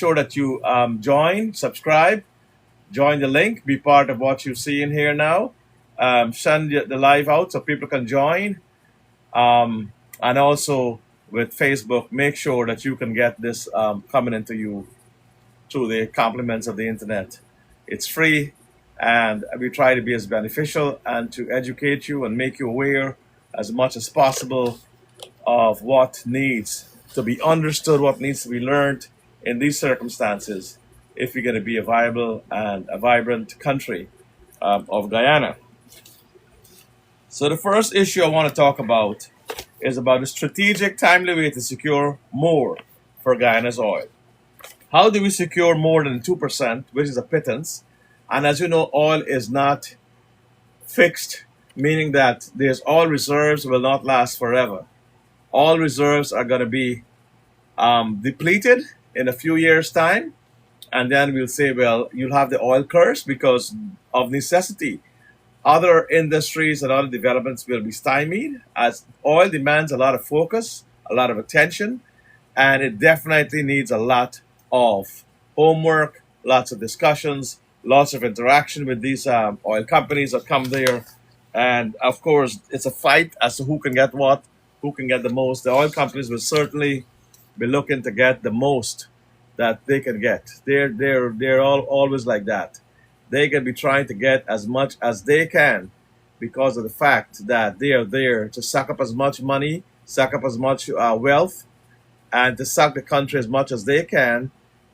sure that you join, subscribe, join the link, be part of what you see in here now. Send the live out so people can join. And also with Facebook, make sure that you can get this coming into you through the compliments of the internet. It's free, and we try to be as beneficial and to educate you and make you aware as much as possible of what needs to be understood, what needs to be learned in these circumstances if we're going to be a viable and a vibrant country of Guyana. So the first issue I want to talk about is about the strategic, timely way to secure more for Guyana's oil. How do we secure more than 2%, which is a pittance? And as you know, oil is not fixed, meaning that there's oil reserves will not last forever. Oil reserves are going to be depleted in a few years' time. And then we'll say, well, you'll have the oil curse because of necessity. Other industries and other developments will be stymied as oil demands a lot of focus, a lot of attention, and it definitely needs a lot of homework, lots of discussions, lots of interaction with these oil companies that come there. And of course, it's a fight as to who can get what, who can get the most. The oil companies will certainly be looking to get the most that they can get. They're all always like that. They can be trying to get as much as they can because of the fact that they are there to suck up as much money, suck up as much wealth, and to suck the country as much as they can,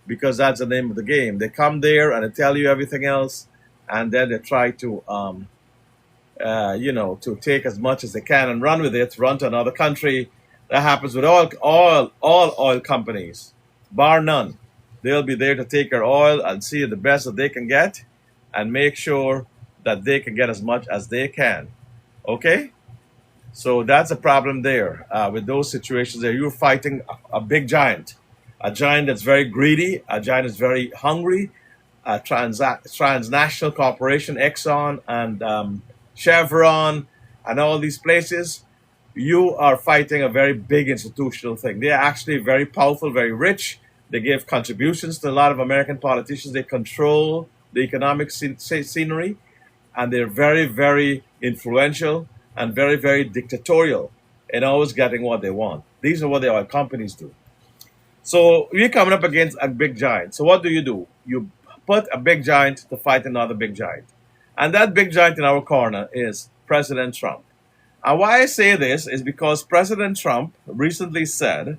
because that's the name of the game. They come there and they tell you everything else, and then they try to, to take as much as they can and run with it, run to another country. That happens with all oil companies, bar none. They'll be there to take your oil and see the best that they can get and make sure that they can get as much as they can. Okay? So that's a problem there with those situations there. You're fighting a big giant, a giant that's very greedy, a giant that's very hungry, a transnational corporation, Exxon and Chevron and all these places. You are fighting a very big institutional thing. They're actually very powerful, very rich. They give contributions to a lot of American politicians. They control the economic scenery, and they're very, very influential and very, very dictatorial in always getting what they want. These are what the oil companies do. So we're coming up against a big giant. So what do? You put a big giant to fight another big giant. And that big giant in our corner is President Trump. And why I say this is because President Trump recently said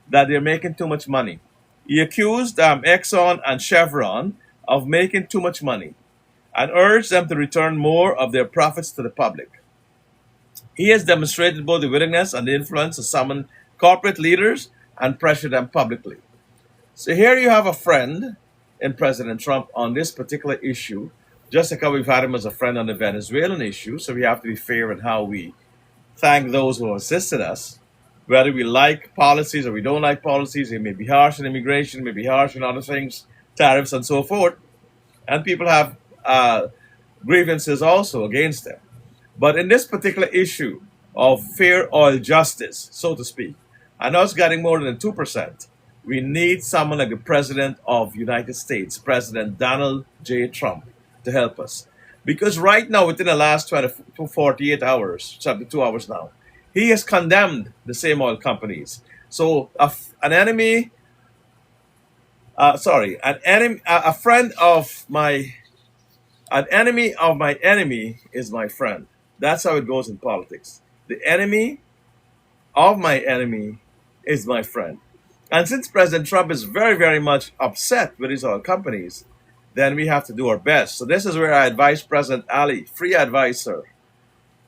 that they're making too much money. He accused Exxon and Chevron of making too much money and urged them to return more of their profits to the public. He has demonstrated both the willingness and the influence to summon corporate leaders and pressure them publicly. So here you have a friend in President Trump on this particular issue, just like how we've had him as a friend on the Venezuelan issue. So we have to be fair in how we thank those who assisted us. Whether we like policies or we don't like policies, it may be harsh on immigration, it may be harsh on other things, tariffs and so forth. And people have grievances also against them. But in this particular issue of fair oil justice, so to speak, and us getting more than 2%, we need someone like the President of the United States, President Donald J. Trump, to help us. Because right now, within the last 24 to 48 hours, 72 hours now, he has condemned the same oil companies. So a friend of my, an enemy of my enemy is my friend. That's how it goes in politics. The enemy of my enemy is my friend. And since President Trump is very, very much upset with his oil companies, then we have to do our best. So this is where I advise President Ali, free advice, sir.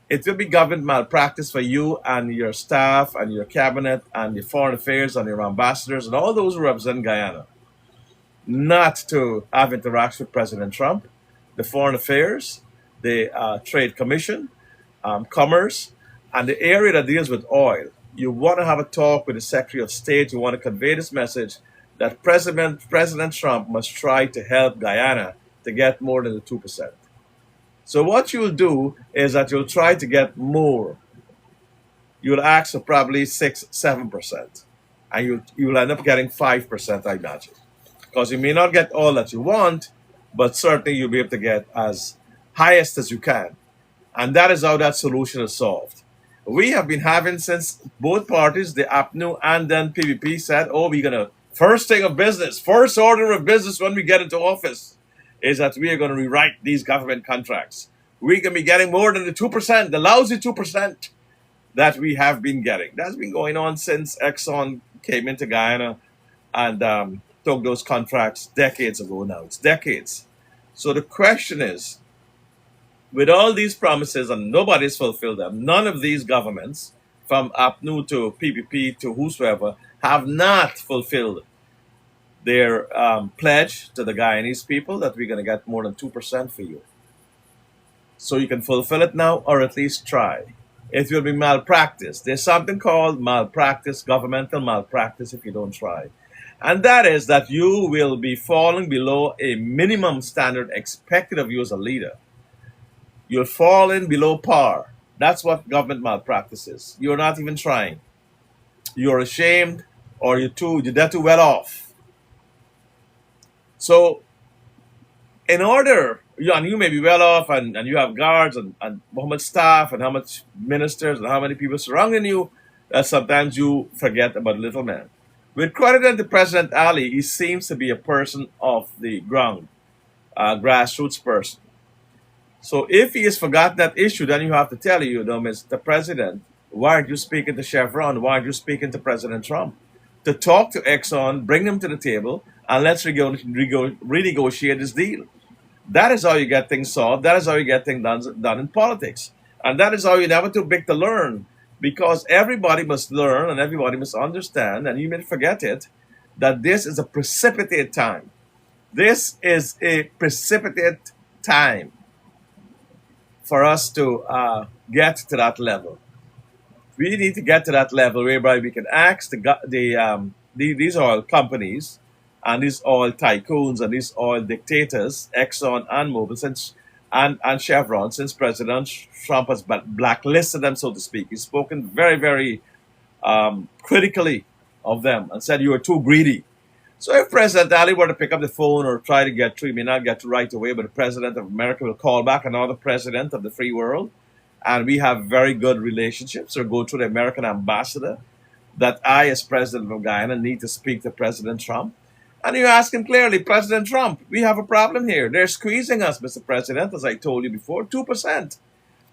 It will be government malpractice for you and your staff and your cabinet and your foreign affairs and your ambassadors and all those who represent Guyana not to have interaction with President Trump, the foreign affairs, the trade commission, commerce, and the area that deals with oil. You want to have a talk with the Secretary of State. You want to convey this message that President Trump must try to help Guyana to get more than the 2%. So what you'll do is that you'll try to get more. You'll ask for probably 6-7%, and you'll end up getting 5%, I imagine. because you may not get all that you want, but certainly you'll be able to get as highest as you can. And that is how that solution is solved. We have been having since both parties, the APNU and then PPP, said, oh, we're going to, first thing of business, first order of business when we get into office is that we are going to rewrite these government contracts. We can be getting more than the 2%, the lousy 2% that we have been getting. That's been going on since Exxon came into Guyana and took those contracts decades ago now. It's decades. So the question is, with all these promises and nobody's fulfilled them, none of these governments, from APNU to PPP to whosoever, have not fulfilled their pledge to the Guyanese people that we're going to get more than 2% for you. So you can fulfill it now or at least try. It will be malpractice. There's something called malpractice, governmental malpractice if you don't try. And that is that you will be falling below a minimum standard expected of you as a leader. You're falling below par. That's what government malpractice is. You're not even trying. You're ashamed or you're too well off. So in order, and you may be well off and you have guards and how much staff and how much ministers and how many people surrounding you, that sometimes you forget about the little man. With credit to President Ali, he seems to be a person of the ground, a grassroots person. So if he has forgotten that issue, then you have to tell you, Mr. President, why aren't you speaking to Chevron? Why aren't you speaking to President Trump? To talk to Exxon, bring them to the table, and let's renegotiate this deal. That is how you get things solved. That is how you get things done in politics. And that is how you're never too big to learn, because everybody must learn and everybody must understand, and you may forget it, that this is a precipitate time. This is a precipitate time for us to get to that level. We need to get to that level whereby we can ask these oil companies and these oil tycoons and these oil dictators, Exxon and Mobil, and Chevron, since President Trump has blacklisted them, so to speak. He's spoken very, very critically of them and said you are too greedy. So if President Ali were to pick up the phone or try to get through, he may not get through right away, but the President of America will call back another president of the free world. And we have very good relationships, or go through the American ambassador, that I, as President of Guyana, need to speak to President Trump. And you ask him clearly, President Trump, we have a problem here. They're squeezing us, Mr. President, as I told you before, 2%.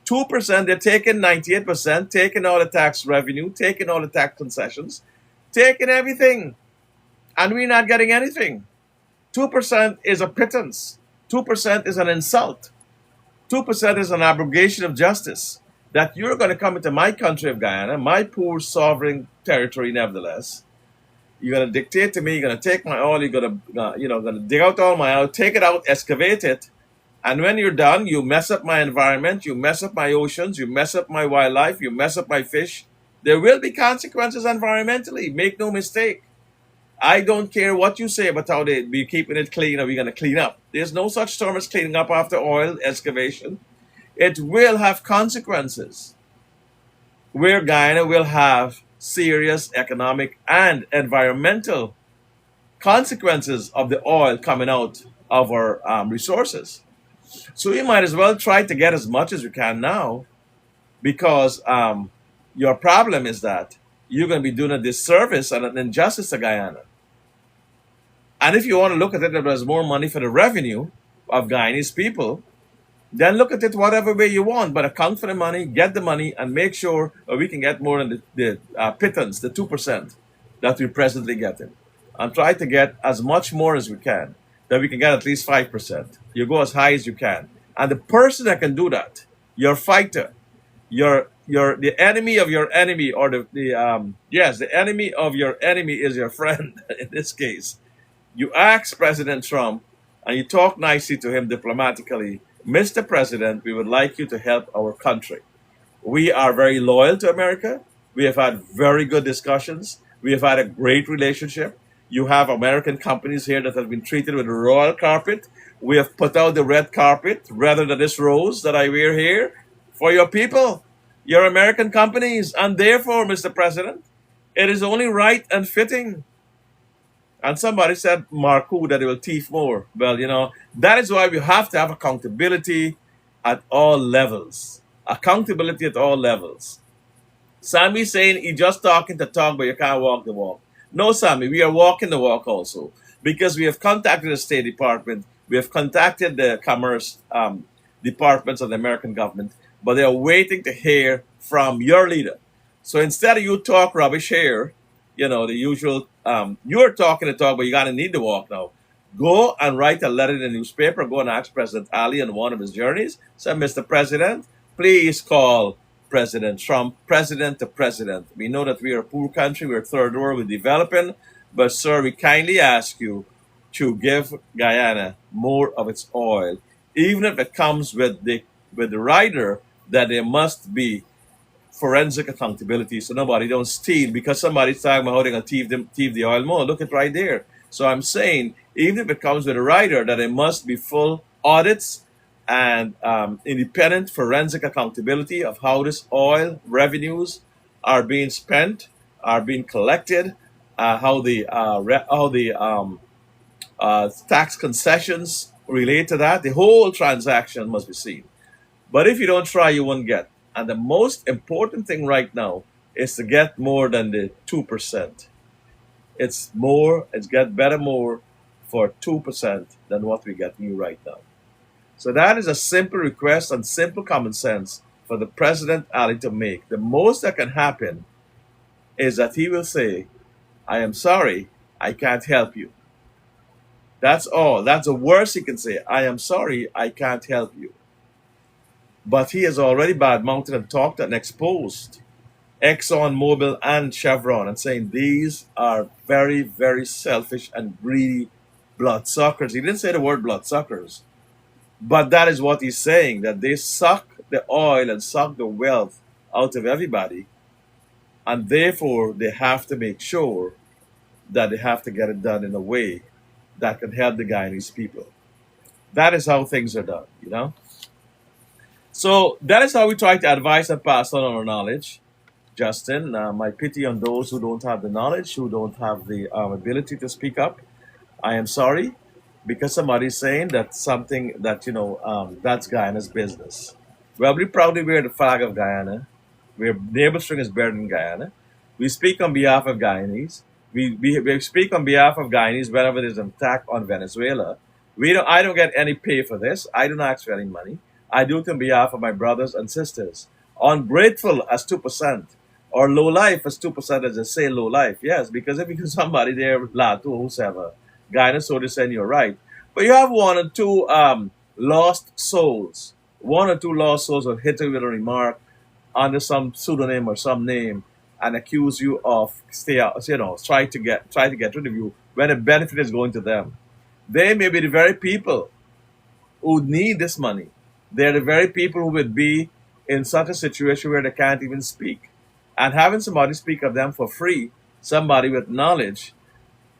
2%, they're taking 98%, taking all the tax revenue, taking all the tax concessions, taking everything. And we're not getting anything. 2% is a pittance. 2% is an insult. 2% is an abrogation of justice. That you're going to come into my country of Guyana, my poor sovereign territory nevertheless. You're going to dictate to me, you're going to take my oil, you're going to dig out all my oil, take it out, excavate it. And when you're done, you mess up my environment, you mess up my oceans, you mess up my wildlife, you mess up my fish. There will be consequences environmentally. Make no mistake. I don't care what you say about how they be keeping it clean or we're going to clean up. There's no such term as cleaning up after oil excavation. It will have consequences where Guyana will have serious economic and environmental consequences of the oil coming out of our resources. So you might as well try to get as much as you can now, because your problem is that you're going to be doing a disservice and an injustice to Guyana. And if you want to look at it as more money for the revenue of Guyanese people, then look at it whatever way you want, but account for the money, get the money, and make sure we can get more than the pittance, the 2% that we're presently getting. And try to get as much more as we can, that we can get at least 5%. You go as high as you can. And the person that can do that, your fighter, the enemy of your enemy, or the enemy of your enemy is your friend in this case. You ask President Trump and you talk nicely to him diplomatically, Mr. President, we would like you to help our country. We are very loyal to America. We have had very good discussions. We have had a great relationship. You have American companies here that have been treated with a royal carpet. We have put out the red carpet rather than this rose that I wear here for your people, your American companies. And therefore, Mr. President, it is only right and fitting And somebody said, Marku, that they will thief more. Well, that is why we have to have accountability at all levels. Accountability at all levels. Sammy saying he just talking to talk, but you can't walk the walk. No, Sammy, we are walking the walk also because we have contacted the State Department, we have contacted the Commerce departments of the American government, but they are waiting to hear from your leader. So instead of you talk rubbish here, the usual, you're talking the talk, but you gotta need to walk now. Go and write a letter in the newspaper. Go and ask President Ali on one of his journeys. Say, Mr. President, please call President Trump, president to president. We know that we are a poor country, we're third world, we're developing, but sir, we kindly ask you to give Guyana more of its oil, even if it comes with the rider that there must be forensic accountability so nobody don't steal because somebody's talking about how they're going to thief the oil more. Look at right there. So I'm saying, even if it comes with a rider, that there must be full audits and independent forensic accountability of how this oil revenues are being spent, are being collected, how the tax concessions relate to that. The whole transaction must be seen. But if you don't try, you won't get. And the most important thing right now is to get more than the 2%. It's get better more for 2% than what we're getting right now. So that is a simple request and simple common sense for the President Ali to make. The most that can happen is that he will say, I am sorry, I can't help you. That's all. That's the worst he can say. I am sorry, I can't help you. But he has already badmouthed and talked and exposed Exxon, Mobil, and Chevron and saying these are very, very selfish and greedy bloodsuckers. He didn't say the word bloodsuckers, but that is what he's saying, that they suck the oil and suck the wealth out of everybody, and therefore they have to make sure that they have to get it done in a way that can help the Guyanese people. That is how things are done. So that is how we try to advise and pass on our knowledge. Justin, my pity on those who don't have the knowledge, who don't have the ability to speak up. I am sorry, because somebody's saying that something that, that's Guyana's business. Well, we proudly wear the flag of Guyana. We're navel string is better than Guyana. We speak on behalf of Guyanese. We speak on behalf of Guyanese whenever there's an attack on Venezuela. I don't get any pay for this. I don't ask for any money. I do it on behalf of my brothers and sisters. Ungrateful as 2%, or low life as 2%, as they say low life. Yes, because if you can somebody there, Latu, whosoever, Guyana, so they saying you're right. But you have one or two lost souls. One or two lost souls will hit you with a remark under some pseudonym or some name and accuse you of try to get rid of you when the benefit is going to them. They may be the very people who need this money. They're the very people who would be in such a situation where they can't even speak. And having somebody speak of them for free, somebody with knowledge,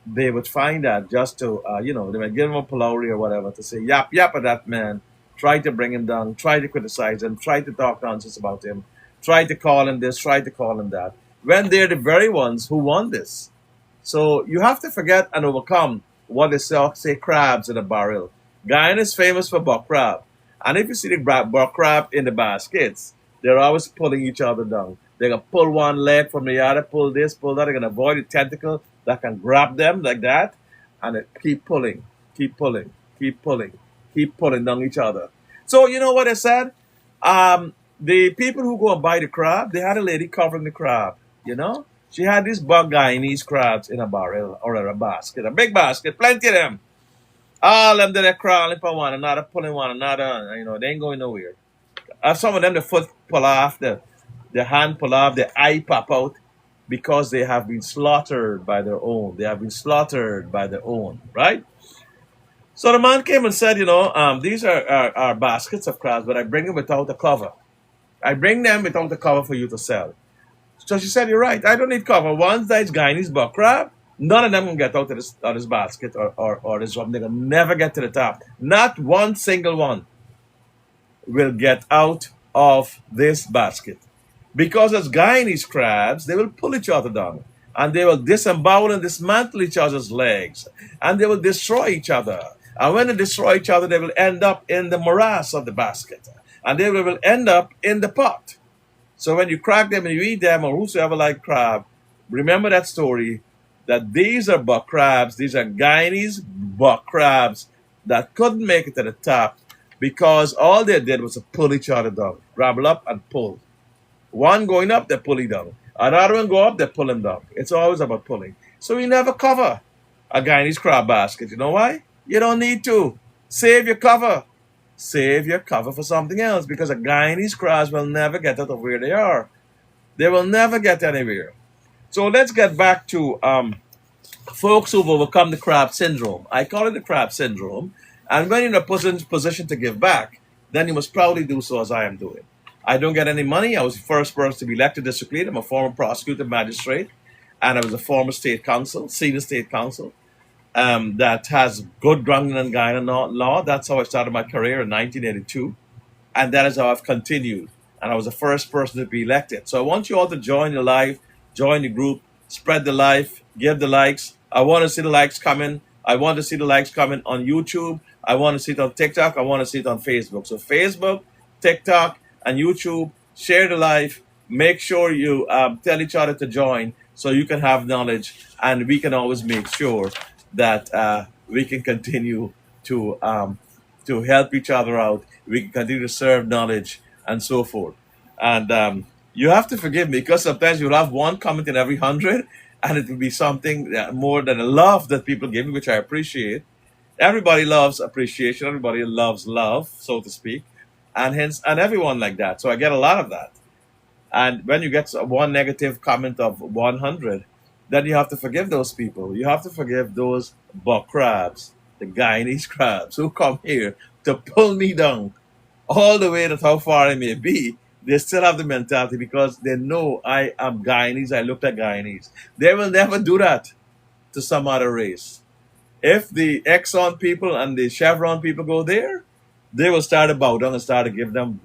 they would find that just to, they might give him a palori or whatever to say, yap at that man, try to bring him down, try to criticize him, try to talk nonsense about him, try to call him this, try to call him that, when they're the very ones who want this. So you have to forget and overcome what they say crabs in a barrel. Guyana is famous for buck crab. And if you see the buck crab in the baskets, they're always pulling each other down. They're going to pull one leg from the other, pull this, pull that. They're going to avoid the tentacle that can grab them like that. And they keep pulling, keep pulling, keep pulling, keep pulling down each other. So you know what I said? The people who go and buy the crab, they had a lady covering the crab, She had these bug Guyanese crabs in a barrel or a basket, a big basket, plenty of them. All of them, they're crawling for one another, pulling one another, they ain't going nowhere. Some of them, the foot pull off, the hand pull off, the eye pop out, because they have been slaughtered by their own. They have been slaughtered by their own, right? So the man came and said, these are baskets of crabs, but I bring them without a cover. I bring them without a cover for you to sell. So she said, you're right, I don't need cover. Once that's Guyanese buck crab, none of them can get out of this basket or this drum. They're going to never get to the top. Not one single one will get out of this basket. Because as Guyanese crabs, they will pull each other down. and they will disembowel and dismantle each other's legs, and they will destroy each other. And when they destroy each other, they will end up in the morass of the basket, and they will end up in the pot. So when you crack them and you eat them, or whosoever like crab, remember that story that these are buck crabs, these are Guyanese buck crabs that couldn't make it to the top because all they did was to pull each other down, grab up and pull. One going up, they pull him down. Another one go up, they pull him down. It's always about pulling. So we never cover a Guyanese crab basket. You know why? You don't need to. Save your cover. Save your cover for something else because a Guyanese crabs will never get out of where they are. They will never get anywhere. So let's get back to folks who've overcome the crab syndrome. I call it the crab syndrome. And when you're in a position to give back, then you must proudly do so as I am doing. I don't get any money. I was the first person to be elected district leader. I'm a former prosecutor magistrate, and I was a former state counsel, senior state counsel, that has good grounding in Guyana law. That's how I started my career in 1982, and that is how I've continued. And I was the first person to be elected. So I want you all to join the live, join the group, spread the life, give the likes. I want to see the likes coming. I want to see the likes coming on YouTube. I want to see it on TikTok. I want to see it on Facebook. So Facebook, TikTok, and YouTube, share the life. Make sure you tell each other to join so you can have knowledge, and we can always make sure that we can continue to help each other out. We can continue to serve knowledge and so forth. And you have to forgive me because sometimes you'll have one comment in every 100, and it will be something more than a love that people give me, which I appreciate. Everybody loves appreciation. Everybody loves love, so to speak, and everyone like that. So I get a lot of that. And when you get one negative comment of 100, then you have to forgive those people. You have to forgive those buck crabs, the Guyanese crabs, who come here to pull me down all the way to how far I may be. They still have the mentality because they know I am Guyanese. I look like Guyanese. They will never do that to some other race. If the Exxon people and the Chevron people go there, they will start to bow down and start to give them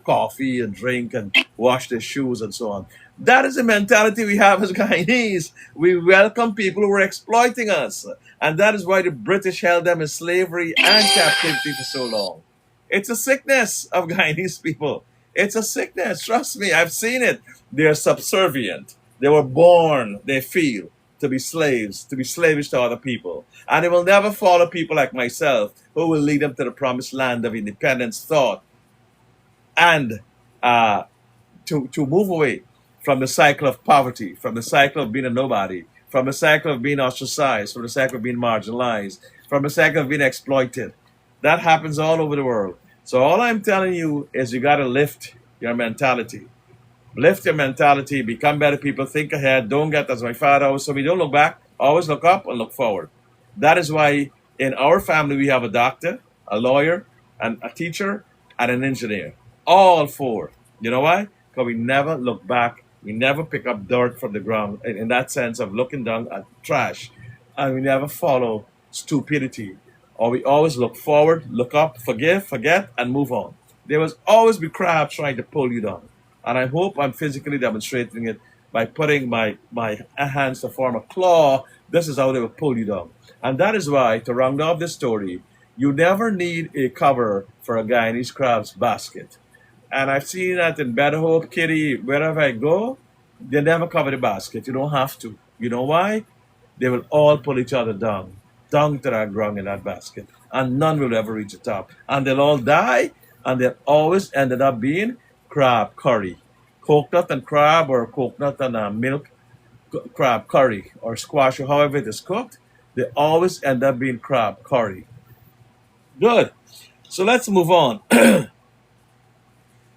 coffee and drink and wash their shoes and so on. That is the mentality we have as Guyanese. We welcome people who are exploiting us. And that is why the British held them in slavery and captivity for so long. It's a sickness of Guyanese people. It's a sickness. Trust me, I've seen it. They're subservient. They were born, they feel, to be slaves, to be slavish to other people. And they will never follow people like myself who will lead them to the promised land of independence thought and to move away from the cycle of poverty, from the cycle of being a nobody, from the cycle of being ostracized, from the cycle of being marginalized, from the cycle of being exploited. That happens all over the world. So all I'm telling you is you got to lift your mentality. Lift your mentality, become better people, think ahead, don't get as my father always. So we don't look back, always look up and look forward. That is why in our family we have a doctor, a lawyer, and a teacher, and an engineer. All four. You know why? Because we never look back. We never pick up dirt from the ground in that sense of looking down at trash. And we never follow stupidity. Or we always look forward, look up, forgive, forget, and move on. There will always be crabs trying to pull you down. And I hope I'm physically demonstrating it by putting my hands to form a claw. This is how they will pull you down. And that is why, to round off this story, you never need a cover for a Guyanese crab's basket. And I've seen that in Better Hope, Kitty, wherever I go, they never cover the basket. You don't have to. You know why? They will all pull each other down to that ground in that basket. And none will ever reach the top. And they'll all die, and they'll always ended up being crab curry. Coconut and crab, or coconut and milk crab curry, or squash, or however it is cooked. They always end up being crab curry. Good. So let's move on.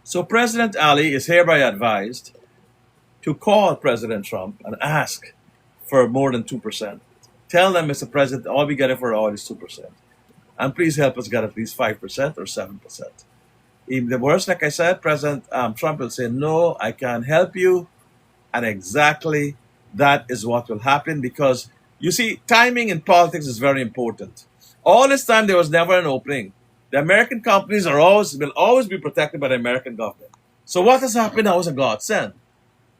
So President Ali is hereby advised to call President Trump and ask for more than 2%. Tell them, Mr. President, all we get it for all is 2%. And please help us get at least 5% or 7%. In the worst, like I said, President Trump will say, no, I can't help you. And exactly that is what will happen because, you see, timing in politics is very important. All this time, there was never an opening. The American companies will always be protected by the American government. So what has happened now is a godsend.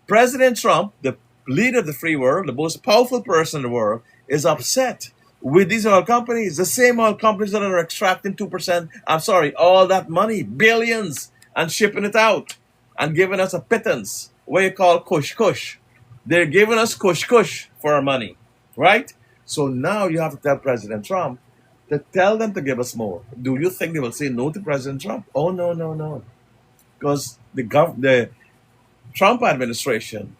President Trump, the leader of the free world, the most powerful person in the world, is upset with these oil companies, the same oil companies that are extracting 2%, I'm sorry, all that money, billions, and shipping it out and giving us a pittance, what you call kush kush. They're giving us kush kush for our money, right? So now you have to tell President Trump to tell them to give us more. Do you think they will say no to President Trump? Oh, no, no, no. Because the Trump administration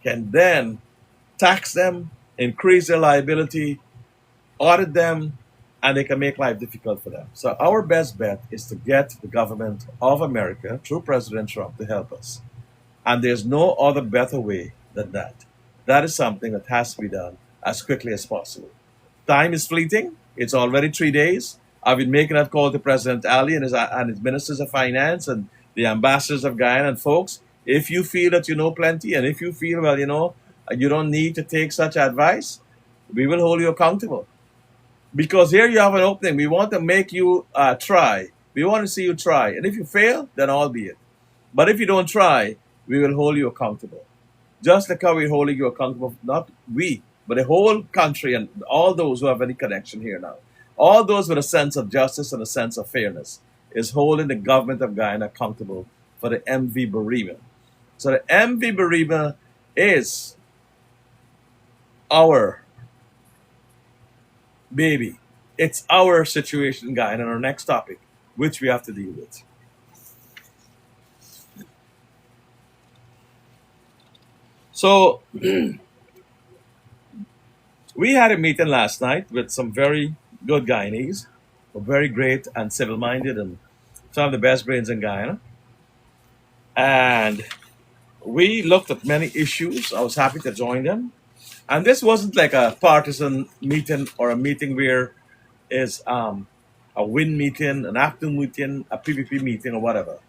can then tax them, increase their liability, audit them, and they can make life difficult for them. So our best bet is to get the government of America, through President Trump, to help us. And there's no other better way than that. That is something that has to be done as quickly as possible. Time is fleeting. It's already 3 days. I've been making that call to President Ali and his ministers of finance and the ambassadors of Guyana and folks. If you feel that you know plenty, and if you feel, well, you don't need to take such advice, we will hold you accountable. Because here you have an opening. We want to make you try. We want to see you try. And if you fail, then albeit. But if you don't try, we will hold you accountable. Just like how we're holding you accountable, not we, but the whole country and all those who have any connection here now. All those with a sense of justice and a sense of fairness is holding the government of Guyana accountable for the MV Barima. So the MV Barima is our baby. It's our situation in Guyana, and our next topic, which we have to deal with. So we had a meeting last night with some very good Guyanese, very great and civil-minded, and some of the best brains in Guyana. And we looked at many issues. I was happy to join them. And this wasn't like a partisan meeting or a meeting where is a win meeting, an afternoon meeting, a PPP meeting, or whatever.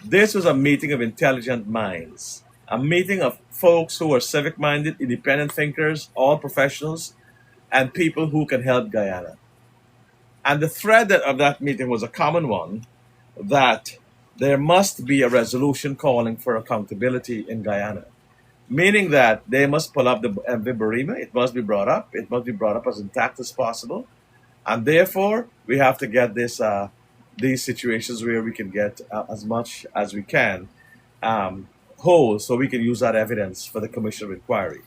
This was a meeting of intelligent minds, a meeting of folks who are civic-minded, independent thinkers, all professionals, and people who can help Guyana. And the thread of that meeting was a common one, that there must be a resolution calling for accountability in Guyana, meaning that they must pull up the MV Barima. It must be brought up. It must be brought up as intact as possible. And therefore, we have to get these situations where we can get as much as we can whole, so we can use that evidence for the Commission of Inquiry.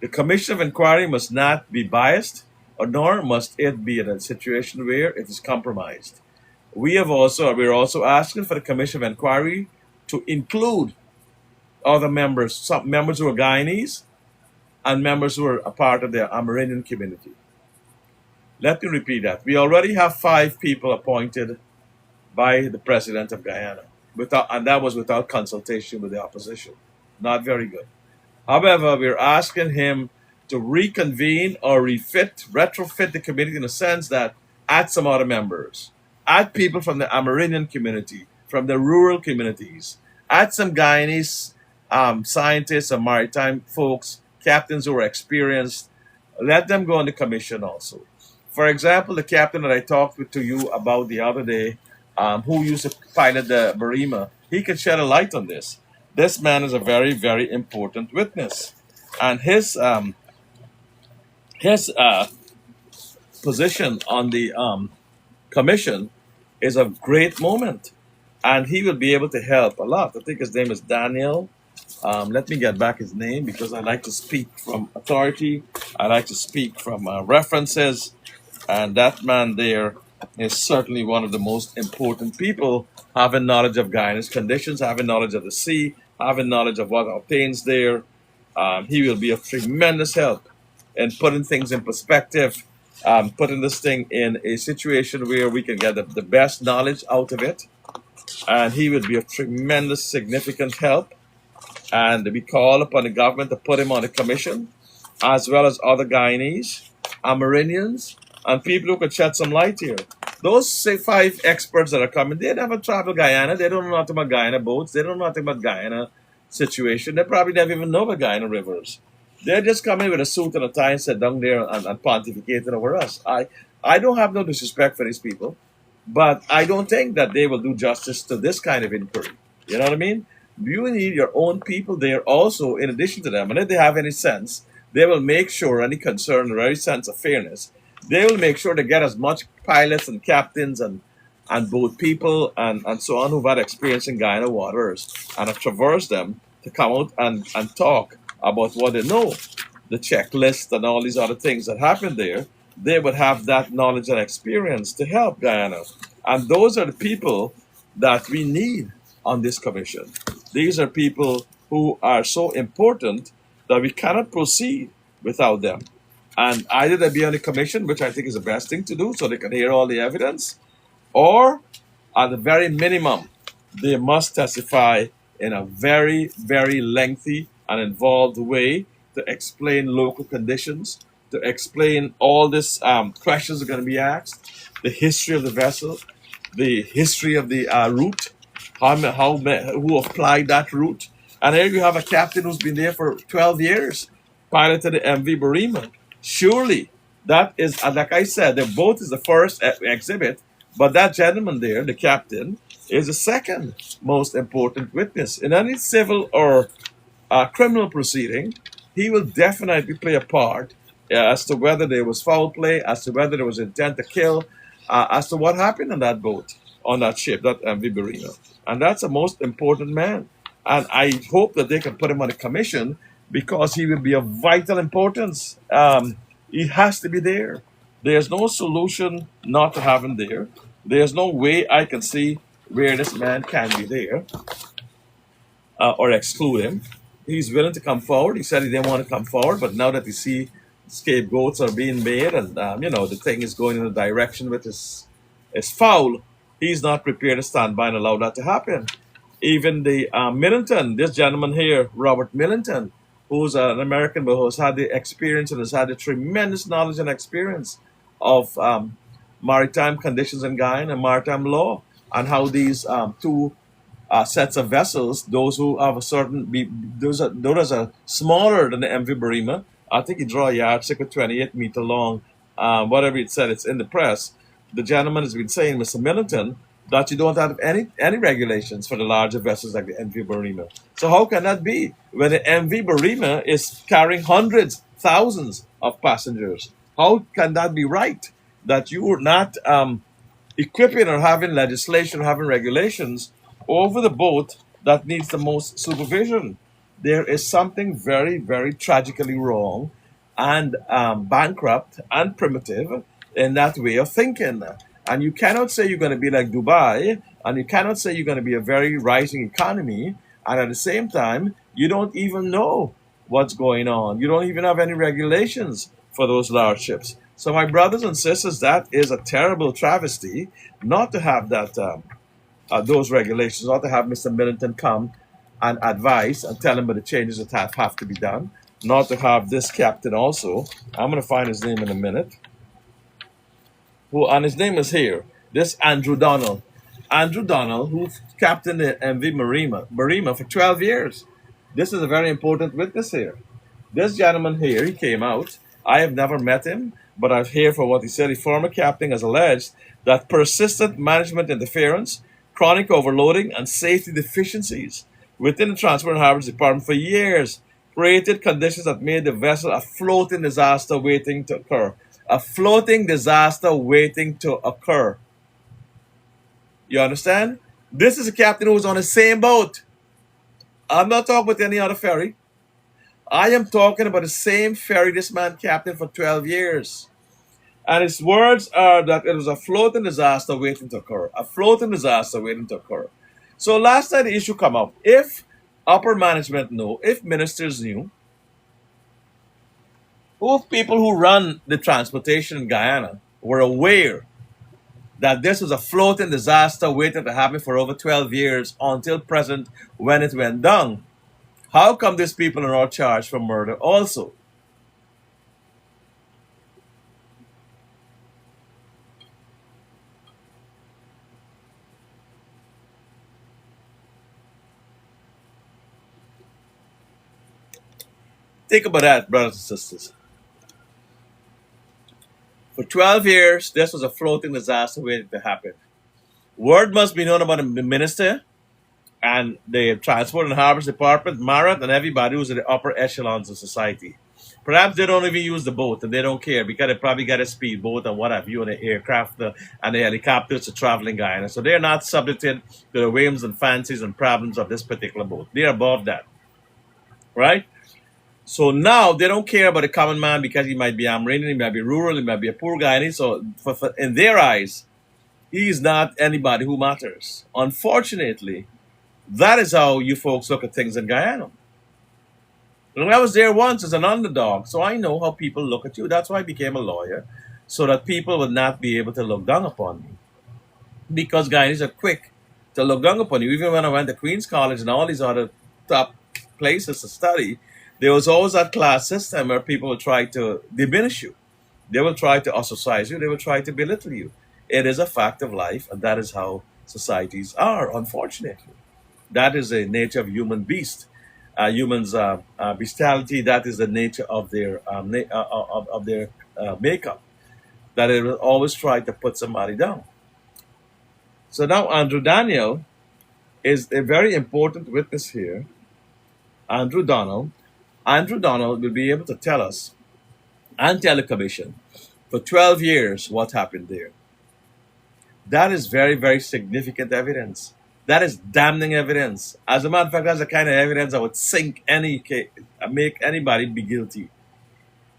The Commission of Inquiry must not be biased, or nor must it be in a situation where it is compromised. We're also asking for the Commission of Inquiry to include other members, some members who are Guyanese and members who are a part of the Amerindian community. Let me repeat that. We already have 5 people appointed by the President of Guyana, and that was without consultation with the opposition. Not very good. However, we're asking him to reconvene or retrofit the committee in the sense that add some other members, add people from the Amerindian community, from the rural communities, add some Guyanese scientists and maritime folks, captains who are experienced. Let them go on the commission also. For example, the captain that I talked to you about the other day, who used to pilot the Barima, he could shed a light on this. This man is a very, very important witness. And his position on the commission is a great moment. And he will be able to help a lot. I think his name is Daniel. Let me get back his name, because I like to speak from authority. I like to speak from references. And that man there is certainly one of the most important people, having knowledge of Guyana's conditions, having knowledge of the sea, having knowledge of what obtains there. He will be of tremendous help in putting things in perspective, putting this thing in a situation where we can get the best knowledge out of it. And he would be of tremendous, significant help. And we call upon the government to put him on the commission, as well as other Guyanese, Amerindians, and people who could shed some light here. Those, say, 5 experts that are coming, they never travel Guyana. They don't know nothing about Guyana boats. They don't know nothing about Guyana situation. They probably never even know about Guyana rivers. They're just coming with a suit and a tie and sit down there and pontificating over us. I don't have no disrespect for these people, but I don't think that they will do justice to this kind of inquiry. You know what I mean? You need your own people there also, in addition to them. And if they have any sense, they will make sure, any concern or any sense of fairness, they will make sure to get as much pilots and captains and boat people and so on who've had experience in Guyana waters and have traversed them to come out and talk about what they know, the checklist and all these other things that happen there. They would have that knowledge and experience to help Guyana. And those are the people that we need on this commission. These are people who are so important that we cannot proceed without them. And either they be on the commission, which I think is the best thing to do, so they can hear all the evidence, or at the very minimum, they must testify in a very, very lengthy and involved way to explain local conditions, to explain all these questions are going to be asked, the history of the vessel, the history of the route, who applied that route. And here you have a captain who's been there for 12 years, piloted the MV Barima. Surely, that is, like I said, the boat is the first exhibit, but that gentleman there, the captain, is the second most important witness. In any civil or criminal proceeding, he will definitely play a part as to whether there was foul play, as to whether there was intent to kill, as to what happened on that boat, on that ship, that MV Barima. And that's the most important man. And I hope that they can put him on a commission because he will be of vital importance. He has to be there. There's no solution not to have him there. There's no way I can see where this man can be there or exclude him. He's willing to come forward. He said he didn't want to come forward, but now that you see scapegoats are being made and the thing is going in a direction which is foul, he's not prepared to stand by and allow that to happen. Even the Millington, this gentleman here, Robert Millington, who's an American but who's had the experience and has had the tremendous knowledge and experience of maritime conditions in Guyana and maritime law, and how these two sets of vessels, those who have a certain, those are smaller than the MV Barima. I think he draw a yardstick of 28-meter long, whatever it said, it's in the press. The gentleman has been saying, Mr. Millington, that you don't have any regulations for the larger vessels like the MV Barima. So how can that be when the MV Barima is carrying hundreds, thousands of passengers? How can that be right that you are not equipping or having legislation or having regulations over the boat that needs the most supervision? There is something very, very tragically wrong and bankrupt and primitive in that way of thinking. And you cannot say you're going to be like Dubai, and you cannot say you're going to be a very rising economy, and at the same time, you don't even know what's going on. You don't even have any regulations for those large ships. So, my brothers and sisters, that is a terrible travesty not to have that those regulations, not to have Mr. Millington come and advise and tell him about the changes that have to be done, not to have this captain also. I'm going to find his name in a minute. And his name is here. This Andrew Donald. Andrew Donald, who captained the MV Barima for 12 years. This is a very important witness here. This gentleman here, he came out. I have never met him, but I've heard from what he said. The former captain has alleged that persistent management interference, chronic overloading, and safety deficiencies within the Transport and Harbors Department for years created conditions that made the vessel a floating disaster waiting to occur. A floating disaster waiting to occur. You understand? This is a captain who was on the same boat. I'm not talking about any other ferry. I am talking about the same ferry this man captained for 12 years. And his words are that it was a floating disaster waiting to occur. A floating disaster waiting to occur. So last night the issue come up. If upper management knew, if ministers knew, if people who run the transportation in Guyana were aware that this was a floating disaster waiting to happen for over 12 years until present when it went down, how come these people are not charged for murder also? Think about that, brothers and sisters. For 12 years, this was a floating disaster waiting to happen. Word must be known about the minister and the Transport and Harbors Department, MARAT, and everybody who's in the upper echelons of society. Perhaps they don't even use the boat and they don't care because they probably got a speedboat and what have you, and the aircraft and the helicopters to travel in Guyana. So they're not subjected to the whims and fancies and problems of this particular boat. They're above that, right? So now they don't care about the common man because he might be Amerindian, he might be rural, he might be a poor Guyanese. So in their eyes, he is not anybody who matters. Unfortunately, that is how you folks look at things in Guyana. And I was there once as an underdog, so I know how people look at you. That's why I became a lawyer, so that people would not be able to look down upon me. Because Guyanese are quick to look down upon you. Even when I went to Queen's College and all these other top places to study, there was always that class system where people would try to diminish you. They will try to ostracize you. They will try to belittle you. It is a fact of life, and that is how societies are, unfortunately. That is the nature of human beast. Humans' bestiality. That is the nature of their of their makeup. That it will always try to put somebody down. So now Andrew Daniel is a very important witness here. Andrew Donald. Andrew Donald will be able to tell us and tell the commission for 12 years what happened there. That is very, very significant evidence. That is damning evidence. As a matter of fact, that's the kind of evidence that would sink any case, make anybody be guilty.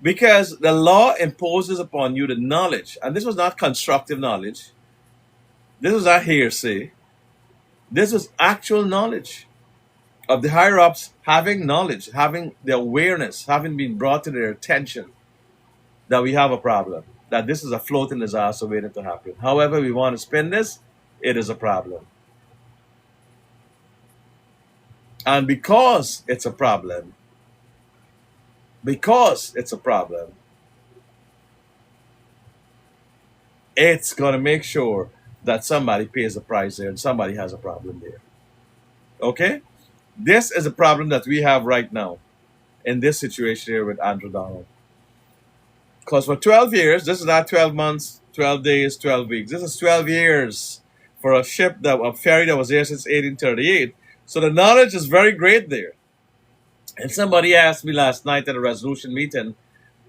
Because the law imposes upon you the knowledge, and this was not constructive knowledge. This was not hearsay. This was actual knowledge of the higher ups having knowledge, having the awareness, having been brought to their attention that we have a problem, that this is a floating disaster waiting to happen. However we want to spin this, it is a problem. And because it's a problem, it's going to make sure that somebody pays the price there and somebody has a problem there. Okay? This is a problem that we have right now in this situation here with Andrew Donald. Because for 12 years, this is not 12 months, 12 days, 12 weeks. This is 12 years for a ferry that was there since 1838. So the knowledge is very great there. And somebody asked me last night at a resolution meeting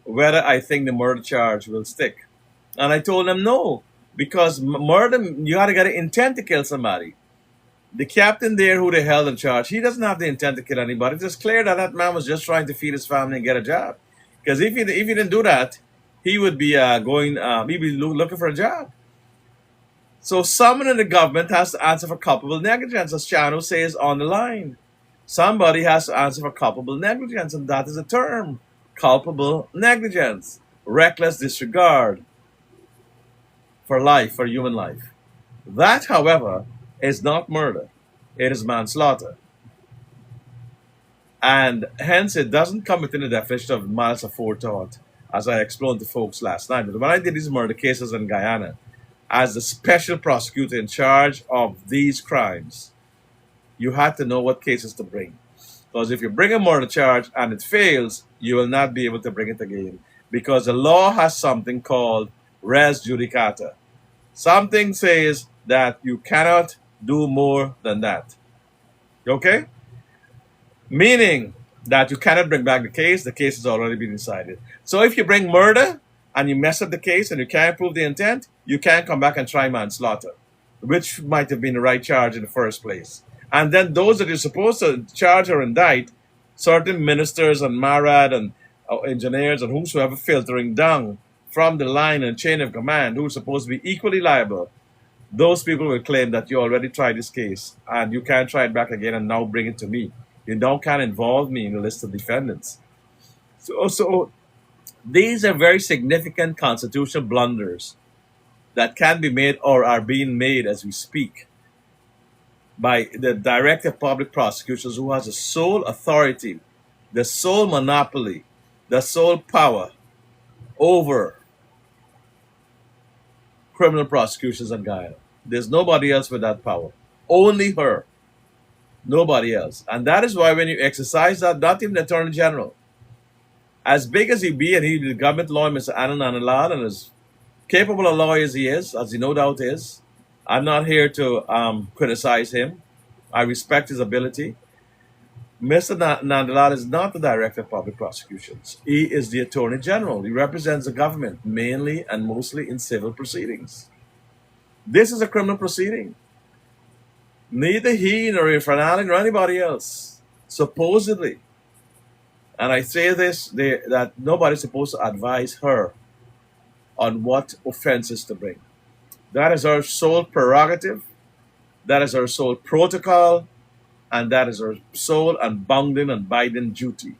whether I think the murder charge will stick. And I told them no, because murder, you got to get an intent to kill somebody. The captain there who they held in charge, he doesn't have the intent to kill anybody. It's just clear that that man was just trying to feed his family and get a job. Because if he didn't do that, he would be he'd be looking for a job. So someone in the government has to answer for culpable negligence, as Chano says on the line. Somebody has to answer for culpable negligence, and that is a term. Culpable negligence. Reckless disregard for life, for human life. That, however, is not murder. It is manslaughter. And hence it doesn't come within the definition of malice aforethought, as I explained to folks last night. But when I did these murder cases in Guyana, as the special prosecutor in charge of these crimes, you had to know what cases to bring. Because if you bring a murder charge and it fails, you will not be able to bring it again. Because the law has something called res judicata. Something says that you cannot do more than that. Okay? Meaning that you cannot bring back the case has already been decided. So if you bring murder and you mess up the case and you can't prove the intent, you can't come back and try manslaughter, which might have been the right charge in the first place. And then those that you're supposed to charge or indict, certain ministers and MARAT and engineers and whosoever filtering down from the line and chain of command who's supposed to be equally liable, those people will claim that you already tried this case and you can't try it back again and now bring it to me. You now can't involve me in the list of defendants. So these are very significant constitutional blunders that can be made or are being made as we speak by the Director of Public Prosecutions, who has the sole authority, the sole monopoly, the sole power over criminal prosecutions in Guyana. There's nobody else with that power. Only her. Nobody else. And that is why when you exercise that, not even the Attorney General, as big as he be, and he's the government lawyer, Mr. Anand Anilal, and as capable a lawyer as he is, as he no doubt is, I'm not here to criticize him I respect his ability. Mr. Nandalal is not the Director of Public Prosecutions. He is the Attorney General. He represents the government mainly and mostly in civil proceedings. This is a criminal proceeding. Neither he nor IRFAAN nor anybody else, supposedly, and I say this, that nobody's supposed to advise her on what offenses to bring. That is her sole prerogative. That is her sole protocol. And that is her sole and bounden and binding duty,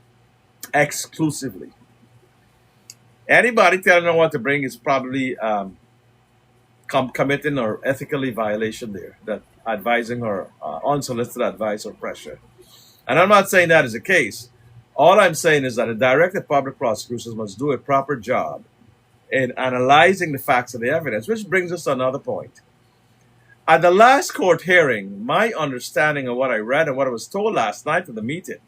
exclusively. Anybody telling her what to bring is probably committing or ethically violation there, that advising her unsolicited advice or pressure. And I'm not saying that is the case. All I'm saying is that a Director of Public Prosecutions must do a proper job in analyzing the facts and the evidence, which brings us to another point. At the last court hearing, my understanding of what I read and what I was told last night at the meeting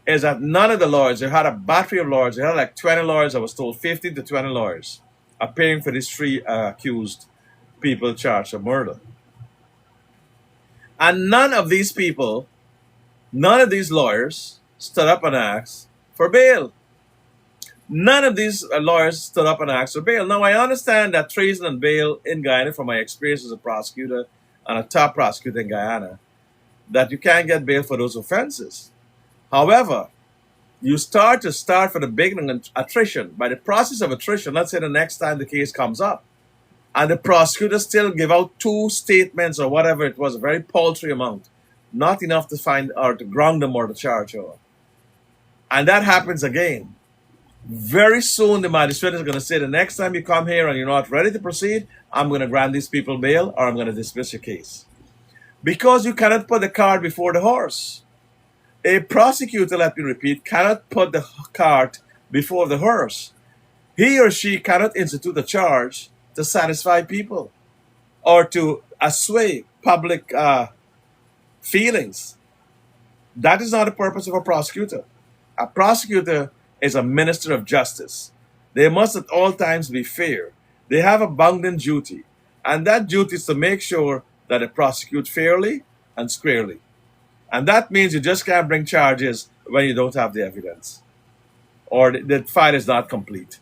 is that none of the lawyers, they had a battery of lawyers, they had like 20 lawyers, I was told 15 to 20 lawyers, appearing for these three accused people charged of murder. And none of these people, none of these lawyers stood up and asked for bail. None of these lawyers stood up and asked for bail. Now, I understand that treason and bail in Guyana, from my experience as a prosecutor and a top prosecutor in Guyana, that you can't get bail for those offenses. However, you start from the beginning of attrition. By the process of attrition, let's say the next time the case comes up, and the prosecutor still give out 2 statements or whatever it was, a very paltry amount, not enough to find or to ground them or to charge her. And that happens again. Very soon, the magistrate is going to say, the next time you come here and you're not ready to proceed, I'm going to grant these people bail or I'm going to dismiss your case. Because you cannot put the cart before the horse. A prosecutor, let me repeat, cannot put the cart before the horse. He or she cannot institute a charge to satisfy people or to assuage public feelings. That is not the purpose of a prosecutor. A prosecutor is a minister of justice. They must at all times be fair. They have a bounden duty, and that duty is to make sure that they prosecute fairly and squarely. And that means you just can't bring charges when you don't have the evidence or the file is not complete.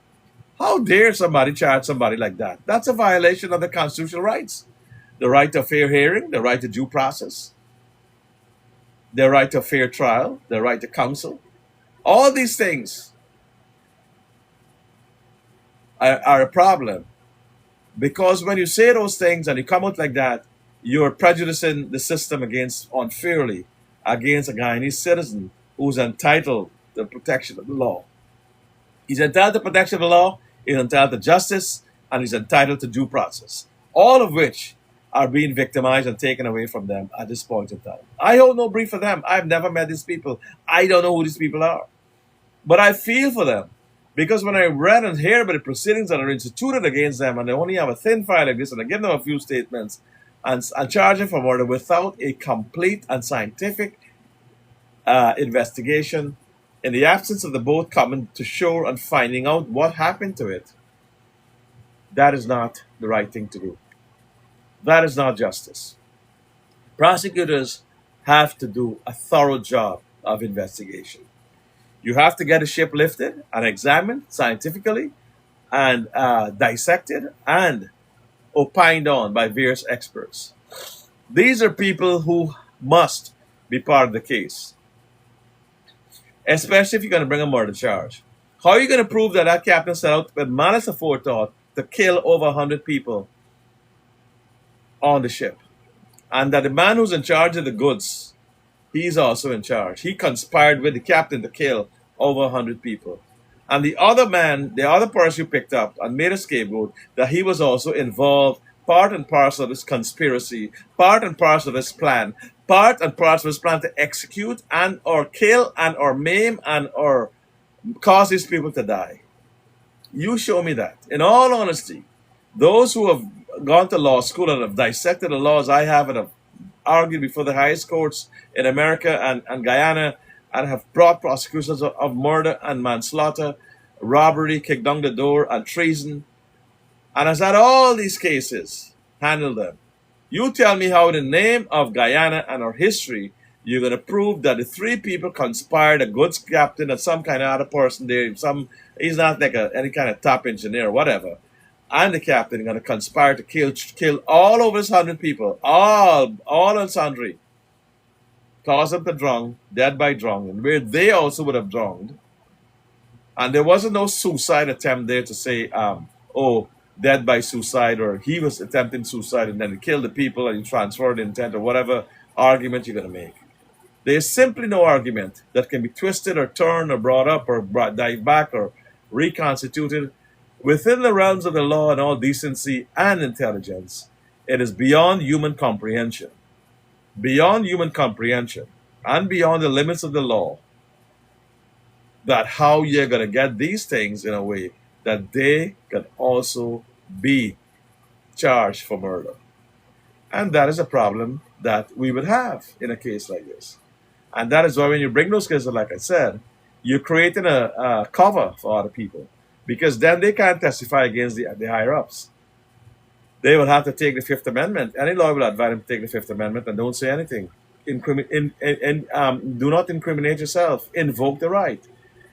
How dare somebody charge somebody like that? That's a violation of the constitutional rights. The right to fair hearing, the right to due process, the right to fair trial, the right to counsel. All these things are a problem, because when you say those things and you come out like that, you're prejudicing the system unfairly against a Guyanese citizen who's entitled to the protection of the law. He's entitled to protection of the law, he's entitled to justice, and he's entitled to due process, all of which are being victimized and taken away from them at this point in time. I hold no brief for them. I've never met these people. I don't know who these people are. But I feel for them, because when I read and hear about the proceedings that are instituted against them, and they only have a thin file like this, and I give them a few statements and charge them for murder without a complete and scientific investigation, in the absence of the boat coming to shore and finding out what happened to it, that is not the right thing to do. That is not justice. Prosecutors have to do a thorough job of investigation. You have to get a ship lifted and examined scientifically and dissected and opined on by various experts. These are people who must be part of the case, especially if you're going to bring a murder charge. How are you going to prove that that captain set out with malice aforethought to kill over 100 people on the ship, and that the man who's in charge of the goods, he's also in charge? He conspired with the captain to kill over 100 people. And the other man, the other person who picked up and made a scapegoat, that he was also involved, part and parcel of this conspiracy, part and parcel of this plan, part and parcel of this plan to execute and or kill and or maim and or cause these people to die. You show me that. In all honesty, those who have gone to law school and have dissected the laws I have and have argued before the highest courts in America and Guyana, and have brought prosecutions of murder and manslaughter, robbery, kicked down the door, and treason, and has had all these cases, handled them. You tell me how, in the name of Guyana and our history, you're going to prove that the three people conspired, a goods captain and some kind of other person there, he's not like any kind of top engineer or whatever, and the captain are going to conspire to kill all over 100 people, all and sundry, cause them to drown, dead by drowning, where they also would have drowned. And there wasn't no suicide attempt there to say, oh, dead by suicide, or he was attempting suicide and then he killed the people and he transferred the intent, or whatever argument you're going to make. There's simply no argument that can be twisted or turned or brought up or dived back or reconstituted within the realms of the law and all decency and intelligence. It is beyond human comprehension. Beyond human comprehension and beyond the limits of the law, that how you're going to get these things in a way that they can also be charged for murder. And that is a problem that we would have in a case like this. And that is why when you bring those cases, like I said, you're creating a cover for other people, because then they can't testify against the higher-ups. They will have to take the Fifth Amendment. Any lawyer will advise them to take the Fifth Amendment and don't say anything. Do not incriminate yourself. Invoke the right.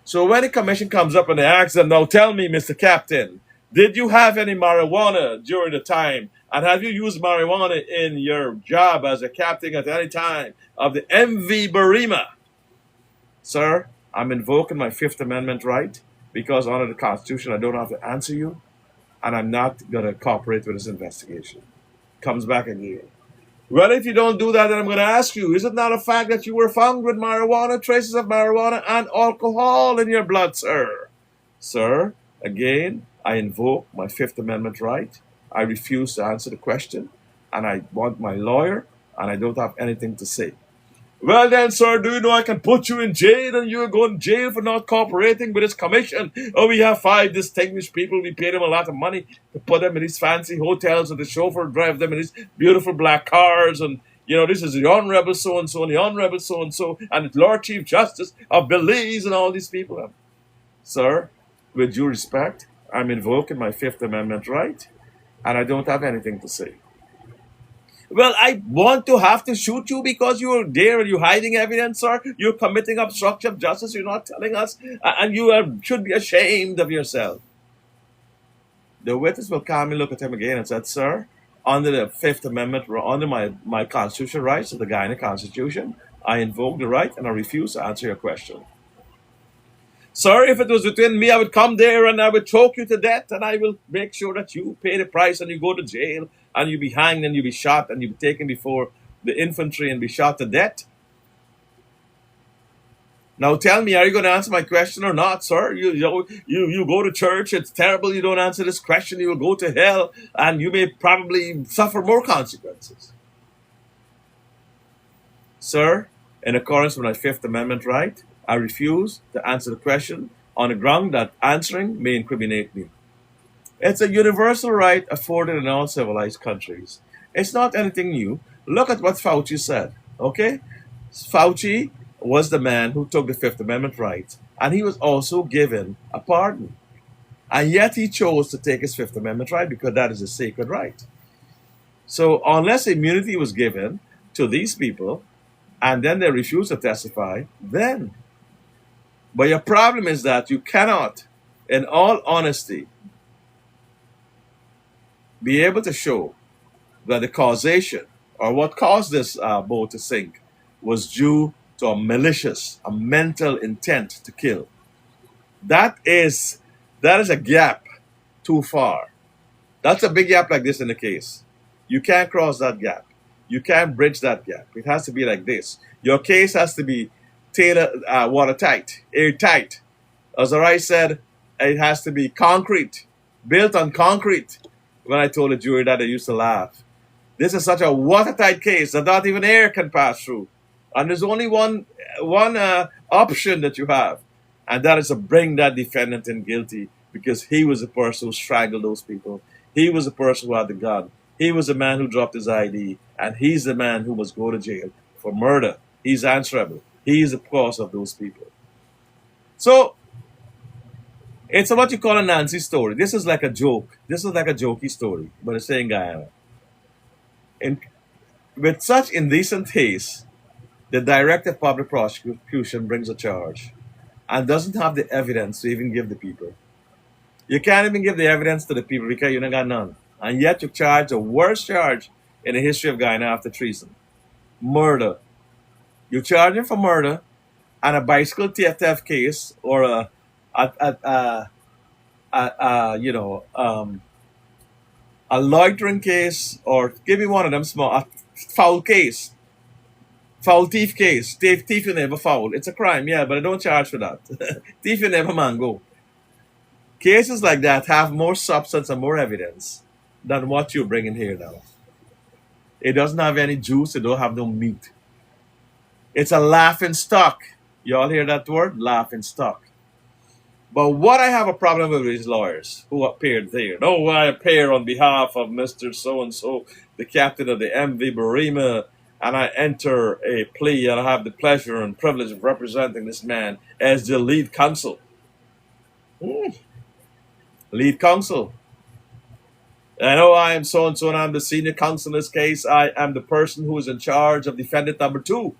So when the commission comes up and they ask them, now tell me, Mr. Captain, did you have any marijuana during the time? And have you used marijuana in your job as a captain at any time of the MV Barima? Sir, I'm invoking my Fifth Amendment right, because under the Constitution I don't have to answer you, and I'm not going to cooperate with this investigation. Comes back again. Well, if you don't do that, then I'm going to ask you, is it not a fact that you were found with marijuana, traces of marijuana and alcohol in your blood, sir? Sir, again, I invoke my Fifth Amendment right. I refuse to answer the question, and I want my lawyer, and I don't have anything to say. Well then, sir, do you know I can put you in jail, and you're going to jail for not cooperating with this commission? Oh, we have 5 distinguished people. We pay them a lot of money to put them in these fancy hotels, and the chauffeur drive them in these beautiful black cars, and, you know, this is the Honorable so-and-so, and the Honorable so-and-so, and the Lord Chief Justice of Belize, and all these people. Sir, with due respect, I'm invoking my Fifth Amendment right, and I don't have anything to say. Well, I want to have to shoot you because you're there and you're hiding evidence, sir. You're committing obstruction of justice. You're not telling us, and you should be ashamed of yourself. The witness will calmly look at him again and said, sir, under the Fifth Amendment, under my constitutional rights of the Guyana Constitution, I invoke the right and I refuse to answer your question. Sir, if it was within me, I would come there and I would choke you to death, and I will make sure that you pay the price and you go to jail and you be hanged and you be shot and you be taken before the infantry and be shot to death. Now tell me, are you going to answer my question or not, sir? You go to church, it's terrible, you don't answer this question, you will go to hell, and you may probably suffer more consequences. Sir, in accordance with my Fifth Amendment right, I refuse to answer the question on the ground that answering may incriminate me. It's a universal right afforded in all civilized countries. It's not anything new. Look at what Fauci said, okay? Fauci was the man who took the Fifth Amendment right, and he was also given a pardon. And yet he chose to take his Fifth Amendment right because that is a sacred right. So unless immunity was given to these people, and then they refuse to testify, then. But your problem is that you cannot, in all honesty, be able to show that the causation or what caused this boat to sink was due to a mental intent to kill. That is a gap too far. That's a big gap like this in the case. You can't cross that gap. You can't bridge that gap. It has to be like this. Your case has to be watertight, airtight. As I said, it has to be concrete, built on concrete. When I told the jury that, they used to laugh. This is such a watertight case that not even air can pass through. And there's only one option that you have, and that is to bring that defendant in guilty, because he was the person who strangled those people. He was the person who had the gun. He was the man who dropped his ID, and he's the man who must go to jail for murder. He's answerable. He's the cause of those people. So, it's what you call a Nancy story. This is like a joke. This is like a jokey story, but it's saying Guyana. In, with such indecent haste, the director of public prosecution brings a charge and doesn't have the evidence to even give the people. You can't even give the evidence to the people because you don't got none. And yet you charge the worst charge in the history of Guyana after treason. Murder. You charge him for murder and a bicycle theft case or a loitering case, or give me one of them small, a foul case, foul thief case. Thief you never foul. It's a crime, yeah, but I don't charge for that. Thief you never mango. Cases like that have more substance and more evidence than what you're bringing here now. It doesn't have any juice. It don't have no meat. It's a laughing stock. You all hear that word? Laughing stock. But what I have a problem with is lawyers who appeared there. No, I appear on behalf of Mr. So-and-so, the captain of the MV Barima, and I enter a plea and I have the pleasure and privilege of representing this man as the lead counsel. Lead counsel. I know I am so-and-so and I'm the senior counsel in this case. I am the person who is in charge of defendant number 2.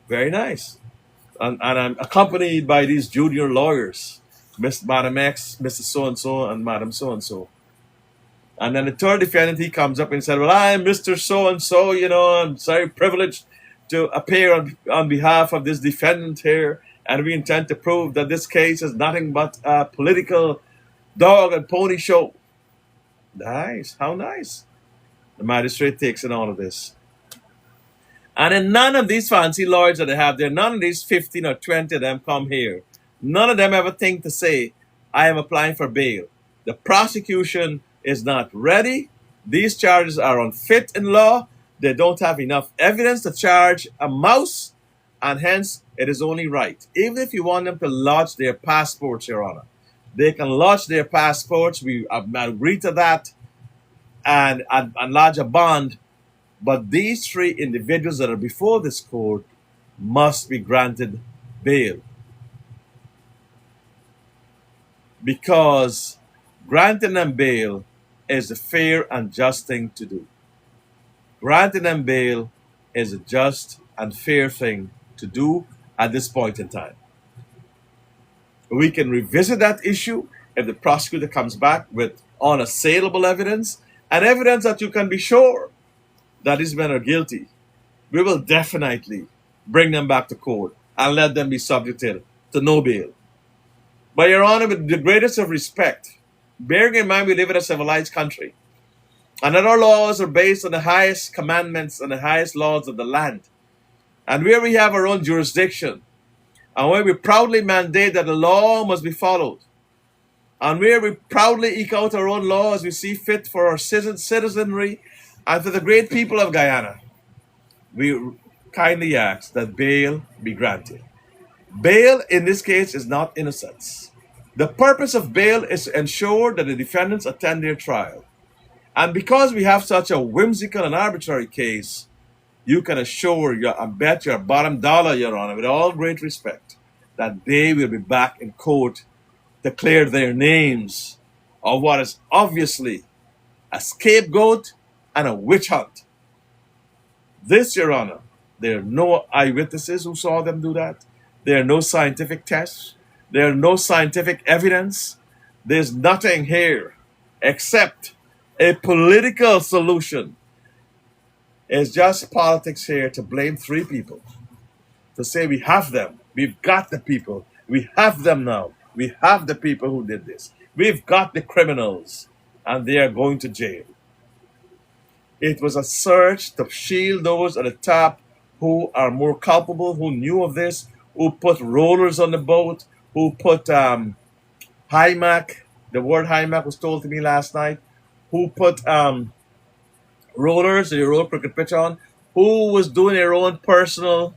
Very nice. And I'm accompanied by these junior lawyers, Madam X, Mr. So-and-so, and Madam So-and-so. And then the third defendant, he comes up and said, well, I'm Mr. So-and-so, I'm very privileged to appear on behalf of this defendant here, and we intend to prove that this case is nothing but a political dog and pony show. Nice. How nice. The magistrate takes in all of this. And then none of these fancy lawyers that they have there, none of these 15 or 20 of them come here. None of them ever think to say, I am applying for bail. The prosecution is not ready. These charges are unfit in law. They don't have enough evidence to charge a mouse, and hence it is only right. Even if you want them to lodge their passports, Your Honor, they can lodge their passports. We agree to that and lodge a bond. But these 3 individuals that are before this court must be granted bail. Because granting them bail is a fair and just thing to do. Granting them bail is a just and fair thing to do at this point in time. We can revisit that issue if the prosecutor comes back with unassailable evidence and evidence that you can be sure that these men are guilty. We will definitely bring them back to court and let them be subjected to no bail. But Your Honor, with the greatest of respect, bearing in mind we live in a civilized country, and that our laws are based on the highest commandments and the highest laws of the land, and where we have our own jurisdiction, and where we proudly mandate that the law must be followed, and where we proudly eke out our own law as we see fit for our citizenry and for the great people of Guyana, we kindly ask that bail be granted. Bail in this case is not innocence. The purpose of bail is to ensure that the defendants attend their trial. And because we have such a whimsical and arbitrary case, you can assure and bet your bottom dollar, Your Honor, with all great respect, that they will be back in court to clear their names of what is obviously a scapegoat and a witch hunt. This, Your Honor, there are no eyewitnesses who saw them do that. There are no scientific tests. There are no scientific evidence. There's nothing here except a political solution. It's just politics here to blame 3 people. To say we have them. We've got the people. We have them now. We have the people who did this. We've got the criminals. And they are going to jail. It was a search to shield those at the top who are more culpable, who knew of this, who put rollers on the boat, who put HIMAC, the word HIMAC was told to me last night, who put rollers, the roll cricket pitch on, who was doing their own personal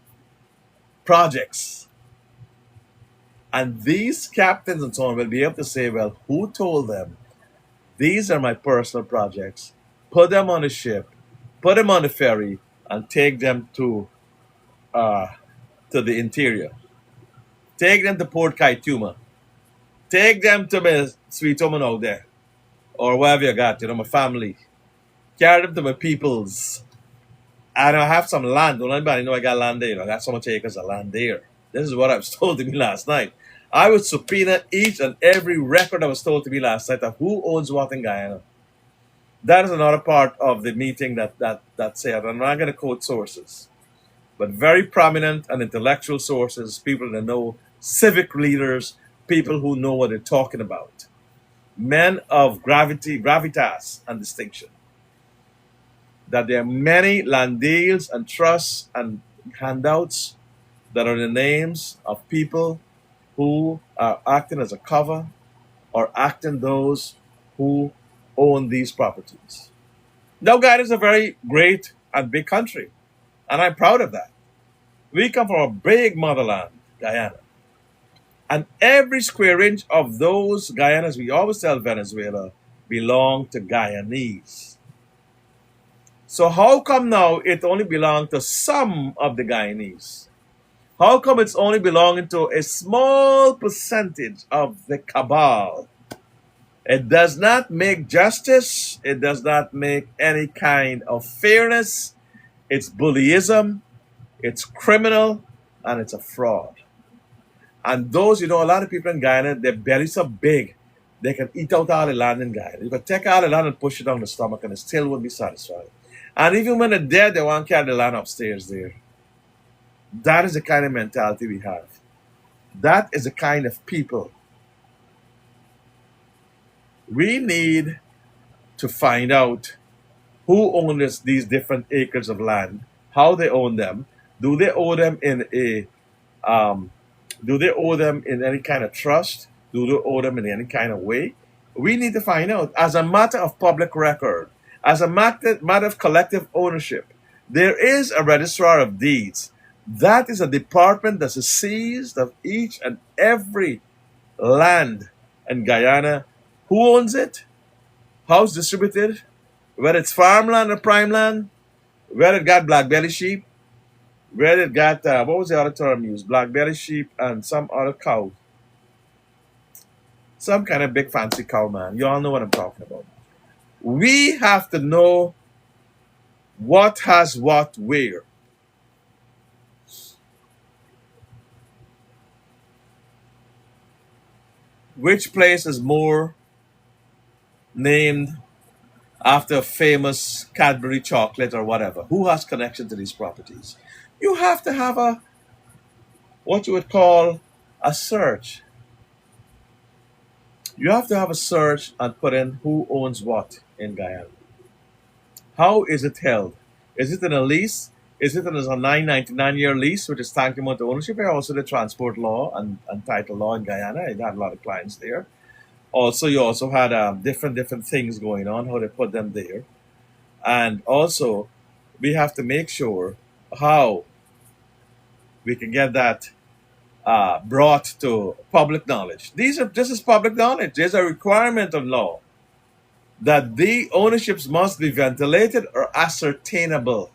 projects. And these captains and so on will be able to say, well, who told them? These are my personal projects. Put them on a ship, put them on a ferry, and take them to the interior. Take them to Port Kaituma. Take them to my sweet woman out there, or wherever you got, my family. carry them to my peoples. And I have some land. Don't anybody know I got land there? You know, I got so much acres of land there. This is what I was told to me last night. I would subpoena each and every record that was told to me last night of who owns what in Guyana. That is another part of the meeting that said, I'm not going to quote sources, but very prominent and intellectual sources, people that know, civic leaders, people who know what they're talking about, men of gravitas and distinction. That there are many land deals and trusts and handouts that are the names of people who are acting as a cover or acting those who own these properties. Now, Guyana is a very great and big country, and I'm proud of that. We come from a big motherland, Guyana. And every square inch of those Guyanas, we always tell Venezuela, belong to Guyanese. So how come now it only belongs to some of the Guyanese? How come it's only belonging to a small percentage of the cabal? It does not make justice. It does not make any kind of fairness. It's bullyism. It's criminal. And it's a fraud. And those, a lot of people in Guyana, their bellies are big. They can eat out all the land in Guyana. You can take all the land and push it down the stomach and it still won't be satisfied. And even when they're dead, they want to carry the land upstairs there. That is the kind of mentality we have. That is the kind of people. We need to find out who owns these different acres of land, how they own them. Do they owe them in any kind of trust? Do they owe them in any kind of way? We need to find out. As a matter of public record, as a matter of collective ownership, there is a registrar of deeds. That is a department that is seized of each and every land in Guyana. Who owns it? How it's distributed? Whether it's farmland or prime land? Whether it got black belly sheep? Whether it got, what was the other term used? Black belly sheep and some other cow. Some kind of big fancy cow, man. You all know what I'm talking about. We have to know what has what where. Which place is more named after a famous Cadbury chocolate or whatever? Who has connection to these properties? You have to have what you would call a search. You have to have a search and put in who owns what in Guyana. How is it held? Is it in a lease? Is it in a 999-year lease, which is tantamount to ownership, or also the transport law and title law in Guyana? I had a lot of clients there. Also, you also had different things going on, how they put them there. And also, we have to make sure how we can get that brought to public knowledge. This is public knowledge. There's a requirement of law that the ownerships must be ventilated or ascertainable.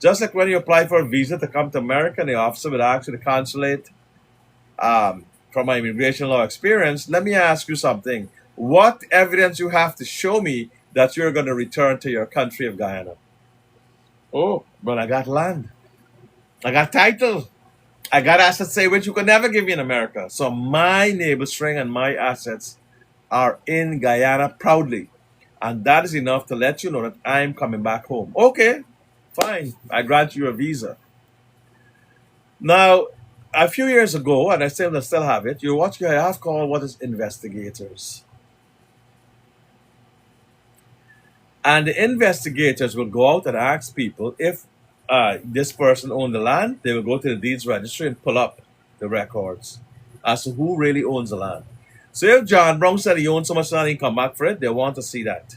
Just like when you apply for a visa to come to America, and the officer would ask you to consulate. From my immigration law experience, let me ask you something. What evidence you have to show me that you're going to return to your country of Guyana? Oh, but I got land. I got title. I got assets, say, which you could never give me in America. So my navel string and my assets are in Guyana proudly. And that is enough to let you know that I'm coming back home. Okay, fine. I grant you a visa. Now, a few years ago, and I still have it, you watch I have called what is investigators. And the investigators will go out and ask people if this person owned the land. They will go to the deeds registry and pull up the records as to who really owns the land. So if John Brown said he owned so much land, he come back for it, they want to see that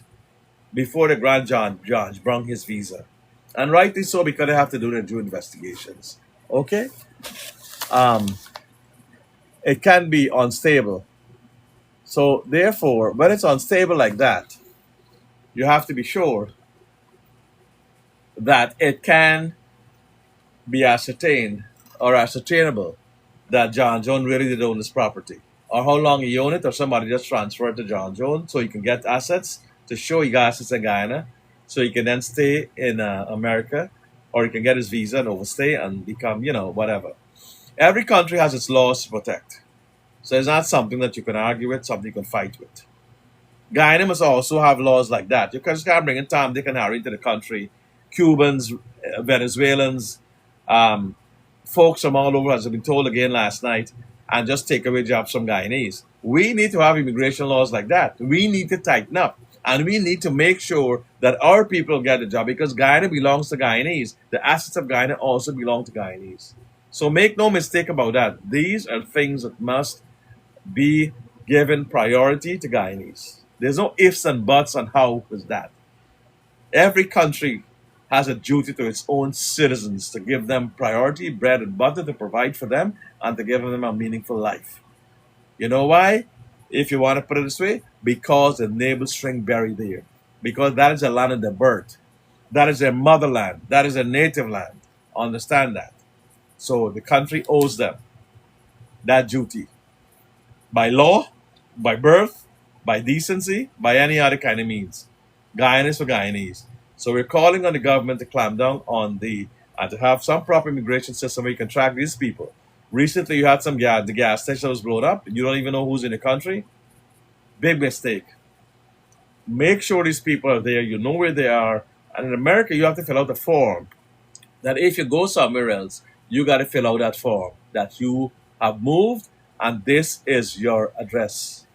before they grant John Brown his visa. And rightly so, because they have to do their due investigations. Okay? It can be unstable. So therefore, when it's unstable like that, you have to be sure that it can be ascertained or ascertainable that John Jones really did own this property, or how long he owned it, or somebody just transferred to John Jones so he can get assets to show he got assets in Guyana, so he can then stay in America, or he can get his visa and overstay and become, whatever. Every country has its laws to protect. So it's not something that you can argue with, something you can fight with. Guyana must also have laws like that. You just can't bring in Tom, Dick, and Harry into the country. Cubans, Venezuelans, um, folks from all over, as I've been told again last night, and just take away jobs from Guyanese. We need to have immigration laws like that. We need to tighten up. And we need to make sure that our people get a job because Guyana belongs to Guyanese. The assets of Guyana also belong to Guyanese. So make no mistake about that. These are things that must be given priority to Guyanese. There's no ifs and buts on how is that. Every country has a duty to its own citizens to give them priority, bread and butter to provide for them, and to give them a meaningful life. You know why? If you want to put it this way, because the navel string buried there. Because that is the land of their birth. That is their motherland. That is their native land. Understand that. So the country owes them that duty by law, by birth, by decency, by any other kind of means. Guyanese for Guyanese. So we're calling on the government to clamp down on and to have some proper immigration system where you can track these people. Recently, you had the gas station was blown up. You don't even know who's in the country. Big mistake. Make sure these people are there. You know where they are. And in America, you have to fill out a form that if you go somewhere else, you got to fill out that form that you have moved and this is your address.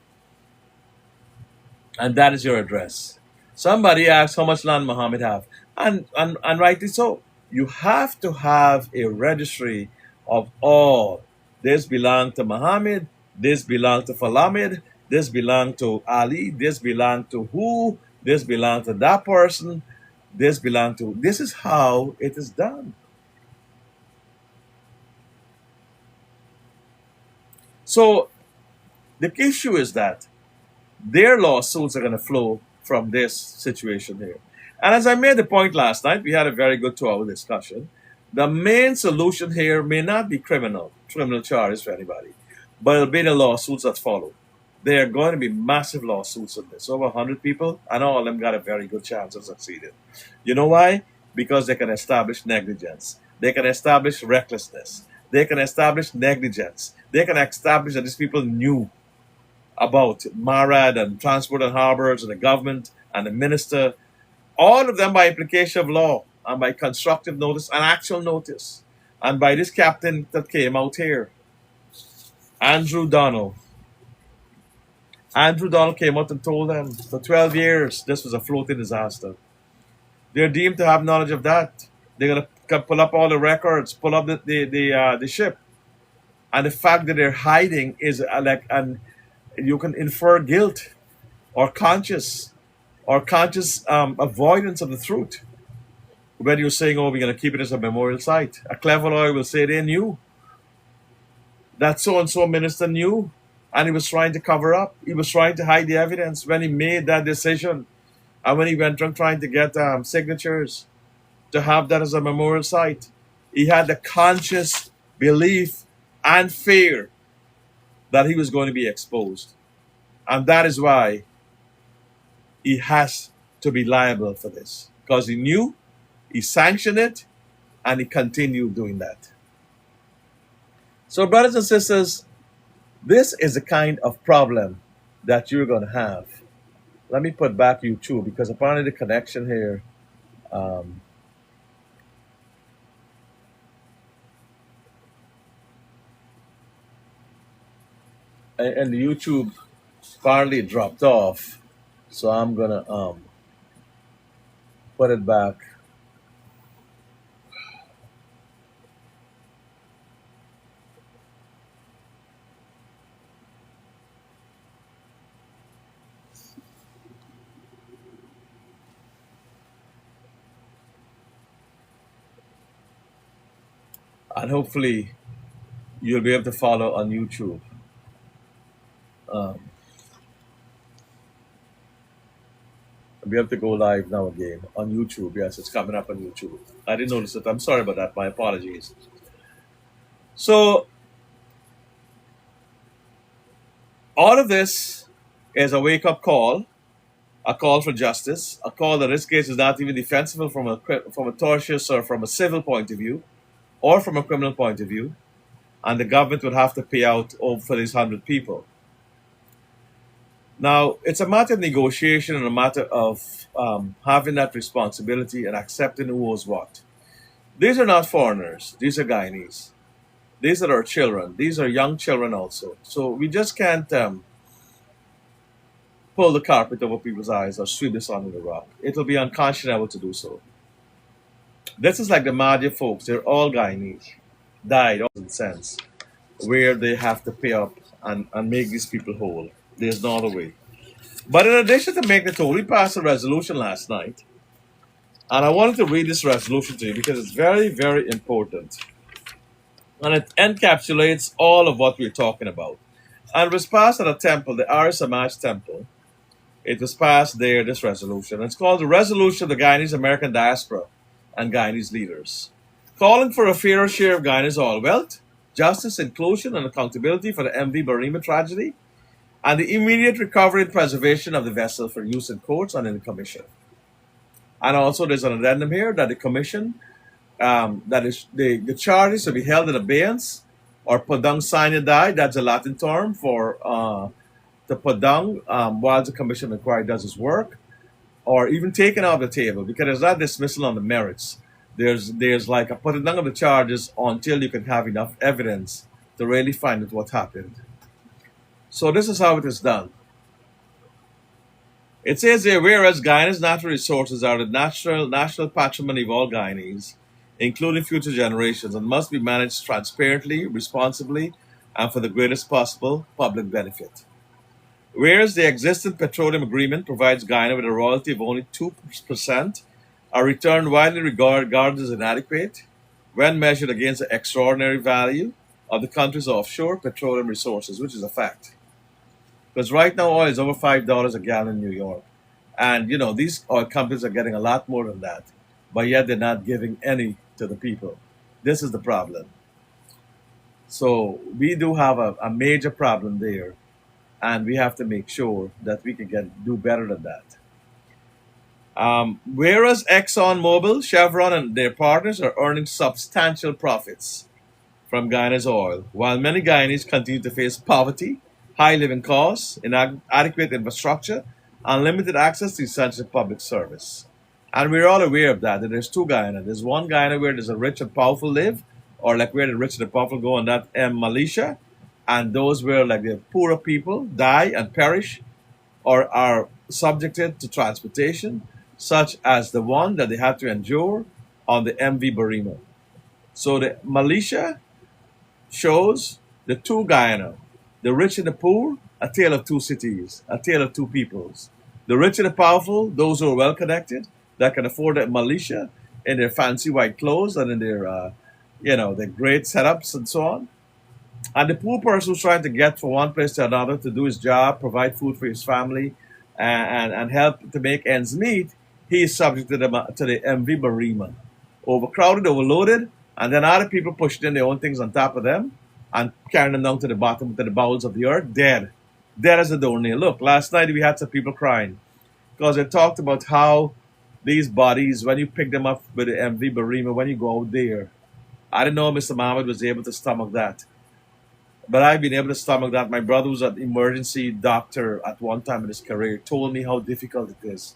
And that is your address. Somebody asked how much land Muhammad have. And rightly so. You have to have a registry of all. This belong to Muhammad, this belong to Falamid, this belong to Ali, this belong to who, this belong to that person, this belong to. This is how it is done. So the issue is that their lawsuits are going to flow from this situation here. And as I made the point last night, we had a very good 2-hour discussion. The main solution here may not be criminal charges for anybody, but it'll be the lawsuits that follow. There are going to be massive lawsuits on this. Over 100 people, and all of them got a very good chance of succeeding. You know why? Because they can establish negligence. They can establish recklessness. They can establish negligence. They can establish that these people knew about MARAD and Transport and Harbors and the government and the minister, all of them by implication of law and by constructive notice and actual notice. And by this captain that came out here, Andrew Donald. Andrew Donald came out and told them for 12 years this was a floating disaster. They're deemed to have knowledge of that. They're going to pull up all the records, pull up the ship. And the fact that they're hiding is and you can infer guilt or conscious avoidance of the truth. When you're saying, oh, we're going to keep it as a memorial site, a clever lawyer will say they knew. That so-and-so minister knew, and he was trying to cover up. He was trying to hide the evidence when he made that decision. And when he went around trying to get signatures to have that as a memorial site, he had the conscious belief and fear that he was going to be exposed. And that is why he has to be liable for this. Because he knew, he sanctioned it, and he continued doing that. So, brothers and sisters, this is the kind of problem that you're going to have. Let me put back YouTube because apparently the connection here and the YouTube apparently dropped off. So I'm going to put it back. And hopefully you'll be able to follow on YouTube. I'll be able to go live now again on YouTube. Yes, it's coming up on YouTube. I didn't notice it. I'm sorry about that. My apologies. So all of this is a wake-up call a call for justice, a call that in this case is not even defensible from a tortious or from a civil point of view or from a criminal point of view, and the government would have to pay out over for these 100 people. Now, it's a matter of negotiation and a matter of having that responsibility and accepting who owes what. These are not foreigners, these are Guyanese. These are our children, these are young children also. So we just can't pull the carpet over people's eyes or sweep this under the rug. It'll be unconscionable to do so. This is like the Madhya folks, they're all Guyanese, died all in sense, where they have to pay up and make these people whole. There's no other way. But in addition to making it whole, we passed a resolution last night. And I wanted to read this resolution to you because it's very, very important. And it encapsulates all of what we're talking about. And it was passed at a temple, the Arya Samaj temple. It was passed there, this resolution. It's called the Resolution of the Guyanese American Diaspora and Guyanese Leaders, calling for a fairer share of Guyanese oil wealth, justice, inclusion, and accountability for the MV Barima tragedy, and the immediate recovery and preservation of the vessel for use in courts and in the commission. And also there's an addendum here that the commission, that is the charges to be held in abeyance or put down sine die, that's a Latin term for to put down while the commission inquiry does its work, or even taken off the table, because there's not dismissal on the merits. There's like a putting down of the charges until you can have enough evidence to really find out what happened. So this is how it is done. It says here, whereas Guyana's natural resources are the national patrimony of all Guyanese, including future generations, and must be managed transparently, responsibly, and for the greatest possible public benefit. Whereas the existing petroleum agreement provides Guyana with a royalty of only 2%, a return widely regarded as inadequate when measured against the extraordinary value of the country's offshore petroleum resources, which is a fact. Because right now oil is over $5 a gallon in New York. And, these oil companies are getting a lot more than that, but yet they're not giving any to the people. This is the problem. So we do have a major problem there, and we have to make sure that we can do better than that. Whereas ExxonMobil, Chevron, and their partners are earning substantial profits from Guyana's oil, while many Guyanese continue to face poverty, high living costs, inadequate infrastructure, and limited access to essential public service. And we're all aware of that there's two Guyana. There's one Guyana where there's a rich and powerful live, or like where the rich and the powerful go, and that Malaysia, and those where like the poorer people die and perish or are subjected to transportation, such as the one that they had to endure on the MV Barima. So the Malaysia shows the two Guyana, the rich and the poor, a tale of two cities, a tale of two peoples. The rich and the powerful, those who are well connected, that can afford that Malaysia in their fancy white clothes and in their, their great setups and so on. And the poor person who's trying to get from one place to another to do his job, provide food for his family, and help to make ends meet, he is subject to the MV Barima. Overcrowded, overloaded, and then other people pushing in their own things on top of them and carrying them down to the bottom, to the bowels of the earth, dead. Dead as a doornail. Look, last night we had some people crying because they talked about how these bodies, when you pick them up with the MV Barima, when you go out there, I didn't know Mr. Mohammed was able to stomach that. But I've been able to stomach that. My brother was an emergency doctor at one time in his career, told me how difficult it is.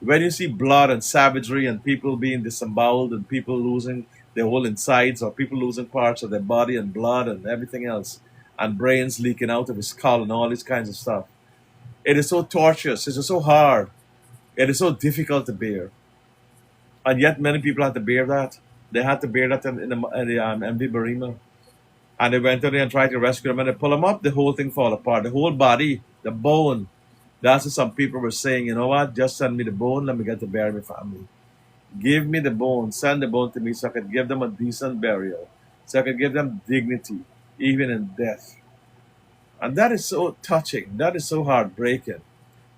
When you see blood and savagery and people being disemboweled and people losing their whole insides or people losing parts of their body and blood and everything else and brains leaking out of his skull and all these kinds of stuff. It is so torturous. It is so hard. It is so difficult to bear. And yet many people had to bear that. They had to bear that in the MV Barima. And they went in there and tried to rescue them and they pull them up, the whole thing fall apart. The whole body, the bone. That's what some people were saying, you know what, just send me the bone, let me get to bury my family. Give me the bone, send the bone to me so I could give them a decent burial, so I could give them dignity, even in death. And that is so touching, that is so heartbreaking,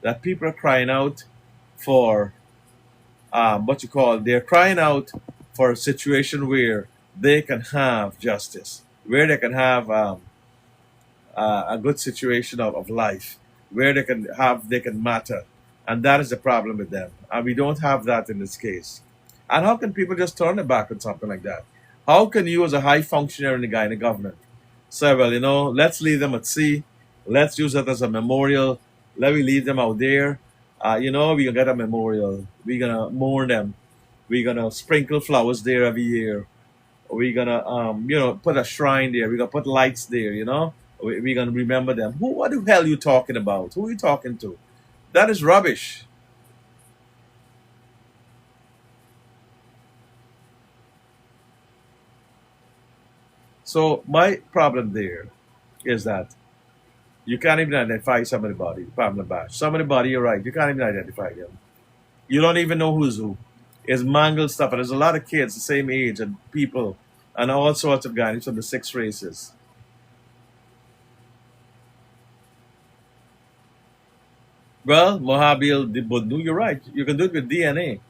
that people are crying out for, they're crying out for a situation where they can have justice, where they can have a good situation of life, where they can matter And that is the problem with them. And we don't have that in this case. And how can people just turn their back on something like that? How can you, as a high functionary in the Guyana government, say, well, let's leave them at sea. Let's use it as a memorial. Let me leave them out there. We're going to get a memorial. We're going to mourn them. We're going to sprinkle flowers there every year. We're going to, put a shrine there. We're going to put lights there, We're going to remember them. What the hell are you talking about? Who are you talking to? That is rubbish. So my problem there is that you can't even identify some of the body, Pamela Bash. Some of the body, you're right, you can't even identify them. You don't even know who's who. It's mangled stuff. And there's a lot of kids the same age and people and all sorts of guys from the six races. Well, Mohabil Dibudnu, you're right. You can do it with DNA.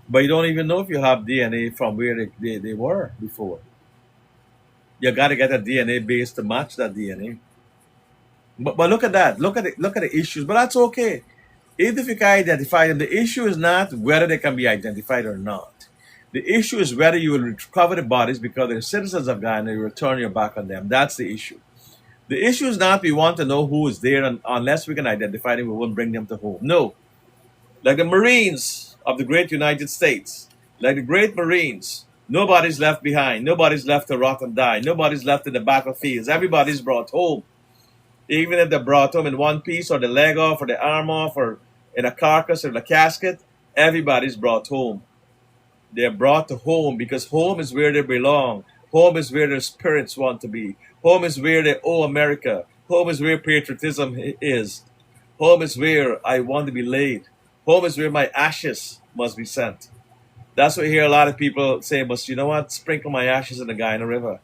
But you don't even know if you have DNA from where they were before. You got to get a DNA base to match that DNA. But look at that. Look at the issues. But that's okay. Even if you can identify them, the issue is not whether they can be identified or not. The issue is whether you will recover the bodies because they're citizens of Guyana and you will turn your back on them. That's the issue. The issue is not we want to know who is there, and unless we can identify them, we won't bring them to home. No. Like the Marines of the great United States, like the great Marines, nobody's left behind. Nobody's left to rot and die. Nobody's left in the battlefields. Everybody's brought home. Even if they're brought home in one piece or the leg off or the arm off or in a carcass or in a casket, everybody's brought home. They're brought to home because home is where they belong. Home is where their spirits want to be. Home is where they owe America. Home is where patriotism is. Home is where I want to be laid. Home is where my ashes must be sent. That's what I hear a lot of people say, but you know what? Sprinkle my ashes in the Guyana River.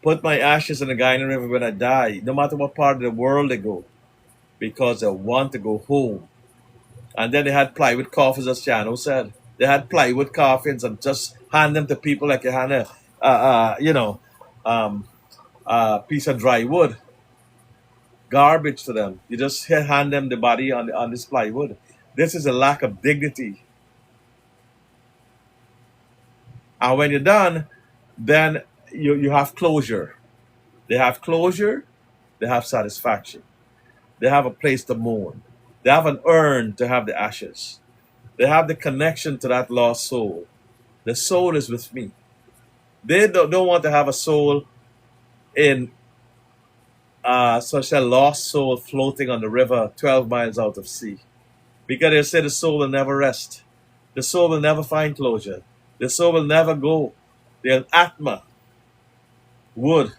Put my ashes in the Guyana River when I die, no matter what part of the world they go, because they want to go home. And then they had plywood coffins, as Chano said. They had plywood coffins and just hand them to people like you hand a piece of dry wood, garbage to them. You just hand them the body on this plywood. This is a lack of dignity. And when you're done, then you have closure. They have closure. They have satisfaction. They have a place to mourn. They have an urn to have the ashes. They have the connection to that lost soul. The soul is with me. They don't want to have a soul in such a lost soul floating on the river 12 miles out of sea. Because they say the soul will never rest. The soul will never find closure. The soul will never go. The Atma would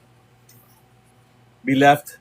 be left,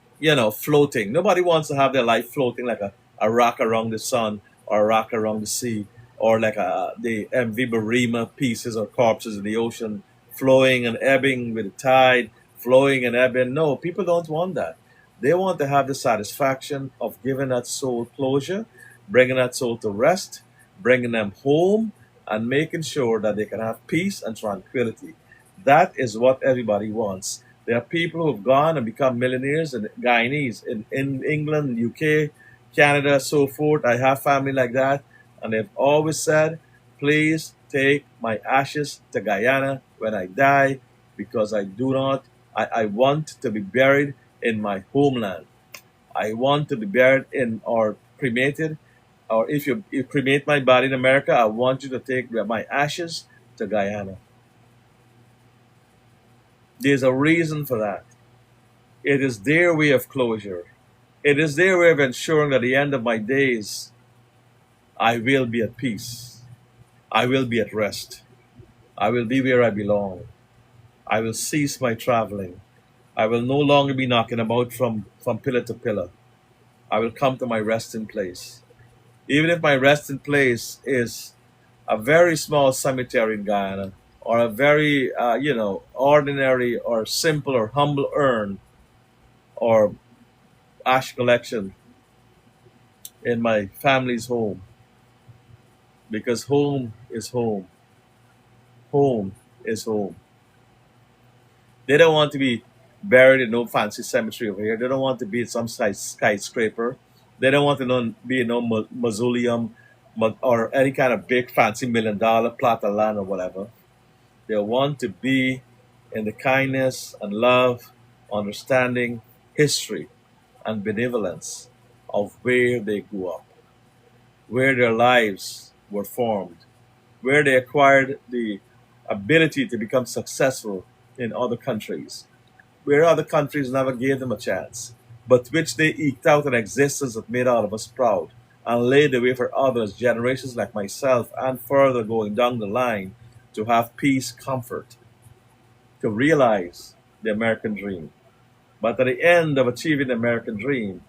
floating. Nobody wants to have their life floating like a rock around the sun or a rock around the sea or like the MV Barima pieces or corpses in the ocean flowing and ebbing with the tide, flowing and ebbing. No, people don't want that. They want to have the satisfaction of giving that soul closure, bringing that soul to rest, bringing them home, and making sure that they can have peace and tranquility. That is what everybody wants. There are people who have gone and become millionaires and Guyanese in England, UK, Canada, so forth. I have family like that. And they've always said, please take my ashes to Guyana when I die because I want to be buried in my homeland. I want to be buried in or cremated. Or if you cremate my body in America, I want you to take my ashes to Guyana. There's a reason for that. It is their way of closure. It is their way of ensuring that at the end of my days, I will be at peace. I will be at rest. I will be where I belong. I will cease my traveling. I will no longer be knocking about from pillar to pillar. I will come to my resting place. Even if my resting place is a very small cemetery in Guyana, or a very, ordinary or simple or humble urn or ash collection in my family's home. Because home is home. Home is home. They don't want to be buried in no fancy cemetery over here. They don't want to be in some skyscraper They don't want to be in no mausoleum or any kind of big fancy $1 million plot of land or whatever. They want to be in the kindness and love, understanding, history, and benevolence of where they grew up, where their lives were formed, where they acquired the ability to become successful in other countries, where other countries never gave them a chance, but which they eked out an existence that made all of us proud and laid the way for others, generations like myself, and further going down the line to have peace, comfort, to realize the American dream. But at the end of achieving the American dream,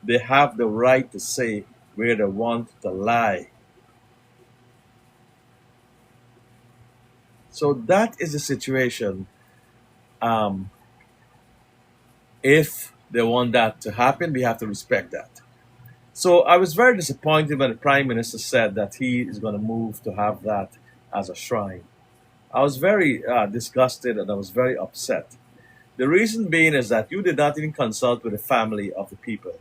they have the right to say where they want to lie. So that is the situation. Um, if they want that to happen, we have to respect that. So I was very disappointed when the Prime Minister said that he is going to move to have that as a shrine. I was very disgusted and I was very upset. The reason being is that you did not even consult with the family of the people.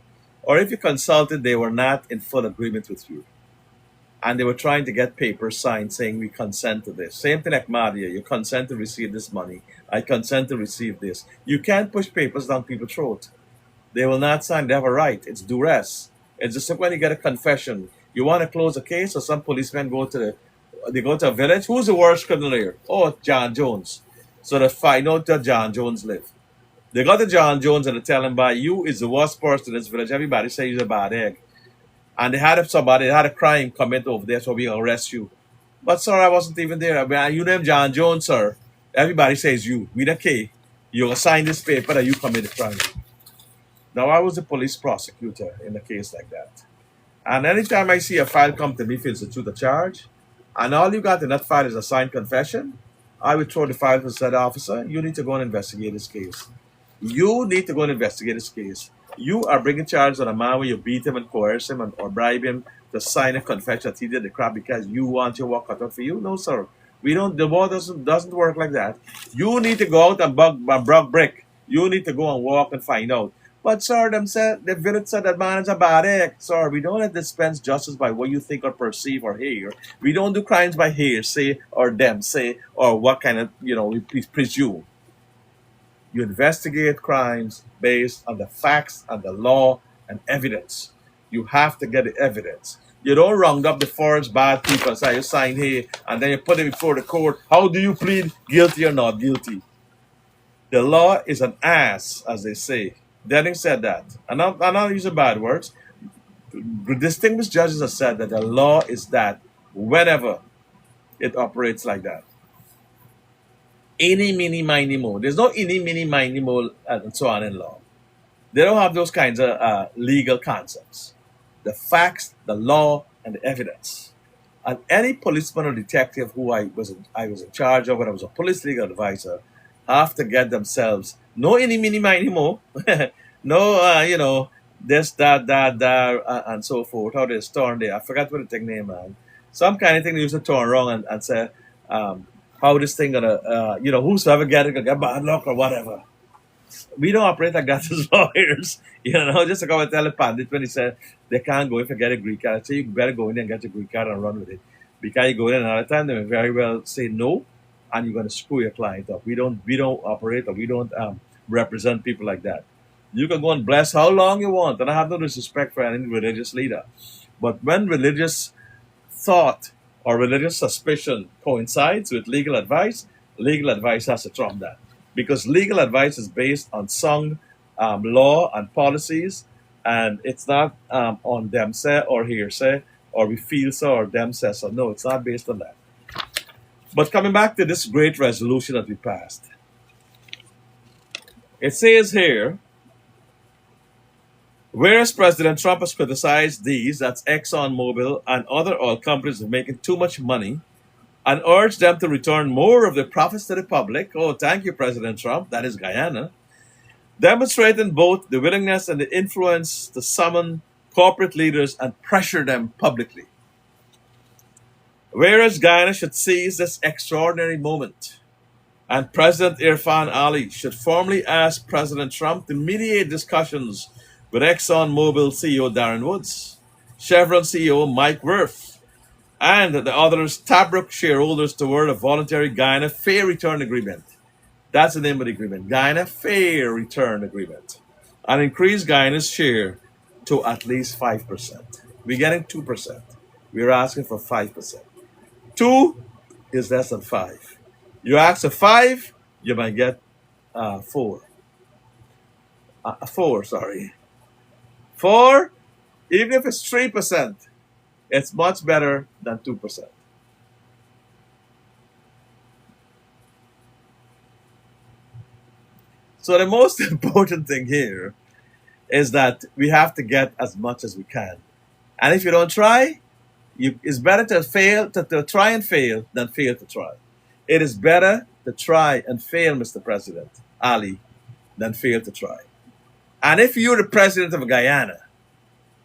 Or if you consulted, they were not in full agreement with you. And they were trying to get papers signed saying we consent to this. Same thing like Madia, you consent to receive this money. I consent to receive this. You can't push papers down people's throat. They will not sign. They have a right. It's duress. It's just like when you get a confession. You want to close a case, or some policemen they go to a village. Who's the worst criminal here? Oh, John Jones. So they find out that John Jones live. They got to John Jones and they tell him, by you is the worst person in this village. Everybody say he's a bad egg. And they had a crime commit over there, so we arrest you. But sir, I wasn't even there. I mean, you name John Jones, sir. Everybody says you. We the K. You sign this paper that you commit a crime. Now I was a police prosecutor in a case like that. And anytime I see a file come to me for institute a charge, and all you got in that file is a signed confession, I would throw the file to the said officer, you need to go and investigate this case. You need to go and investigate this case. You are bringing charges on a man where you beat him and coerce him or bribe him to sign a confession that he did the crap because you want your work cut out for you. No, sir. We don't. The law doesn't work like that. You need to go out and bug brick. You need to go and walk and find out. But sir, the village said that man is a bad egg. Sir, we don't dispense justice by what you think or perceive or hear. We don't do crimes by hearsay or them say or what kind of we presume. You investigate crimes based on the facts and the law and evidence. You have to get the evidence. You don't round up the forged bad people and say you sign here and then you put it before the court. How do you plead guilty or not guilty? The law is an ass, as they say. Denning said that. I'm not using bad words. Distinguished judges have said that the law is that whenever it operates like that. Any, mini, miny, mo. There's no any, mini, miny, mo, and so on in law. They don't have those kinds of legal concepts. The facts, the law, and the evidence. And any policeman or detective who I was in charge of when I was a police legal advisor have to get themselves no any, mini, miny, mo. No, this, that, and so forth. How they turn there. I forgot what the thing name, man. Some kind of thing they used to turn wrong and say, how this thing gonna, whosoever get it gonna get bad luck or whatever. We don't operate like that as lawyers. Just to come and tell a pandit when he said they can't go if you get a green card. I say you better go in there and get your green card and run with it. Because you go in another time, they may very well say no, and you're gonna screw your client up. We don't operate or we don't represent people like that. You can go and bless how long you want, and I have no disrespect for any religious leader. But when religious thought or religious suspicion coincides with legal advice has to trump that. Because legal advice is based on sound law and policies, and it's not on them say or hearsay, or we feel so or them say so. No, it's not based on that. But coming back to this great resolution that we passed, it says here, whereas President Trump has criticized that's ExxonMobil and other oil companies for making too much money and urged them to return more of their profits to the public. Oh, thank you, President Trump. That is Guyana. Demonstrating both the willingness and the influence to summon corporate leaders and pressure them publicly. Whereas Guyana should seize this extraordinary moment, and President IRFAAN Ali should formally ask President Trump to mediate discussions with ExxonMobil CEO Darren Woods, Chevron CEO Mike Wirth, and the others Tabruk shareholders toward a voluntary Guyana Fair Return Agreement. That's the name of the agreement, Guyana Fair Return Agreement. And increase Guyana's share to at least 5%. We're getting 2%. We're asking for 5%. 2 is less than 5. You ask for 5, you might get 4. 4, sorry. 4, even if it's 3%, it's much better than 2%. So the most important thing here is that we have to get as much as we can. And if you don't try, it's better to fail to try and fail than fail to try. It is better to try and fail, Mr. President Ali, than fail to try. And if you're the president of Guyana,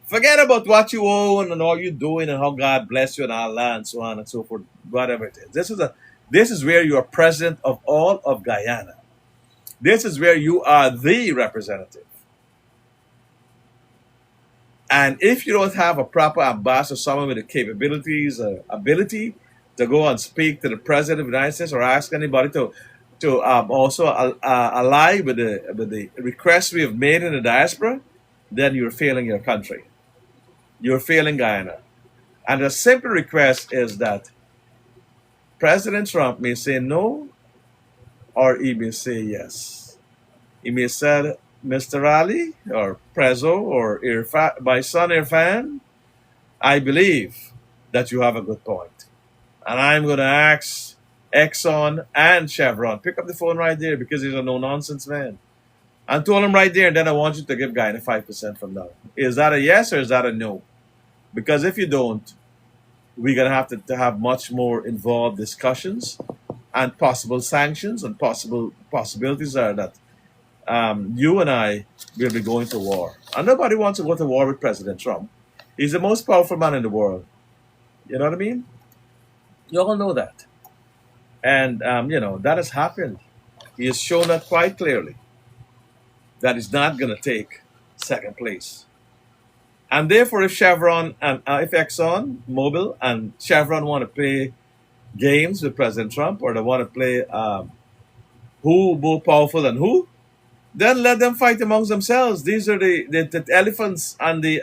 forget about what you own and all you're doing and how God bless you and Allah and so on and so forth, whatever it is. This is where you are president of all of Guyana. This is where you are the representative. And if you don't have a proper ambassador, someone with the capabilities, ability to go and speak to the president of the United States or ask anybody to also ally with the requests we have made in the diaspora, then you're failing your country. You're failing Guyana. And the simple request is that President Trump may say no or he may say yes. He may say, Mr. Ali or Prezzo or IRFAAN, my son IRFAAN, I believe that you have a good point. And I'm going to ask Exxon and Chevron, pick up the phone right there because he's a no-nonsense man. And told him right there, and then I want you to give Guyana 5% from now. Is that a yes or is that a no? Because if you don't, we're going to have much more involved discussions and possible sanctions and possibilities are that you and I will be going to war. And nobody wants to go to war with President Trump. He's the most powerful man in the world. You know what I mean? You all know that. And, that has happened. He has shown that quite clearly that he's not going to take second place. And therefore, if Chevron and if Exxon, Mobil, and Chevron want to play games with President Trump or they want to play who more powerful than who, then let them fight amongst themselves. These are the elephants and the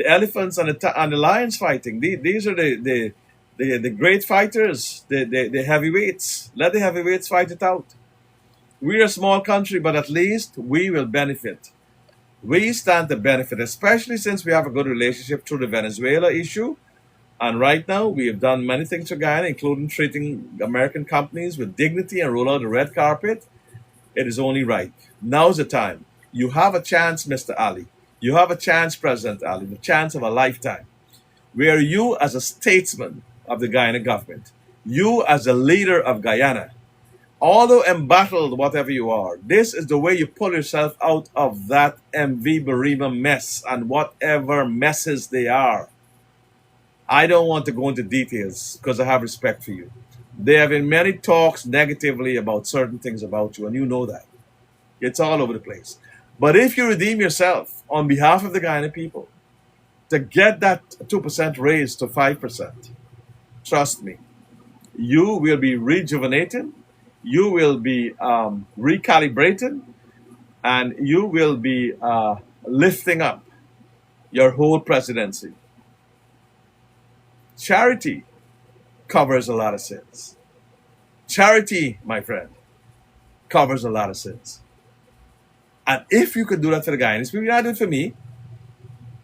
elephants and the lions fighting. These are the great fighters, the heavyweights. Let the heavyweights fight it out. We're a small country, but at least we will benefit. We stand to benefit, especially since we have a good relationship through the Venezuela issue. And right now, we have done many things for Guyana, including treating American companies with dignity and roll out the red carpet. It is only right. Now's the time. You have a chance, Mr. Ali. You have a chance, President Ali, the chance of a lifetime, where you as a statesman of the Guyana government, you as a leader of Guyana, although embattled whatever you are, this is the way you pull yourself out of that MV Barima mess and whatever messes they are. I don't want to go into details because I have respect for you. There have been many talks negatively about certain things about you, and you know that. It's all over the place. But if you redeem yourself on behalf of the Guyana people to get that 2% raised to 5%, trust me, you will be rejuvenated, you will be recalibrated, and you will be lifting up your whole presidency. Charity covers a lot of sins. Charity, my friend, covers a lot of sins. And if you could do that for the Guyanese people, you're not doing it for me.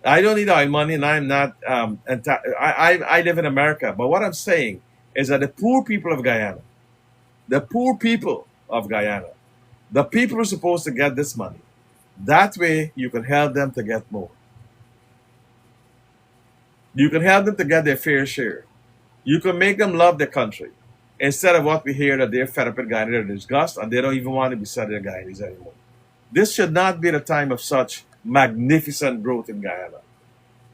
I don't need oil money, and I'm not. I live in America, but what I'm saying is that the poor people of Guyana, the people who are supposed to get this money, that way you can help them to get more. You can help them to get their fair share. You can make them love their country instead of what we hear that they're fed up with Guyana, they're disgusted, and they don't even want to be said they're Guyanese anymore. This should not be the time of such magnificent growth in Guyana.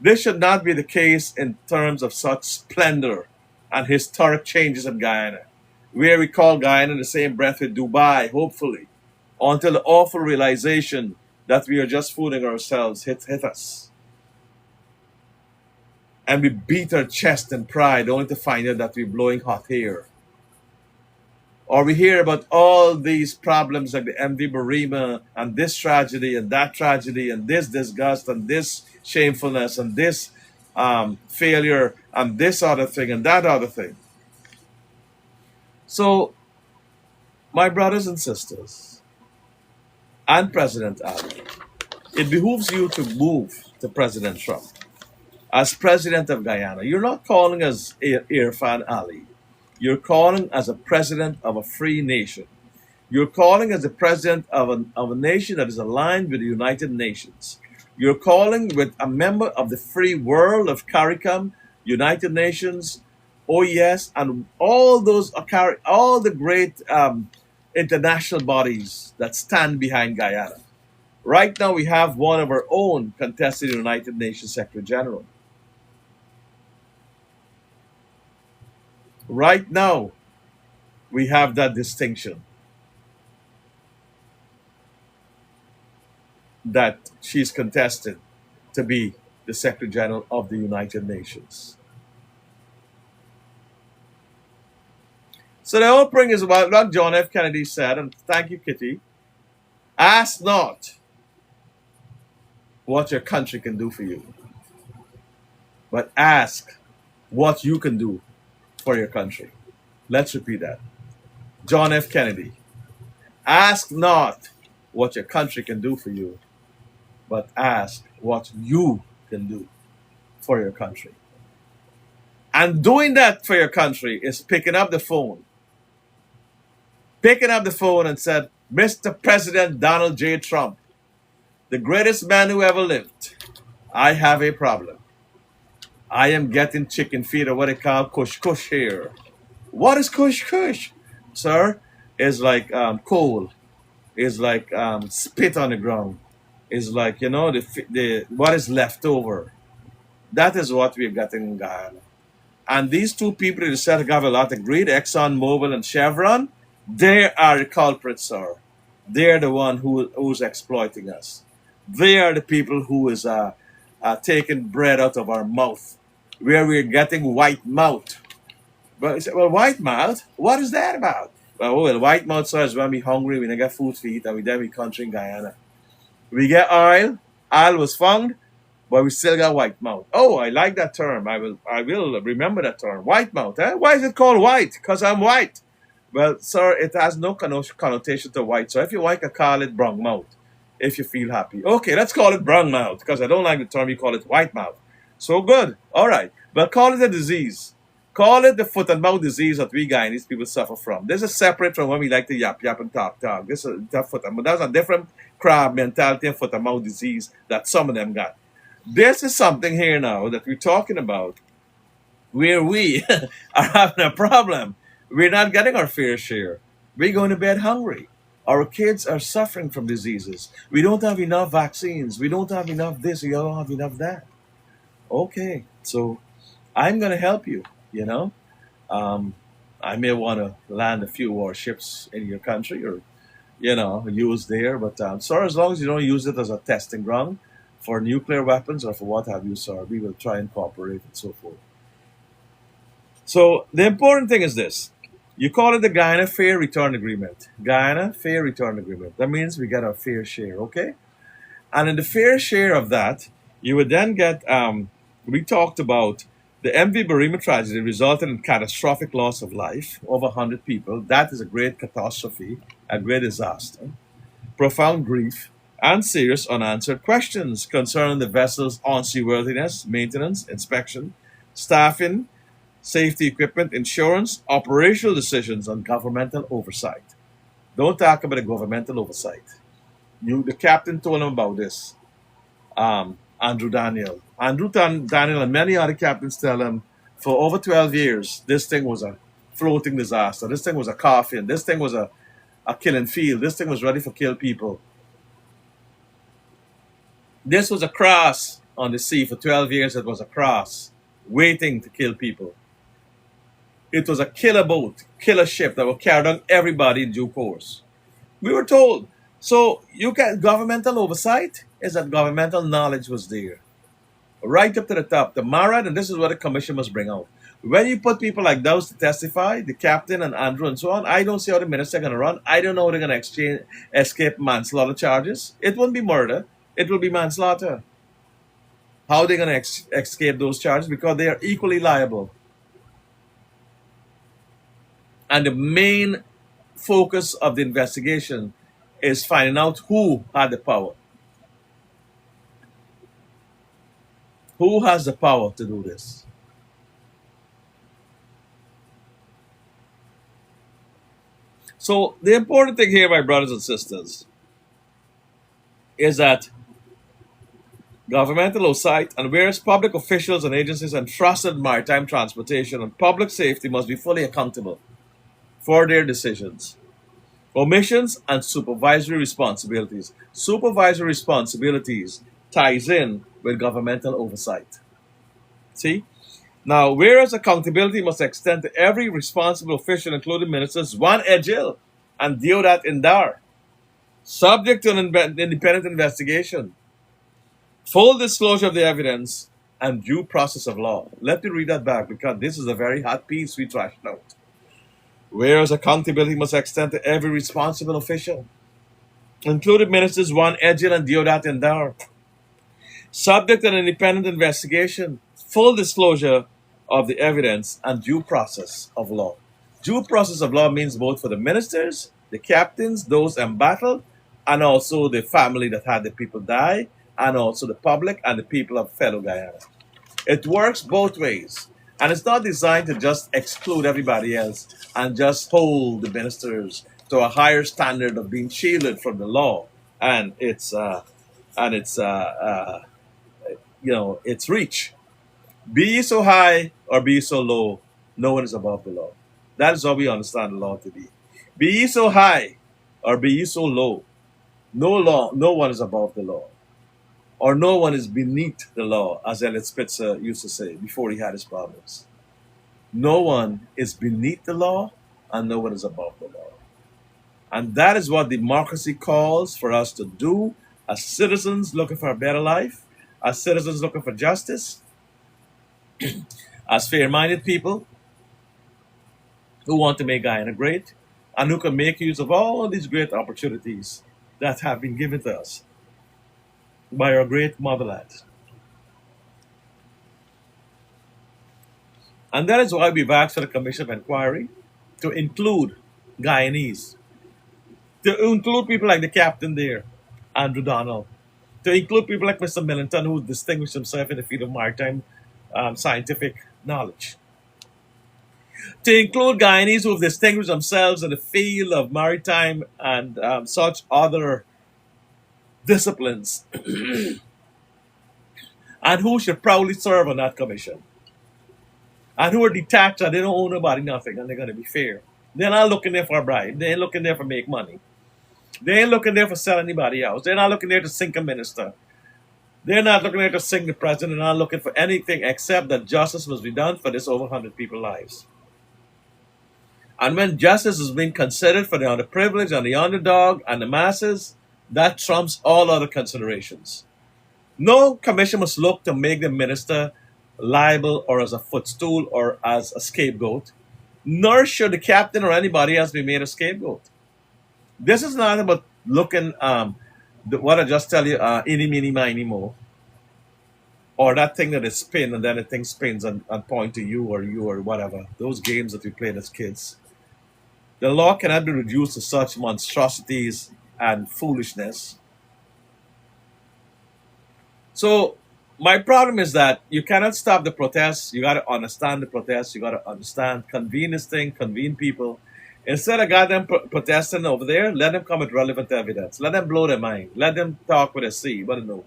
This should not be the case in terms of such splendor and historic changes in Guyana, where we call Guyana in the same breath with Dubai, hopefully, until the awful realization that we are just fooling ourselves hit us. And we beat our chest in pride only to find out that we're blowing hot air. Or we hear about all these problems like the MV Barima and this tragedy and that tragedy and this disgust and this shamefulness and this failure and this other thing and that other thing. So, my brothers and sisters, and President Ali, it behooves you to move to President Trump. As president of Guyana, you're not calling as IRFAAN Ali. You're calling as a president of a free nation. You're calling as a president of a nation that is aligned with the United Nations. You're calling with a member of the free world of CARICOM, United Nations, OES, and all those all the great international bodies that stand behind Guyana. Right now, we have one of our own contested United Nations Secretary General. Right now, we have that distinction that she's contested to be the Secretary General of the United Nations. So the whole thing is about what John F. Kennedy said, and thank you, Kitty. Ask not what your country can do for you, but ask what you can do for your country. Let's repeat that. John F. Kennedy. Ask not what your country can do for you, but ask what you can do for your country. And doing that for your country is picking up the phone. Picking up the phone and said, Mr. President Donald J. Trump, the greatest man who ever lived, I have a problem. I am getting chicken feet, or what they call kush kush here. What is kush kush, sir? It's like coal. It's like spit on the ground. It's like, the what is left over. That is what we're getting in Guyana. And these two people who decided to have a lot of greed, Exxon Mobil and Chevron, they are the culprits, sir. They're the one who's exploiting us. They are the people who is taking bread out of our mouth, where we're getting white mouth. But you say, well, white mouth? What is that about? Well, white mouth, sir, is when we hungry, we don't get food to eat, and we then we country in Guyana. We get oil. Oil was found, but we still got white mouth. Oh, I like that term. I will remember that term. White mouth. Eh? Why is it called white? Because I'm white. Well, sir, it has no connotation to white. So if you like, I call it brown mouth. If you feel happy. Okay, let's call it brown mouth, because I don't like the term. You call it white mouth. So good. All right. But call it a disease. Call it the foot and mouth disease that we Guyanese people suffer from. This is separate from when we like to yap and talk. This is that foot and mouth. That's a different crab mentality and foot and mouth disease that some of them got. This is something here now that we're talking about where we are having a problem. We're not getting our fair share. We're going to bed hungry. Our kids are suffering from diseases. We don't have enough vaccines. We don't have enough this. We don't have enough that. Okay, so I'm going to help you, I may want to land a few warships in your country or, use there. But, sir, as long as you don't use it as a testing ground for nuclear weapons or for what have you, sir, we will try and cooperate and so forth. So the important thing is this. You call it the Guyana Fair Return Agreement. Guyana Fair Return Agreement. That means we get our fair share, okay? And in the fair share of that, you would then get, we talked about the MV Barima tragedy resulted in catastrophic loss of life, over 100 people. That is a great catastrophe, a great disaster. Profound grief, and serious unanswered questions concerning the vessel's unseaworthiness, maintenance, inspection, staffing, safety equipment, insurance, operational decisions, and governmental oversight. Don't talk about the governmental oversight. The captain told him about this. Andrew Daniel. Daniel and many other captains tell him for over 12 years, this thing was a floating disaster. This thing was a coffin. This thing was a killing field. This thing was ready for kill people. This was a cross on the sea. For 12 years, it was a cross waiting to kill people. It was a killer boat, killer ship that would carry down everybody in due course. We were told So you can governmental oversight is that governmental knowledge was there right up to the top. The MARAD, and this is what the commission must bring out. When you put people like those to testify, the captain and Andrew and so on, I don't see how the minister going to run. I don't know how they're going to escape manslaughter charges. It won't be murder. It will be manslaughter. How are they going to escape those charges? Because they are equally liable. And the main focus of the investigation is finding out who had the power. Who has the power to do this? So the important thing here, my brothers and sisters, is that governmental oversight and various public officials and agencies entrusted in maritime transportation and public safety must be fully accountable for their decisions, omissions, and supervisory responsibilities. Supervisory responsibilities ties in with governmental oversight. See? Now, whereas accountability must extend to every responsible official, including ministers, one Ejil and Deodat Indar, subject to an independent investigation, full disclosure of the evidence, and due process of law. Let me read that back because this is a very hot piece we trashed out. Whereas accountability must extend to every responsible official, including ministers one Ejil and Deodat Indar, subject to an independent investigation, full disclosure of the evidence, and due process of law. Due process of law means both for the ministers, the captains, those embattled, and also the family that had the people die, and also the public and the people of fellow Guyana. It works both ways. And it's not designed to just exclude everybody else and just hold the ministers to a higher standard of being shielded from the law and its reach. Be ye so high or be ye so low, no one is above the law. That is how we understand the law to be. Be ye so high or be ye so low, no one is above the law. Or no one is beneath the law, as Elliot Spitzer used to say before he had his problems. No one is beneath the law and no one is above the law. And that is what democracy calls for us to do as citizens looking for a better life, as citizens looking for justice, as fair-minded people who want to make Guyana great and who can make use of all these great opportunities that have been given to us by our great motherland. And that is why we've asked for the Commission of Inquiry to include Guyanese, to include people like the captain there, Andrew Donald, to include people like Mr. Millington, who distinguished himself in the field of maritime scientific knowledge, to include Guyanese who have distinguished themselves in the field of maritime and such other disciplines, and who should proudly serve on that commission, and who are detached and they don't owe nobody nothing, and they're going to be fair. They're not looking there for a bribe. They ain't looking there for make money. They ain't looking there for sell anybody else. They're not looking there to sink a minister. They're not looking there to sink the president. They're not looking for anything except that justice must be done for this over 100 people's lives. And when justice is being considered for the underprivileged and the underdog and the masses, that trumps all other considerations. No commission must look to make the minister liable or as a footstool or as a scapegoat, nor should the captain or anybody else be made a scapegoat. This is not about looking, what I just tell you, eeny, meeny, miny, mo, or that thing that is spin and then the thing spins and point to you or whatever. Those games that we played as kids. The law cannot be reduced to such monstrosities and foolishness. So my problem is that you cannot stop the protests. You got to understand the protests. You got to understand, convene this thing, convene people. Instead of goddamn protesting over there, let them come with relevant evidence. Let them blow their mind. Let them talk with a C. But no,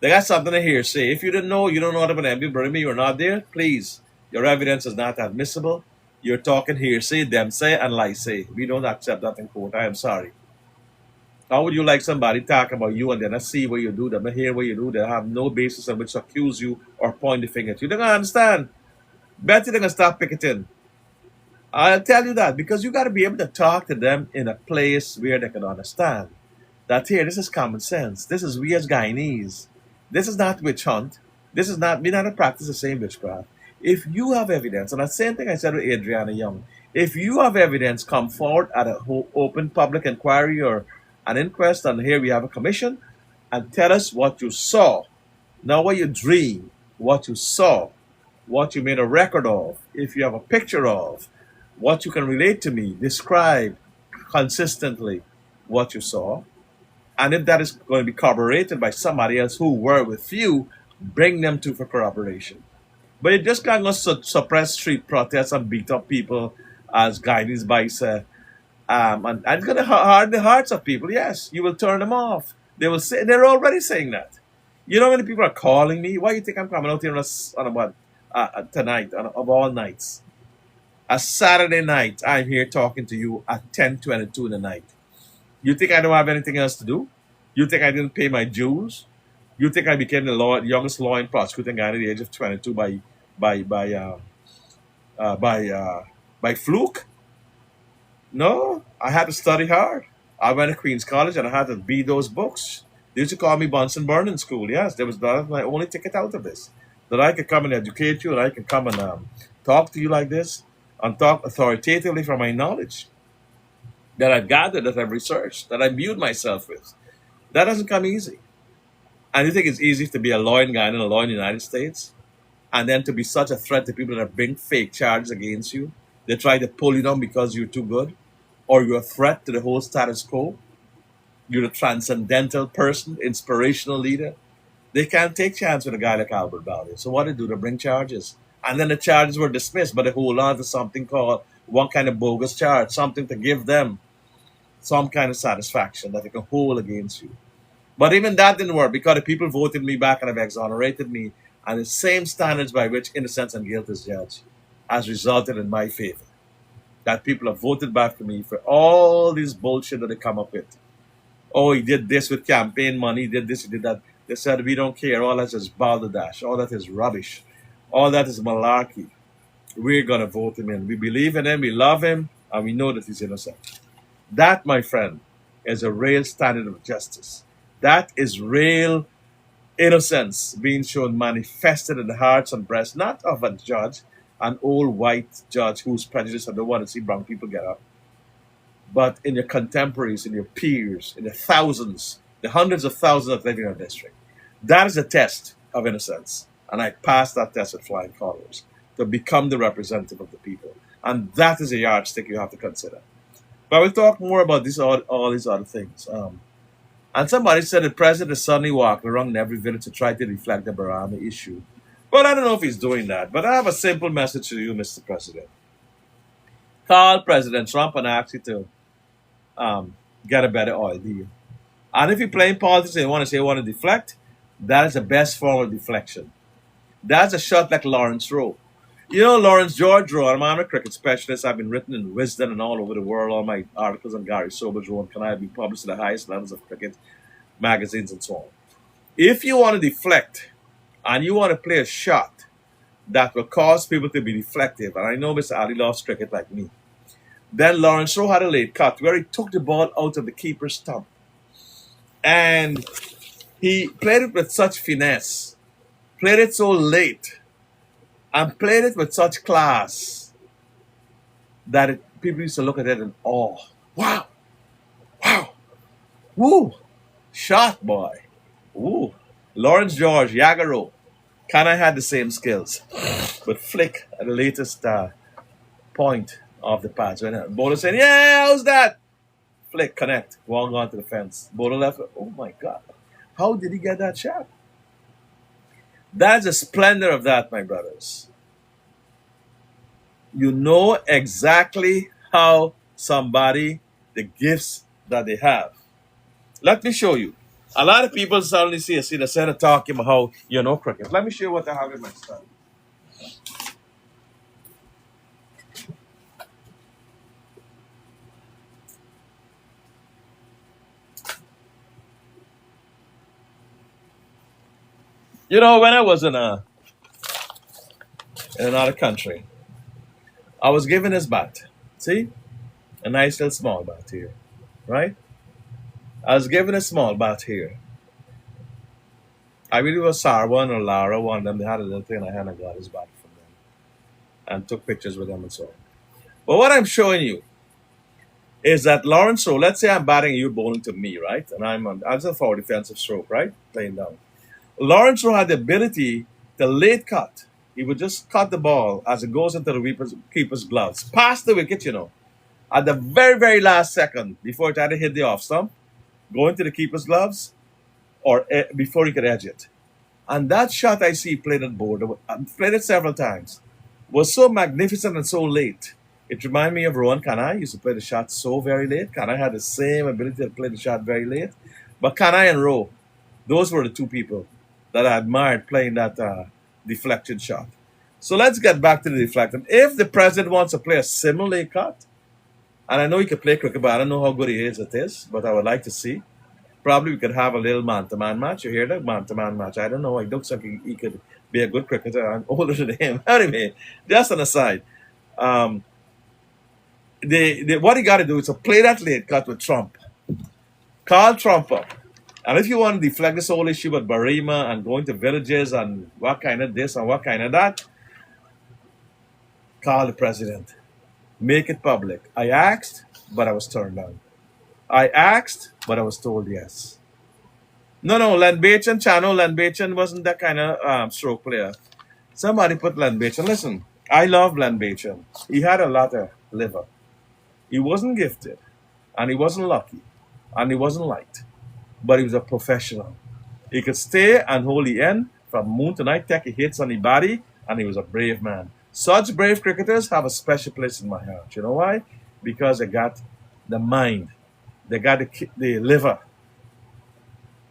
they got something to hear. Say, if you didn't know, you don't know about MV Barima, you're not there. Please, your evidence is not admissible. You're talking hearsay, them say, and lie say. We don't accept that in court. I am sorry. How would you like somebody talk about you and then I see what you do, them I hear what you do, they have no basis on which to accuse you or point the finger at you? They're going to understand. Bet you they're going to stop picketing. I'll tell you that because you got to be able to talk to them in a place where they can understand. that here, this is common sense. This is we as Guyanese. This is not witch hunt. This is not, we not practice the same witchcraft. If you have evidence, and the same thing I said with Adriana Young, if you have evidence, come forward at a open public inquiry or an inquest, and here we have a commission, and tell us what you saw. Not what you dream, what you saw, what you made a record of, if you have a picture of, what you can relate to me, describe consistently what you saw. And if that is going to be corroborated by somebody else who were with you, bring them to for corroboration. But you just can't go suppress street protests and beat up people as Guyanese vice. And it's going to harden the hearts of people. Yes, you will turn them off. They will say, they're already saying that. You know how many people are calling me? Why do you think I'm coming out here tonight, of all nights? A Saturday night, I'm here talking to you at 10:22 in the night. You think I don't have anything else to do? You think I didn't pay my dues? You think I became the youngest law and prosecutor in Ghana at the age of 22 by fluke? No, I had to study hard. I went to Queen's College and I had to read those books. They used to call me Bunsen Burn in school. Yes, that was my only ticket out of this. That I could come and educate you, and I could come and talk to you like this, and talk authoritatively from my knowledge that I've gathered, that I've researched, that I imbued myself with. That doesn't come easy. And you think it's easy to be a lawyer in Guyana and a lawyer in the United States, and then to be such a threat to people that bring fake charges against you? They try to pull you down because you're too good, or you're a threat to the whole status quo. You're a transcendental person, inspirational leader. They can't take chance with a guy like Albert Baldeo. So what do? They bring charges. And then the charges were dismissed, but they hold on to something called one kind of bogus charge, something to give them some kind of satisfaction that they can hold against you. But even that didn't work because the people voted me back and have exonerated me. And the same standards by which innocence and guilt is judged has resulted in my favor. That people have voted back for me for all this bullshit that they come up with. Oh, he did this with campaign money, he did this, he did that. They said, we don't care. All that is balderdash. All that is rubbish. All that is malarkey. We're going to vote him in. We believe in him, we love him, and we know that he's innocent. That, my friend, is a real standard of justice. That is real innocence being shown, manifested in the hearts and breasts, not of a judge, an old white judge who's prejudiced and don't want to see brown people get up, but in your contemporaries, in your peers, in the thousands, the hundreds of thousands that live in your district. That is a test of innocence. And I passed that test with flying colors to become the representative of the people. And that is a yardstick you have to consider. But we'll talk more about all these other things. And somebody said the president is suddenly walking around in every village to try to deflect the Barima issue. But I don't know if he's doing that. But I have a simple message to you, Mr. President. Call President Trump and ask you to get a better oil deal. And if you're playing politics and you want to deflect, that is the best form of deflection. That's a shot like Lawrence Rowe. You know, Lawrence George Rowe, I'm a cricket specialist. I've been written in Wisdom and all over the world. All my articles on Gary Sober's Rowe and Can I have been published in the highest levels of cricket magazines and so on. If you want to deflect and you want to play a shot that will cause people to be deflective, and I know Mr. Ali loves cricket like me, then Lawrence Rowe had a late cut where he took the ball out of the keeper's stump. And he played it with such finesse, played it so late, and played it with such class that people used to look at it in awe. Wow! Wow! Woo! Shot, boy! Woo! Lawrence George, Yagaro, kind of had the same skills, but flick at the latest point of the pass. When the bowler said, yeah, how's that? Flick, connect, walk onto the fence. Bowler left, oh my God. How did he get that shot? That's the splendor of that, my brothers. You know exactly how somebody, the gifts that they have. Let me show you. A lot of people suddenly see the center talking about how you know cricket. Let me show you what I have in my study. You know, when I was in another country, I was given this bat. See? A nice little small bat here. Right? I was given a small bat here. I really was Sarwan or Lara, one of them. They had a little thing in my hand. I got his bat from them and took pictures with them and so on. But what I'm showing you is that Lawrence Rowe, let's say I'm batting you bowling to me, right? And I'm a forward defensive stroke, right? Playing down. Lawrence Rowe had the ability to late cut. He would just cut the ball as it goes into the keeper's gloves, past the wicket, at the very, very last second before it had to hit the off stump, go into the keeper's gloves, or before he could edge it. And that shot I see played at board, I've played it several times, was so magnificent and so late. It reminded me of Rowan Kanai. Used to play the shot so very late. Kanai had the same ability to play the shot very late. But Kanai and Rowe, those were the two people that I admired playing that deflection shot. So let's get back to the deflection. If the president wants to play a similar cut, and I know he can play cricket, but I don't know how good he is at this, but I would like to see. Probably we could have a little man-to-man match. You hear that? Man-to-man match. I don't know. I don't think he could be a good cricketer. I'm older than him. Anyway, just an aside. What he got to do is to play that late cut with Trump. Call Trump up. And if you want to deflect this whole issue with Barima and going to villages and what kind of this and what kind of that, call the president. Make it public. I asked, but I was turned down. I asked, but I was told yes. No, Len Bachan wasn't that kind of stroke player. Somebody put Len Bachan. Listen, I love Len Bachan. He had a lot of liver. He wasn't gifted, and he wasn't lucky, and he wasn't liked, but he was a professional. He could stay and hold the end from moon to night, take hits on the body, and he was a brave man. Such brave cricketers have a special place in my heart. You know why? Because they got the mind, they got the liver,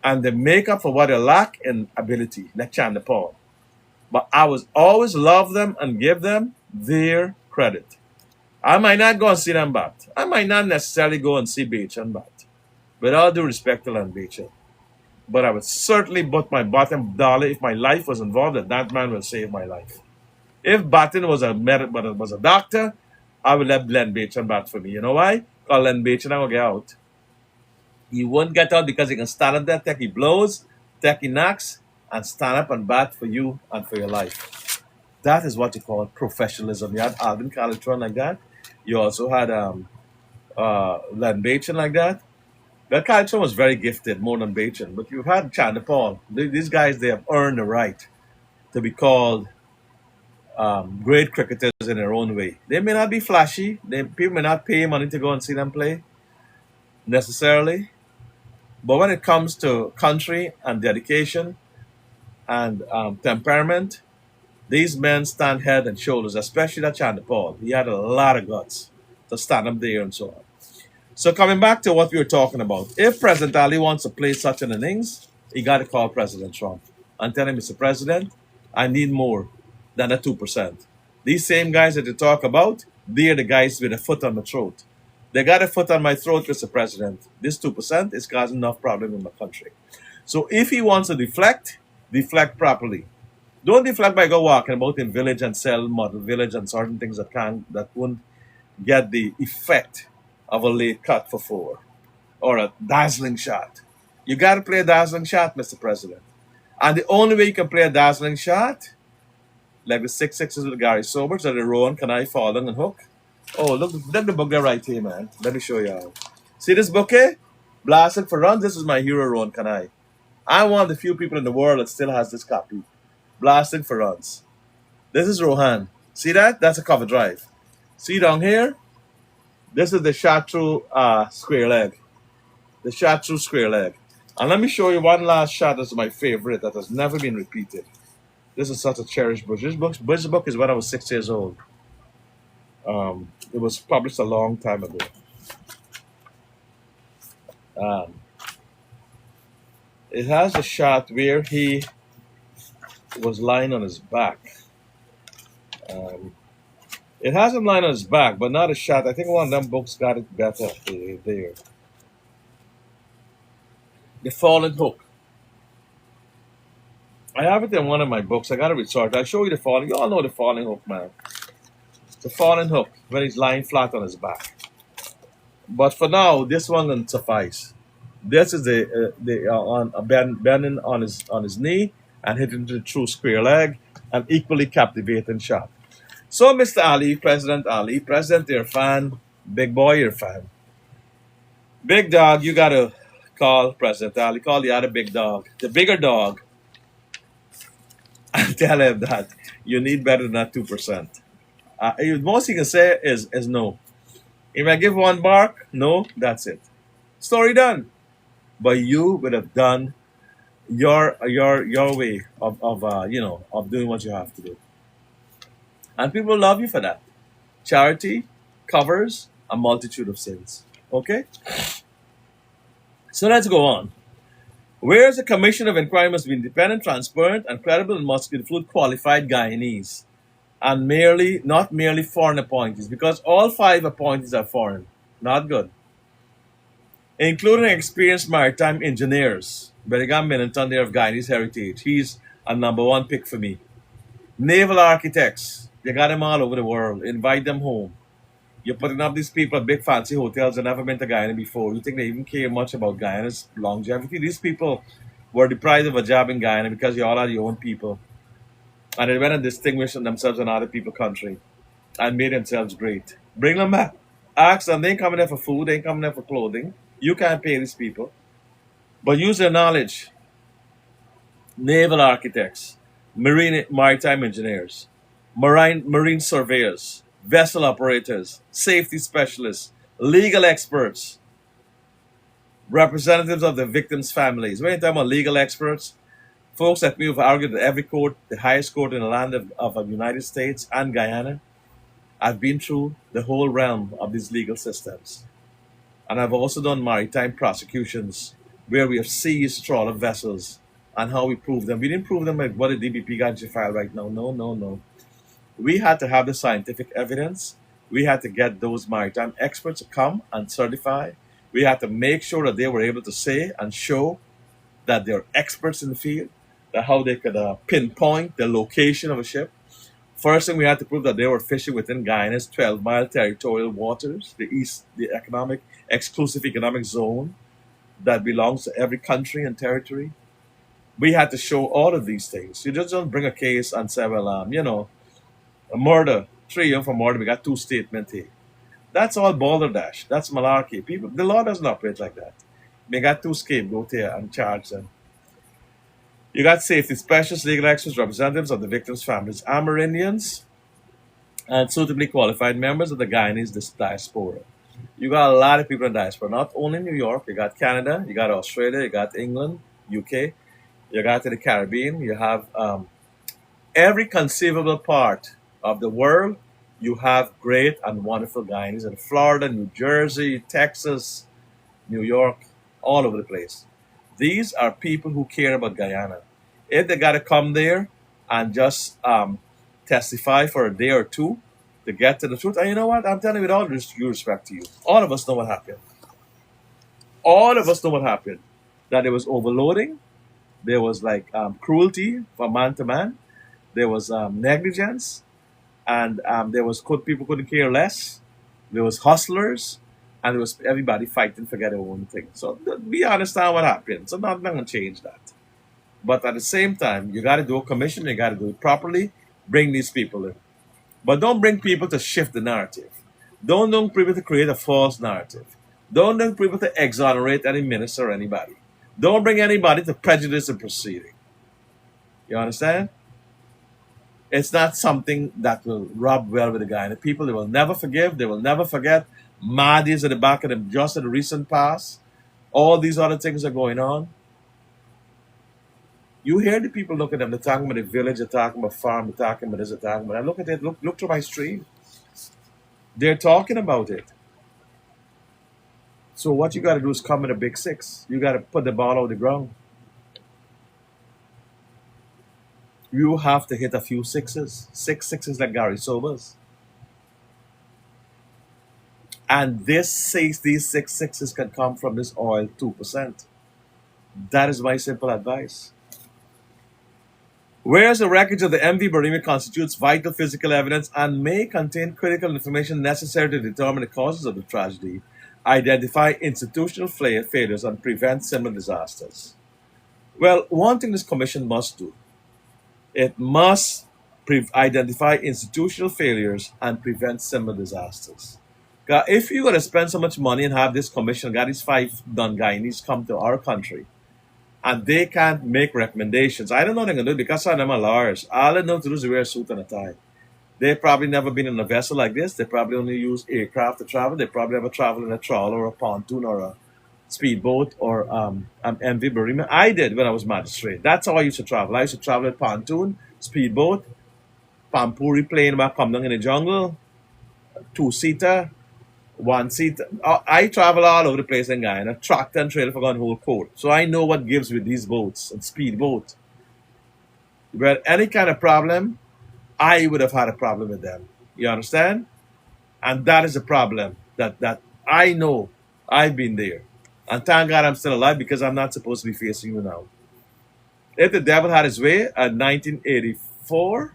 and they make up for what they lack in ability, like Chandler Paul. But I was always love them and give them their credit. I might not go and see them bat. I might not necessarily go and see Bachan bat. With all due respect to Len Bachan. But I would certainly put my bottom dollar if my life was involved that man will save my life. If Batten was a doctor, I would let Len Bachan bat for me. You know why? Because Len Bachan will get out. He won't get out because he can stand up there, take he blows, take he knocks, and stand up and bat for you and for your life. That is what you call professionalism. You had Alvin Calitron like that. You also had Len Bachan like that. Well, Calitron was very gifted, more than Bachan. But you've had Chandler Paul. These guys, they have earned the right to be called great cricketers in their own way. They may not be flashy. People may not pay money to go and see them play necessarily. But when it comes to country and dedication and temperament, these men stand head and shoulders, especially that Chandler Paul. He had a lot of guts to stand up there and so on. So coming back to what we were talking about, if President Ali wants to play such an innings, he got to call President Trump and tell him, Mr. President, I need more than a 2%. These same guys that you talk about, they're the guys with a foot on the throat. They got a foot on my throat, Mr. President. This 2% is causing enough problem in my country. So if he wants to deflect properly. Don't deflect by go walking about in village and sell model village and certain things that won't get the effect of a late cut for 4 or a dazzling shot. You got to play a dazzling shot, Mr. President. And the only way you can play a dazzling shot, like the 6-6s with Gary Sobers or the Rowan Kanai falling and hook. Oh, look the bouquet right here, man. Let me show you how. See this bouquet? Blasted for runs. This is my hero, Rowan Kanai. I'm one of the few people in the world that still has this copy. Blasting for runs. This is Rohan. See that? That's a cover drive. See down here? This is the shot through square leg. The shot through square leg. And let me show you one last shot that's my favorite that has never been repeated. This is such a cherished book. This book is when I was 6 years old. It was published a long time ago. It has a shot where he was lying on his back. It has him lying on his back, but not a shot. I think one of them books got it better there. The fallen hook. I have it in one of my books. I got to resort. I'll show you the falling. You all know the falling hook, man. The falling hook when he's lying flat on his back. But for now, this one doesn't suffice. This is the on bending on his knee and hitting the true square leg, an equally captivating shot. So, Mr. Ali, President Irfan, big boy Irfan, big dog, you gotta call President Ali, call the other big dog, the bigger dog, and tell him that you need better than that 2%. Most he can say is no. If I give one bark, no, that's it. Story done. But you would have done your way of doing what you have to do, and people love you for that. Charity covers a multitude of sins. Okay, so let's go on. Whereas a commission of inquiry must be independent, transparent, and credible, and must include qualified Guyanese and not merely foreign appointees, because all five appointees are foreign. Not good. Including experienced maritime engineers. Berigam Minenton there of Guyanese heritage. He's a number one pick for me. Naval architects. You got them all over the world. Invite them home. You're putting up these people at big fancy hotels that never been to Guyana before. You think they even care much about Guyana's longevity? These people were deprived of a job in Guyana because you all are your own people. And they went and distinguished themselves in other people's country and made themselves great. Bring them back. Ask them. They ain't coming there for food. They ain't coming there for clothing. You can't pay these people. But use their knowledge. Naval architects, maritime engineers, marine surveyors, vessel operators, safety specialists, legal experts, representatives of the victims' families. When you talk about legal experts, folks like me have argued that every court, the highest court in the land of the United States and Guyana, I've been through the whole realm of these legal systems. And I've also done maritime prosecutions where we have seized trawler vessels and how we prove them. We didn't prove them like what the DBP got you filed right now. No, no, no. We had to have the scientific evidence. We had to get those maritime experts to come and certify. We had to make sure that they were able to say and show that they're experts in the field, that how they could pinpoint the location of a ship. First thing we had to prove that they were fishing within Guyana's 12-mile territorial waters, the exclusive economic zone that belongs to every country and territory. We had to show all of these things. You just don't bring a case and say, well, a murder, 3 years for murder, we got 2 statements here. That's all balderdash. That's malarkey. The law doesn't operate like that. We got 2 scapegoats here and charge them. You got safety specialists, legal experts, representatives of the victims' families, Amerindians, and suitably qualified members of the Guyanese diaspora. You got a lot of people in diaspora, not only in New York. You got Canada, you got Australia, you got England, UK, you got to the Caribbean. You have every conceivable part of the world. You have great and wonderful Guyanese in Florida, New Jersey, Texas, New York, all over the place. These are people who care about Guyana. If they got to come there and just testify for a day or two to get to the truth, and you know what? I'm telling you with all due respect to you, all of us know what happened. All of us know what happened. That there was overloading, there was like cruelty from man to man, there was negligence, and people couldn't care less. There was hustlers, and there was everybody fighting for their own thing. So we understand what happened. So not going to change that. But at the same time, you got to do a commission. You got to do it properly. Bring these people in, but don't bring people to shift the narrative. Don't bring people to create a false narrative. Don't bring people to exonerate any minister or anybody. Don't bring anybody to prejudice the proceeding. You understand? It's not something that will rub well with the guy. The people, they will never forgive. They will never forget. Mahdi's at the back of them just in the recent past. All these other things are going on. You hear the people look at them. They're talking about the village. They're talking about farm. They're talking about this. They're talking about that. Look at it. Look through my stream. They're talking about it. So what you got to do is come in a big 6. You got to put the ball on the ground. You have to hit a few 6s. 6 6s like Gary Sobers. And these 6 6s can come from this oil 2%. That is my simple advice. Whereas the wreckage of the MV Barima constitutes vital physical evidence and may contain critical information necessary to determine the causes of the tragedy, identify institutional failures, and prevent similar disasters. Well, one thing this commission must do, it must identify institutional failures and prevent similar disasters. If you're going to spend so much money and have this commission, got these five done Guyanese come to our country, and they can't make recommendations, I don't know what they're going to do because some of them are lawyers. All they know to do is wear a suit and a tie. They've probably never been in a vessel like this. They probably only use aircraft to travel. They probably never traveled in a trawl or a pontoon or a speedboat or an MV Barima. I did when I was magistrate. That's how I used to travel. I used to travel with pontoon, speedboat, Pampuri plane back come down in the jungle, two-seater, one-seater. I travel all over the place in Guyana, tractor and trailer for gun whole coat. So I know what gives with these boats and speedboat. But any kind of problem, I would have had a problem with them. You understand? And that is a problem that I know. I've been there. And thank God I'm still alive because I'm not supposed to be facing you now. If the devil had his way in 1984,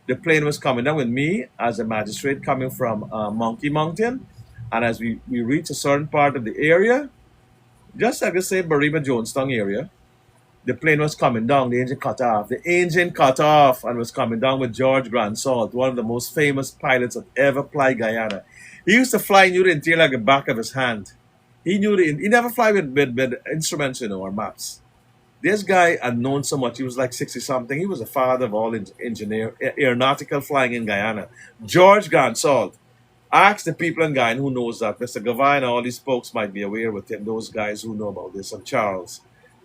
the plane was coming down with me as a magistrate coming from Monkey Mountain. And as we reached a certain part of the area, just like the same Barima Jonestown area, the plane was coming down, the engine cut off. The engine cut off and was coming down with George Gransalt, one of the most famous pilots that ever fly Guyana. He used to fly, knew the interior like the back of his hand. He never fly with instruments, or maps. This guy had known so much. He was like 60 something. He was the father of all aeronautical flying in Guyana. George Gransalt. Ask the people in Guyana who knows that. Mr. Gavine, all these folks might be aware with him, those guys who know about this, and Charles.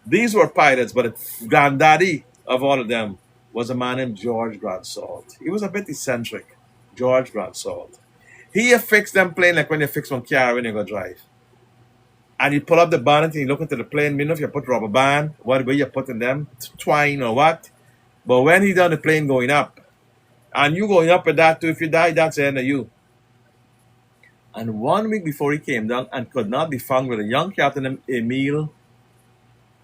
These were pilots, but the granddaddy of all of them was a man named George Gransalt. He was a bit eccentric, George Gransalt. He affixed them plane like when you fix one car when you go drive. And you pull up the bonnet and you look into the plane, if you put rubber band, what way you put in them, twine or what. But when he done the plane going up, and you going up with that too, if you die, that's the end of you. And 1 week before he came down and could not be found with a young captain named Emil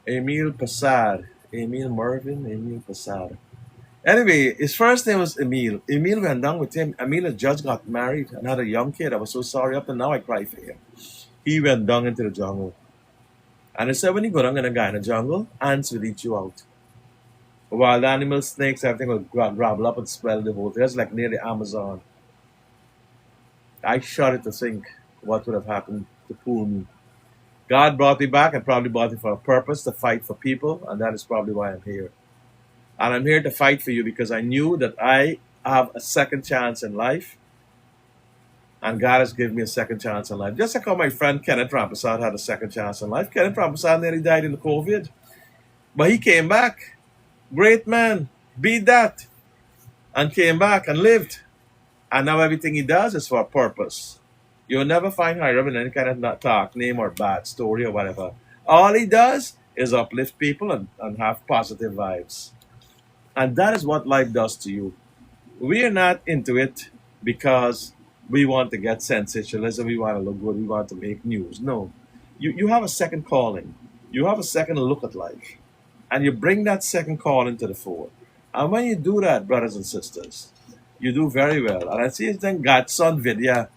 Passad. Emil Passad. Anyway, his first name was Emil. Emil went down with him. Emil had just got married and had a young kid. I was so sorry. Up to now, I cry for him. He went down into the jungle. And he said, when you go down in a Guyana jungle, ants will eat you out. Wild animals, snakes, everything will grab up and swell the whole thing. It's like near the Amazon. I shudder to think what would have happened to poor me. God brought me back and probably brought me for a purpose, to fight for people, and that is probably why I'm here. And I'm here to fight for you because I knew that I have a second chance in life, and God has given me a second chance in life. Just like how my friend Kenneth Rampersad had a second chance in life. Kenneth Rampersad nearly died in the COVID, but he came back. Great man, beat that, and came back and lived. And now everything he does is for a purpose. You'll never find Hiram in any kind of talk, name, or bad story or whatever. All he does is uplift people and have positive vibes. And that is what life does to you. We are not into it because we want to get sensationalism, we want to look good, we want to make news. No. You have a second calling. You have a second look at life. And you bring that second calling to the fore. And when you do that, brothers and sisters, you do very well. And I see it's then Godson Vidya.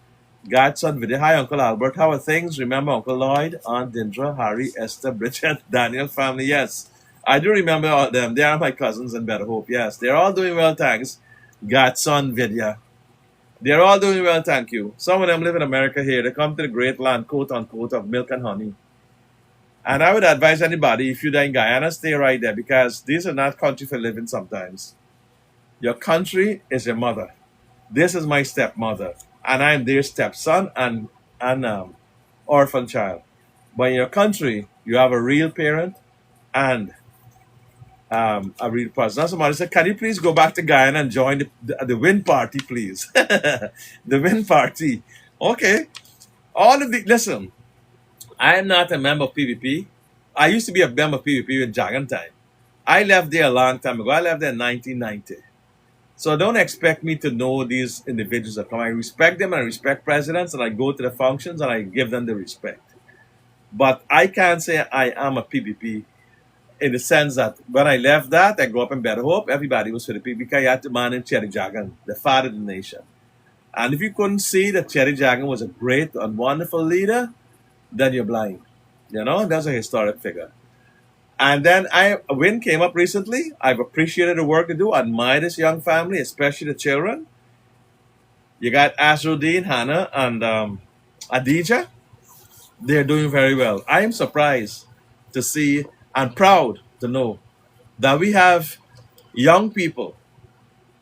Godson Vidya. Hi, Uncle Albert. How are things? Remember Uncle Lloyd, Aunt Dindra, Harry, Esther, Bridget, Daniel family? Yes. I do remember all of them. They are my cousins in Better Hope. Yes. They're all doing well, thanks. Godson Vidya. They're all doing well, thank you. Some of them live in America here. They come to the great land, quote unquote, of milk and honey. And I would advise anybody, if you're in Guyana, stay right there because these are not country for living sometimes. Your country is your mother. This is my stepmother, and I'm their stepson and orphan child. But in your country, you have a real parent and a real person. Now somebody said, can you please go back to Guyana and join the win party, please? The win party. Okay. Listen, I am not a member of PVP. I used to be a member of PVP in Jagan time. I left there a long time ago. I left there in 1990. So don't expect me to know these individuals that come. I respect them and I respect presidents and I go to the functions and I give them the respect. But I can't say I am a PPP in the sense that when I left that, I grew up in Better Hope, everybody was for the PPP. I had to manage Cherry Jagan, the father of the nation. And if you couldn't see that Cherry Jagan was a great and wonderful leader, then you're blind. You know, that's a historic figure. And then a win came up recently. I've appreciated the work they do, admire this young family, especially the children. You got Asruddin, Hannah, and Adija. They're doing very well. I am surprised to see and proud to know that we have young people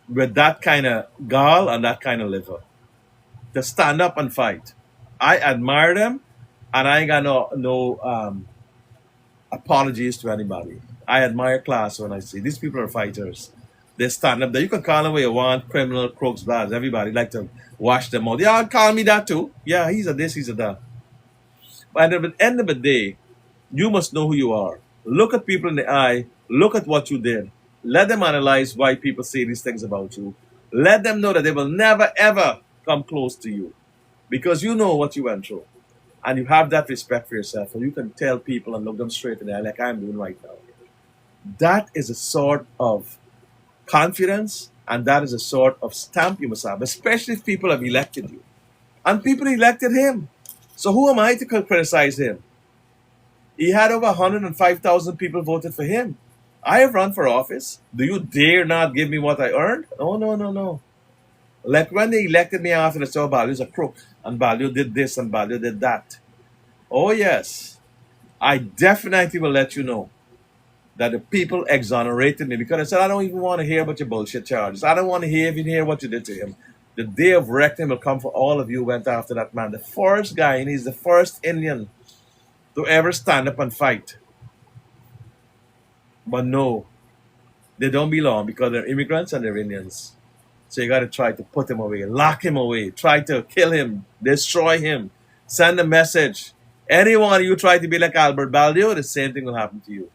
with that kind of gall and that kind of liver to stand up and fight. I admire them, and I ain't got no apologies to anybody. I admire class when I see these people are fighters. They stand up there. You can call them what you want, criminal, crooks, bad. Everybody like to wash them out. Yeah, call me that too. Yeah, he's a this, he's a that. But at the end of the day, you must know who you are. Look at people in the eye. Look at what you did. Let them analyze why people say these things about you. Let them know that they will never, ever come close to you because you know what you went through. And you have that respect for yourself. And you can tell people and look them straight in the eye like I'm doing right now. That is a sort of confidence and that is a sort of stamp you must have, especially if people have elected you. And people elected him. So who am I to criticize him? He had over 105,000 people voted for him. I have run for office. Do you dare not give me what I earned? Oh, no, no, no. Like when they elected me after they saw Baldeo a crook, and Baldeo did this and Baldeo did that. Oh, yes. I definitely will let you know that the people exonerated me because I said, I don't even want to hear about your bullshit charges. I don't want to even hear what you did to him. The day of reckoning will come for all of you who went after that man. The first guy, and he's the first Indian to ever stand up and fight. But no, they don't belong because they're immigrants and they're Indians. So you got to try to put him away, lock him away, try to kill him, destroy him, send a message. Anyone you try to be like Albert Baldeo, the same thing will happen to you.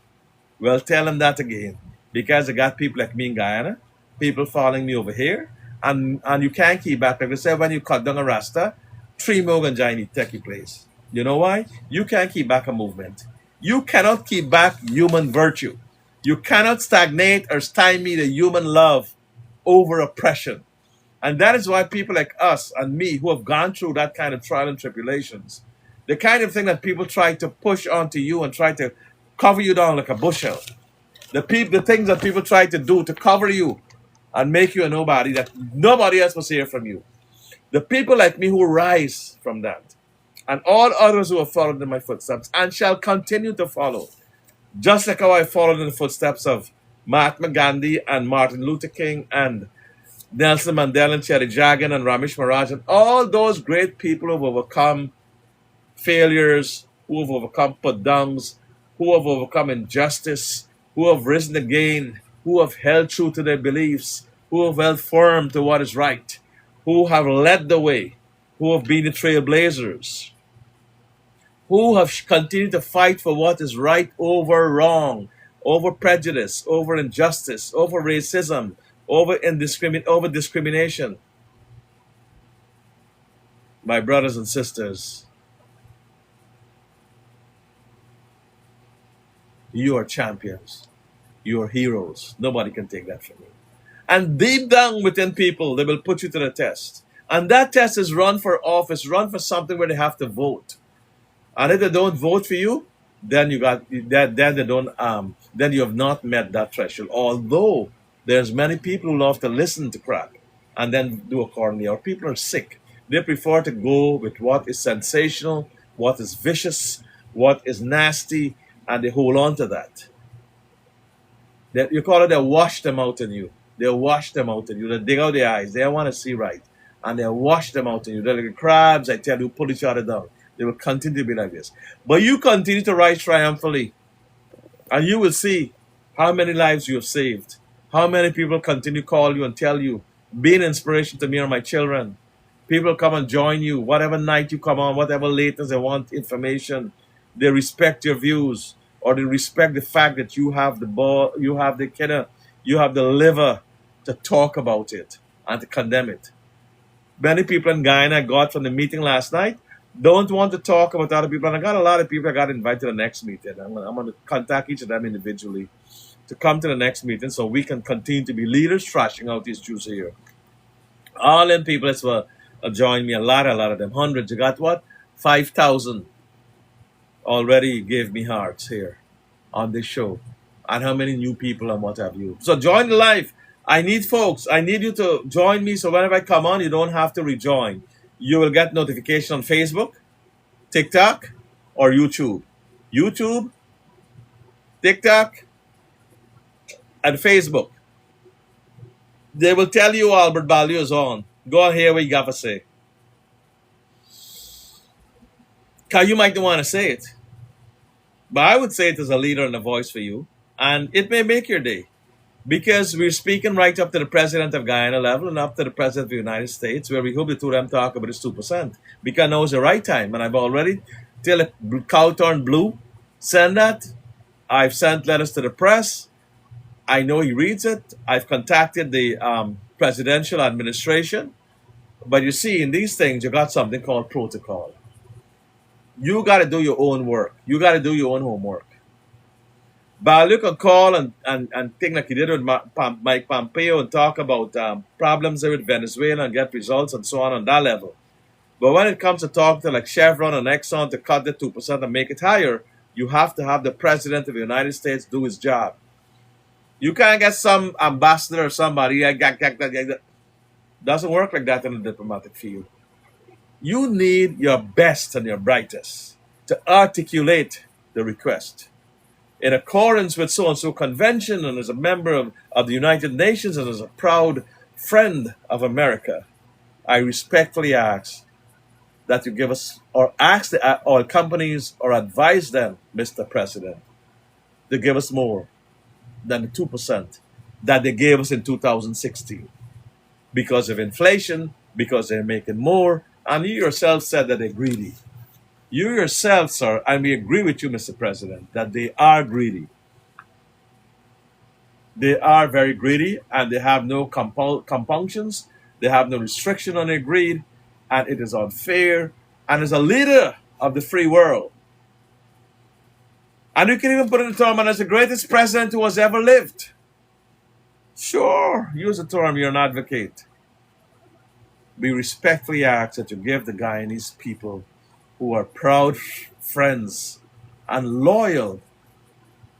Well, tell him that again. Because I got people like me in Guyana, people following me over here, and you can't keep back. Like I said, when you cut down a Rasta, 3 more Ganjai need to take your place. You know why? You can't keep back a movement. You cannot keep back human virtue. You cannot stagnate or stymie the human love over oppression. And that is why people like us and me who have gone through that kind of trial and tribulations, the kind of thing that people try to push onto you and try to cover you down like a bushel, the things that people try to do to cover you and make you a nobody that nobody else must hear from you. The people like me who rise from that, and all others who have followed in my footsteps and shall continue to follow, just like how I followed in the footsteps of Mahatma Gandhi and Martin Luther King and Nelson Mandela and Cherry Jagan and Ramesh Maharaj and all those great people who have overcome failures, who have overcome put downs, who have overcome injustice, who have risen again, who have held true to their beliefs, who have held firm to what is right, who have led the way, who have been the trailblazers, who have continued to fight for what is right over wrong, over prejudice, over injustice, over racism, over discrimination. My brothers and sisters, you are champions. You are heroes. Nobody can take that from you. And deep down within people, they will put you to the test. And that test is run for office, run for something where they have to vote. And if they don't vote for you, then you got then they don't then you have not met that threshold. Although there's many people who love to listen to crap and then do accordingly. Or people are sick. They prefer to go with what is sensational, what is vicious, what is nasty, and they hold on to that. You call it they wash them out in you. They wash them out in you. They dig out their eyes. They want to see right. And they wash them out in you. They're like crabs, I tell you, pull each other down. They will continue to be like this. But you continue to rise triumphantly. And you will see how many lives you have saved. How many people continue to call you and tell you, be an inspiration to me or my children. People come and join you. Whatever night you come on, whatever latest they want information. They respect your views. Or they respect the fact that you have the ball, you have the kidder, you have the liver to talk about it and to condemn it. Many people in Guyana got from the meeting last night don't want to talk about other people. And I got a lot of people that got invited to the next meeting. I'm going to contact each of them individually to come to the next meeting so we can continue to be leaders trashing out these Jews here. All them people, that's join me. A lot of them. Hundreds. You got what? 5,000 already gave me hearts here on this show. And how many new people and what have you. So join the live. I need folks. I need you to join me so whenever I come on, you don't have to rejoin. You will get notification on Facebook, TikTok, or YouTube. YouTube, TikTok, and Facebook. They will tell you Albert Baldeo is on. Go and hear what you got to say. Because you might not want to say it. But I would say it as a leader and a voice for you. And it may make your day. Because we're speaking right up to the president of Guyana level and up to the president of the United States, where we hope the two of them talk about this 2%. Because now is the right time. And I've already, till the cow turned blue, send that. I've sent letters to the press. I know he reads it. I've contacted the presidential administration. But you see, in these things, you got something called protocol. You got to do your own work. You got to do your own homework. But you can call and think like he did with Mike Pompeo and talk about problems there with Venezuela and get results and so on that level. But when it comes to talk to like Chevron and Exxon to cut the 2% and make it higher, you have to have the president of the United States do his job. You can't get some ambassador or somebody. Doesn't work like that in the diplomatic field. You need your best and your brightest to articulate the request in accordance with so-and-so convention and as a member of the United Nations and as a proud friend of America. I respectfully ask that you give us or ask the oil companies or advise them, Mr. President, to give us more than the 2% that they gave us in 2016 because of inflation, because they're making more, and you yourself said that they're greedy. You yourself, sir, and we agree with you, Mr. President, that they are greedy. They are very greedy, and they have no compunctions. They have no restriction on their greed, and it is unfair. And as a leader of the free world, and you can even put in the term, and as the greatest president who has ever lived. Sure, use the term, you're an advocate. We respectfully ask that you give the Guyanese people who are proud friends and loyal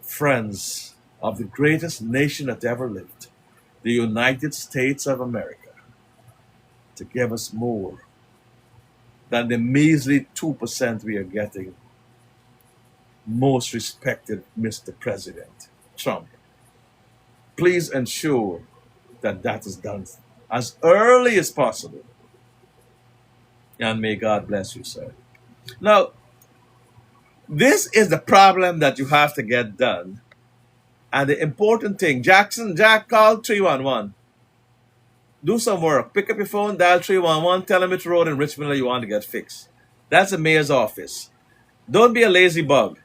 friends of the greatest nation that ever lived, the United States of America, to give us more than the measly 2% we are getting. Most respected Mr. President Trump, please ensure that that is done as early as possible. And may God bless you, sir. Now, this is the problem that you have to get done. And the important thing, Jack, call 311. Do some work. Pick up your phone, dial 311, tell them which road in Richmond that you want to get fixed. That's the mayor's office. Don't be a lazy bug.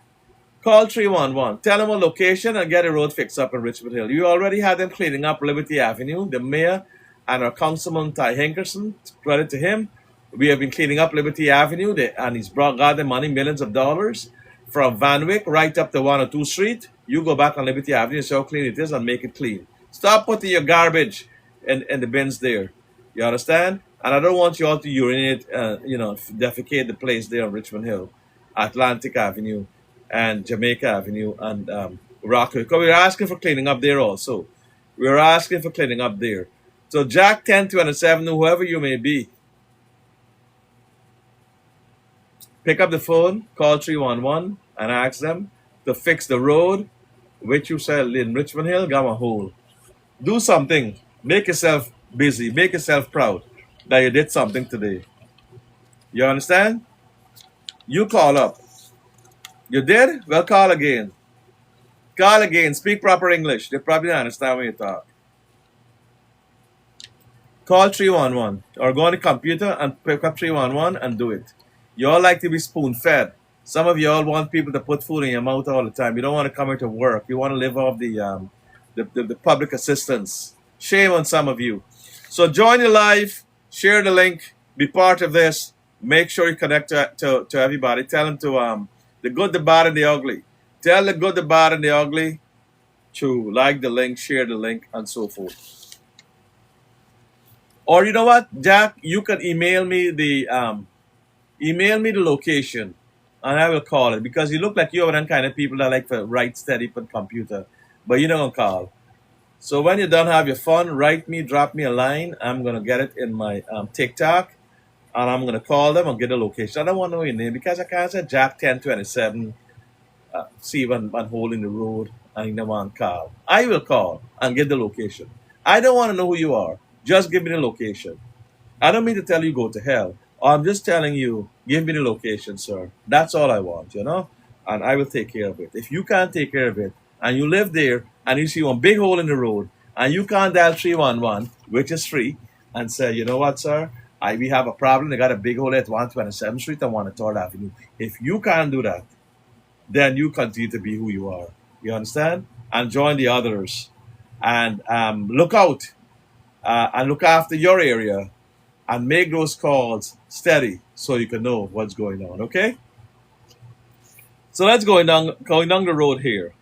Call 311. Tell them a location and get a road fixed up in Richmond Hill. You already had them cleaning up Liberty Avenue. The mayor and our councilman, Ty Hinkerson, credit to him, we have been cleaning up Liberty Avenue, and he's got the money, millions of dollars, from Van Wyck right up to 102 Street. You go back on Liberty Avenue and see how clean it is and make it clean. Stop putting your garbage in the bins there. You understand? And I don't want you all to urinate, defecate the place there on Richmond Hill, Atlantic Avenue, and Jamaica Avenue, and Rockaway. Because we're asking for cleaning up there also. We're asking for cleaning up there. So Jack 1027, whoever you may be, pick up the phone, call 311, and ask them to fix the road, which you said in Richmond Hill, Gamma Hole. Do something. Make yourself busy. Make yourself proud that you did something today. You understand? You call up. You did? Well, call again. Call again. Speak proper English. They probably don't understand when you talk. Call 311 or go on the computer and pick up 311 and do it. You all like to be spoon-fed. Some of you all want people to put food in your mouth all the time. You don't want to come here to work. You want to live off the public assistance. Shame on some of you. So join the live, share the link, be part of this. Make sure you connect to everybody. Tell them to the good, the bad, and the ugly. Tell the good, the bad, and the ugly to like the link, share the link, and so forth. Or you know what, Jack, you can email me the location, and I will call it because you look like you're one kind of people that like to write steady on computer, but you're not gonna call. So when you're done, have your fun. Write me, drop me a line. I'm gonna get it in my TikTok, and I'm gonna call them and get the location. I don't want to know your name because I can't say Jack 1027. See one hole in the road and you never want to call. I will call and get the location. I don't want to know who you are. Just give me the location. I don't mean to tell you go to hell. I'm just telling you, give me the location, sir. That's all I want, and I will take care of it. If you can't take care of it, and you live there, and you see one big hole in the road, and you can't dial 311, which is free, and say, you know what, sir, we have a problem. They got a big hole at 127th Street and 103rd Avenue. If you can't do that, then you continue to be who you are. You understand? And join the others, and look out, and look after your area and make those calls steady so you can know what's going on. Okay? So let's going down the road here.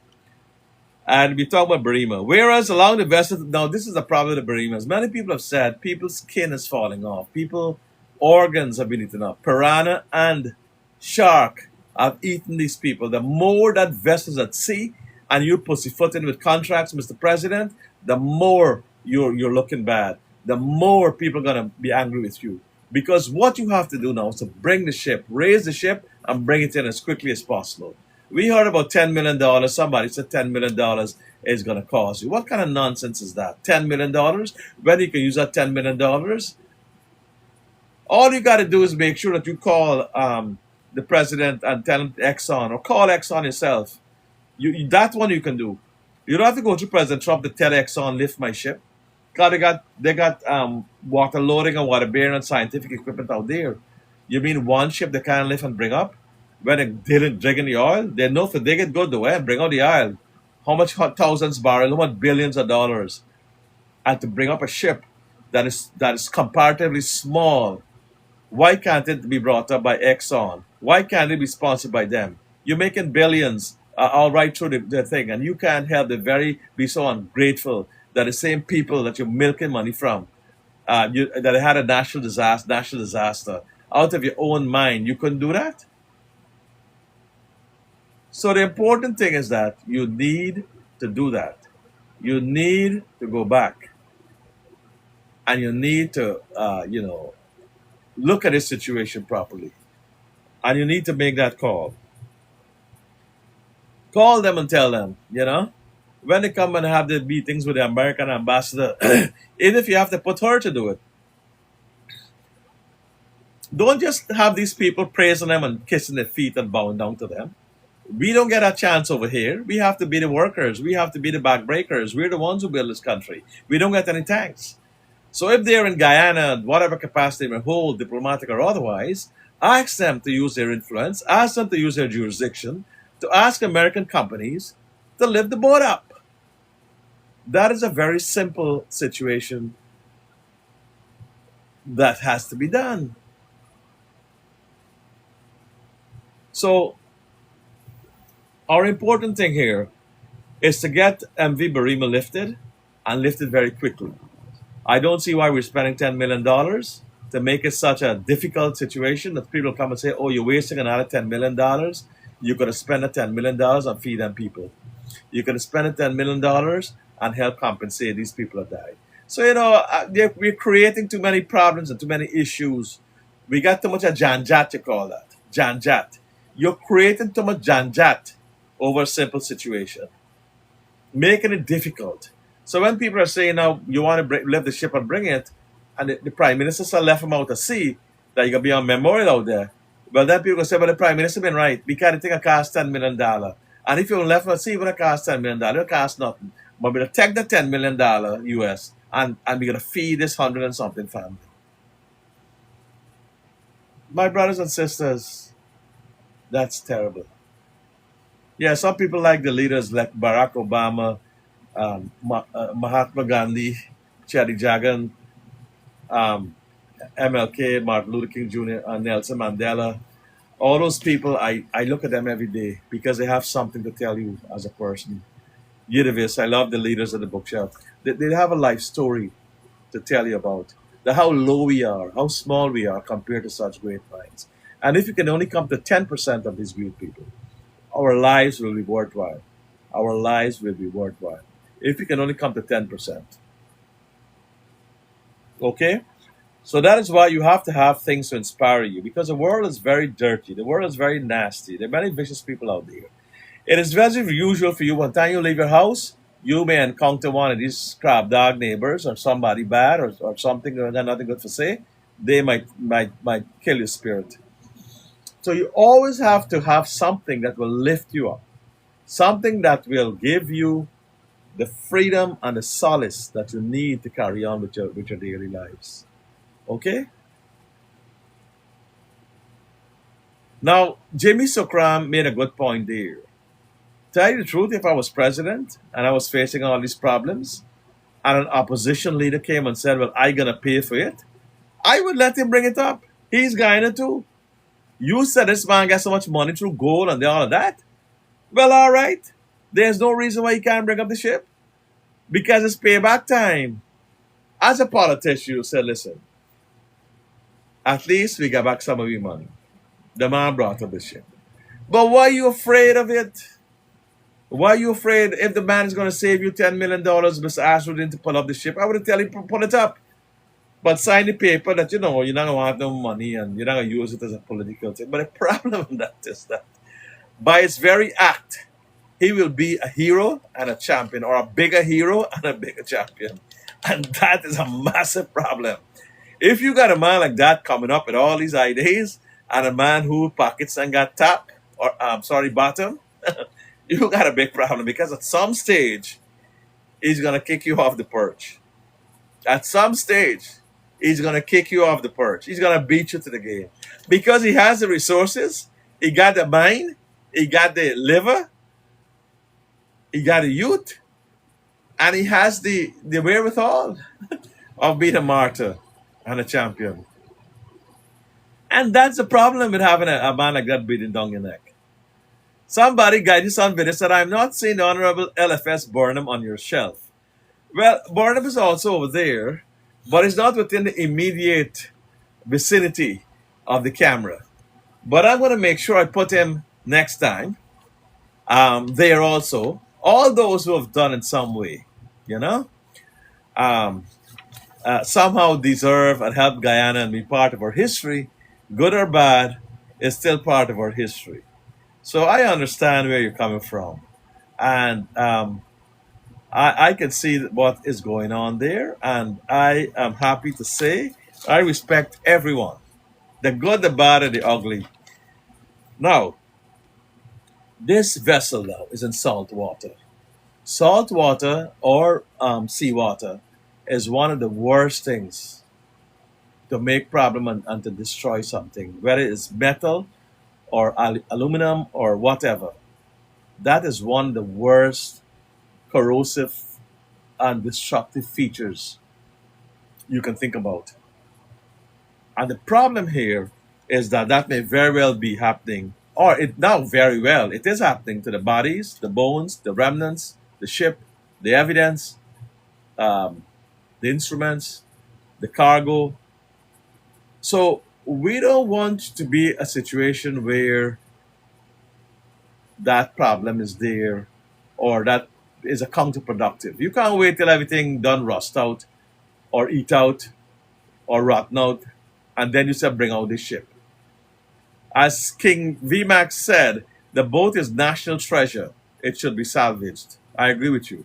And we talk about Barima. Whereas along the vessel, now this is the problem with the Barimas. Many people have said people's skin is falling off. People organs have been eaten up. Piranha and shark have eaten these people. The more that vessels at sea and you pussyfooting with contracts, Mr. President, the more you're looking bad. The more people are gonna be angry with you. Because what you have to do now is to bring the ship, raise the ship, and bring it in as quickly as possible. We heard about $10 million. Somebody said $10 million is going to cost you. What kind of nonsense is that? $10 million? When you can use that $10 million? All you got to do is make sure that you call the president and tell him Exxon, or call Exxon yourself. That one you can do. You don't have to go to President Trump to tell Exxon lift my ship. Because they got water loading and water bearing and scientific equipment out there. You mean one ship they can't lift and bring up? When they didn't dig in the oil, they know if they dig it good the way and bring out the oil. How much thousands barrels, how much billions of dollars, and to bring up a ship that is comparatively small. Why can't it be brought up by Exxon? Why can't it be sponsored by them? You're making billions all right through the thing, and you can't help but be so ungrateful that the same people that you're milking money from, that had a national disaster, out of your own mind, you couldn't do that. So the important thing is that you need to do that. You need to go back, and you need to, look at this situation properly, and you need to make that call. Call them and tell them, when they come and have the meetings with the American ambassador, even if you have to put her to do it, don't just have these people praising them and kissing their feet and bowing down to them. We don't get a chance over here. We have to be the workers. We have to be the backbreakers. We're the ones who build this country. We don't get any thanks. So if they're in Guyana, whatever capacity they may hold, diplomatic or otherwise, ask them to use their influence, ask them to use their jurisdiction, to ask American companies to lift the boat up. That is a very simple situation that has to be done. So our important thing here is to get MV Barima lifted, and lifted very quickly. I don't see why we're spending $10 million to make it such a difficult situation that people come and say, oh, you're wasting another $10 million. You could have spent the $10 million and feed them people. You could have spent the $10 million and help compensate these people that died. So, we're creating too many problems and too many issues. We got too much of janjat, you call that. Janjat. You're creating too much janjat over a simple situation, making it difficult. So when people are saying now you want to lift the ship and bring it, and the Prime Minister still left him out to sea, that you're going to be on memorial out there, well, then people say, well, the Prime Minister been right, because the thing cost $10 million. And if you left him at sea, it's going to cost $10 million, it cost nothing. But we're going to take the $10 million US, and we're going to feed this 100 and something family. My brothers and sisters, that's terrible. Yeah, some people like the leaders like Barack Obama, Mahatma Gandhi, Cherry Jagan, MLK, Martin Luther King Jr., and Nelson Mandela. All those people, I look at them every day because they have something to tell you as a person. Univis, I love the leaders of the bookshelf. They have a life story to tell you about. the how low we are, how small we are compared to such great minds. And if you can only come to 10% of these great people, our lives will be worthwhile. Our lives will be worthwhile. If you can only come to 10%. Okay? So that is why you have to have things to inspire you, because the world is very dirty. The world is very nasty. There are many vicious people out there. It is very usual for you, one time you leave your house, you may encounter one of these crab dog neighbors or somebody bad, or something or got nothing good to say. They might kill your spirit. So you always have to have something that will lift you up, something that will give you the freedom and the solace that you need to carry on with your daily lives. Okay? Now, Jimmy Sokram made a good point there. Tell you the truth, if I was president and I was facing all these problems, and an opposition leader came and said, "Well, I'm gonna pay for it," I would let him bring it up. He's Guyana too. You said this man got so much money through gold and all of that. Well, all right. There's no reason why he can't bring up the ship, because it's payback time. As a politician, you said, "Listen, at least we got back some of your money." The man brought up the ship. But why are you afraid of it? Why are you afraid if the man is going to save you $10 million, Mr. Ashwood, to pull up the ship? I would tell him, pull it up. But sign the paper that, you're not going to have no money and you're not going to use it as a political thing. But the problem with that is that by its very act, he will be a hero and a champion, or a bigger hero and a bigger champion. And that is a massive problem. If you got a man like that coming up with all these ideas, and a man who pockets and got top, or bottom, you got a big problem, because at some stage, he's going to kick you off the perch. At some stage, he's going to kick you off the perch. He's going to beat you to the game. Because he has the resources, he got the mind, he got the liver, he got the youth, and he has the wherewithal of being a martyr and a champion. And that's the problem with having a man like that breathing down your neck. Somebody guided us on video said, "I'm not seeing the Honorable LFS Burnham on your shelf." Well, Burnham is also over there, but it's not within the immediate vicinity of the camera. But I'm going to make sure I put him next time there also. All those who have done in some way, you know, um, somehow deserve and help Guyana and be part of our history, good or bad, is still part of our history. So I understand where you're coming from. And I can see what is going on there. And I am happy to say I respect everyone, the good, the bad, and the ugly. Now, this vessel now is in salt water. Salt water or seawater is one of the worst things to make problem and to destroy something, whether it's metal or aluminum or whatever. That is one of the worst corrosive and destructive features you can think about. And the problem here is that that may very well be happening, or it now very well, it is happening to the bodies, the bones, the remnants, the ship, the evidence, um, the instruments, the cargo. So we don't want to be a situation where that problem is there, or that is a counterproductive. You can't wait till everything done rust out or eat out or rotten out, and then you say bring out the ship. As King VMAX said, the boat is national treasure. It should be salvaged. I agree with you.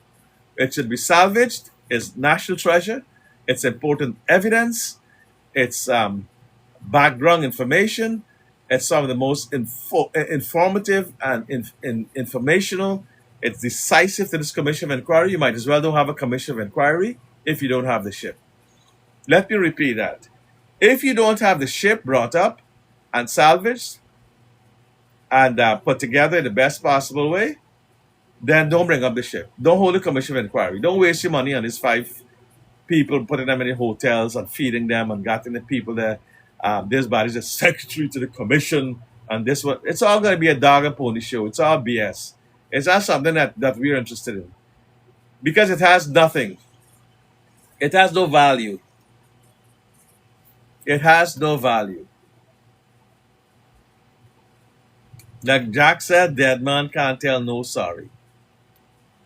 It should be salvaged. It's national treasure. It's important evidence. It's background information. It's some of the most informative and informational. It's decisive to this commission of inquiry. You might as well don't have a commission of inquiry if you don't have the ship. Let me repeat that. If you don't have the ship brought up and salvaged and put together in the best possible way, then don't bring up the ship. Don't hold a commission of inquiry. Don't waste your money on these 5 people, putting them in the hotels and feeding them and getting the people there. This body's a secretary to the commission, and this one. It's all going to be a dog and pony show. It's all BS. It's not something that we're interested in, because it has nothing. It has no value. It has no value. Like Jack said, dead man can't tell no sorry.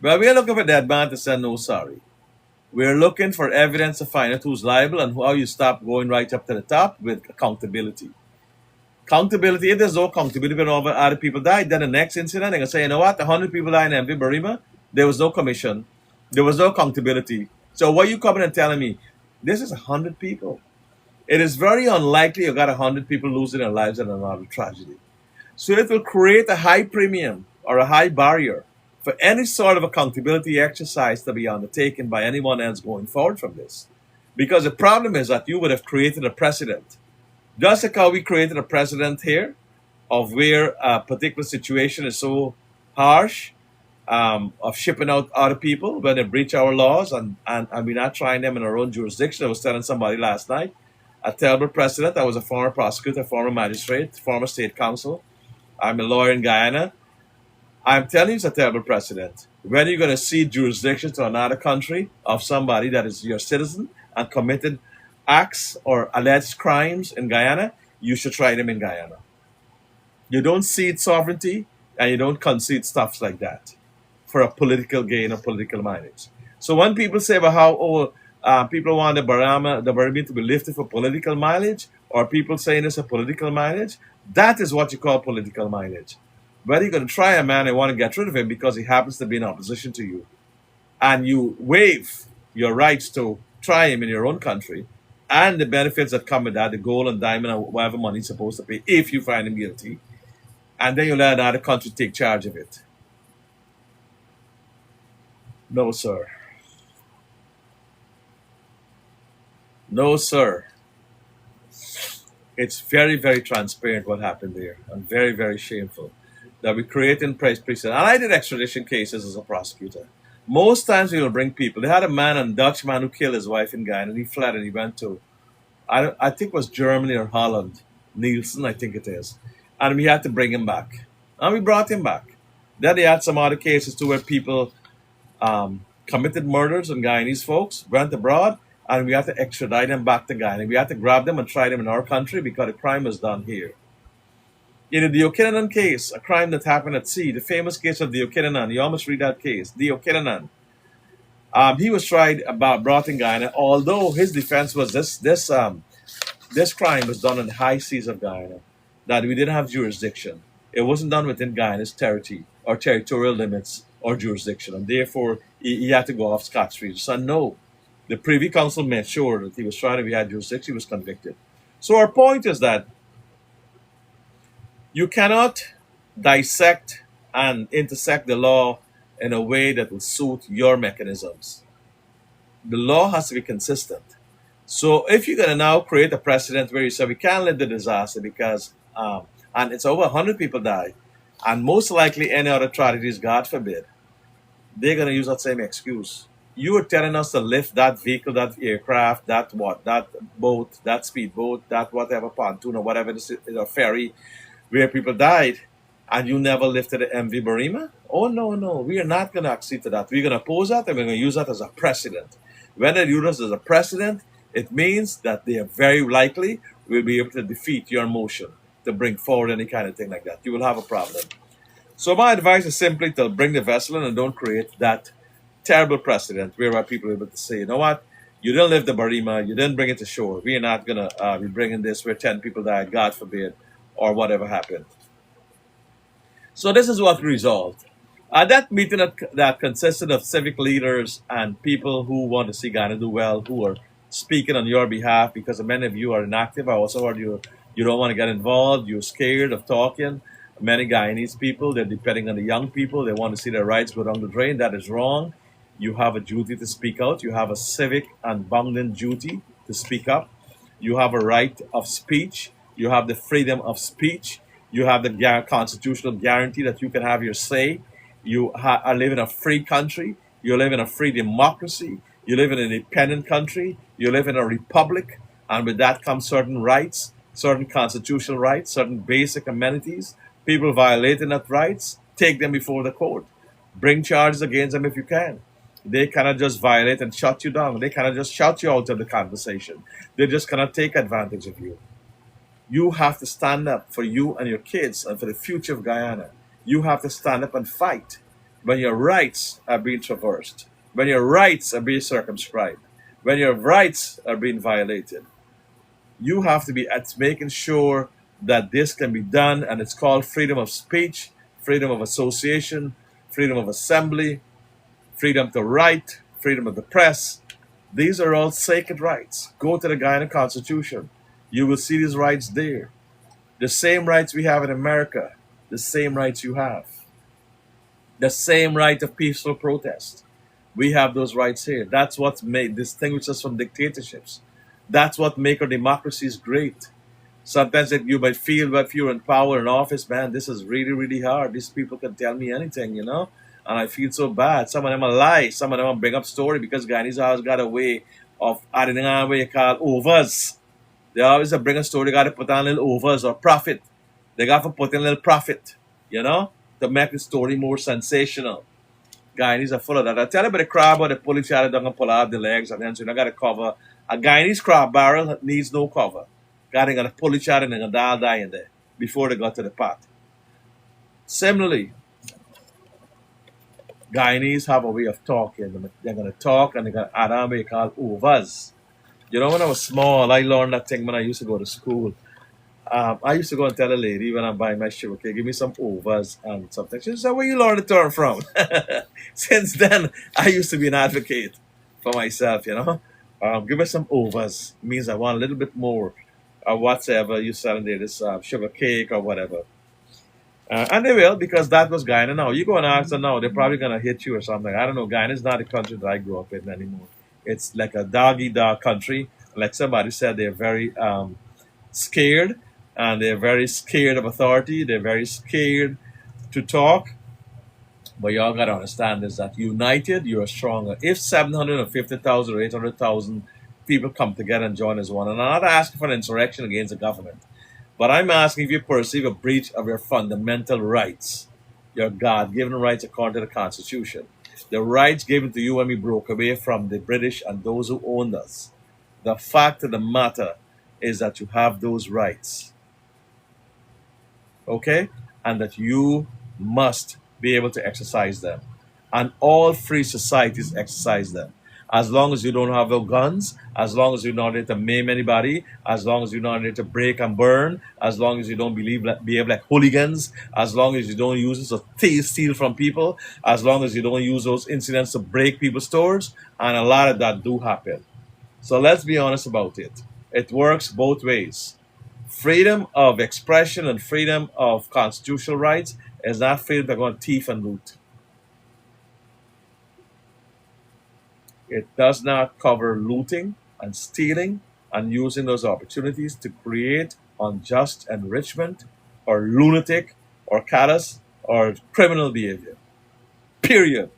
Well, we're looking for dead man to say no sorry. We're looking for evidence to find out who's liable and how you stop going right up to the top with accountability. Accountability, if there's no accountability when over other people died, then the next incident, they're going to say, you know what, 100 people died in MV Barima, there was no commission, there was no accountability. So what you coming and telling me? This is 100 people. It is very unlikely you got 100 people losing their lives in another tragedy. So it will create a high premium or a high barrier for any sort of accountability exercise to be undertaken by anyone else going forward from this. Because the problem is that you would have created a precedent. Just like how we created a precedent here of where a particular situation is so harsh, of shipping out other people when they breach our laws and we're not trying them in our own jurisdiction. I was telling somebody last night, a terrible precedent. I was a former prosecutor, former magistrate, former state counsel. I'm a lawyer in Guyana. I'm telling you, it's a terrible precedent. When you're going to cede jurisdiction to another country of somebody that is your citizen and committed acts or alleged crimes in Guyana, you should try them in Guyana. You don't cede sovereignty and you don't concede stuff like that for a political gain or political mileage. So when people say about how people want the Barima to be lifted for political mileage, or people saying it's a political mileage, that is what you call political mileage. Whether you're going to try a man and want to get rid of him because he happens to be in opposition to you, and you waive your rights to try him in your own country, and the benefits that come with that, the gold and diamond or whatever money he's supposed to pay if you find him guilty, and then you let another country take charge of it. No, sir. No, sir. It's very, very transparent what happened there, and very, very shameful that we create in precedent. And I did extradition cases as a prosecutor. Most times we will bring people. They had a man, a Dutch man, who killed his wife in Guyana, and he fled and he went to, I think it was Germany or Holland, Nielsen, I think it is. And we had to bring him back. And we brought him back. Then they had some other cases too where people committed murders on Guyanese folks, went abroad, and we had to extradite them back to Guyana. We had to grab them and try them in our country because the crime was done here. In the Okinanan case, a crime that happened at sea, the famous case of the Okinanan, you almost read that case, the Okinanan. He was tried brought in Guyana, although his defense was this crime was done in the high seas of Guyana, that we didn't have jurisdiction. It wasn't done within Guyana's territory or territorial limits or jurisdiction, and therefore he had to go off scot-free. So no, the Privy Council made sure that he was tried and we had jurisdiction, he was convicted. So our point is that you cannot dissect and intersect the law in a way that will suit your mechanisms. The law has to be consistent. So if you're going to now create a precedent where you say we can't let the disaster because, and it's over 100 people died, and most likely any other tragedies, God forbid, they're going to use that same excuse. You were telling us to lift that vehicle, that aircraft, that boat, that speedboat, that whatever pontoon or whatever this is, a ferry, where people died, and you never lifted the MV Barima? Oh, no, no, we are not going to accede to that. We're going to oppose that, and we're going to use that as a precedent. When they use this as a precedent, it means that they are very likely will be able to defeat your motion to bring forward any kind of thing like that. You will have a problem. So my advice is simply to bring the vessel in and don't create that terrible precedent whereby people are able to say, you know what, you didn't lift the Barima, you didn't bring it to shore. We are not going to be bringing this where 10 people died, God forbid, or whatever happened. So this is what we resolved. At that meeting that consisted of civic leaders and people who want to see Ghana do well, who are speaking on your behalf because many of you are inactive. I also heard you don't want to get involved. You're scared of talking. Many Guyanese people, they're depending on the young people. They want to see their rights go down the drain. That is wrong. You have a duty to speak out. You have a civic and bounden duty to speak up. You have a right of speech. You have the freedom of speech. You have the constitutional guarantee that you can have your say. You live in a free country. You live in a free democracy. You live in an independent country. You live in a republic. And with that comes certain rights, certain constitutional rights, certain basic amenities. People violating that rights, take them before the court. Bring charges against them if you can. They cannot just violate and shut you down. They cannot just shut you out of the conversation. They just cannot take advantage of you. You have to stand up for you and your kids and for the future of Guyana. You have to stand up and fight when your rights are being traversed, when your rights are being circumscribed, when your rights are being violated. You have to be at making sure that this can be done, and it's called freedom of speech, freedom of association, freedom of assembly, freedom to write, freedom of the press. These are all sacred rights. Go to the Guyana Constitution. You will see these rights there. The same rights we have in America, the same rights you have. The same right of peaceful protest. We have those rights here. That's what distinguishes us from dictatorships. That's what makes our democracies great. Sometimes you might feel that if you're in power in office, man, this is really, really hard. These people can tell me anything, you know? And I feel so bad. Some of them are lie. Some of them are bring up story because Guyanese always got a way of adding on what you call overs. They always bring a story, they got to put on little overs or profit. They got to put in a little profit, you know, to make the story more sensational. Guyanese are full of that. I tell you about the crab or the pull each other down and pull out the legs, and then so you don't got to cover. A Guyanese crab barrel needs no cover. They're going to pull each other and they're going to die in there before they got to the pot. Similarly, Guyanese have a way of talking. They're going to talk and they're going to add on what you call overs. You know, when I was small, I learned that thing when I used to go to school. I used to go and tell a lady when I'm buying my sugar, okay, give me some overs and something. She said, where you learn the term from? Since then, I used to be an advocate for myself, you know. Give me some overs. It means I want a little bit more or whatever you selling there, this sugar cake or whatever. And they will, because that was Guyana now. You go and ask them now, they're probably going to hit you or something. I don't know. Guyana is not the country that I grew up in anymore. It's like a dog-eat-dog country. Like somebody said, they're very scared, and they're very scared of authority. They're very scared to talk. But y'all got to understand is that united, you're stronger. If 750,000 or 800,000 people come together and join as one, and I'm not asking for an insurrection against the government, but I'm asking if you perceive a breach of your fundamental rights, your God-given rights according to the Constitution, the rights given to you when we broke away from the British and those who owned us. The fact of the matter is that you have those rights, okay? And that you must be able to exercise them. And all free societies exercise them. As long as you don't have no guns, as long as you're not there to maim anybody, as long as you're not there to break and burn, as long as you don't behave like hooligans, as long as you don't use it to steal from people, as long as you don't use those incidents to break people's stores, and a lot of that do happen. So let's be honest about it. It works both ways. Freedom of expression and freedom of constitutional rights is not freedom to go on thief and loot. It does not cover looting and stealing and using those opportunities to create unjust enrichment or lunatic or callous or criminal behavior. Period.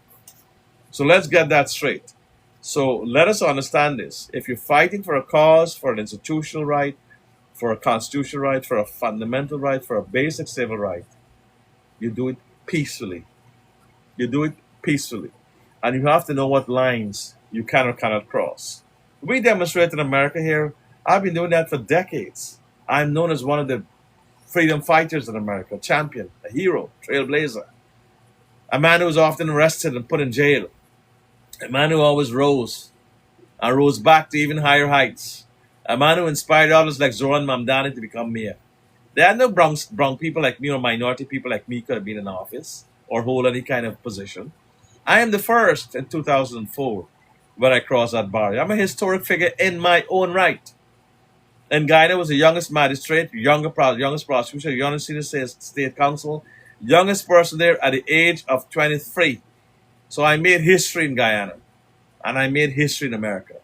So let's get that straight. So let us understand this. If you're fighting for a cause, for an institutional right, for a constitutional right, for a fundamental right, for a basic civil right, you do it peacefully. You do it peacefully. And you have to know what lines you can or cannot cross. We demonstrate in America here. I've been doing that for decades. I'm known as one of the freedom fighters in America, a champion, a hero, trailblazer, a man who was often arrested and put in jail, a man who always rose and rose back to even higher heights, a man who inspired others like Zoran Mamdani to become mayor. There are no brown people like me or minority people like me could have been in office or hold any kind of position. I am the first in 2004 when I crossed that barrier. I'm a historic figure in my own right. And Guyana was the youngest magistrate, youngest prosecutor, youngest senior state counsel, youngest person there at the age of 23. So I made history in Guyana, and I made history in America.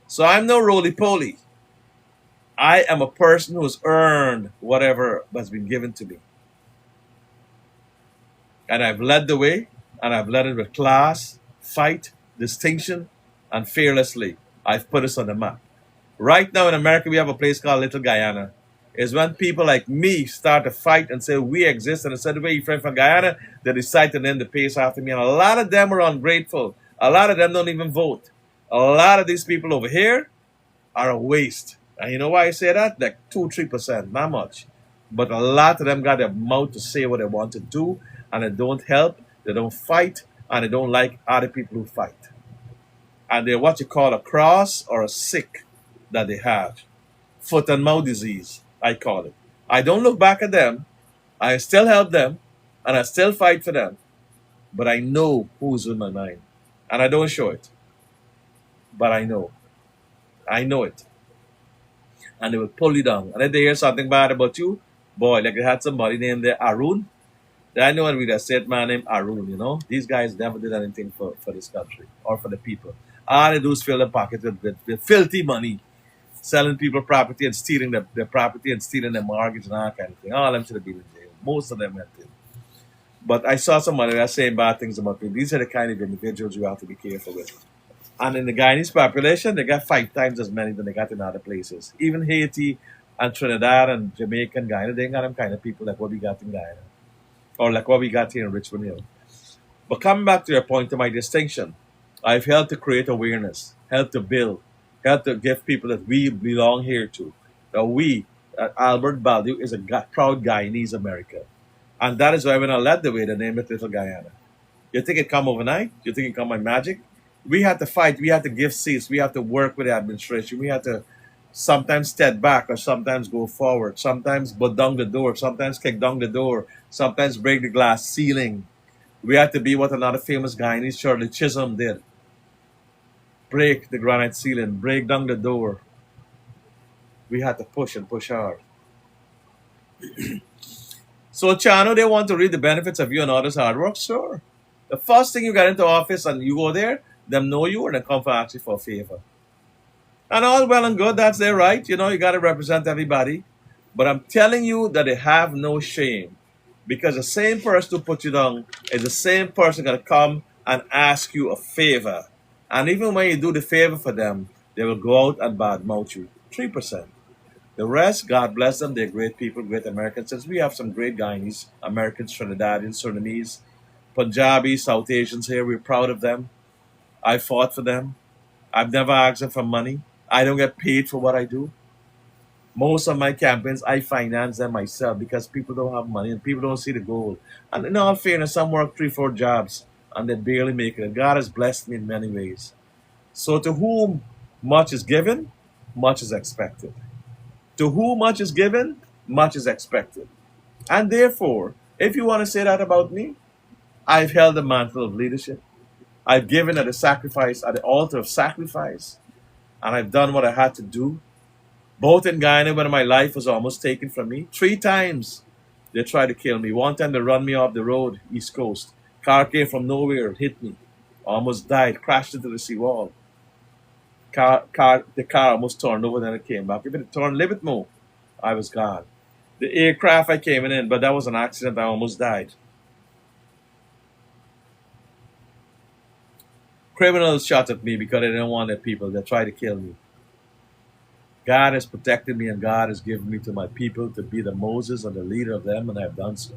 So I'm no roly-poly. I am a person who has earned whatever has been given to me. And I've led the way, and I've led it with class, fight, distinction, and fearlessly. I've put us on the map. Right now in America, we have a place called Little Guyana. It's when people like me start to fight and say we exist, and instead of you're from Guyana, they decide to name the place after me. And a lot of them are ungrateful. A lot of them don't even vote. A lot of these people over here are a waste. And you know why I say that? Like 2, 3%, not much. But a lot of them got their mouth to say what they want to do, and they don't help, they don't fight, and they don't like other people who fight. And they're what you call a cross or a sick that they have. Foot and mouth disease, I call it. I don't look back at them. I still help them, and I still fight for them. But I know who's in my mind. And I don't show it. But I know. I know it. And they will pull you down. And if they hear something bad about you, boy, like they had somebody named there Arun. I know when we just said man named Arun, you know. These guys never did anything for this country or for the people. All they do is fill their pockets with filthy money, selling people property and stealing their property and stealing their mortgage and all kind of thing. All of them should have been in jail. Most of them went in. But I saw somebody that saying bad things about me. These are the kind of individuals you have to be careful with. And in the Guyanese population, they got 5 times as many than they got in other places. Even Haiti and Trinidad and Jamaica and Guyana, they ain't got them kind of people like what we got in Guyana. Or like what we got here in Richmond Hill. But coming back to your point to my distinction, I've helped to create awareness, helped to build, helped to give people that we belong here to. That we, Albert Baldeo, is a proud Guyanese American. And that is why when I led the way, they named it Little Guyana. You think it come overnight? You think it come by magic? We had to fight. We had to give seats. We had to work with the administration. We had to sometimes step back or sometimes go forward. Sometimes go down the door. Sometimes kick down the door. Sometimes break the glass ceiling. We had to be what another famous Guyanese Shirley Chisholm did. Break the granite ceiling. Break down the door. We had to push and push hard. So, Chano, they want to reap the benefits of you and others' hard work? Sure. The first thing you get into office and you go there, them know you and they come for ask you for a favor. And all well and good, that's their right. You know, you got to represent everybody. But I'm telling you that they have no shame. Because the same person who put you down is the same person going to come and ask you a favor. And even when you do the favor for them, they will go out and badmouth you. 3%. The rest, God bless them. They're great people, great Americans. Since we have some great Guyanese, Americans, Trinidadians, Sudanese, Punjabis, South Asians here. We're proud of them. I fought for them. I've never asked them for money. I don't get paid for what I do. Most of my campaigns, I finance them myself because people don't have money and people don't see the goal. And in all fairness, some work 3, 4 jobs and they barely make it. And God has blessed me in many ways. So to whom much is given, much is expected. To whom much is given, much is expected. And therefore, if you want to say that about me, I've held the mantle of leadership. I've given at the sacrifice, at the altar of sacrifice, and I've done what I had to do. Both in Guyana, when my life was almost taken from me, 3 times they tried to kill me. One time they run me off the road, East Coast. Car came from nowhere, hit me, almost died, crashed into the seawall. The car almost turned over, then it came back. If it had turned a little bit more, I was gone. The aircraft I came in, but that was an accident. I almost died. Criminals shot at me because they didn't want their people. They tried to kill me. God has protected me and God has given me to my people to be the Moses and the leader of them, and I have done so.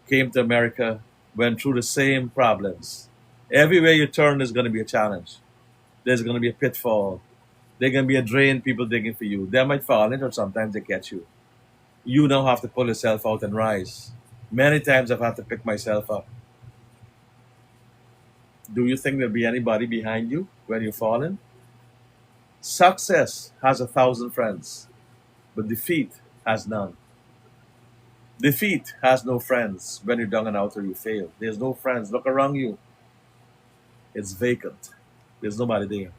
Came to America, went through the same problems. Everywhere you turn, there's going to be a challenge. There's going to be a pitfall. There's going to be a drain, people digging for you. They might fall in it or sometimes they catch you. You now have to pull yourself out and rise. Many times I've had to pick myself up. Do you think there'll be anybody behind you when you're falling? Success has 1,000 friends, but defeat has none. Defeat has no friends when you're down and out or you fail. There's no friends. Look around you. It's vacant. There's nobody there.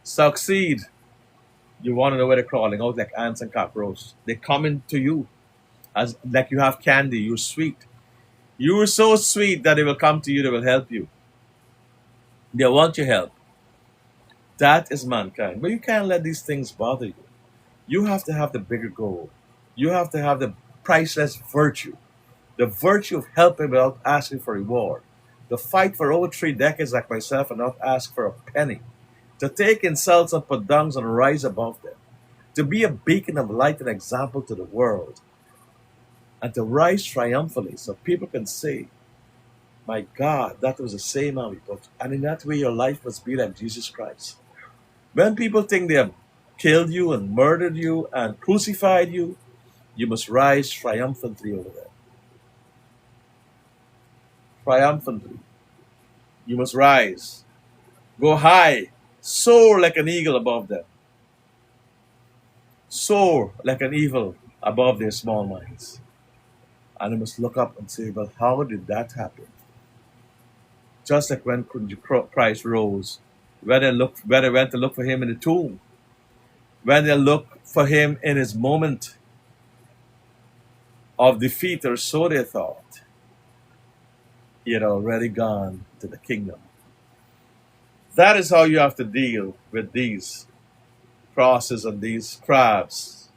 Succeed. You want to know where they're crawling out like ants and cockroaches. They're coming to you as like you have candy. You're sweet. You are so sweet that they will come to you. They will help you. They want your help. That is mankind. But you can't let these things bother you. You have to have the bigger goal. You have to have the priceless virtue. The virtue of helping without asking for reward. To fight for over 3 decades like myself and not ask for a penny. To take insults and put downs and rise above them. To be a beacon of light and example to the world. And to rise triumphantly so people can say, My God, that was the same how he put. And in that way, your life must be like Jesus Christ. When people think they have killed you and murdered you and crucified you, you must rise triumphantly over them. Triumphantly. You must rise. Go high. Soar like an eagle above them. Soar like an eagle above their small minds. And you must look up and say, well, how did that happen? Just like when Christ rose, when they went to look for him in the tomb, when they looked for him in his moment of defeat, or so they thought, he had already gone to the kingdom. That is how you have to deal with these crosses and these crabs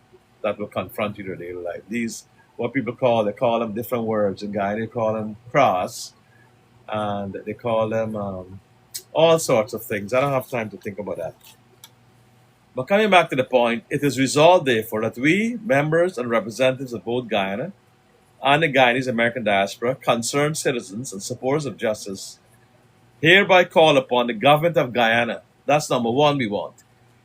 that will confront you in your daily life. These, what people call, they call them different words. In Guyana, they call them cross, and they call them all sorts of things. I don't have time to think about that. But coming back to the point, it is resolved, therefore, that we, members and representatives of both Guyana and the Guyanese American diaspora, concerned citizens and supporters of justice, hereby call upon the government of Guyana. That's number one we want.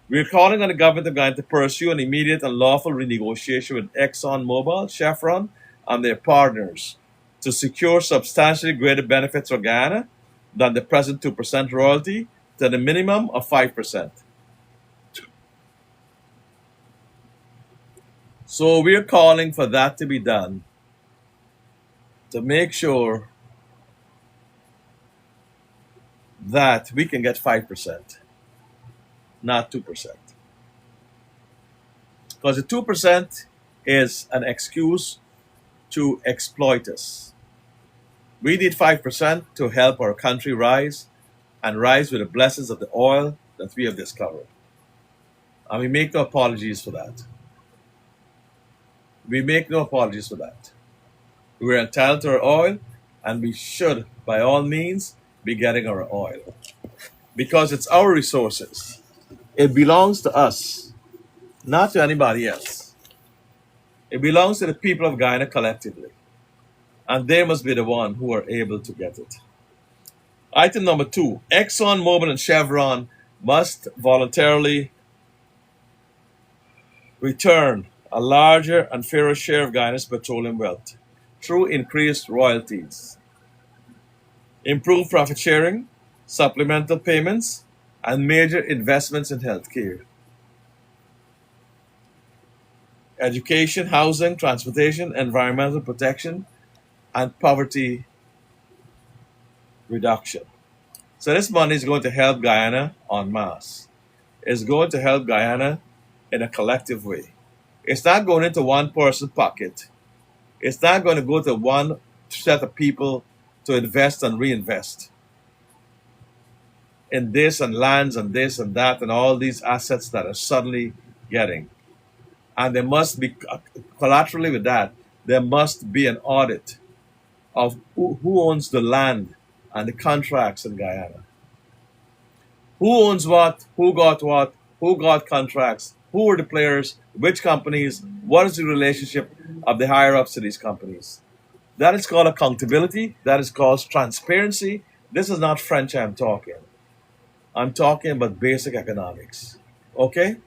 We're calling on the government of Guyana to pursue an immediate and lawful renegotiation with ExxonMobil, Chevron, and their partners to secure substantially greater benefits for Guyana than the present 2% royalty to the minimum of 5%. So we're calling for that to be done to make sure that we can get 5%, not 2%. Because the 2% is an excuse to exploit us. We need 5% to help our country rise and rise with the blessings of the oil that we have discovered. And we make no apologies for that. We make no apologies for that. We're entitled to our oil, and we should, by all means, be getting our oil. Because it's our resources. It belongs to us, not to anybody else. It belongs to the people of Guyana collectively. And they must be the one who are able to get it. Item number 2, ExxonMobil and Chevron must voluntarily return a larger and fairer share of Guyana's petroleum wealth through increased royalties, improved profit sharing, supplemental payments, and major investments in healthcare, education, housing, transportation, environmental protection, and poverty reduction. So this money is going to help Guyana en masse. It's going to help Guyana in a collective way. It's not going into one person's pocket. It's not going to go to one set of people to invest and reinvest in this and lands and this and that and all these assets that are suddenly getting. And there must be, collaterally with that, there must be an audit of who owns the land and the contracts in Guyana. Who owns what, who got contracts, who are the players, which companies, what is the relationship of the higher-ups to these companies. That is called accountability. That is called transparency. This is not French I'm talking. I'm talking about basic economics. Okay?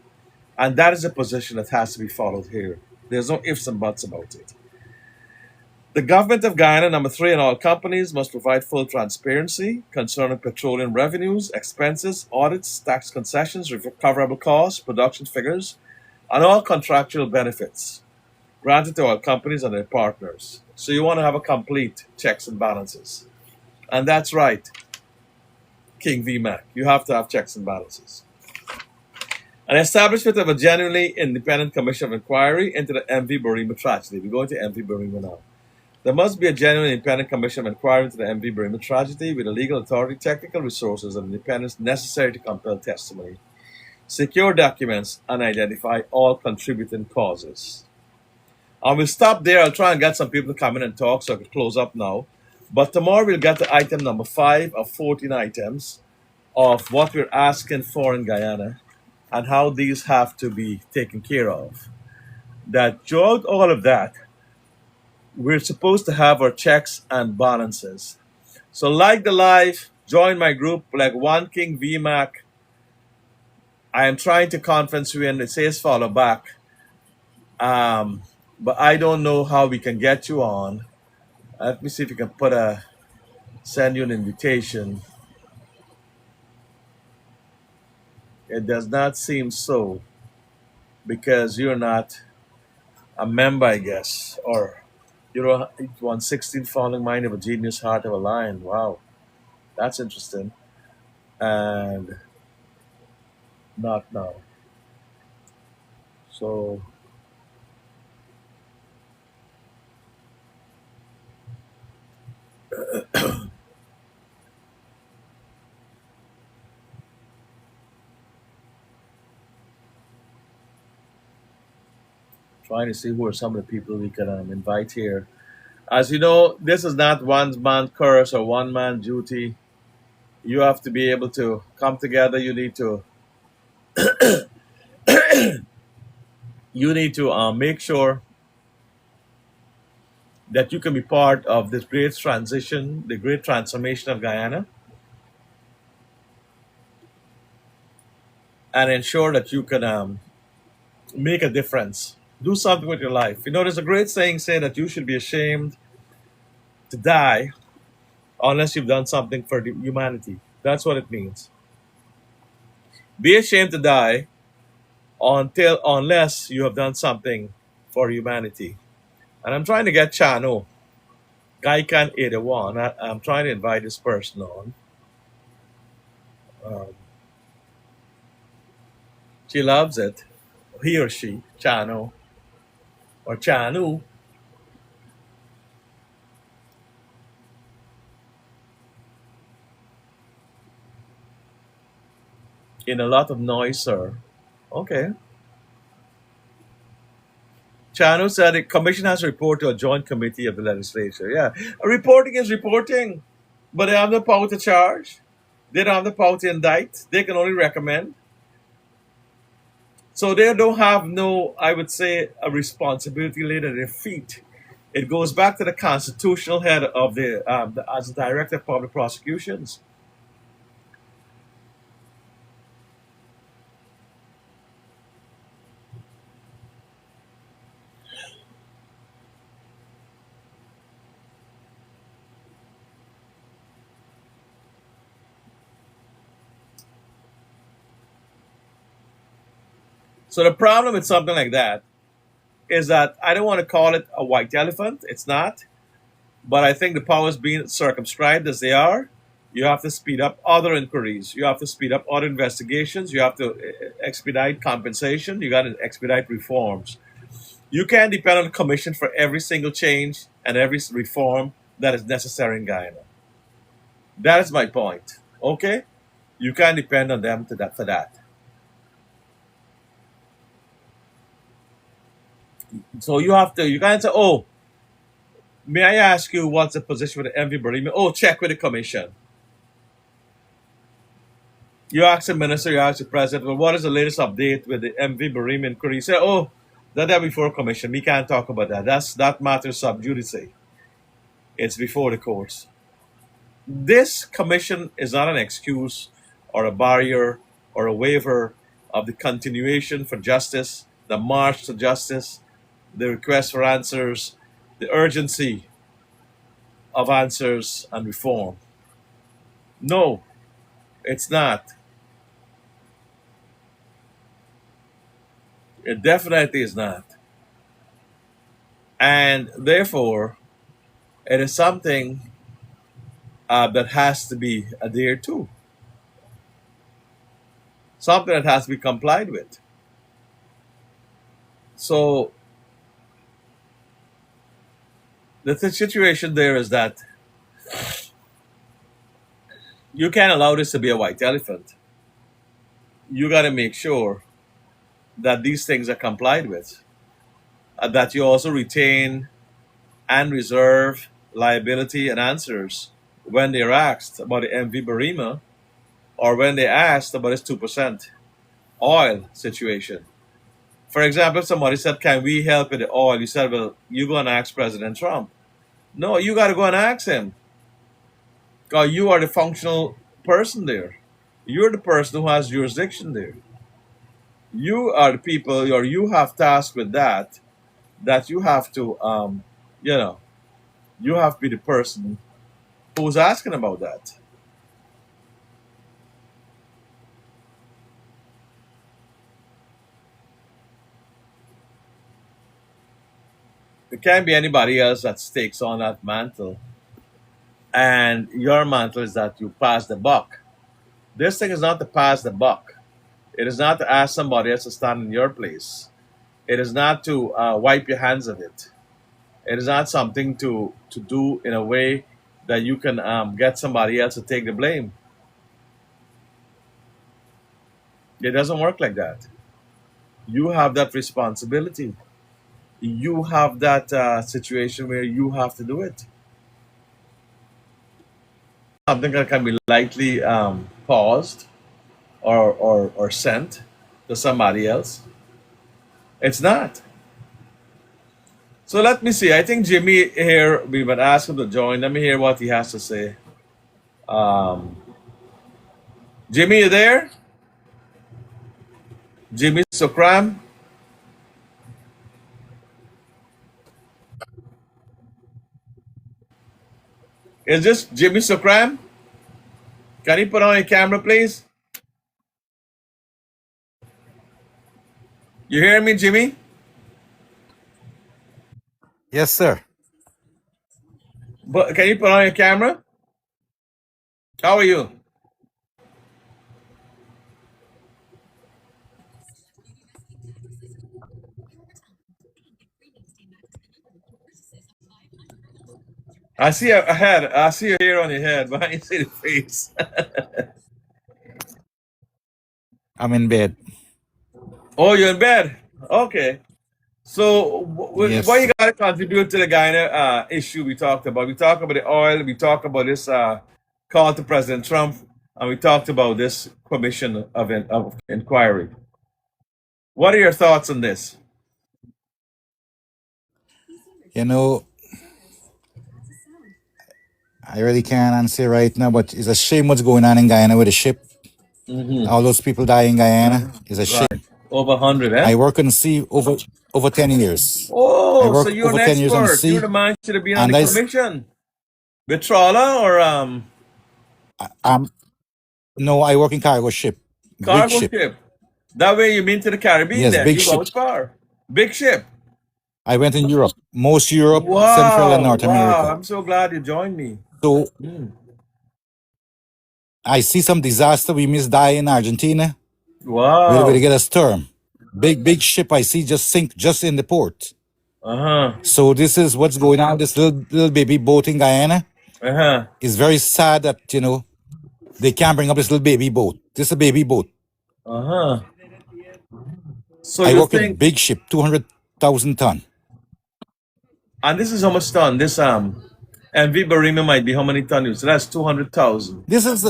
And that is a position that has to be followed here. There's no ifs and buts about it. The government of Guyana, number 3, and all companies must provide full transparency concerning petroleum revenues, expenses, audits, tax concessions, recoverable costs, production figures, and all contractual benefits granted to all companies and their partners. So you want to have a complete checks and balances. And that's right, King VMAC. You have to have checks and balances. An establishment of a genuinely independent commission of inquiry into the MV Barima tragedy. We're going to MV Barima now. There must be a genuine independent commission of inquiry into the MV Barima tragedy with the legal authority, technical resources, and independence necessary to compel testimony, secure documents, and identify all contributing causes. I will stop there. I'll try and get some people to come in and talk so I can close up now. But tomorrow we'll get to item number 5 of 14 items of what we're asking for in Guyana and how these have to be taken care of. That throughout all of that, we're supposed to have our checks and balances. So like the live, join my group like One King VMAC. I am trying to conference you and it says follow back. Um, but I don't know how we can get you on. Let me see if we can send you an invitation. It does not seem so because you're not a member, I guess, or you're 116 falling mind of a genius, heart of a lion. Wow, that's interesting. And not now. So trying to see who are some of the people we can invite here. As you know, this is not one man curse or one man duty. You have to be able to come together. You need to make sure that you can be part of this great transition, the great transformation of Guyana, and ensure that you can make a difference. Do something with your life. You know, there's a great saying saying that you should be ashamed to die unless you've done something for the humanity. That's what it means. Be ashamed to die unless you have done something for humanity. And I'm trying to get Chano, Gaikan 81. I'm trying to invite this person on. Um, she loves it. He or she, Chano, or Chanu, in a lot of noise, sir. Okay. Chano said the commission has to report to a joint committee of the legislature. Yeah. Reporting is reporting, but they have the power to charge. They don't have the power to indict. They can only recommend. So they don't have no, I would say, a responsibility laid at their feet. It goes back to the constitutional head of as director of public prosecutions. So the problem with something like that is that I don't want to call it a white elephant. It's not. But I think the powers being circumscribed as they are, you have to speed up other inquiries. You have to speed up other investigations. You have to expedite compensation. You got to expedite reforms. You can't depend on the commission for every single change and every reform that is necessary in Guyana. That is my point. Okay? You can't depend on them for that. So you can't say, oh, may I ask you what's the position with the MV Barima? Oh, check with the commission. You ask the minister, you ask the president, well, what is the latest update with the MV Barima inquiry? You say, oh, that before commission. We can't talk about that. That matter sub judice. It's before the courts. This commission is not an excuse or a barrier or a waiver of the continuation for justice, the march to justice, the request for answers, the urgency of answers and reform. No, it's not. It definitely is not. And therefore, it is something that has to be adhered to, something that has to be complied with. So the situation there is that you can't allow this to be a white elephant. You got to make sure that these things are complied with, that you also retain and reserve liability and answers when they're asked about the MV Barima or when they asked about this 2% oil situation. For example, if somebody said, can we help with the oil? You said, well, you go and ask President Trump. No, you got to go and ask him. You are the functional person there. You're the person who has jurisdiction there. You are the people, or you have tasked with that. That you have to, you know, you have to be the person who's asking about that. It can't be anybody else that takes on that mantle. And your mantle is that you pass the buck. This thing is not to pass the buck. It is not to ask somebody else to stand in your place. It is not to wipe your hands of it. It is not something to do in a way that you can get somebody else to take the blame. It doesn't work like that. You have that responsibility. You have that situation where you have to do it. Something that can be lightly paused or sent to somebody else. It's not. So let me see. I think Jimmy here, we would ask him to join. Let me hear what he has to say. Um, Jimmy, you there? Jimmy Sokram? Is this Jimmy Sokram? Can you put on your camera, please? You hear me, Jimmy? Yes, sir. But can you put on your camera? How are you? I see a head. I see a hair on your head, but I didn't see the face. I'm in bed. Oh, you're in bed. Okay. So, what Yes. you got to contribute to the Guyana issue we talked about? We talked about the oil. We talked about this call to President Trump, and we talked about this commission of inquiry. What are your thoughts on this? You know, I really can't answer right now, but it's a shame what's going on in Guyana with the ship. Hmm. All those people die in Guyana. It's a shame. Right. Over 100, eh? I work on the sea over 10 years. I Oh, so work you're an over 10 years on the expert. You're sea, the man should have been on the and commission. With trawler or I'm no, I work in cargo ship, big cargo ship. ship? That way you been to the Caribbean Yes, then. big You ship. out far. Big ship. I went in Europe, most Europe, Central and Wow, North wow. America. I'm so glad you joined me. So Mm. I see some disaster. We miss die in Argentina. Where they Wow. get a storm. Big ship I see just sink just in the port. Uh-huh. So this is what's going on. This little baby boat in Guyana. Uh-huh. It's very sad that they can't bring up this little baby boat. This is a baby boat. Uh-huh. So I you work with think, big ship, 200,000 ton. and this is how much ton? This MV Barima might be how many ton? So that's 200,000. This is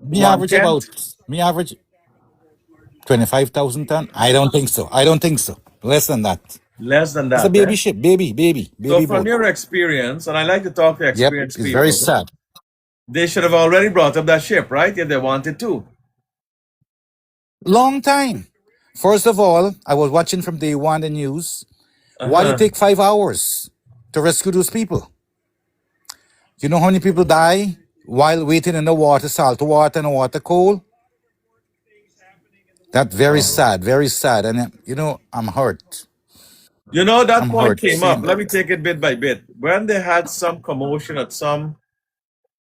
me One average about tenth? me average 25,000 ton. I don't think so. I don't think so. Less than that. Less than It's a that, eh? baby ship, So baby from boat. your experience, and I like to talk to Yep, experienced it's very people, sad. they should have already brought up that ship, right? If they wanted to. Long time. First of all, I was watching from day one the news. Why did it Uh-huh. take 5 hours to rescue those people? You know how many people die while waiting in the water, salt water and water cold? That Wow. very sad. And I'm hurt. You know, that I'm point hurt came seeing up. Let that. me take it bit by bit. When they had some commotion at some,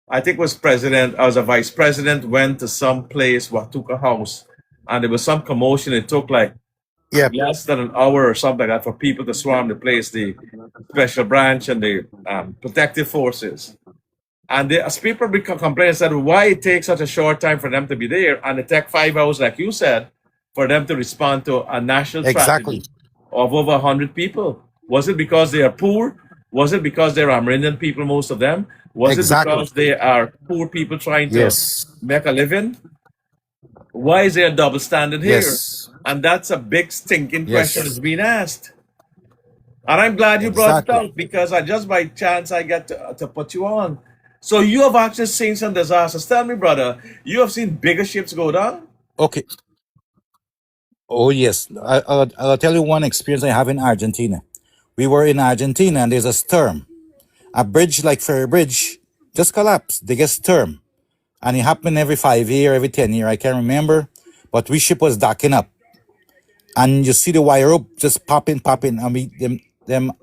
I think it was president, as a vice president, went to some place, Watuka House, and there was some commotion. It took like Yep, less than an hour or something like that for people to swarm the place, the special branch and the protective forces. And as people become complaining, said, why it takes such a short time for them to be there, and it take 5 hours, like you said, for them to respond to a national exactly. tragedy of over 100 people. Was it because they are poor? Was it because they're Amerindian people, most of them? Was it Exactly. because they are poor people trying to Yes. make a living? Why is there a double standard here? Yes. And that's a big stinking question that's Yes. being asked. And I'm glad you brought it Exactly. out because I just by chance I get to put you on. So you have actually seen some disasters. Tell me, brother, you have seen bigger ships go down? Okay. Oh yes, I'll tell you one experience I have in Argentina. We were in Argentina and there's a storm. A bridge like Ferry Bridge just collapsed. They get storm, and it happened every 5 year, every 10 year. I can't remember, but we ship was docking up, and you see the wire rope just popping, and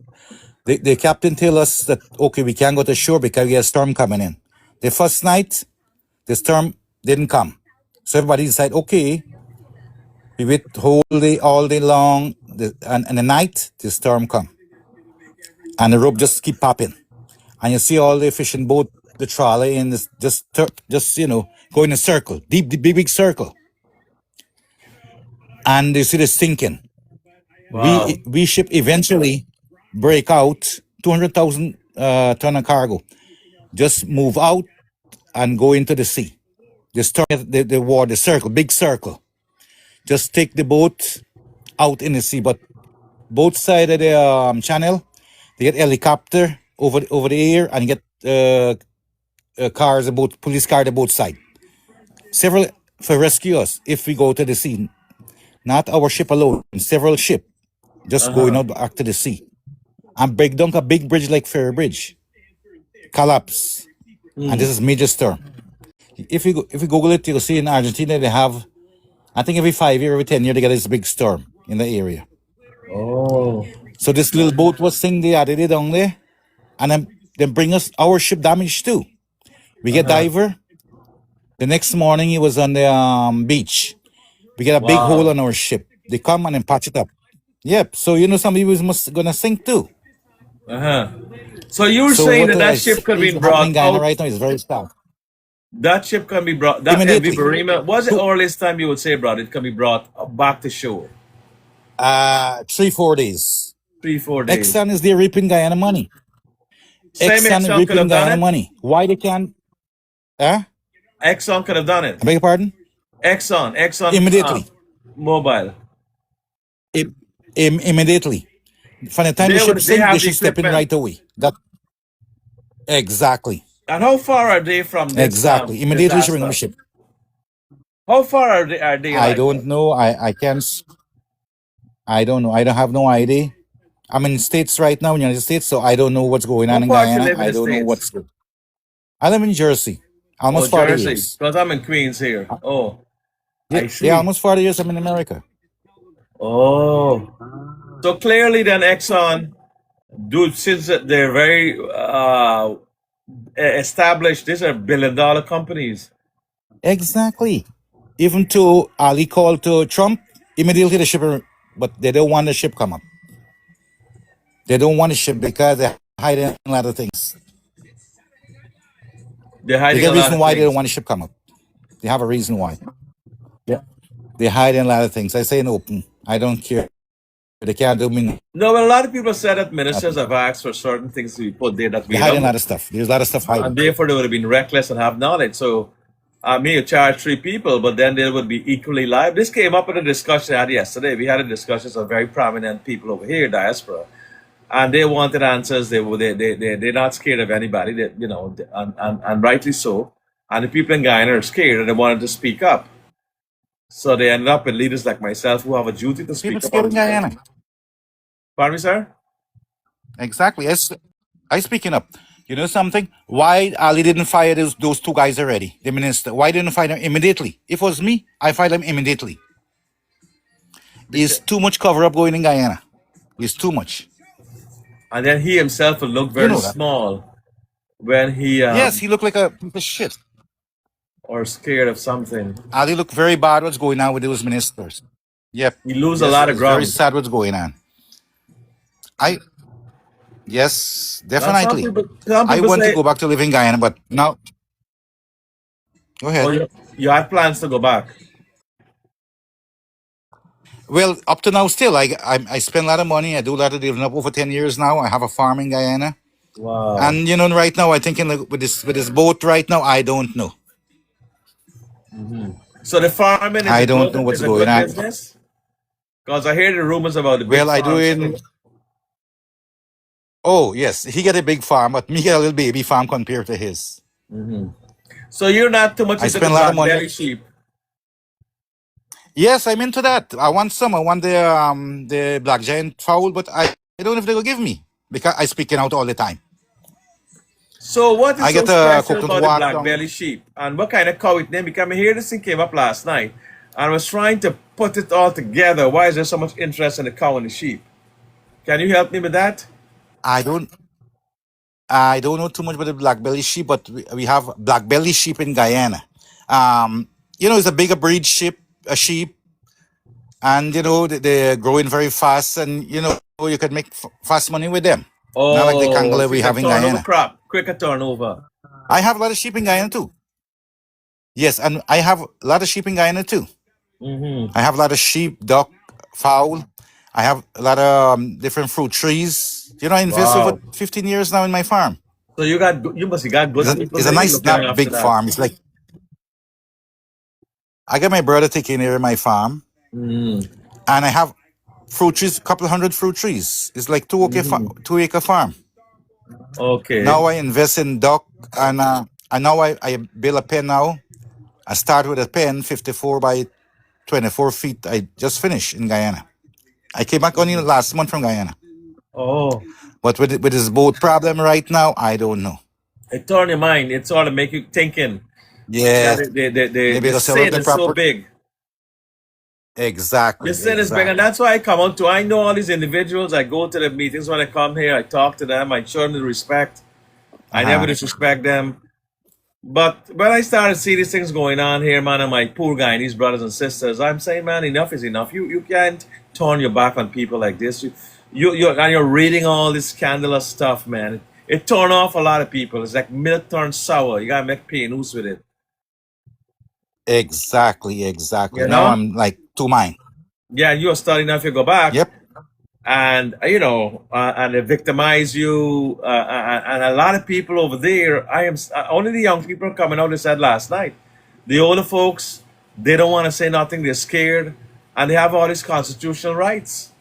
the captain tell us that okay, we can't go to shore because we have a storm coming in. The first night, the storm didn't come, so everybody decided okay, we wait whole day, all day long, and the night the storm come, and the rope just keep popping, and you see all the fishing boat, the trolley, and this just go in a circle, deep, big circle, and you see the sinking. Wow. We ship eventually break out 200,000 ton of cargo, just move out and go into the sea. The storm, the war, the circle, big circle, just take the boat out in the sea, but both side of the channel, they get helicopter over the air and get cars, about police car to both side. Several for rescue us if we go to the sea. Not our ship alone, several ship just going out back to the sea. And break down a big bridge like Ferry Bridge. Collapse. And this is major storm. If you Google it, you'll see in Argentina they have, I think every 5 year, every 10 year, they get this big storm in the area. Oh. So this little boat was sitting there, they did down there, and then bring us our ship damaged too. We get diver. The next morning he was on the beach. We get a big hole Wow. on our ship. They come and then patch it up. Yep. So somebody was must gonna sink too. So you were So saying what that that ship could is be happening in brought Guyana out. right now is very sad. That ship can be brought. That MV Immediately. Barima. What's the Two, earliest time you would say, brother, it can be brought back to shore? 3, 4 days. 3, 4 days. Exxon is there reaping Guyana money. Same Exxon is Exxon could reaping have done Guyana it. money. Why they can't? Huh? Exxon could have done it. I beg your pardon? Exxon, Immediately. Mobile. Immediately. From the time the They ship would. They sink, they have the should step in equipment. right away. That exactly. And how far are they from this Exactly. Immediately she bring on the disaster? ship. How far are they? Are they I like? don't know. I can't. I don't know. I don't have no idea. I'm in States right now in the United States, so I don't know what's going on What in part you Guyana. live in I the don't know states? what's. I live in Jersey. Oh, Almost 40 Jersey. years. Because I'm in Queens here. Oh, Yeah, I yeah, see. almost 40 years I'm in America. Oh, so clearly then Exxon, dude, since they're very established, these are billion-dollar companies. Exactly. Even to Ali called to Trump, immediately the ship, but they don't want the ship come up. They don't want the ship because they're hiding a lot of things. They're They hiding get a a lot reason of why they don't things. want the ship come up. They have a reason why. Yeah. They hide in a lot of things. I say in open. I don't care. They can't do me No, but a lot of people said that ministers nothing. have asked for certain things to be put there that They we hide in don't a lot know. of stuff. There's a lot of stuff And hiding. therefore they would have been reckless and have knowledge. So I may charge 3 people, but then they would be equally liable. This came up in a discussion I had yesterday. We had a discussion of very prominent people over here, diaspora, and they wanted answers. They're not scared of anybody. And rightly so. And the people in Guyana are scared and they wanted to speak up. So they ended up with leaders like myself who have a duty to People speak up scared on in these things. Guyana. Pardon me, sir? Exactly. I speaking up. You know something? Why Ali didn't fire those two guys already? The minister. Why didn't fire them immediately? If it was me, I fire them immediately. It's Because, too much cover up going in Guyana. It's too much. and then he himself will look You very know that. small when he Yes, he looked like a piece of shit. or scared of something. Ali looked very bad what's going on with those ministers. Yep. He lose a Yes, lot of it's very ground. sad what's going on. I yes, Now definitely. some I people want to say, go back to live in Guyana, but now go "Oh, ahead. you had plans to go back." Well, up to now, still, I spend a lot of money. I do a lot of dealing up over 10 years now. I have a farm in Guyana, Wow. and right now, I think with this boat right now, I don't know. So the farming is I a don't good know what's is a going good on. business because I hear the rumors about the big Well, I do farms in. too. Oh yes, he got a big farm, but me get a little baby farm compared to his. Hmm. So you're not too much I into the spend a lot of black money. belly sheep. Yes, I'm into that. I want some. I want the black giant fowl, but I don't know if they will give me because I speaking out all the time. So what is I so get a special coconut about the water black down. belly sheep? And what kind of cow it named? Because I hear this thing came up last night. And I was trying to put it all together. Why is there so much interest in the cow and the sheep? Can you help me with that? I don't I don't know too much about the black belly sheep, but we have black belly sheep in Guyana. Um, it's a bigger breed sheep, and they're growing very fast, and you can make fast money with them. Not like the Oh, kangaroo so we you can have in turn over Guyana. crop, quicker turnover. I have a lot of sheep in Guyana too. Yes, and I have a lot of sheep in Guyana too. Hmm. I have a lot of sheep, duck, fowl. I have a lot of different fruit trees. I invest over Wow. 15 years now in my farm. So you must have got It's good a, people it's a there. You nice, looking not after big that. farm. It's like I got my brother taking care of my farm, Mm. and I have fruit trees, a couple hundred fruit trees. It's like Hmm. 2 acre farm. Okay. Now I invest in duck, and now I build a pen now. I start with a pen, 54 by 24 feet. I just finished in Guyana. I came back only last month from Guyana. Oh, But with this boat problem right now, I don't know. it turn your mind. It sort of make you thinking that Yeah, maybe I the gotta sell out sin the is so property. big. The Exactly, sin is big, and exactly. that's why I come out to. I know all these individuals. I go to the meetings when I come here. I talk to them. I show them the respect. I never Uh-huh. disrespect them. But when I started to see these things going on here, man, and my poor guy, these brothers and sisters, I'm saying, man, enough is enough. You can't turn your back on people like this. You're reading all this scandalous stuff, man. It turned off a lot of people. It's like milk turned sour. You gotta make pain with it. Exactly, exactly. You Now know? I'm like two mine. Yeah, you're studying if you go back. Yep, And and they victimize you, and a lot of people over there. Only the young people are coming out. They said last night, the older folks, they don't want to say nothing. They're scared, and they have all these constitutional rights.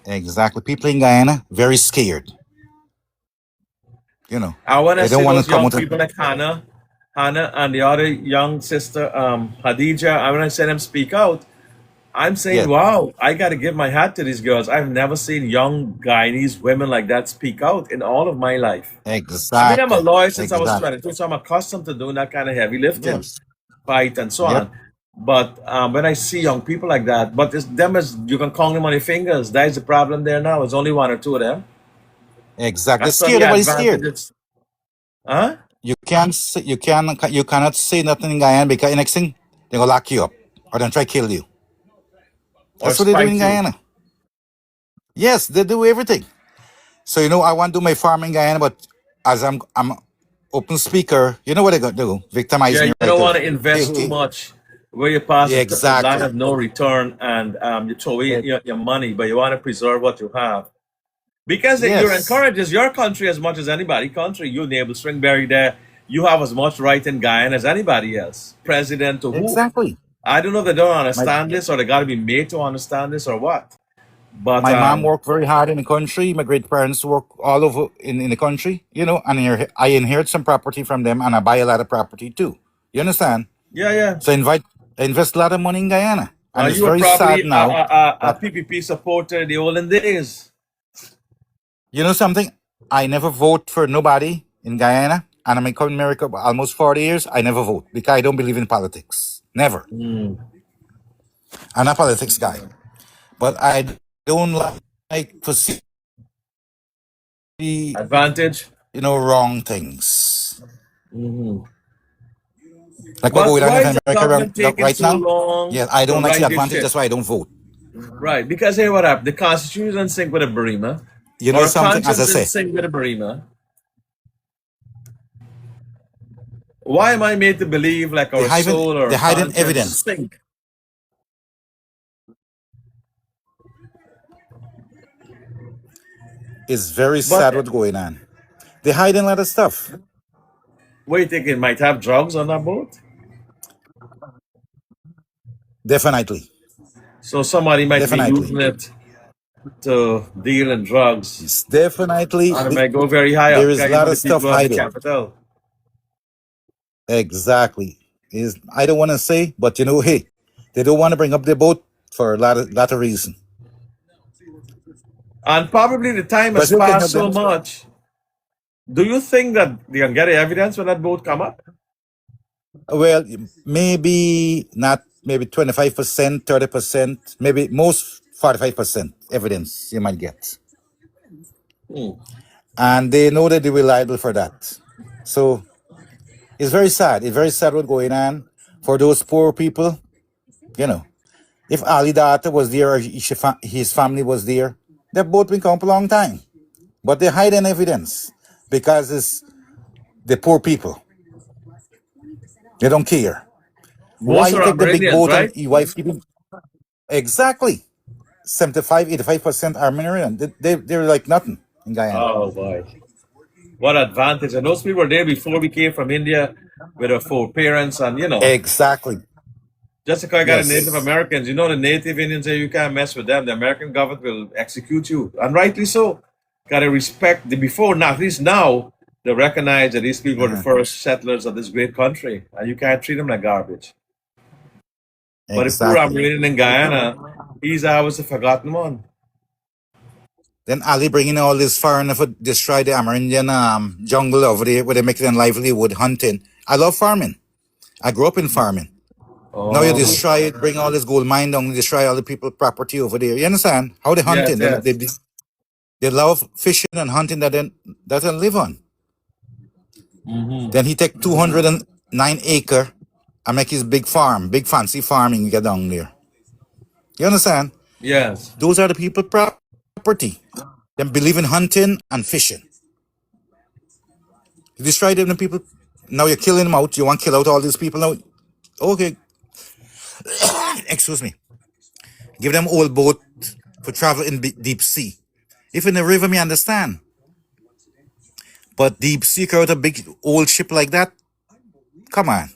exactly. People in Guyana very scared. I want to They don't see want to those come young out. people like Hannah, and the other young sister, Hadija. I want to see them speak out. I'm saying, Yeah, wow, I got to give my hat to these girls. I've never seen young Guyanese women like that speak out in all of my life. I mean, I'm a exactly, lawyer since I was exactly. 22, so I'm accustomed to doing that kind of heavy lifting, Yes. fight, and so Yep. on. But when I see young people like that, but it's them as you can count them on your fingers. That is the problem there now. It's only one or two of them. Exactly. That's on Scared. the Everybody's scared. advantages. Huh? You cannot say nothing in Guyana because the next thing they're gonna lock you up or then try to kill you. Or That's what they do in spite you. Guyana. Yes, they do everything. So I want to do my farm in Guyana, but as I'm open speaker, you know what they're gonna do? Victimize Yeah, me you right don't want away. to invest too much where you pass Yeah, a line exactly. of no return, and you throw away Eh, your money, but you want to preserve what you have. Because you're yes, encouraged, it's your country as much as anybody country. You neighbor Stringberry there, you have as much right in Guyana as anybody else, president or who. exactly. I don't know if they don't My understand this or they got to be made to understand this or what. But my mom worked very hard in the country. My great parents work all over in the country, and I inherit some property from them, and I buy a lot of property too. You understand? yeah, yeah. So I invest a lot of money in Guyana, and it's You were very sad probably now a that PPP supporter in the olden days. something. I never vote for nobody in Guyana, and I'm in America almost 40 years. I never vote because I don't believe in politics. Never. Mm. I'm not a politics guy, but I don't like to see Advantage. wrong things Hmm. like what But going on why in is the America government taking right so now. long Yeah, I to don't like the right this advantage. shit? That's why I don't vote. Right, because here what happened? The Constitution in sync with the Barima, You know or something? As I conscience in say, sync with the Barima. Why am I made to believe like they our hiding soul or they hiding conscience evidence. sync? It's very But sad what's going on. They hiding a lot of stuff. what do you think? It might have drugs on that boat? Definitely, So somebody might be definitely. using it to deal in drugs. It's definitely And it might go very high there up. is a Guys, you lot know, the of stuff people of the hiding. capital. Exactly. Is I don't want to say, but hey, they don't want to bring up the boat for a lot of reason. And probably the time has Brazil can passed help so them. much. Do you think that they can get evidence when that boat come up? Well, maybe not. Maybe 25%, 30%, maybe most 45% evidence you might get, Hmm. and they know that they were liable for that. So it's very sad. It's very sad what's going on for those poor people. You know, if Ali Data was there or his family was there, they've both been come up a long time. But they hide an evidence because it's the poor people. They don't care. Why Most you are take the big Armenians, boat and right? your wife keep it? Exactly. 75, 85% are Armenian. They're like nothing in Guyana. Oh boy. What advantage. And those people were there before we came from India with our four parents and Exactly. just because I got a Native Yes. Americans, the Native Indians there, you can't mess with them. The American government will execute you. And rightly so. Gotta respect the before now, at least now they recognize that these people were the Uh-huh. first settlers of this great country. And you can't treat them like garbage. But the poor Exactly. Armenian in Guyana, he's always a forgotten one. Then Ali bringing all this foreigner for destroy the Amerindian jungle over there where they make their livelihood hunting. I love farming. I grew up in farming. Now you Oh, destroy it, bring all this gold mine down, destroy all the people property over there. You understand? How they yes, hunting? yes. They love fishing and hunting that they live on. Hmm. Then he take 209 acre and make his big farm, big fancy farming you get down there. You understand? Yes. Those are the people property. Them believe in hunting and fishing. You destroy them, the people. Now you're killing them out. You want to kill out all these people now. Okay, excuse me. Give them old boat for travel in deep sea. If in the river, me understand. But deep sea, carry out a big old ship like that. Come on.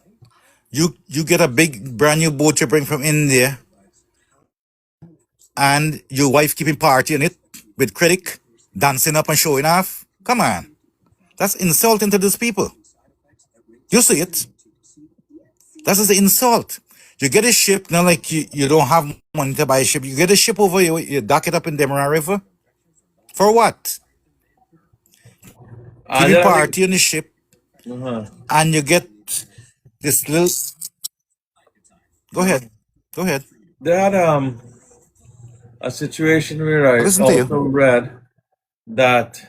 You get a big brand new boat you bring from India, and your wife keeping party in it with critic, dancing up and showing off. Come on. That's insulting to these people. You see it. That is the insult. You get a ship, not like you don't have money to buy a ship. You get a ship over, you dock it up in Demerara River. For what? And Keeping then I think party on the ship, uh and you get this little. Go ahead. Go ahead. they had a situation where I I listen to also you. read that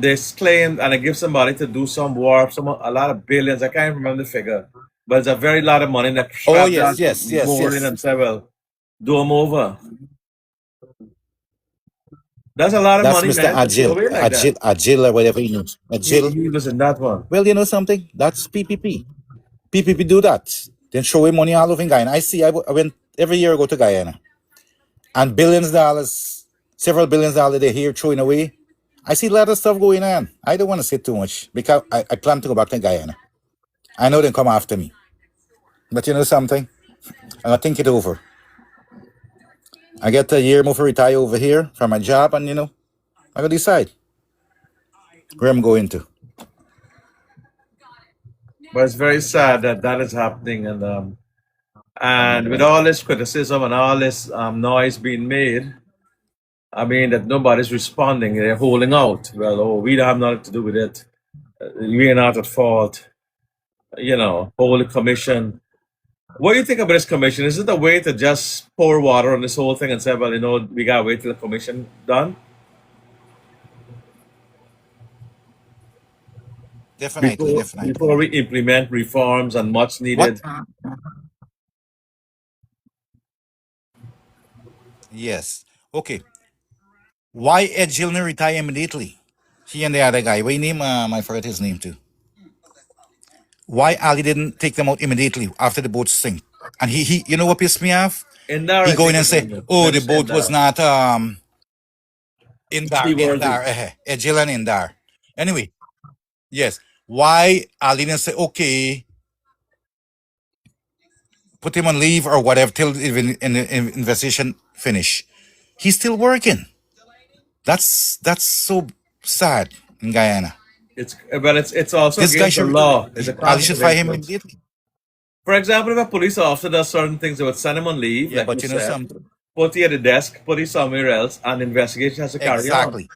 they claimed and they give somebody to do some work, a lot of billions. I can't remember the figure, but it's a very lot of money. That Oh, strap that yes, yes, yes, morning yes. and say, "Well, do them over." That's a lot of That's money, Mr. man, to throw Agil. away like that. Agil, or whatever he knows. Agil. He was in that one. Well, you know something? That's PPP. PPP do that. Then show him money all over in Guyana. I went every year I go to Guyana. And billions of dollars, several billions of dollars they here throwing away. I see a lot of stuff going on. I don't want to say too much because I plan to go back to Guyana. I know they come after me. But you know something? I'm gonna think it over. I get a year more to retire over here from my job and I gotta decide where I'm going to. But it's very sad that that is happening, and with all this criticism and all this noise being made, I mean that nobody's responding. They're holding out. Well, oh, we don't have nothing to do with it. We are not at fault. Hold the commission. What do you think about this commission? Is it a way to just pour water on this whole thing and say, well, we gotta wait till the commission done Definitely, before definitely. we implement reforms and much What? needed? Yes. Okay. Why Ed Gilner retire immediately? He and the other guy. What name? I forgot his name too. Why Ali didn't take them out immediately after the boat sink? And you know what pissed me off? In there, He I go in think and it's say, "Oh, the Minister in boat was there. not in Seaworthy. dar, Ejilan in dar." Anyway, yes. Why Ali didn't say, "Okay, put him on leave or whatever till the investigation finish"? He's still working. That's so sad in Guyana. It's also This guy against the should, law. It's a Ali conflict should of fire him interest. immediately. For example, if a police officer does certain things, they would send him on leave, Yeah, like but you you know said, something? put you at the desk, put you somewhere else, and the investigation has to carry on. Exactly.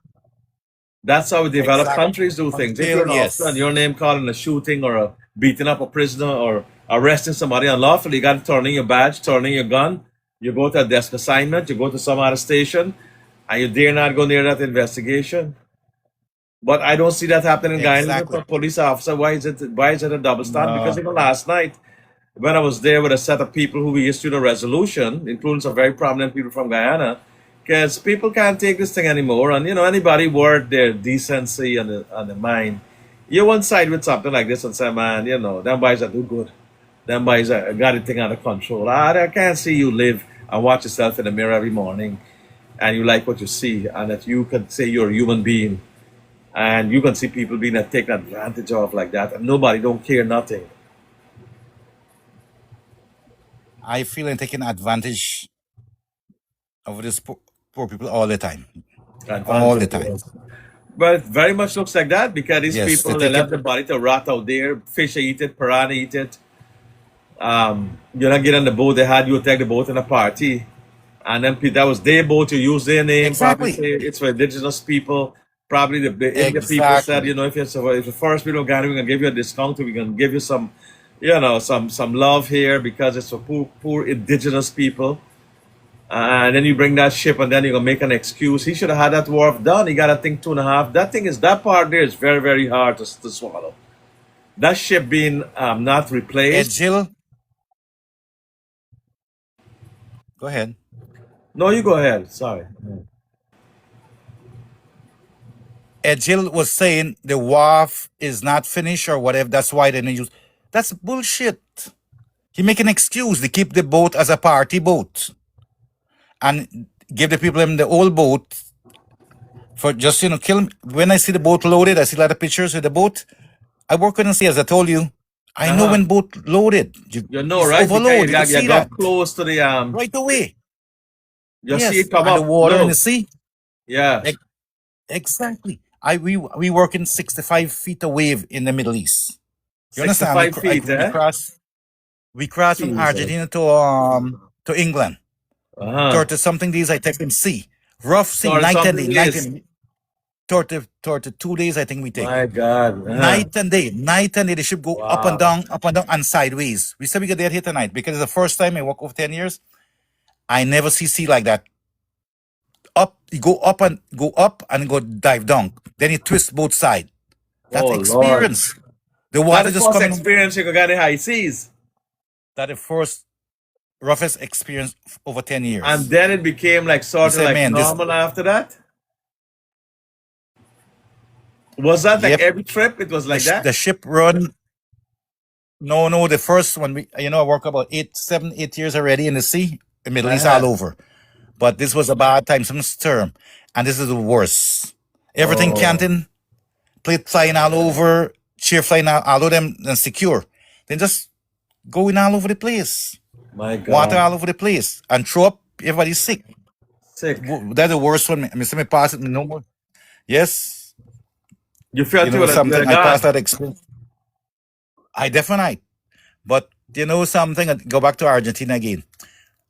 That's how developed Exactly. countries do things. If you're Until, an officer and your yes. name called in a shooting or beating up a prisoner or arresting somebody unlawfully, you got to turn in your badge, turn in your gun. You go to a desk assignment, you go to some other station, and you dare not go near that investigation. But I don't see that happening in Guyana with a Exactly. police officer. Why is it a double stand? Because No. even last night, when I was there with a set of people who we issued a resolution, including some very prominent people from Guyana, because people can't take this thing anymore. And anybody worth their decency and the mind, you one side with something like this and say, man, them boys are do good. Them boys are got the thing under control. I can't see you live and watch yourself in the mirror every morning and you like what you see and that you can say you're a human being and you can see people being taken advantage of like that and nobody don't care nothing. I feel I'm taking advantage of these poor people all the time. All Advantage the of time. yours. But it very much looks like that because these Yes, they people they take it. left the body to rot out there. Fish eat it, piranha eat it. You're not getting on the boat. They had you take the boat in a party, and then that was their boat. You use their name. Probably Exactly. say it's for indigenous people. Probably the Indian people said, Exactly. if the first people of Ghana, we're gonna give you a discount. We're gonna give you some, some love here because it's for poor indigenous people. And then you bring that ship, and then you're gonna make an excuse. He should have had that wharf done. He got a thing 2.5. That part there is very very hard to swallow. That ship being not Ed replaced. Jill, go ahead. No, you go ahead. Sorry. Ed Jill was saying the wharf is not finished or whatever. That's why they didn't use. That's bullshit. He make an excuse to keep the boat as a party boat and give the people in the old boat for just kill 'em. When I see the boat loaded, I see a lot of pictures of the boat. I work in the sea, as I told you. I Uh know huh. when boat loaded. You know, It's right? Because overload. you You can got you see got that close to the right away. you see Yes, it come and the up water in the low. sea. Yeah, Ex- Exactly. We work in 65 feet of wave in the Middle East. You understand? 65 feet, eh? We cross from Jesus. Argentina to England. Uh huh. 30 something days I take them sea. Rough sea, Or night and something day, night is. and day. 30 2 days I think we take. My God. Uh huh. Night and day. The ship go Wow. up and down, and sideways. We said we get there here tonight because it's the first time I walk over 10 years. I never see sea like that. Up, you go up and go dive down. Then you twist both sides. That Oh Lord. experience. The That water the just first coming. experience you got the high seas, That the first roughest experience over 10 and years. then it became like We sort of say, like man, this, normal after that. Was that like yep, every trip? It was like the that. ship run. No, the first one, I work about 8 7 8 years already in the sea, the Middle Uh East all huh. over. But this was a bad time, some storm. And this is the worst. Everything Oh canting, plate flying all over, chair flying all over them and secure. Then just going all over the place. my Water God. all over the place. And throw up, everybody's sick. Sick. That's the worst one. I me pass it, me no more. Yes. You felt you Something were I passed gone. that experience. I definitely. But something, I go back to Argentina again.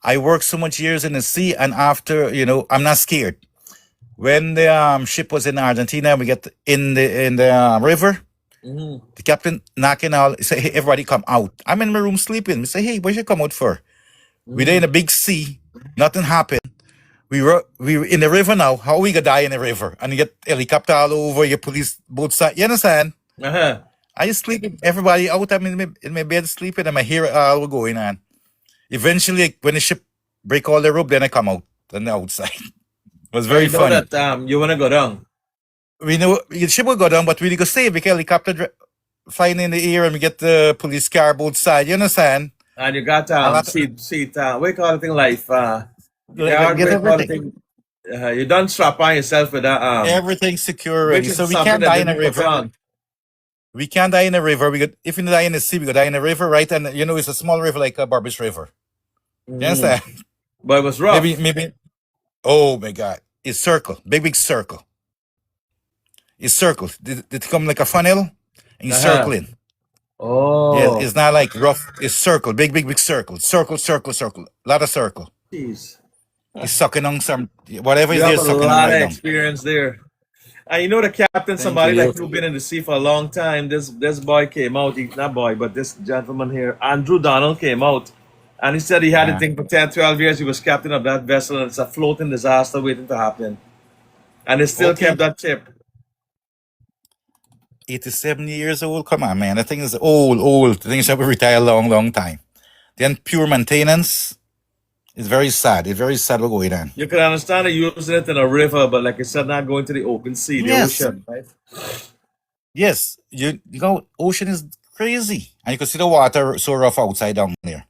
I worked so much years in the sea, and after, I'm not scared. When the ship was in Argentina, we get in the river. Mhm. The captain knocking all, say, hey, everybody come out. I'm in my room sleeping. We say, hey, what you come out for? We there in Mhm. a big sea. Nothing happened. We were in the river now. How we gonna die in the river? And you get helicopter all over, your police both sides. You understand? Uh huh. I just sleeping. Everybody out. I'm in my bed sleeping, and I hear it all going on. Eventually, when the ship break all the rope, then I come out on the outside. It was And very you know funny. that you wanna go down, We know the ship will go down, but we go save because helicopter flying in the air, and we get the police car both sides. You understand? and you got A lot. seat what you call the thing life you Like, got get what you call the everything. thing you done strap on yourself with that Everything secure which already. is So we something can't that die they in a didn't put river. on. We can't die in a river. If we die in the sea, we go die in a river, right? And it's a small river like a Barbish River. You Mhm. understand? But it was maybe, rough. maybe. Oh my God! It's circle, big circle. It's circled. It come like a funnel and you Uh-huh. circling. Yeah, Oh, it's not like rough. It's circle, big circle, circle, circle, circle. Lot of circle. jeez. It's sucking on some whatever You is have there, a sucking on lot of right down. experience there. And you know the captain, Thank somebody like you. you've been in the sea for a long time. This boy came out, not boy, but this gentleman here, Andrew Donald came out, and he said he had a Uh, thing for 10, 12 years. He was captain of that vessel, and it's a floating disaster waiting to happen. And he still kept okay, that ship. 87 years old. Come on, man. The thing is old. The thing should be retired a long time. Then pure maintenance is very sad. It's very sad what's going on. You can understand it using it in a river, but like I said, not going to the open sea, the Yes, ocean, right? yes. You know, ocean is crazy, and you could see the water so rough outside down there.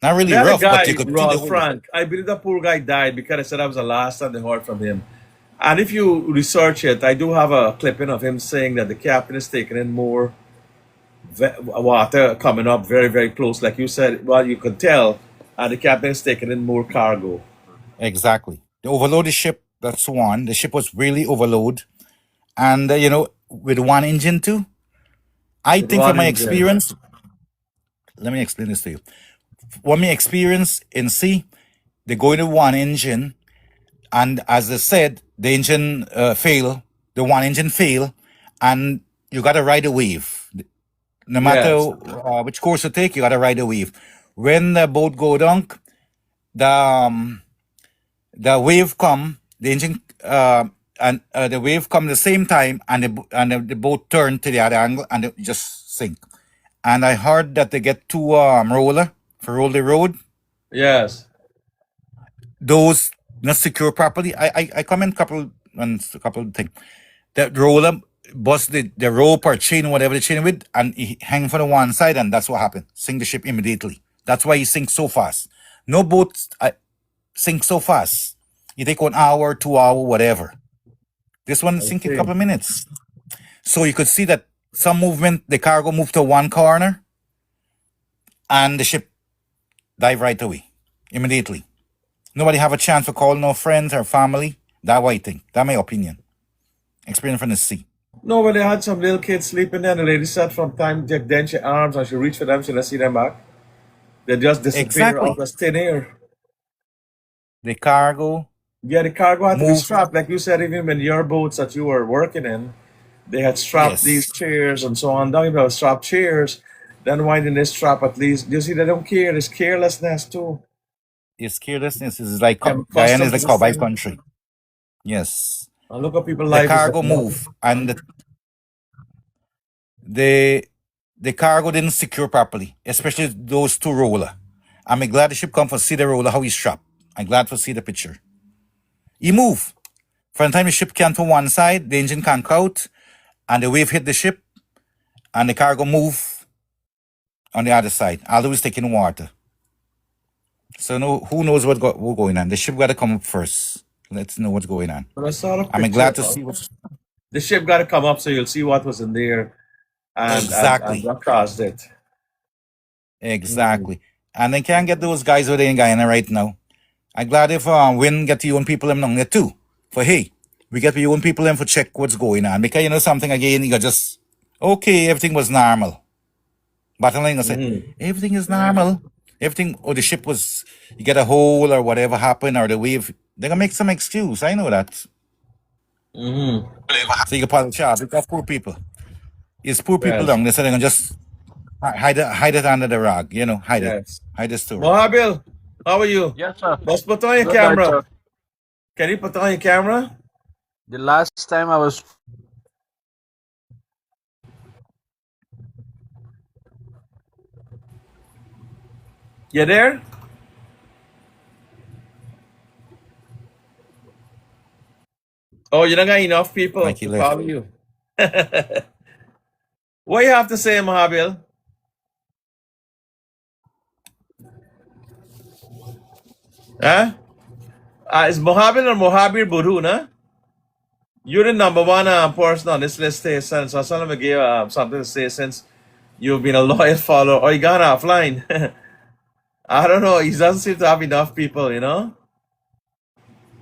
Not They really had a rough, but guy, you could see the Rod whole. Frank. I believe that poor guy died because I said that was the last time they heard from him. And if you research it, I do have a clipping of him saying that the captain is taking in more water coming up very, very close. Like you said, well, you could tell, and the captain is taking in more cargo. Exactly. They overloaded the ship. That's one. The ship was really overloaded, and with one engine too. I With think from one my engine. experience, let me explain this to you. What my experience in sea, they go into one engine, and as they said, the engine fail, the one engine fail, and you got to ride a wave. No matter Yes. which course you take, you got to ride a wave. When the boat go down, the the wave come, the engine and the wave come the same time, and the boat turn to the other angle, and it just sink. And I heard that they get two roller for roll the road. Yes. Those not secure properly. I comment couple on a couple of things. That roller bust the rope or chain, whatever the chain with, and he hang from the one side, and that's what happened. Sink the ship immediately. That's why he sinks so fast. No boat sink so fast. You take 1 hour, 2 hour, whatever. This one I sink in a see. couple of minutes. So you could see that some movement, the cargo moved to one corner, and the ship dive right away immediately. Nobody have a chance for calling no friends or family. That way I think. That's my opinion. Experience from the sea. No, when they had some little kids sleeping there, the lady said from time to then she arms and she reached for them, she didn't see them back. They just disappear out Exactly. of thin air. The cargo Yeah, the cargo had to be move. strapped. Like you said, even when your boats that you were working in, they had strapped these Yes. chairs and so on. Don't even have strapped chairs. Then why didn't they strap at least? You see, they don't care. There's carelessness too. It's carelessness. It's like They're Guyana is accustomed to like this cowboy thing. country. Yes. And look at people's The life is cargo like move, nothing. and the the cargo didn't secure properly, especially those two roller. I'm glad the ship come for see the roller how he's strapped. I'm glad to see the picture. He move. From the time the ship can to one side, the engine can out, and the wave hit the ship, and the cargo move on the other side. Always taking water. So no, who knows what's going on? The ship got to come up first. Let's know what's going on. But I saw the I'm picture. glad to see what's The ship got to come up so you'll see what was in there and exactly, what caused it. Mm. exactly. And they can't get those guys over there in Guyana right now. I'm glad if Win get your own people them down there too. For hey, we get your own people them for check what's going on. Because you know something again, you got just okay, everything was normal. Bottom line, I say Mm-hmm. everything is normal. Everything or the ship was you get a hole or whatever happened or the wave. They're gonna make some excuse. I know that. Mm-hmm. So you can probably charge because poor people. It's poor people Yes. down there, so they're gonna just hide it under the rug, hide it. Yes. Hide the story. Mohabil, how are you? Yes, sir. Let's put on your Good night, camera. sir. Can you put on your camera? The last time I was You there? Oh, you don't got enough people Like he to left. follow you. What you have to say, Mohabil? Huh? It's Mohabil or Mohabir Burhuna? You're the number one person on this list here, son. So I'm gonna give something to say since you've been a loyal follower. Or you gone offline. I don't know. He doesn't seem to have enough people.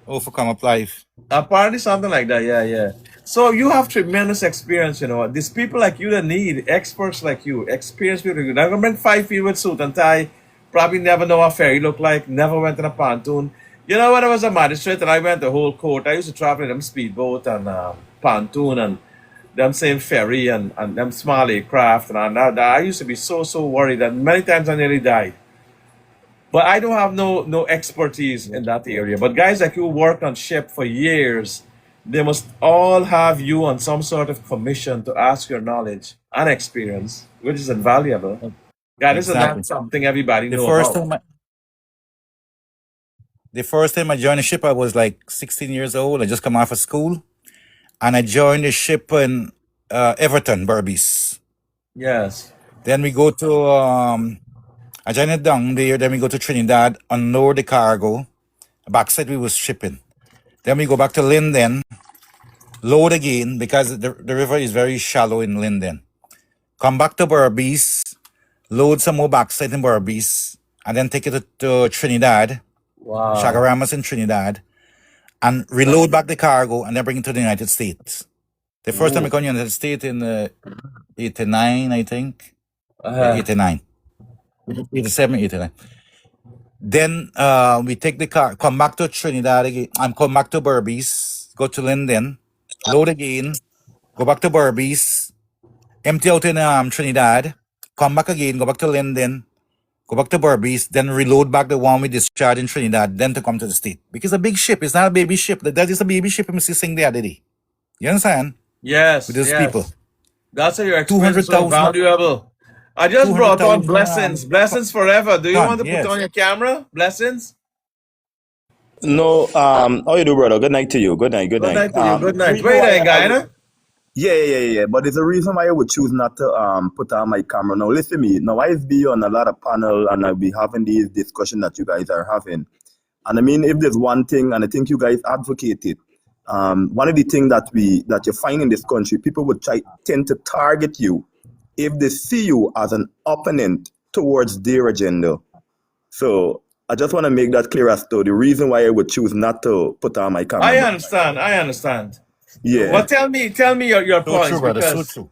Oh, for come up live. Apparently something like that. Yeah, yeah. So you have tremendous experience, you know. These people like you that need experts like you, experienced people like you. They're gonna bring 5 people with suit and tie, probably never know what ferry look like, never went in a pontoon. You know, when I was a magistrate and I went the whole court, I used to travel in them speedboat and pontoon and them same ferry and them small aircraft and all that. I used to be so worried that many times I nearly died. But I don't have no expertise in that area. But guys like you worked on ship for years, they must all have you on some sort of commission to ask your knowledge and experience, which is invaluable. Yeah, this is not Exactly. something everybody The know first about. time, the first time I joined the ship, I was like 16 years old. I just come off of school, and I joined the ship in Everton, Berbice. Yes. Then we go to I joined it down there. Then we go to Trinidad, unload the cargo. Backside we was shipping. Then we go back to Linden, load again because the river is very shallow in Linden. Come back to Berbice, load some more backside in Berbice, and then take it to Trinidad, Wow. Chagaramas in Trinidad, and reload back the cargo and then bring it to the United States. The first time I Ooh. got to the United States in 89, I think. Yeah, Uh, 89. 87, 89. Then we take the car, come back to Trinidad again, and come back to Berbice, go to Linden, load again, go back to Berbice, empty out in Trinidad, come back again, go back to Linden, go back to Berbice, then reload back the one we discharged in Trinidad, then to come to the state. Because a big ship, it's not a baby ship. That is a baby ship I'm sing there, did he? You understand? yes, With those people. yes. That's how your experience is so 200,000 valuable. I just brought on 200,000 blessings. Blessings forever. Do you want ton, to put yes. on your camera? Blessings? No, how you do, brother? Good night to you. Good night. Good Good night. night to you. Good The night. reason Where why you in I would, Guyana? yeah. But there's a reason why I would choose not to put on my camera. Now, listen to me. Now, I've been on a lot of panel and I'll be having these discussions that you guys are having. And I mean, if there's one thing, and I think you guys advocate it, one of the things that you find in this country, people would tend to target you if they see you as an opponent towards their agenda. So I just want to make that clear as to the reason why I would choose not to put on my camera. I understand. I understand. Yeah. Well, tell me your So true, points brother. So because true.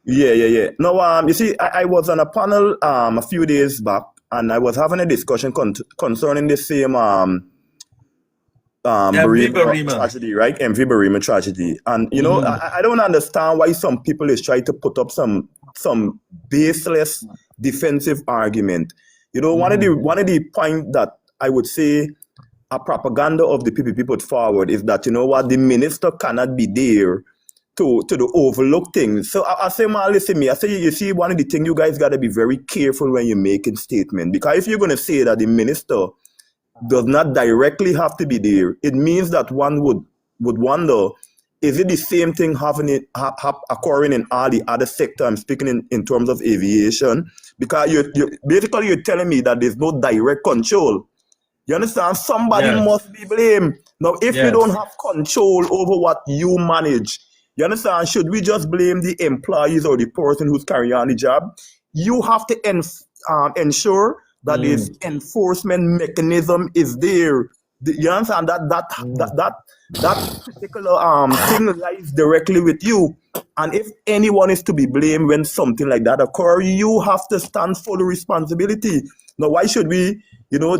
Yeah. No, you see, I was on a panel a few days back, and I was having a discussion concerning the same MV Barima Barima. tragedy, right? MV Barima tragedy, and you know, I don't understand why some people is trying to put up some baseless defensive argument. You know, one of the point that I would say a propaganda of the PPP put forward is that, you know what, the minister cannot be there to overlook things. So I say, man, listen me. I say, you see, one of the things you guys got to be very careful when you're making statement, because if you're going to say that the minister does not directly have to be there, it means that one would wonder, is it the same thing occurring in all the other sector? I'm speaking in terms of aviation, because you're telling me that there's no direct control. You understand? Somebody Yes. must be blamed. Now, if you Yes. don't have control over what you manage, you understand? Should we just blame the employees or the person who's carrying on the job? You have to ensure that this enforcement mechanism is there. You understand that particular thing lies directly with you. And if anyone is to be blamed when something like that occurs, you have to stand for the responsibility. Now, why should we,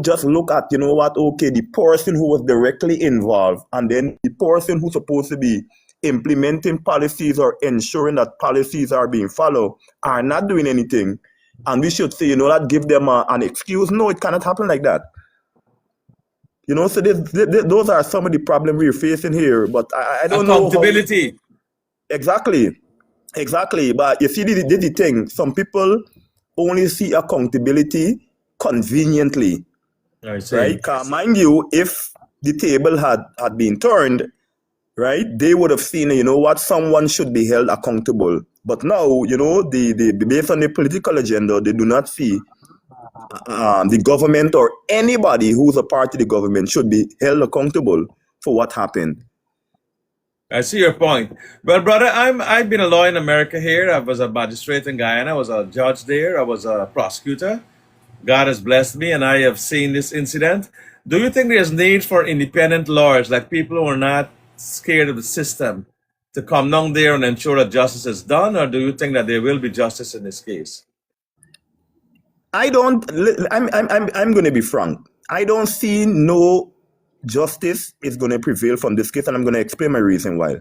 just look at, okay, the person who was directly involved and then the person who's supposed to be implementing policies or ensuring that policies are being followed are not doing anything. And we should say, that give them an excuse. No, it cannot happen like that. So those are some of the problems we're facing here. But I don't know how. Accountability. Exactly. But you see, the thing, some people only see accountability conveniently, I see. right? 'Cause mind you, if the table had been turned, right, they would have seen, what, someone should be held accountable. But now, based on the political agenda, they do not see the government or anybody who's a part of the government should be held accountable for what happened. I see your point. Well, brother, I've been a lawyer in America here. I was a magistrate in Guyana. I was a judge there. I was a prosecutor. God has blessed me, and I have seen this incident. Do you think there's need for independent lawyers, like people who are not scared of the system, to come down there and ensure that justice is done, or do you think that there will be justice in this case? I don't. I'm going to be frank. I don't see no justice is going to prevail from this case, and I'm going to explain my reason why.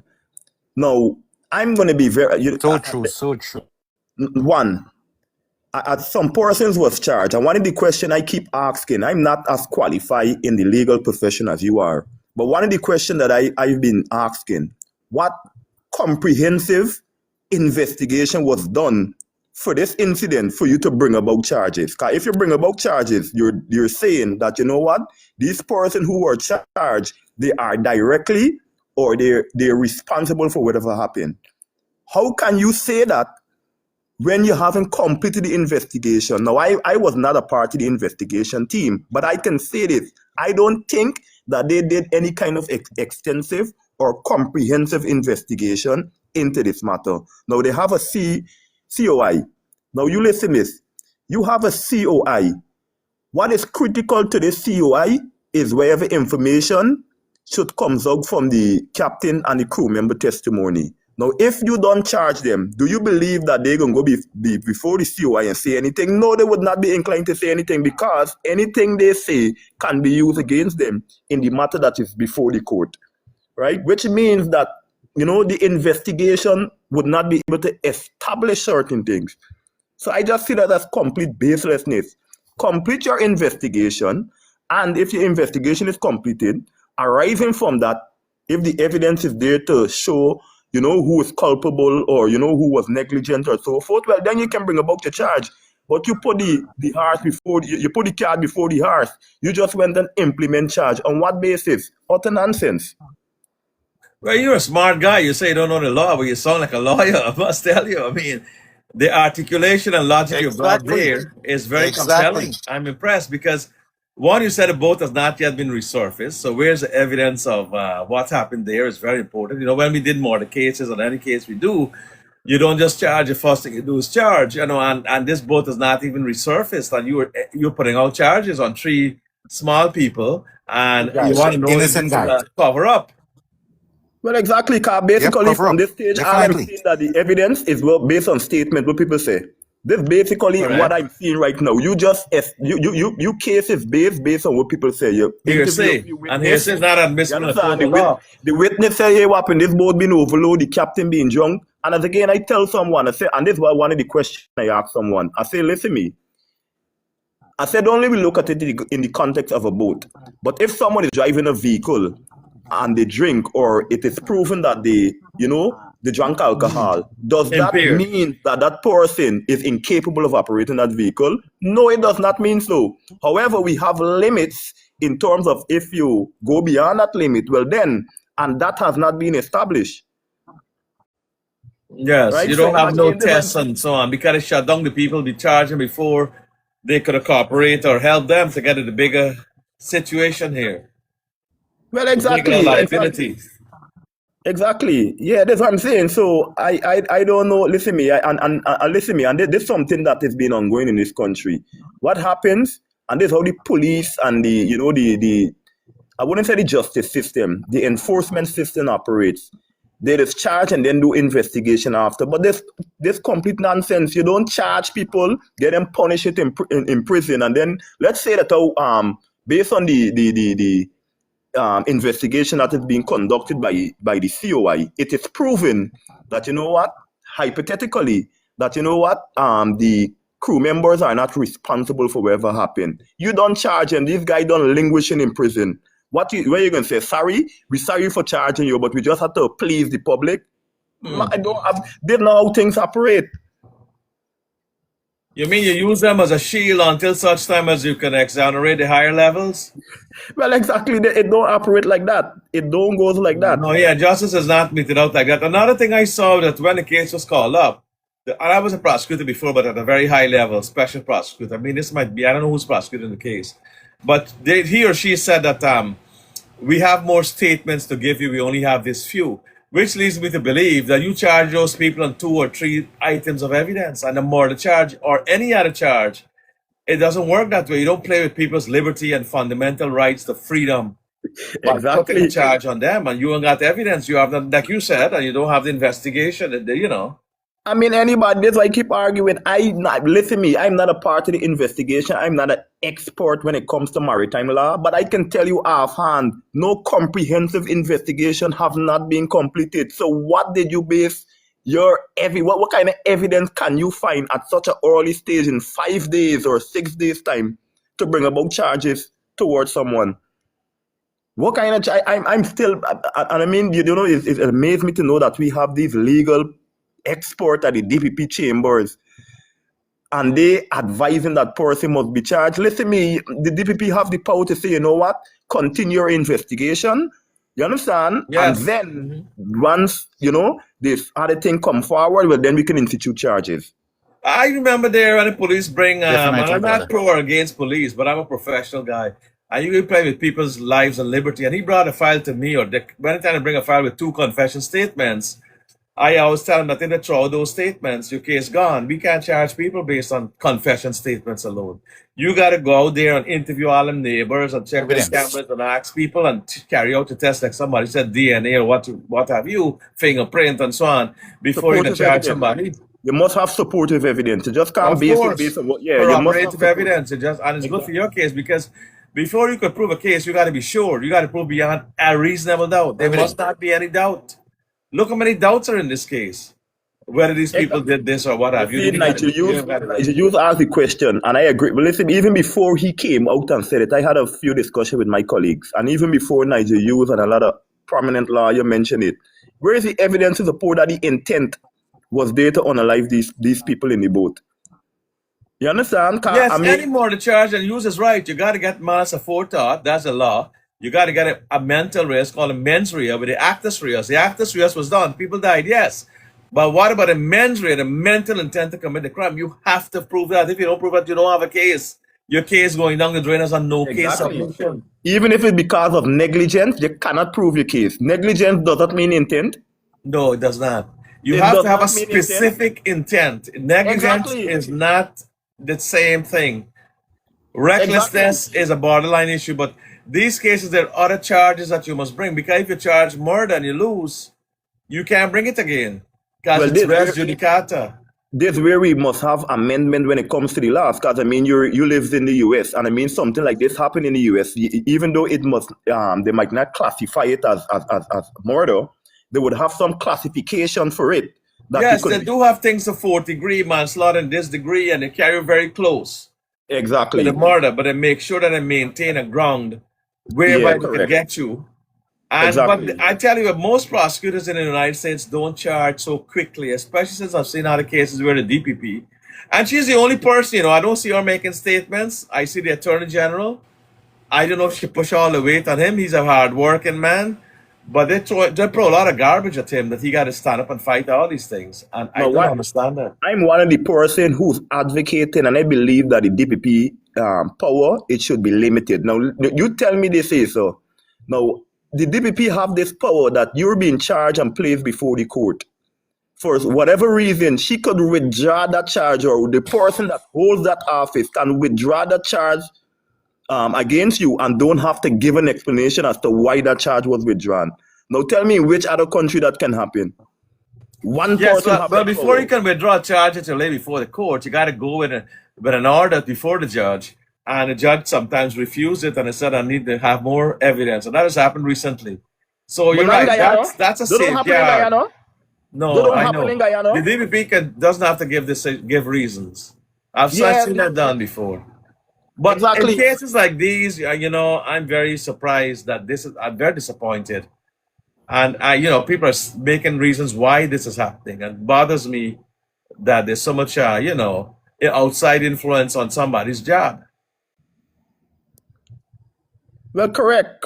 Now, I'm going to be very. So true, so true. One, some persons was charged, and one of the question I keep asking, I'm not as qualified in the legal profession as you are, but one of the question that I've been asking, what comprehensive investigation was done for this incident for you to bring about charges? Because if you bring about charges, you're saying that, you know what, these persons who were charged, they are directly or they're responsible for whatever happened. How can you say that when you haven't completed the investigation? Now, I was not a part of the investigation team, but I can say this. I don't think that they did any kind of extensive or comprehensive investigation into this matter. Now, they have a COI. Now, you listen this. You have a COI. What is critical to this COI is wherever information should come out from the captain and the crew member testimony. Now, if you don't charge them, do you believe that they're going to go be before the COI and say anything? No, they would not be inclined to say anything, because anything they say can be used against them in the matter that is before the court, right? Which means that, the investigation would not be able to establish certain things. So I just see that as complete baselessness. Complete your investigation, and if your investigation is completed, arising from that, if the evidence is there to show who is culpable or, who was negligent or so forth, well, then you can bring about your charge. But you put the horse before, you put the cart before the horse. You just went and implement charge. On what basis? Utter nonsense. Well, you're a smart guy. You say you don't know the law, but you sound like a lawyer. I must tell you. I mean, the articulation and logic you brought Exactly. there is very Exactly. compelling. I'm impressed because, one, you said the boat has not yet been resurfaced. So where's the evidence of what happened there is very important. When we did more the cases, or any case we do, you don't just charge. The first thing you do is charge. And this boat is not even resurfaced, and you're putting out charges on 3 small people, and you Guys, want to know if innocent it's guys. cover up. Well, exactly, because basically cover from up. this stage, all I'm Definitely. seeing that the evidence is based on statement what people say. This basically what Correct. I'm seeing right now. You case is based on what people say. You interview a Hearsay. few And witnesses. hearsay is not You admissible in a court understand? of law. The witness say, hey, what happened? This boat being overloaded, the captain being drunk. And as again, I tell someone, I say, and this was one of the questions I asked someone. I say, listen me. I said, only we look at it in the context of a boat. But if someone is driving a vehicle and they drink, or it is proven that they drank alcohol, does that Impaired. mean that that person is incapable of operating that vehicle? No, it does not mean so. However, we have limits in terms of if you go beyond that limit, well then, and that has not been established. Yes, Right? you So don't have no again, this tests and so on, because it shut down the people, be charging before they could cooperate or help them to get into the bigger situation here, well, the bigger exactly. liability. Exactly. Yeah, that's what I'm saying. So I don't know. Listen me, and listen me, and there's something that has been ongoing in this country. What happens, and this is how the police and the I wouldn't say the justice system, the enforcement system operates. They just charge and then do investigation after. But this complete nonsense. You don't charge people, get them punished in prison, and then let's say that based on the investigation that is being conducted by the COI, it is proven that hypothetically, that the crew members are not responsible for whatever happened. You don't charge them. These guys don't languishing in prison. What are you going to say? Sorry, we're sorry for charging you, but we just have to please the public. I don't know how things operate. You mean you use them as a shield until such time as you can exonerate the higher levels? Well, exactly. It don't operate like that. It don't goes like that. No, yeah, justice is not meted out like that. Another thing I saw, that when the case was called up, and I was a prosecutor before, but at a very high level, special prosecutor. I mean, this might be, I don't know who's prosecuting the case, but he or she said that we have more statements to give you, we only have this few, which leads me to believe that you charge those people on 2 or 3 items of evidence, and the more the charge or any other charge, it doesn't work that way. You don't play with people's liberty and fundamental rights to freedom But putting a Exactly. charge on them, and you ain't got evidence. You have the, like you said, and you don't have the investigation. You know. I mean, anybody, that's why I keep arguing. Listen me, I'm not a part of the investigation. I'm not an expert when it comes to maritime law, but I can tell you offhand, no comprehensive investigation have not been completed. So what did you base what kind of evidence can you find at such an early stage in 5 days or 6 days time to bring about charges towards someone? What kind of I'm still, and I mean, you know, it amazed me to know that we have these legal experts at the DPP chambers, and they advising that person must be charged. Listen, me, the DPP have the power to say, you know what, continue your investigation. You understand? And Yes. then once you know this other thing come forward, well, then we can institute charges. I remember there when the police bring, and Definitely, I'm brother. not pro or against police, but I'm a professional guy. And you play with people's lives and liberty. And he brought a file to me, or anytime I bring a file with 2 confession statements, I always tell him that in the throw those statements, your case gone. We can't charge people based on confession statements alone. You got to go out there and interview all them neighbors and check their Evidence. cameras and ask people and carry out the test like somebody said, DNA or what have you, fingerprint and so on, before you can Supportive charge evidence. somebody. You must have supportive evidence. You just can't Of base it course, based on what. Yeah, you must have corroborative evidence. And it's good for your case because before you could prove a case, you got to be sure. You got to prove beyond a reasonable doubt. There Evidence. must not be any doubt. Look how many doubts are in this case. Whether these people did this or what have you. See, Nigel, you asked the question, and I agree. But listen, even before he came out and said it, I had a few discussions with my colleagues, and even before Nigel Hughes and a lot of prominent lawyer mentioned it. Where is the evidence to support that the intent was there to unalive these people in the boat? You understand? Yes, I mean, anymore the charge and use is right. You got to get malice aforethought. That's the law. You got to get a mental risk called a mens rea with the actus reus. The actus reus was done. People died, yes. But what about a mens rea, the mental intent to commit the crime? You have to prove that. If you don't prove that, you don't have a case. Your case going down the drain as a no case submission. even if it's because of negligence, you cannot prove your case. Negligence does not mean intent. No, it does not. You It have does to have a not mean intent. specific intent. Negligence Exactly. is not the same thing. Recklessness is a borderline issue, but these cases, there are other charges that you must bring because if you charge murder and you lose, you can't bring it again because Well, it's res judicata. This where we must have amendment when it comes to the laws, because I mean you live in the US, and I mean something like this happened in the US, even though it must they might not classify it as murder, they would have some classification for it. That Yes, you they could, do have things to 4th-degree manslaughter in this degree, and they carry very close to exactly. the murder, but they make sure that they maintain a ground whereby Yeah, they can correct. get you. And Exactly. but I tell you, most prosecutors in the United States don't charge so quickly, especially since I've seen other cases where the DPP, and she's the only person, I don't see her making statements. I see the Attorney General. I don't know if she push all the weight on him. He's a hard-working man, but they throw a lot of garbage at him that he got to stand up and fight all these things, and I don't understand that. I'm one of the person who's advocating, and I believe that the DPP power, it should be limited. Now, you tell me this is so. Now, the DPP have this power that you're being charged and placed before the court. For whatever reason, she could withdraw that charge, or the person that holds that office can withdraw that charge against you and don't have to give an explanation as to why that charge was withdrawn. Now, tell me which other country that can happen. One Yes, person have but that before power. you can withdraw charges or lay before the court, you got to go with an order before the judge, and the judge sometimes refused it and they said, "I need to have more evidence," and that has happened recently. So But you're not in right. Guyana. That's a They don't happen in safeguard. Guyana. They No, don't I happen know. in Guyana. The DPP doesn't have to give reasons. I've Yeah, seen that done before. But in exactly. cases like these, I'm very surprised that I'm very disappointed. And people are making reasons why this is happening. And it bothers me that there's so much, outside influence on somebody's job. Well, correct.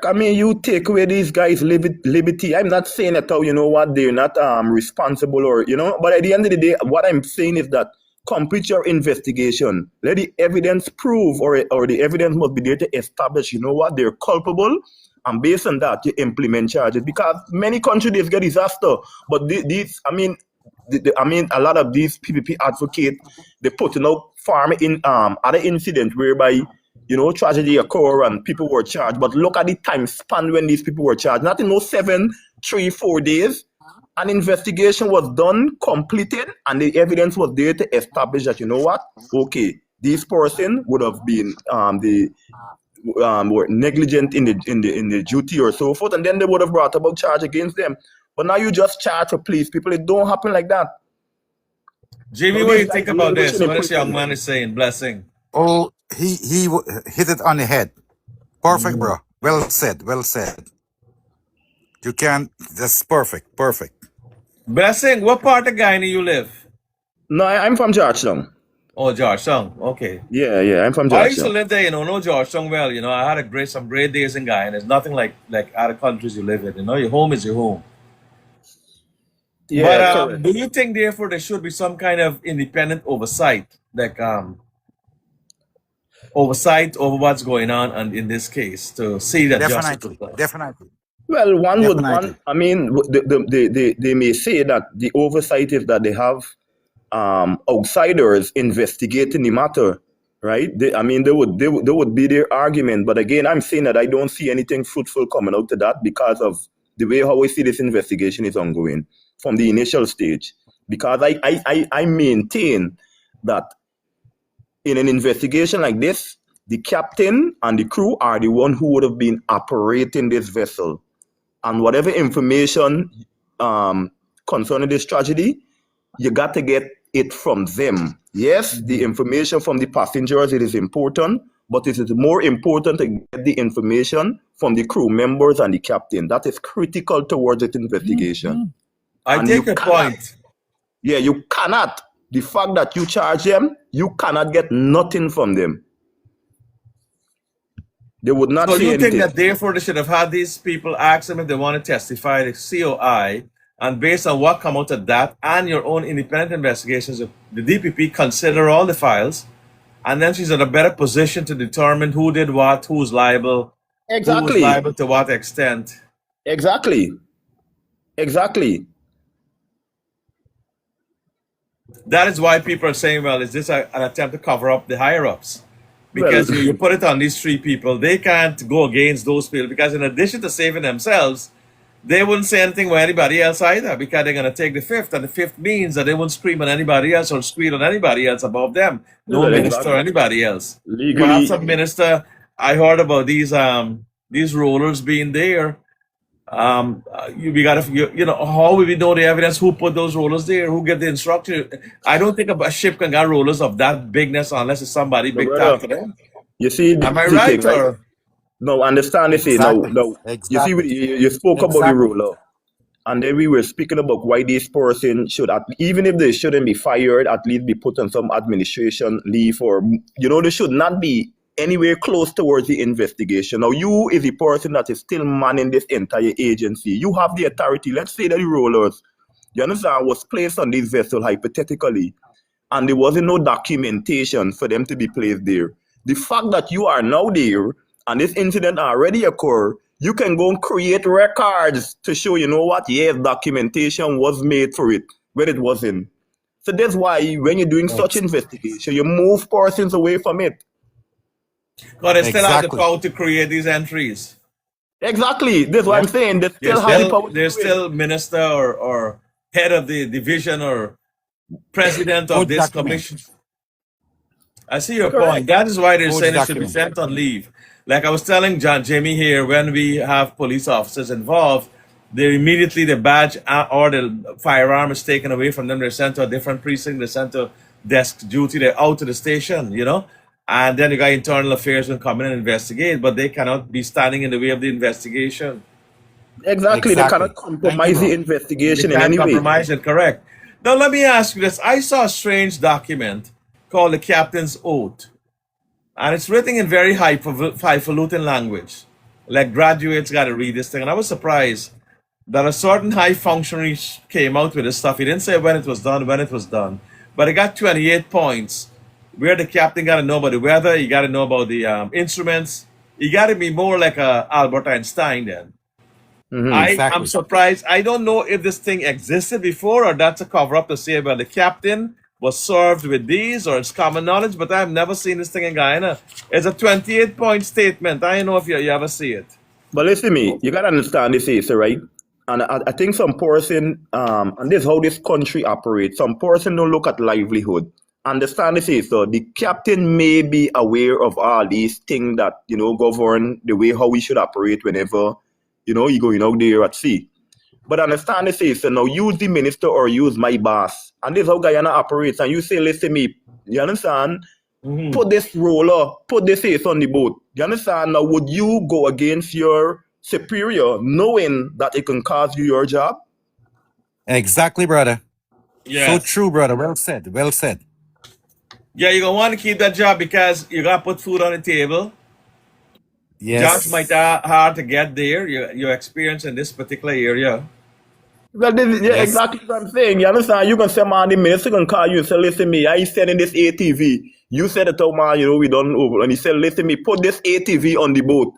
I mean, you take away these guys' liberty. I'm not saying that, you know what, they're not responsible or, but at the end of the day, what I'm saying is that complete your investigation. Let the evidence prove, or the evidence must be there to establish, you know what, they're culpable. And based on that, you implement charges. Because many countries get disaster, but a lot of these PPP advocates, they put out farm in other incidents whereby tragedy occur and people were charged. But look at the time span when these people were charged. Not in no 7, 3, 4 days. An investigation was done, completed, and the evidence was there to establish that, okay, this person would have been were negligent in the duty or so forth, and then they would have brought about charge against them. But now you just charge for police people. It don't happen like that. Jimmy, So what do these you think guys about this? languishing in What this young prison. man is saying? Blessing. Oh, he hit it on the head. Perfect, bro. Well said. Well said. You can. That's perfect. Perfect. Blessing, what part of Guyana you live? No, I'm from Georgetown. Oh, Georgetown. Okay. Yeah, I'm from I used to Georgetown. live there, know Georgetown well. I had some great days in Guyana. There's nothing like other countries you live in. Your home is your home. Yeah, But correct. do you think, therefore, there should be some kind of independent oversight, like oversight over what's going on, and in this case, to see that justice is Definitely. done? Definitely. Well, Definitely. I mean, they may say that the oversight is that they have outsiders investigating the matter, right? They would be their argument. But again, I'm saying that I don't see anything fruitful coming out of that because of the way how we see this investigation is ongoing from the initial stage. Because I maintain that in an investigation like this, the captain and the crew are the one who would have been operating this vessel. And whatever information concerning this tragedy, you got to get it from them. Yes, the information from the passengers, it is important, but it is more important to get the information from the crew members and the captain. That is critical towards this investigation. I And take your point. Yeah, you cannot. The fact that you charge them, you cannot get nothing from them. They would not So say you think anything. that therefore they should have had these people ask them if they want to testify, the COI, and based on what come out of that and your own independent investigations, the DPP consider all the files, and then she's in a better position to determine who did what, who's liable to what extent. Exactly. That is why people are saying, well, is this an attempt to cover up the higher-ups? Because Well, you put it on these 3 people, they can't go against those people, because in addition to saving themselves, they wouldn't say anything with anybody else either, because they're going to take the 5th, and the 5th means that they won't scream on anybody else or squeal on anybody else above them. No well, minister or exactly. anybody else. Legally, Perhaps a minister. I heard about these rollers being there. We got to, how will we know the evidence? Who put those rollers there? Who get the instruction? I don't think a ship can get rollers of that bigness unless it's somebody no, big brother. time to them. You see Am I the right? thing, right? Or No, understand this. Now, Exactly. you see, Exactly. you spoke about the Exactly. roller, and then we were speaking about why this person should, even if they shouldn't be fired, at least be put on some administration leave, or they should not be anywhere close towards the investigation. Now, you is the person that is still manning this entire agency. You have the authority. Let's say that the rollers, you understand, was placed on this vessel hypothetically, and there wasn't no documentation for them to be placed there. The fact that you are now there and this incident already occurred, you can go and create records to show, yes, documentation was made for it, when it wasn't. So that's why when you're doing such Ex- investigation, you move persons away from it. God, they still have the Exactly. power to create these entries. Exactly. That's what I'm Yep. saying. They They're still have the power to they're do it. still minister or head of the division or president of Good this document. commission. I see your Correct. point. That is why they're Good saying it should be document. sent on leave. Like I was telling Jimmy here, when we have police officers involved, the badge or the firearm is taken away from them. They're sent to a different precinct. They're sent to desk duty. They're out to the station, And then the guy internal affairs will come in and investigate, but they cannot be standing in the way of the investigation. Exactly. They Exactly. cannot Thank you, compromise the bro. They investigation in can't any way. compromise it, correct. Now let me ask you this. I saw a strange document called the Captain's Oath. And it's written in very highfalutin language. Like graduates got to read this thing. And I was surprised that a certain high functionary came out with this stuff. He didn't say when it was done. But it got 28 points where the captain got to know about the weather. You got to know about the instruments. You got to be more like a Albert Einstein then. I'm Exactly. surprised. I don't know if this thing existed before or that's a cover up to say, well, the captain was served with these, or it's common knowledge, but I've never seen this thing in Guyana. It's a 28-point statement. I don't know if you ever see it. But listen to me, you gotta understand this is right. And I think some person, and this is how this country operates. Some person don't look at livelihood. Understand this is so the captain may be aware of all these things that govern the way how we should operate whenever you going out there at sea. But understand this is so now use the minister or use my boss, and this is how Guyana operates. And you say, listen me, you understand? Put this roller, put this ace on the boat. You understand? Now, would you go against your superior knowing that it can cost you your job? Exactly, brother. So Yes. true, brother. Well said. Well said. Yeah, you're gonna want to keep that job because you gotta put food on the table. Jobs might Yes. hard to get there. Your experience in this particular area. Well, this is Yes. exactly what I'm saying. You understand? You can say, man, the minister can call you and say, listen, me, I sending this ATV. You said it, oh, man, we done over. And he said, listen, me, put this ATV on the boat.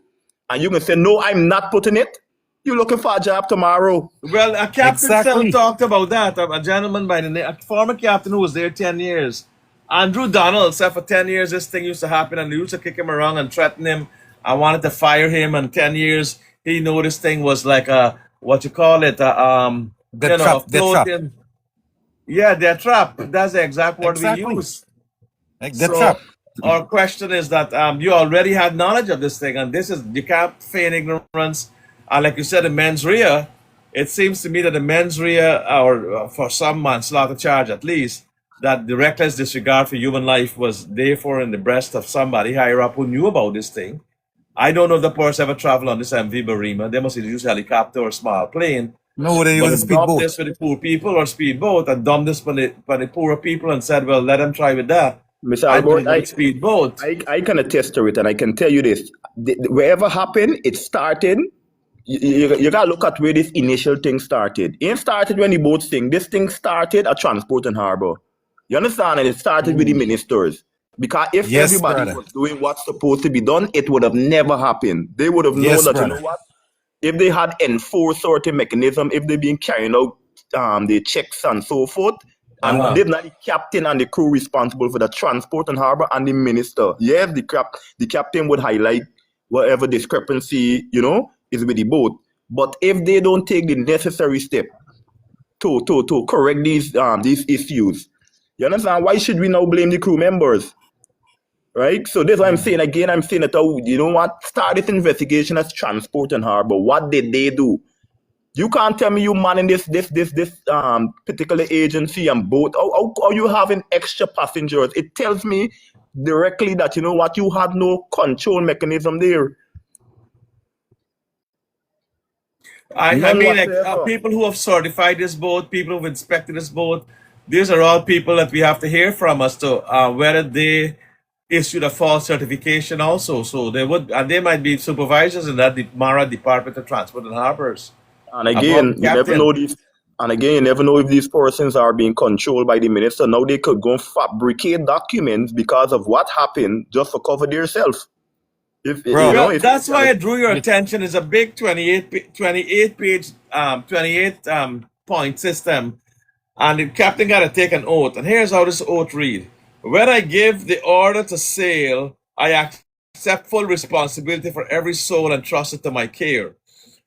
And you can say, no, I'm not putting it. You looking for a job tomorrow. Well, a captain Exactly. talked about that. A gentleman by the name, a former captain who was there 10 years. Andrew Donald said for 10 years this thing used to happen, and they used to kick him around and threaten him. I wanted to fire him, and 10 years he knew this thing was like a, what you call it, The trap. The trap. floating. Yeah, they're trap. That's the exact word we Exactly. use. Like the So trap. our question is that you already had knowledge of this thing, and this is, you can't feign ignorance. And like you said, the mens rea, it seems to me that the mens rea, or for some manslaughter charge at least, that the reckless disregard for human life was therefore in the breast of somebody higher up who knew about this thing. I don't know if the person ever traveled on this MV Barima. They must have used a helicopter or small plane. No, they But use a they dumped speedboat. this for the poor people or speedboat, and dumped this for the poorer people and said, well, let them try with that. Mr. I put Albert, it on a speedboat. I can attest to it, and I can tell you this. Wherever happened, it started. You gotta look at where this initial thing started. It started when the boat thing. This thing started at Transport and Harbor. You understand? And it started with the ministers. Because if Yes, everybody brother. was doing what's supposed to be done, it would have never happened. They would have known Yes, that, you know brother. what? If they had enforced certain mechanism, if they've been carrying out the checks and so forth, and Uh-huh. they're not the captain and the crew responsible for the transport and harbor and the minister. Yes, the captain would highlight whatever discrepancy, is with the boat. But if they don't take the necessary step to correct these issues, you understand? Why should we now blame the crew members? Right? So this is what I'm saying again. I'm saying that, what? Start this investigation as Transport and Harbor. What did they do? You can't tell me you manning this particular agency and boat. How you having extra passengers? It tells me directly that you had no control mechanism there. I None mean, like whatsoever. people who have certified this boat, people who've inspected this boat, these are all people that we have to hear from as to whether they issued a false certification also. So they would, and they might be supervisors in that MARA Department of Transport and Harbors. And Above again, the you never captain. know these. And again, you never know if these persons are being controlled by the minister. Now they could go and fabricate documents because of what happened just to cover themselves. If Bro. Well, that's why I drew your attention. It's a big 28 page, 28 point system, and the captain got to take an oath. And here's how this oath read: when I give the order to sail, I accept full responsibility for every soul entrusted to my care.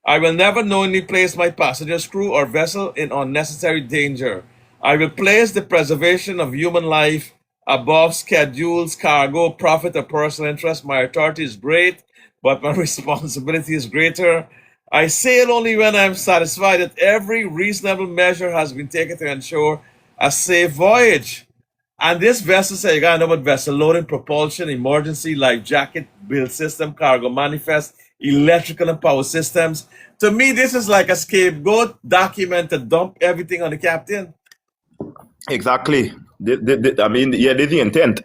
I will never knowingly place my passengers, crew, or vessel in unnecessary danger. I will place the preservation of human life above schedules, cargo, profit, or personal interest. My authority is great, but my responsibility is greater. I sail only when I am satisfied that every reasonable measure has been taken to ensure a safe voyage. And this vessel, say you gotta know about vessel loading, propulsion, emergency life jacket, build system, cargo manifest, electrical and power systems. To me, this is like a scapegoat document to dump everything on the captain. exactly. I mean, yeah, this is the intent.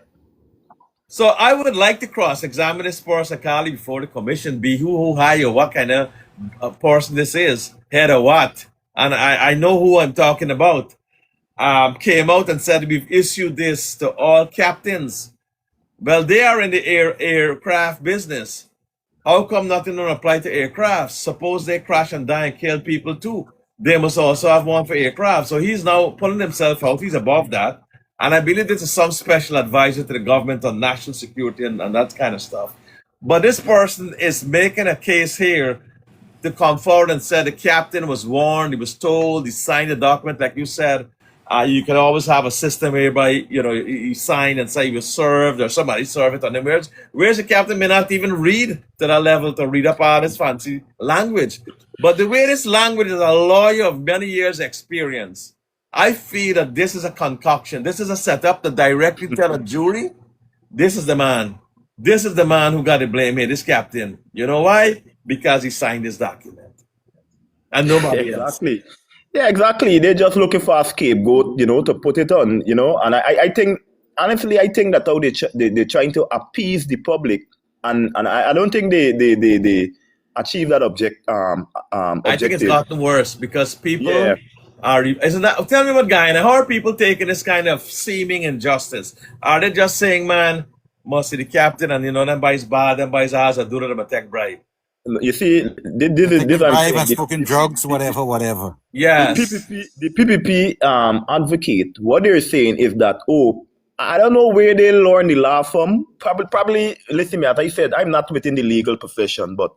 So I would like to cross-examine this person, Kali, before the commission, be who hire, what kind of person this is, head or what. And I know who I'm talking about. Came out and said we've issued this to all captains. Well, they are in the aircraft business. How come nothing don't apply to aircraft? Suppose they crash and die and kill people too. They must also have one for aircraft. So he's now pulling himself out. He's above that. And I believe this is some special advisor to the government on national security and that kind of stuff. But this person is making a case here to come forward and say the captain was warned, he was told, he signed a document, like you said. You can always have a system whereby he signed and say he was served or somebody served it on him. Whereas the captain may not even read to that level to read up all this fancy language. But the way this language is a lawyer of many years' experience, I feel that this is a concoction. This is a setup to directly tell a jury, this is the man. This is the man who got to blame here, this captain. You know why? Because he signed this document. And nobody else. Exactly. Yeah, exactly. They're just looking for a scapegoat, to put it on, And I think, honestly, I think that how they're trying to appease the public, and I don't think they achieve that I think it's objective. gotten worse because people Yeah. isn't that, tell me about Guyana, how are people taking this kind of seeming injustice? Are they just saying, man, must see the captain and them buys bad, them buys ours, or do them a tech bribe? You see, this Take I'm bribe saying. and smoking drugs, whatever. Yes. The PPP advocate, what they're saying is that, I don't know where they learn the law from. Probably, listen me, as I said, I'm not within the legal profession, but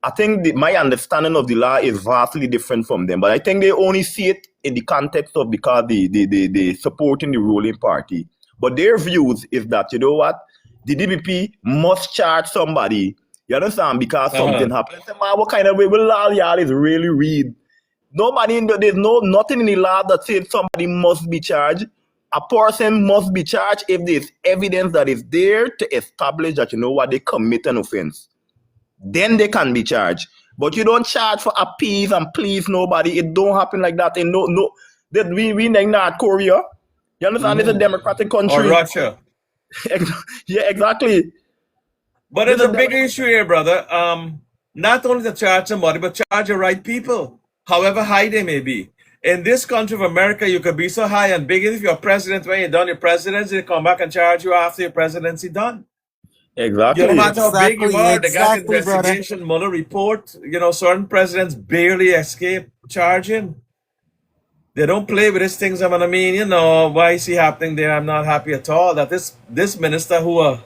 I think my understanding of the law is vastly different from them. But I think they only see it in the context of because they supporting the ruling party. But their views is that, you know what, the DPP must charge somebody. You understand? Because something happened. I say, man, what kind of way will law y'all is really read? There's nothing in the law that says somebody must be charged. A person must be charged if there's evidence that is there to establish that they commit an offense. Then they can be charged. But you don't charge for appease and please nobody. It don't happen like that. And that we in North Korea. You understand? It's a democratic country. Or Russia. Yeah, exactly. But there's a big issue here, brother. Not only to charge somebody, but charge the right people, however high they may be. In this country of America, you could be so high and big. If you're president, when you're done your presidency, they come back and charge you after your presidency done. Exactly. No matter how big you are, they got Exactly, investigation, Mueller report. Certain presidents barely escape charging. They don't play with these things. I mean, why is he happening there? I'm not happy at all that this minister who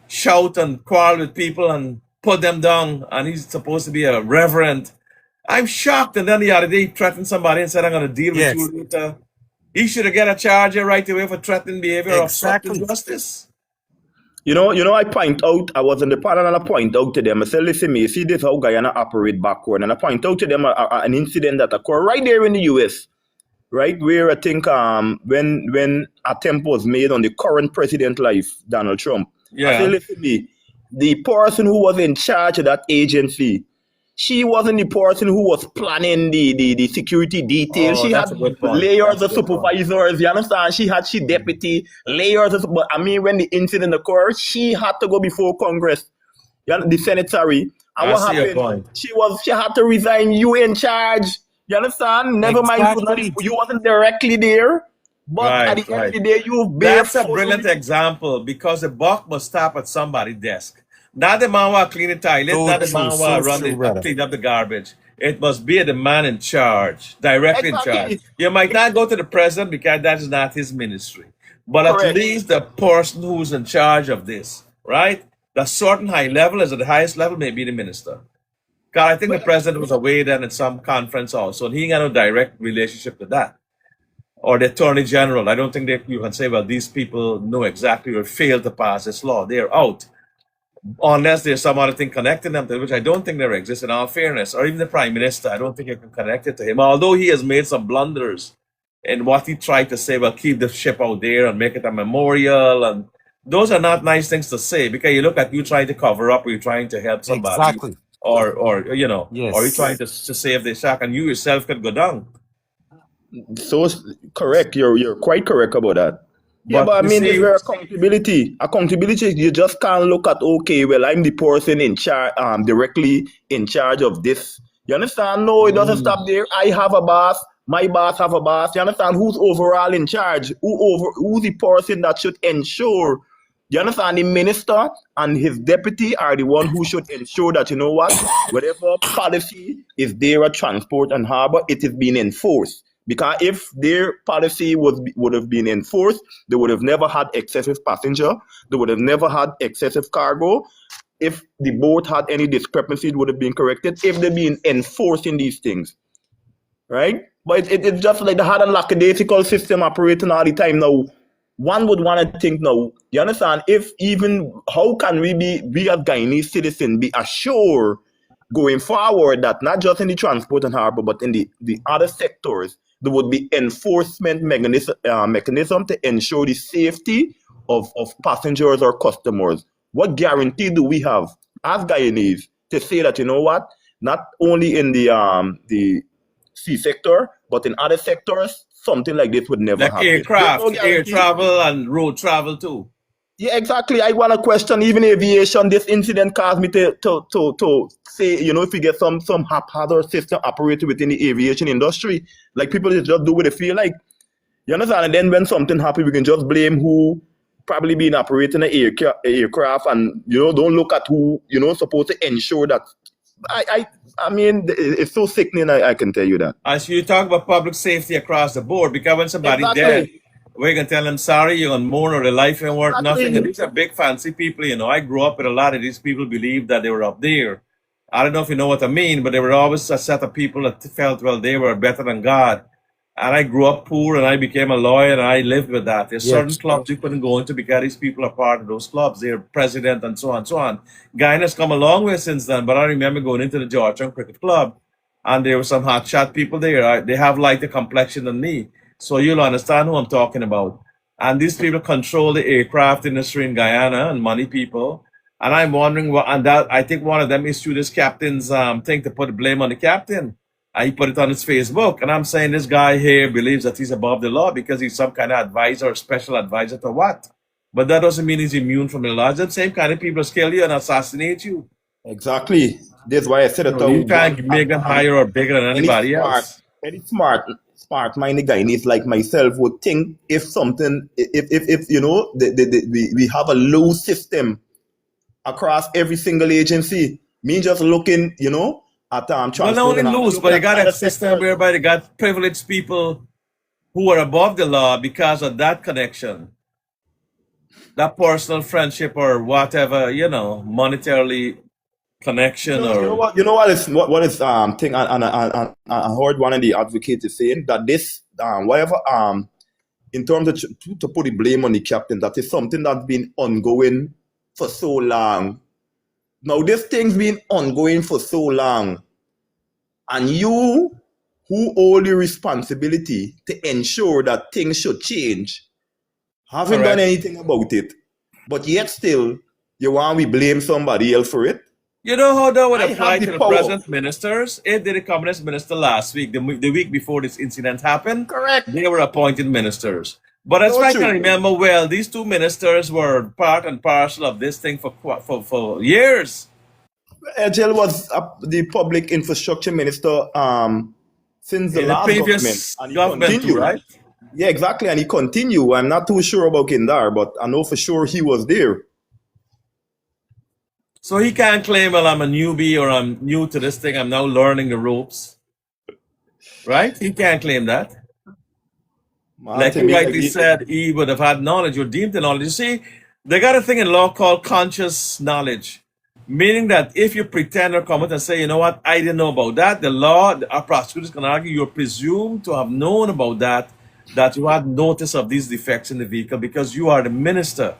shout and quarrel with people and put them down, and he's supposed to be a reverend. I'm shocked. And then the other day he threatened somebody and said, I'm going to deal with you later. He should have get a charge right away for threatening behavior or obstructing justice. I I was in the panel and I point out to them, I said, listen me, you see this how Guyana operate backward. And I point out to them an incident that occurred right there in the US, right? Where I think when attempt was made on the current president life, Donald Trump. Yeah. I said, listen me, the person who was in charge of that agency, she wasn't the person who was planning the security details. She had layers of supervisors, you understand? She had deputy, layers of, but I mean, when the incident occurred, she had to go before Congress, the Senate, sorry. And what happened? She had to resign. You in charge. You understand? Never mind, you wasn't directly there. But at the end of the day, that's a brilliant example because the buck must stop at somebody's desk. Not the man who clean the toilet, not the man who clean up the garbage. It must be the man in charge, directly in charge. You might not go to the president because that is not his ministry. But at least the person who's in charge of this, right? The certain high level is at the highest level, may be the minister. Because I think the president was away then in some conference also, and he got no direct relationship to that. Or the attorney general. I don't think you can say, well, these people know exactly or failed to pass this law. They're out. Unless there's some other thing connecting them to which I don't think there exists in all fairness. Or even the prime minister, I don't think you can connect it to him. Although he has made some blunders in what he tried to say, well, keep the ship out there and make it a memorial. And those are not nice things to say because you look at you trying to cover up or you're trying to help somebody. Exactly. Or or you're trying to save the shark and you yourself could go down. So correct. You're quite correct about that. But I mean, there's accountability. Accountability, you just can't look at, okay, well, I'm the person in charge, directly in charge of this. You understand? No, it doesn't stop there. I have a boss. My boss have a boss. You understand? Who's overall in charge? Who's the person that should ensure? You understand? The minister and his deputy are the one who should ensure that, whatever policy is there at transport and harbor, it is being enforced. Because if their policy would have been enforced, they would have never had excessive passenger. They would have never had excessive cargo. If the boat had any discrepancy, it would have been corrected. If they've been enforcing these things, right? But it's just like they had a lackadaisical system operating all the time now. One would want to think now, you understand, if even, how can we as Guyanese citizens be assured going forward that not just in the transport and harbor, but in the other sectors, there would be enforcement mechanism to ensure the safety of passengers or customers. What guarantee do we have as Guyanese to say that, you know what, not only in the sea sector, but in other sectors, something like this would never Like happen? There's no aircraft, air guarantee. travel, and road travel too. Yeah, exactly. I want to question even aviation. This incident caused me to say, you know, if we get some haphazard system operated within the aviation industry, like people just do what they feel like. You understand? And then when something happens, we can just blame who probably been operating an aircraft, and you know, don't look at who, you know, supposed to ensure that. I mean, it's so sickening. I can tell you that. As you talk about public safety across the board, because when somebody dead, Exactly. we're gonna tell them sorry, you're gonna mourn or their life ain't worth nothing. And Exactly. these are big fancy people, you know. I grew up with a lot of these people believed that they were up there. I don't know if you know what I mean, but they were always a set of people that felt, well, they were better than God. And I grew up poor and I became a lawyer and I lived with that. There's certain Yes. clubs you couldn't go into because these people are part of those clubs. They're president and so on and so on. Guyana's come a long way since then, but I remember going into the Georgetown Cricket Club and there were some hotshot people there. They have lighter complexion than me. So you'll understand who I'm talking about. And these people control the aircraft industry in Guyana and money people. And I'm wondering what, and that I think one of them issued this captain's thing to put the blame on the captain. And he put it on his Facebook. And I'm saying this guy here believes that he's above the law because he's some kind of advisor or special advisor to what? But that doesn't mean he's immune from the law. It's the same kind of people that kill you and assassinate you. Exactly. That's why I said You it. know, you can't make them higher or bigger than Any anybody smart, else. any smart-minded Guyanese like myself would think if something, if you know, we have a loose system across every single agency. Me just looking, you know, at Well, not transport only and I'm loose, but looking they at got other a system sectors. whereby they got privileged people who are above the law because of that connection, that personal friendship or whatever, you know, monetarily connection You know or what? What is thing? And I heard one of the advocates is saying that this whatever in terms of to put the blame on the captain, that is something that's been ongoing for so long. Now this thing's been ongoing for so long, and you who hold the responsibility to ensure that things should change haven't done correct. anything about it, but yet still you want to blame somebody else for it. You know how that would I apply have to the the power. present ministers? If they're the communist minister last week, the week before this incident happened, Correct. they were appointed ministers. But as So I can true. remember well, these two ministers were part and parcel of this thing for years. Ejel was the public infrastructure minister since the In the last government, previous and he government too, continued. right? Yeah, exactly, and he continued. I'm not too sure about Kindar, but I know for sure he was there. So he can't claim, well, I'm a newbie or I'm new to this thing, I'm now learning the ropes, right? He can't claim that. Man, Like to you me, like rightly said, he would have had knowledge or deemed the knowledge. You see, they got a thing in law called conscious knowledge, meaning that if you pretend or come out and say, you know what, I didn't know about that, the law, our prosecutors can argue you're presumed to have known about that you had notice of these defects in the vehicle because you are the minister.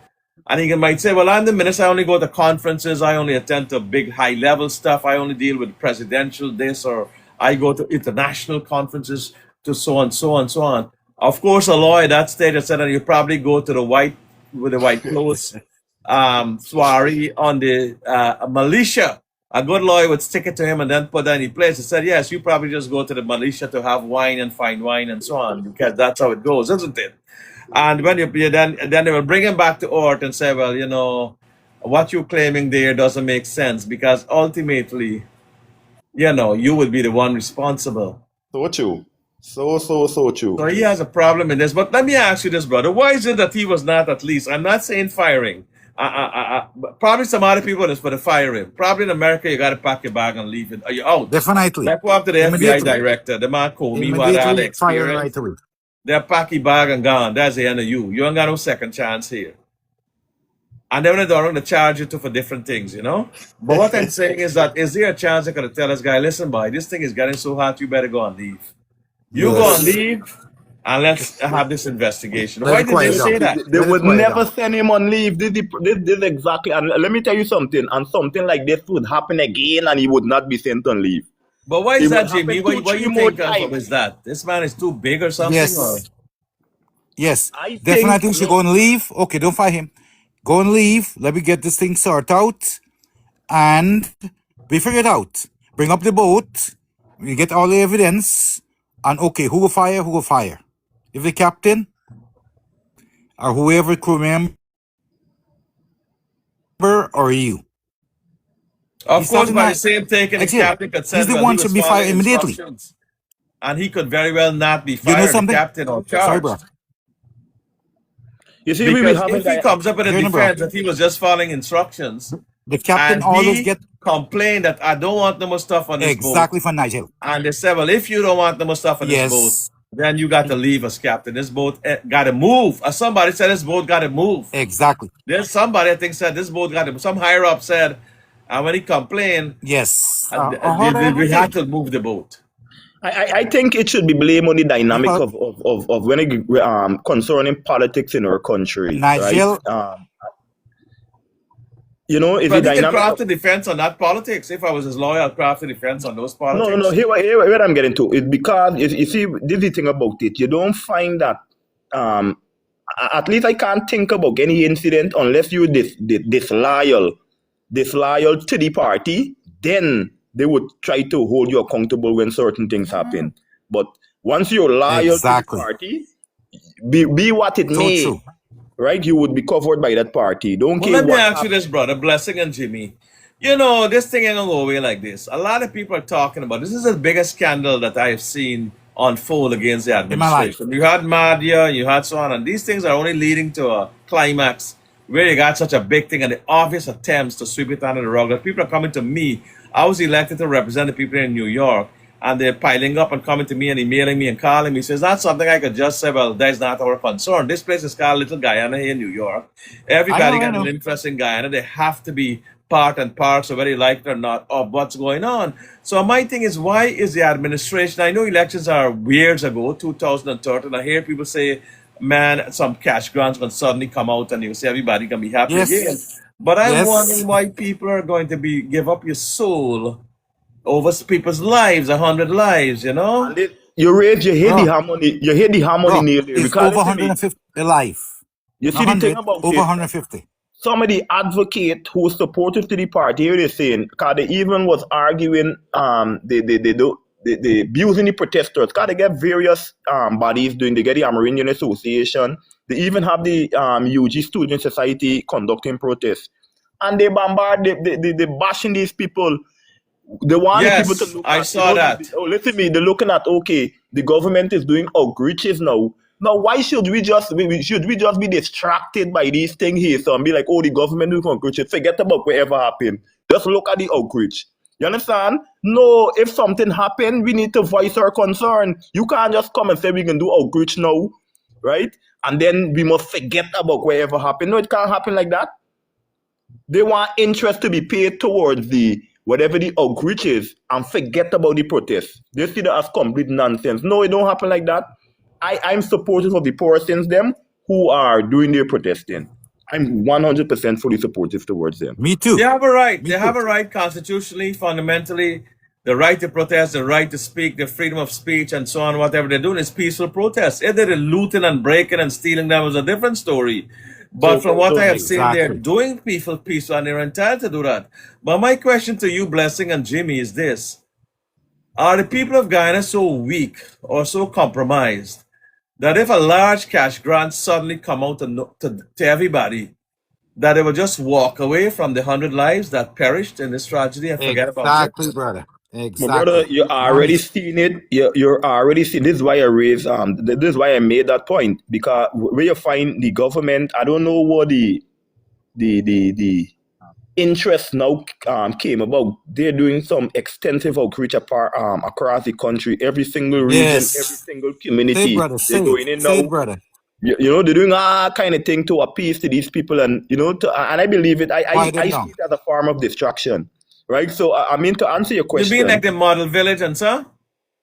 And he might say, well, I'm the minister, I only go to conferences, I only attend to big high level stuff, I only deal with presidential this, or I go to international conferences to so on, so on, so on. Of course, a lawyer at that stage said, and you probably go to the white clothes soiree on the militia. A good lawyer would stick it to him and then put that in place. He said, yes, you probably just go to the militia to have wine and fine wine and so on, because that's how it goes, isn't it? And when you then they will bring him back to earth and say, well, you know, what you're claiming there doesn't make sense because ultimately, you know, you would be the one responsible. so true, so So true. he has a problem in this. But let me ask you this, brother. Why is it that he was not at least, I'm not saying firing, Probably some other people is for the firing. Probably in America, you got to pack your bag and leave it. Are you out? Definitely. Let's go up to the FBI Immediately. director, the man Comey, who had the Immediately fire right experience. away. They're pack your bag and gone. That's the end of you. You ain't got no second chance here. And then they're going to charge you for different things, you know? But what I'm saying is that, is there a chance they could tell this guy, listen, boy, this thing is getting so hot, you better go and leave. You go and Yes. leave, and let's have this investigation. Let Why it did they quiet say down. that? They Let it would quiet never down. send him on leave. This exactly. And let me tell you something. And something like this would happen again, and he would not be sent on leave. But why It is would that, Jimmy? happen What 2-3 you more think times. is that? This man is too big or something? Or? Yes. Yes. I think Definitely should go and leave. Okay, don't fire him. Go and leave. Let me get this thing sorted out. And we figure it out. Bring up the boat. We get all the evidence. And okay, who will fire? Who will fire? If the captain or whoever crew member or you. Of He's course, starting by the that same taking, the exit. captain could He's say, the well, he one was should be following fired immediately. instructions. And he could very well not be You fired, know the something? captain or Sorry, bro. charged. you see, we Because having if he that. comes up with a Hear me, bro. defense that he was just following instructions, The captain and always he get complained that I don't want no more stuff on this boat, exactly from Nigel. and they said, well, if you don't want no more stuff on this boat, Yes. then you got to leave us, captain. This boat got to move. Or somebody said this boat got to move. Exactly. There's somebody I think said this boat got to. Some higher up said, and when he complained, Yes. we had to move the boat. I think it should be blamed on the dynamic Well, of when it concerning politics in our country, right? Nigel, You know, is the But he can dynamic craft of a defense on that politics. If I was his lawyer, I'd craft a defense on those no, politics. here where I'm getting to is because you see, this is the thing about it. You don't find that at least I can't think about any incident unless you disloyal to the party, then they would try to hold you accountable when certain things happen. But once you're loyal to the exactly. party, be what it So may, true. right? You would be covered by that party. Don't Well, care let me what ask you happens. this, brother, Blessing and Jimmy. You know, this thing ain't gonna go away like this. A lot of people are talking about this is the biggest scandal that I have seen unfold against the In my life. administration. You had Madia, you had so on, and these things are only leading to a climax where you got such a big thing and the obvious attempts to sweep it under the rug. That people are coming to me. I was elected to represent the people in New York, and they're piling up and coming to me and emailing me and calling me. Says that's something I could just say, well, that's not our concern. This place is called Little Guyana here in New York. Everybody I got an know. interest in Guyana. They have to be part and parcel, whether you like it or not, of what's going on. So my thing is, why is the administration? I know elections are years ago, 2013. I hear people say, man, some cash grants can suddenly come out and you say everybody can be happy again. Yes. But I'm Yes. wondering why people are going to give up your soul over people's lives, 100 lives, you know? And you hit the Bro, harmony. You hit the harmony bro, nail there. it's Because over listen to me, 150 life. you Not see the thing 100, about over it. 150. Some of the advocate who is supportive to the party, here they're saying, because they even was arguing, they abusing the protesters. Because they get various bodies doing, they get the Amerindian Association. They even have the UG Student Society conducting protests. And they bombard, they bashing these people. They want the people to Yes, look I at, saw that. listen to me, they're looking at, okay, the government is doing outreaches now. Now, why should we just be distracted by these things here? So and be like, oh, the government is doing outreaches. Forget about whatever happened. Just look at the outreach. You understand? No, if something happened, we need to voice our concern. You can't just come and say we can do outreach now, right? And then we must forget about whatever happened. No, it can't happen like that. They want interest to be paid towards the whatever the outreach is and forget about the protest. They see that as complete nonsense. No, it don't happen like that. I'm supportive of the persons them who are doing their protesting. I'm 100% fully supportive towards them. Me too. They have a right. Me They have too. a right constitutionally, fundamentally, the right to protest, the right to speak, the freedom of speech, and so on. Whatever they're doing is peaceful protest. If they're looting and breaking and stealing them is a different story. But from what I have seen, they're Exactly. doing peaceful, and they're entitled to do that. But my question to you, Blessing and Jimmy, is this. Are the people of Guyana so weak or so compromised that if a large cash grant suddenly come out to everybody, that they will just walk away from the 100 lives that perished in this tragedy and forget about it? Exactly, brother. My brother, Exactly. you already seen it. You're already seen. This is why I raised. This is why I made that point, because where you find the government, I don't know what the the interest now came about. They're doing some extensive outreach across the country, every single region, every Yes. single Say it, community. brother. They're Say it. going in Say it, now. brother. They're doing all kind of thing to appease to these people, and and I believe it. Quiet I them see down. it as a form of distraction, right? So I mean, to answer your You mean like question, the model village and so?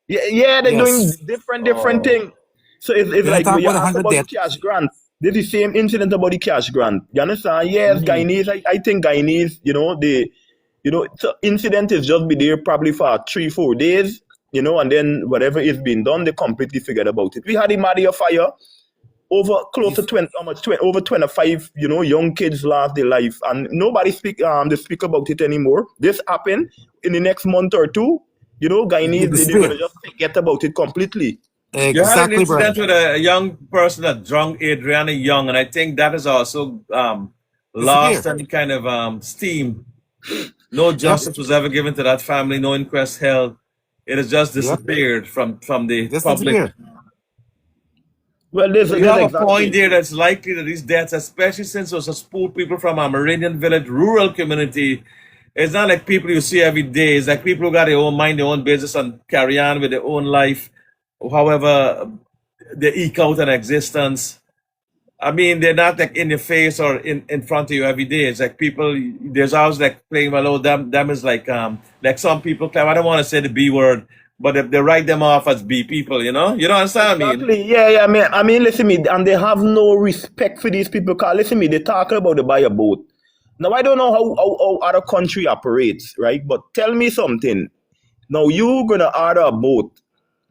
yeah, they're doing Yes. different Oh. things. So it's We're not like when talking you about ask 100 about the deaths. cash grant. There's the same incident about the cash grant. You understand? Yes, Mhm. Guyanese. I think Guyanese. So incident is just be there probably for 3-4 days. And then whatever is being done, they completely forget about it. We had the Maria fire. Over close to If 20, over 25, young kids lost their life, and nobody they speak about it anymore. This happened in the next month or two. it Guyanese, they're gonna disappear. just forget about it completely. You had an Exactly, brother. incident with a young person that drunk Adriana Young, and I think that has also lost Disappear. any kind of steam. No Yep. justice was ever given to that family, no inquest held. It has just Yep. disappeared from the Just public. disappear. Well, So you there's have a point exactly. there that's likely that these deaths, especially since it was a poor people from a Meridian village, rural community, it's not like people you see every day. It's like people who got their own mind, their own business, and carry on with their own life. However, they eke out an existence. I mean, they're not like in your face or in front of you every day. It's like people. There's always like playing well. Oh, them is like some people claim. I don't want to say the B word, but they write them off as B people. You know what I'm saying? I mean, Exactly. Yeah. I mean, listen me, and they have no respect for these people. Cause listen me, they talking about to buy a boat. Now I don't know how other country operates, right? But tell me something. Now you're gonna order a boat.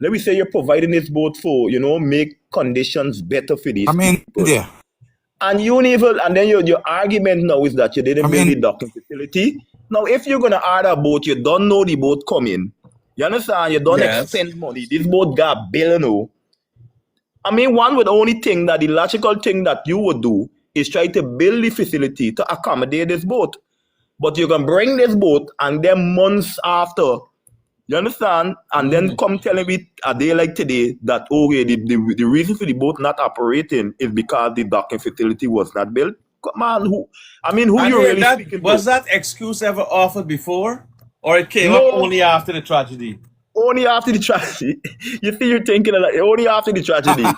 Let me say you're providing this boat for, make conditions better for these From people. India. And then your argument now is that you didn't From build the India. docking facility. Now, if you're gonna order a boat, you don't know the boat coming. You understand? You don't yes. expend money. This boat got bill, I mean, one would only think that the logical thing that you would do is try to build the facility to accommodate this boat. But you can bring this boat and then months after, you understand? And then come telling me a day like today that, okay, the reason for the boat not operating is because the docking facility was not built. Come on, who And you here, really that speaking was to? that excuse ever offered before, or it came up No, only after the tragedy? only after the tragedy. You see, you're thinking like only after the tragedy.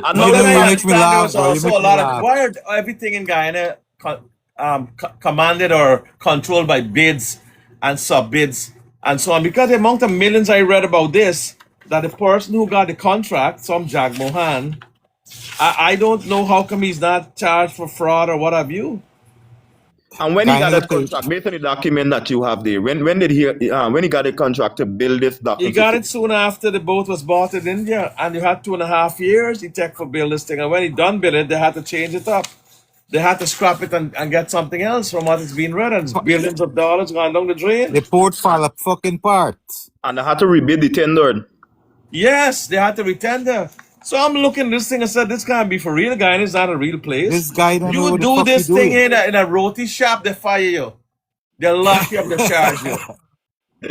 And You now Because know, the you I fact, make me understand there was laugh, bro. You also make a me lot of laugh. why are everything in Guyana commanded or controlled by bids and sub bids and so on. Because the amount of millions I read about this, that the person who got the contract, some Jag Mohan, I don't know how come he's not charged for fraud or what have you. and when he got Guyana that pay. contract, based on the document that you have there, when he got a contract to build this He docking got it facility? soon after the boat was bought in India, and you had 2.5 years he took for build this thing. And when he done build it, they had to change it up. They had to scrap it and get something else from what it's being read, and it's billions of dollars gone down the The drain. port fall a fucking part. And I had to rebid the tender. Yes, they had to retender. So I'm looking at this thing and said, this can't be for real, guy. It's not a real place. This guy don't know You what the do fuck he this thing doing. in a roti shop, they fire you. They lock you up, they charge you.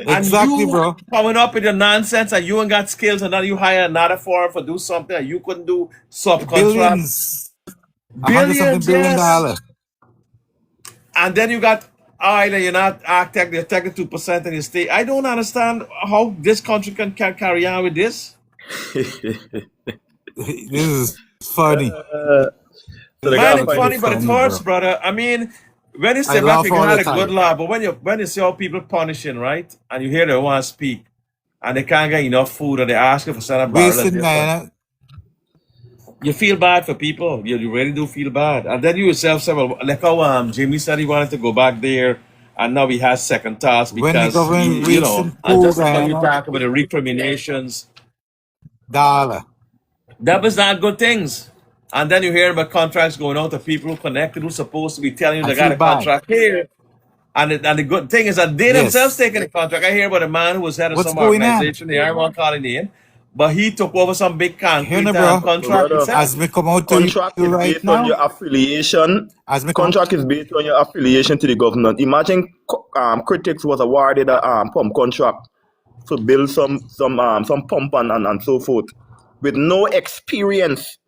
And Exactly, you bro. coming up with your nonsense and you ain't got skills and then you hire another firm for do something that you couldn't do, subcontract. Billions. 100 something Billions, billion yes. dollar. And then you got oil and you're not acting, they're taking 2% in your state. I don't understand how this country can carry on with this. This is funny. So they Man, gotta it's find funny, it. but it Funny, hurts, bro. brother. I mean, when you I say back, laugh you all had the a good time. laugh, but when you see how people punishing, right? And you hear they want to speak and they can't get enough food or they ask you for some barrel of Wasting this one. Guyana. You feel bad for people. You really do feel bad. And then you yourself say, well, like how Jimmy said he wanted to go back there and now he has second thoughts When the because government wasting and poor just like how you Guyana talk about the recriminations, dollar. that was not good things. And then you hear about contracts going out to people who connected who's supposed to be telling you I they got feel a bad. contract here. And the good thing is that they themselves Yes. taking the contract. I hear about a man who was head of What's some going on? organization, the Iron calling name, but he took over some big Here now, concrete bro. contract Brother, himself. As me come out to contract you is right based on now. your affiliation. As me come. Contract is based on your affiliation to the government. Imagine Critics was awarded a pump contract to build some pump and so forth with no experience.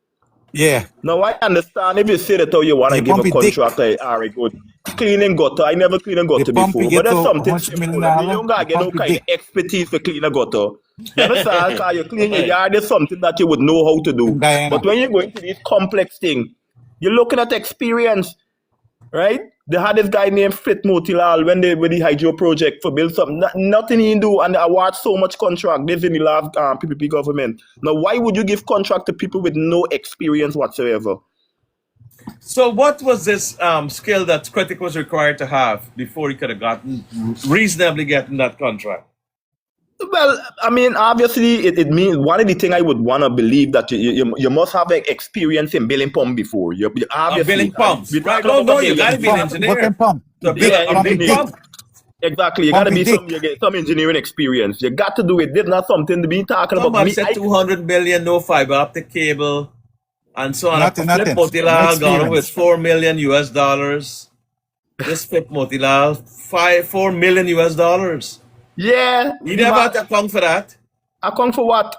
Yeah, Now I understand if you say that how you want to they give a pump it dick. contractor, all right, good. Cleaning gutter. I never clean a They gutter pump it before, but get that's to something 100 million simple. I mean, you dollar. don't They gotta get no pump it kind of dick. expertise for clean a gutter. You understand? Because you clean your Right. yard is something that you would know how to In do. But Guyana. when you go into these complex thing, you're looking at experience, right? They had this guy named Fit Motilal when they with the hydro project for build something. Nothing he do, and I watched so much contract. This in the last PPP government. Now, why would you give contract to people with no experience whatsoever? So, what was this skill that Critic was required to have before he could have gotten reasonably getting that contract? Well, I mean, obviously, it means one of the things I would want to believe that you must have experience in building pump before. You Billing obviously, pumps, we're right? talking No, about a no, you got billion to be an Pump, people. what can engineer pump? to Dick, build a pump it big dick. pump. Exactly, you got to Pump it be dick. you get some engineering experience. You got to do it. This not something to be talking about. Somebody Me, said I 200 million, no fiber optic cable, and so on. Nothing, Flip nothing. No Motilal got away with experience. 4 million US dollars. This Flip Motilal, 4 million US dollars. yeah, He the never man. had to account for that. I come for what?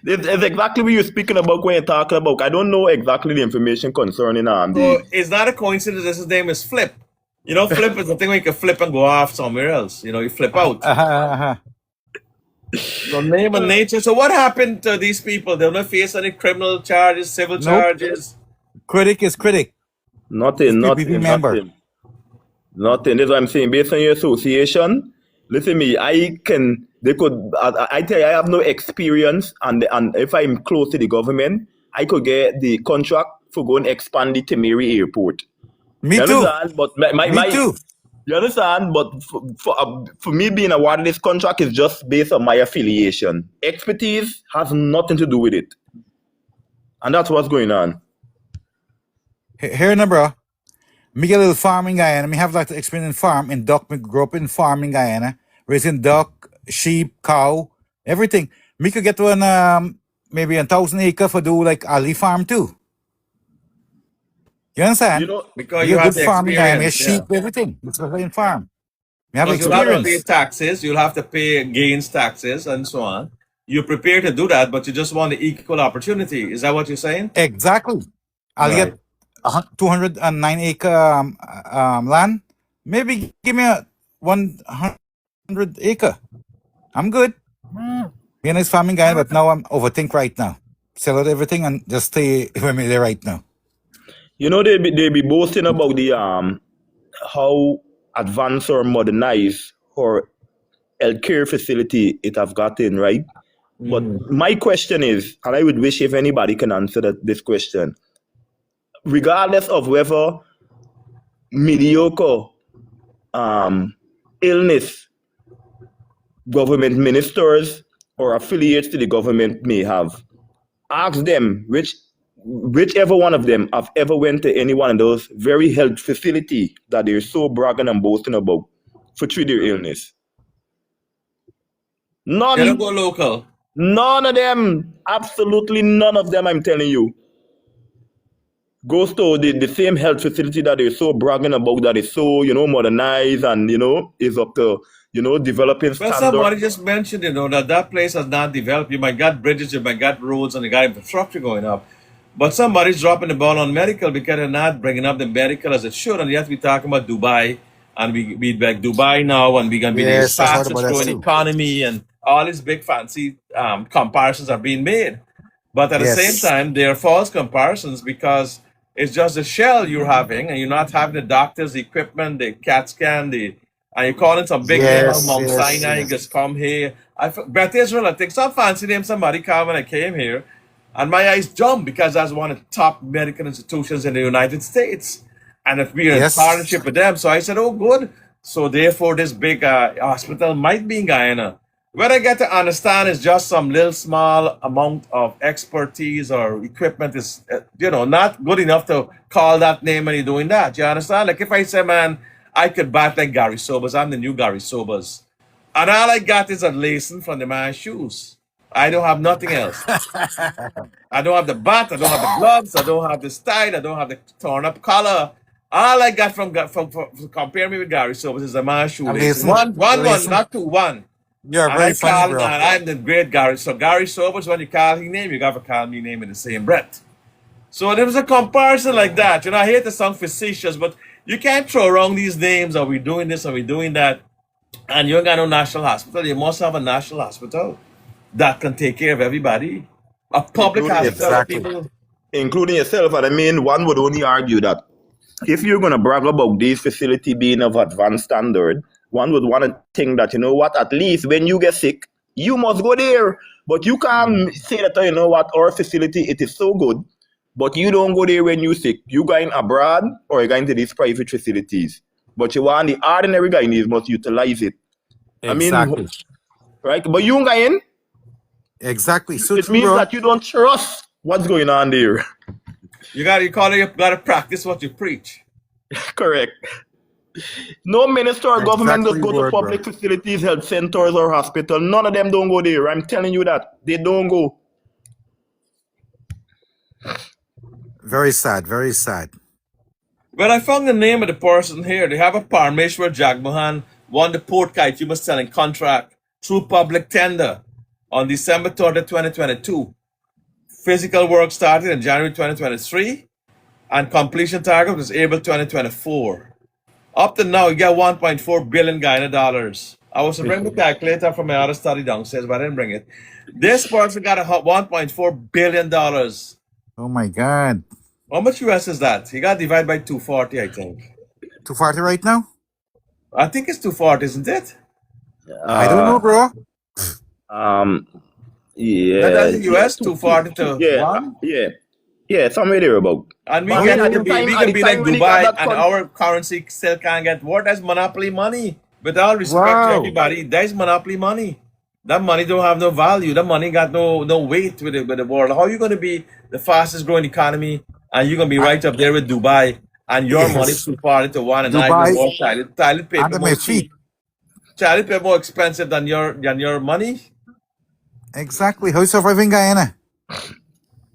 It's exactly what you're speaking about when you're talking about. I don't know exactly the information concerning the. So it's not a coincidence that his name is Flip. You know, flip is the thing where you can flip and go off somewhere else. You know, you flip out. Uh-huh. So name and nature. So what happened to these people? They'll not face any criminal charges, civil Nope. charges. Critic is critic. It's Nothing, PPP nothing, member. nothing. Nothing. That's what I'm saying. Based on your association, listen me. I can. They could. I tell you, I have no experience, and if I'm close to the government, I could get the contract for going expand the Temeri Airport. Me You too. understand? But my Me too. you understand? But for me being awarded this contract is just based on my affiliation. Expertise has nothing to do with it, and that's what's going on. Here now, bro. Me get a little farm in Guyana. Me have like experience in farm in duck. Me grew up in farm in Guyana, raising duck, sheep, cow, everything. Me could get one maybe 1,000 acre for do like ali farm too. You You understand? know, Because Me you get have good the farm in Guyana. Me have experience, yeah. sheep, everything. It's in farm. Me have Because you'll have to pay experience. taxes, you'll have to pay gains taxes and so on. You're prepared to do that, but you just want the equal opportunity. Is that what you're saying? Exactly. I'll Right. get 209 acre land. Maybe give me a 100 acre. I'm good. Me and his farming guy, but now I'm overthink right now. Sell out everything and just stay where me there right now. you know they be boasting about the how advanced or modernized or healthcare facility it have gotten, right? But my question is, and I would wish if anybody can answer this question, regardless of whether mediocre illness government ministers or affiliates to the government may have, ask them whichever one of them have ever went to any one of those very health facility that they're so bragging and boasting about for treat their illness. They don't None. go local. None of them. Absolutely none of them, I'm telling you. Goes to the same health facility that they're so bragging about, that is so, modernized and, is up to, developing Well, standard. somebody just mentioned, that place has not developed. You might got bridges, you might got roads, and you got infrastructure going up. But somebody's dropping the ball on medical because they're not bringing up the medical as it should. And yet we're talking about Dubai, and we back Dubai now, and we're going to be the Yes, I heard fastest about that growing too. economy, and all these big fancy comparisons are being made. But at the same Yes. time, they're false comparisons because it's just a shell you're having, and you're not having the doctors, the equipment, the CAT scan, and you're calling some big name out of Yes, Mount yes, Sinai, yes. just come here. Beth Israel, I think some fancy name, somebody come when I came here, and my eyes jumped because that's one of the top medical institutions in the United States. And if we're in Yes. partnership with them, so I said, oh, good. So therefore, this big hospital might be in Guyana. What I get to understand is just some little small amount of expertise or equipment is, not good enough to call that name and you're doing that. You understand? Like if I say, man, I could bat like Gary Sobers, I'm the new Gary Sobers. And all I got is a lacing from the man's shoes. I don't have nothing else. I don't have the bat, I don't have the gloves, I don't have the style, I don't have the torn up collar. All I got from compare me with Gary Sobers is a man's I'm shoelaces. listening. One, Listen. not two, one. You're And very I funny, call, and bro. I'm the great Gary. So Gary Sobers, when you call his name, you got to call me name in the same breath. So there was a comparison like that. I hate to sound facetious, but you can't throw around these names. Are we doing this? Are we doing that? And you ain't got no national hospital. You must have a national hospital that can take care of everybody. A public including hospital yourself. where Exactly. people. Including yourself. And I mean, one would only argue that if you're going to brag about this facility being of advanced standard, one would want to think that, you know what, at least when you get sick, you must go there. But you can't say that, you know what, our facility, it is so good, but you don't go there when you're sick. You going abroad or you're going to these private facilities. But you want the ordinary Guyanese must utilize it. I mean, Exactly. right? But you going, Exactly. So it true, means bro. that you don't trust what's going on there. You got to practice what you preach. Correct. No minister or government does Exactly go to word, bro. public facilities, health centers, or hospital. None of them don't go there. I'm telling you that. They don't go. Very sad. Very sad. Well, I found the name of the person here. They have a Parmeshwar Jagmohan won the Port Kite Human selling contract through public tender on December 30th, 2022. Physical work started in January 2023 and completion target was April 2024. Up to now, you get 1.4 billion Guyana dollars. I was to bring the calculator from my other study downstairs, but I didn't bring it. This person got a 1.4 billion dollars. Oh my God. How much US is that? He got divided by 240, I think. 240 right now? I think it's 240, isn't it? I don't know, bro. Um, That's yeah, the yeah, US 240 to yeah, 1. yeah, somewhere there about. And we But I get mean, at we the can be time, we at can the be like time when he got Dubai that and our currency still can't get what? That's monopoly money. With all respect to Wow. everybody, that's monopoly money. That money don't have no value. That money got no weight with the world. How you gonna be the fastest growing economy and you're gonna be I, right up there with Dubai and your money yes. 240 to 1 and not even Dubai more toilet paper under my more feet. cheap. Toilet paper more expensive than your money. Exactly. How you surviving Guyana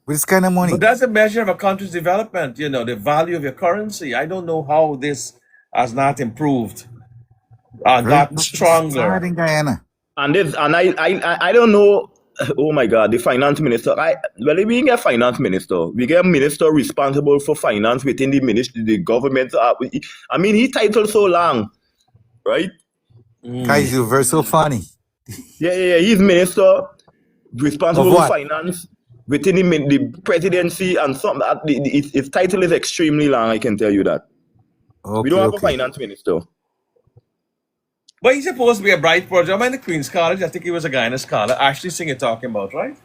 with this kind of But money? that's a measure of a country's development, the value of your currency. I don't know how this has not improved, Very got sad stronger. in Guyana. and this, and I don't know. Oh my God, the finance minister. Well, we get finance minister. We get minister responsible for finance within the ministry, the government. I mean, he titled so long, right? Guys, you're very so funny. Yeah. He's minister Of responsible for what? finance within the presidency and some. His title is extremely long. I can tell you that. We don't Okay, have a okay. finance minister. But he's supposed to be a bright project. I'm in the Queen's College. I think he was a Guyana scholar. Ashley Singh you're talking about, right?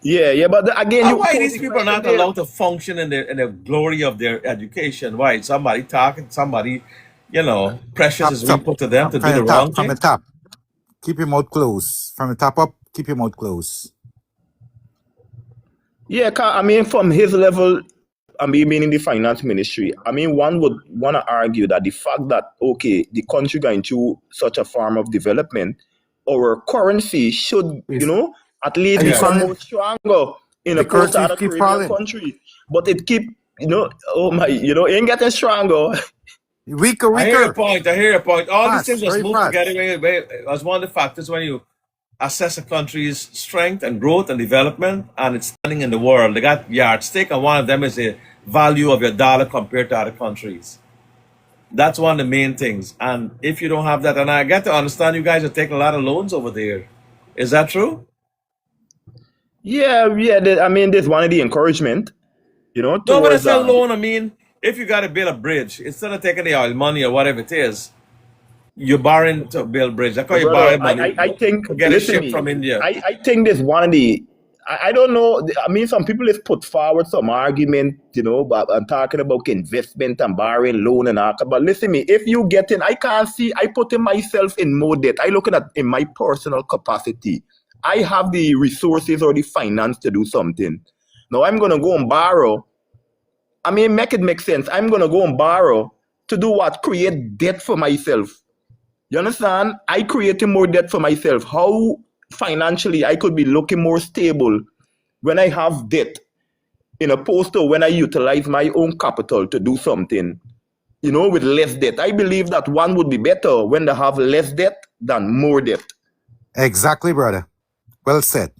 Yeah. But again, And you why pose these the people are question not there. allowed to function in the glory of their education? Why? Somebody talking, somebody, precious is being put to them to do the wrong From the thing? top. Keep your mouth closed. From the top up, keep your mouth closed. Yeah, I mean, from his level, I mean, being in the finance ministry, I mean, one would want to argue that the fact that, okay, the country going through such a form of development, our currency should, Is at least and the Yes. become current more stronger in the opposed to currency other keep Caribbean falling. countries. But it keep, oh my, it ain't getting stronger. Weaker, I hear your weaker. point. I hear your point. All these things Fast, just very move fast. together as one of the factors when you assess a country's strength and growth and development and its standing in the world. They got yardstick, and one of them is the value of your dollar compared to other countries. That's one of the main things. And if you don't have that, and I get to understand you guys are taking a lot of loans over there. Is that true? Yeah. I mean, there's one of the encouragement, No, but towards it's a loan. I mean, if you got to build a bridge, instead of taking the oil money or whatever it is, you're borrowing to build bridge. That's how you brother, borrow money I think, to get a listen ship me, from India. I think there's one of the, I don't know, I mean, some people have put forward some argument, but I'm talking about investment and borrowing loan and all, but listen me, if you get in, I can't see, I putting myself in more debt. I looking at in my personal capacity. I have the resources or the finance to do something. Now I'm going to go and borrow. I mean, make it make sense. I'm going to go and borrow to do what? Create debt for myself. You understand? I creating more debt for myself. How financially I could be looking more stable when I have debt in opposed to when I utilize my own capital to do something, with less debt. I believe that one would be better when they have less debt than more debt. Exactly, brother. Well said.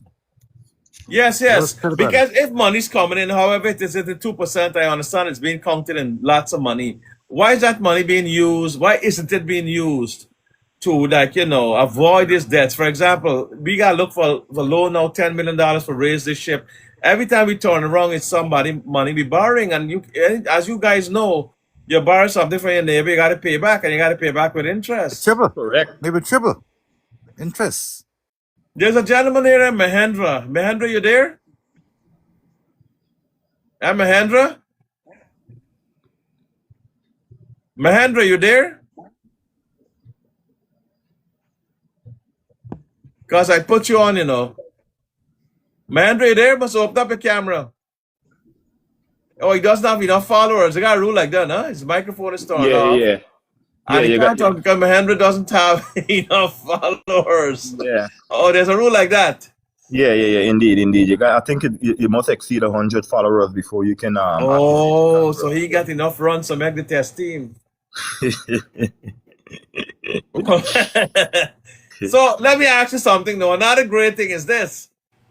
Yes, Well yes. said, brother. Because if money's coming in, however it is at the 2%, I understand it's being counted in lots of money. Why is that money being used? Why isn't it being used to, like, avoid these debts? For example, we got to look for loan now, $10 million for raise this ship. Every time we turn around, it's somebody money we borrowing. And as you guys know, you borrow something from your neighbor, you got to pay back, and you got to pay back with interest. Triple. Correct. Maybe triple. Interest. There's a gentleman here in Mahendra. Mahendra, you there? Mahendra? Mahendra, you there? Because I put you on, Mahendra, you there? Must open up your camera. Oh, he doesn't have enough followers. They got a rule like that, huh? His microphone is turned Yeah, off. yeah. And he you can't got talk because Mahendra doesn't have enough followers. yeah. Oh, there's a rule like that. Yeah, indeed. I think you must exceed 100 followers before you can Oh, so he got enough runs to make the test team. So let me ask you something though. Another great thing is this.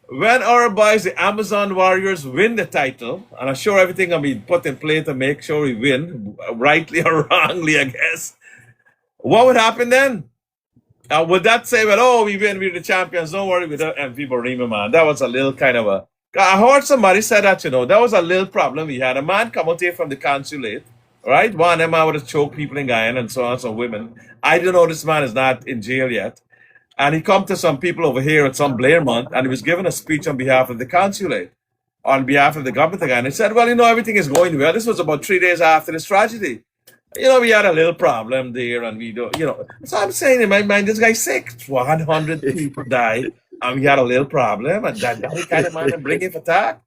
When our boys, the Amazon Warriors, win the title, and I'm sure everything will be put in play to make sure we win, rightly or wrongly, I guess, what would happen then? Would that say, well, oh, we win, we're the champions, don't worry with that MV Barima, man. That was a little kind of a... I heard somebody say that, that was a little problem we had. A man come out here from the consulate, right? One of them I would have choked people in Guyana and so on, some women. I don't know this man is not in jail yet. And he come to some people over here at some Blair month, and he was giving a speech on behalf of the consulate, on behalf of the government again. He said, well, everything is going well. This was about 3 days after this tragedy. We had a little problem there, and we don't, So I'm saying in my mind, this guy's sick. 100 people died, and we had a little problem, and that kind of man and bring it for talk.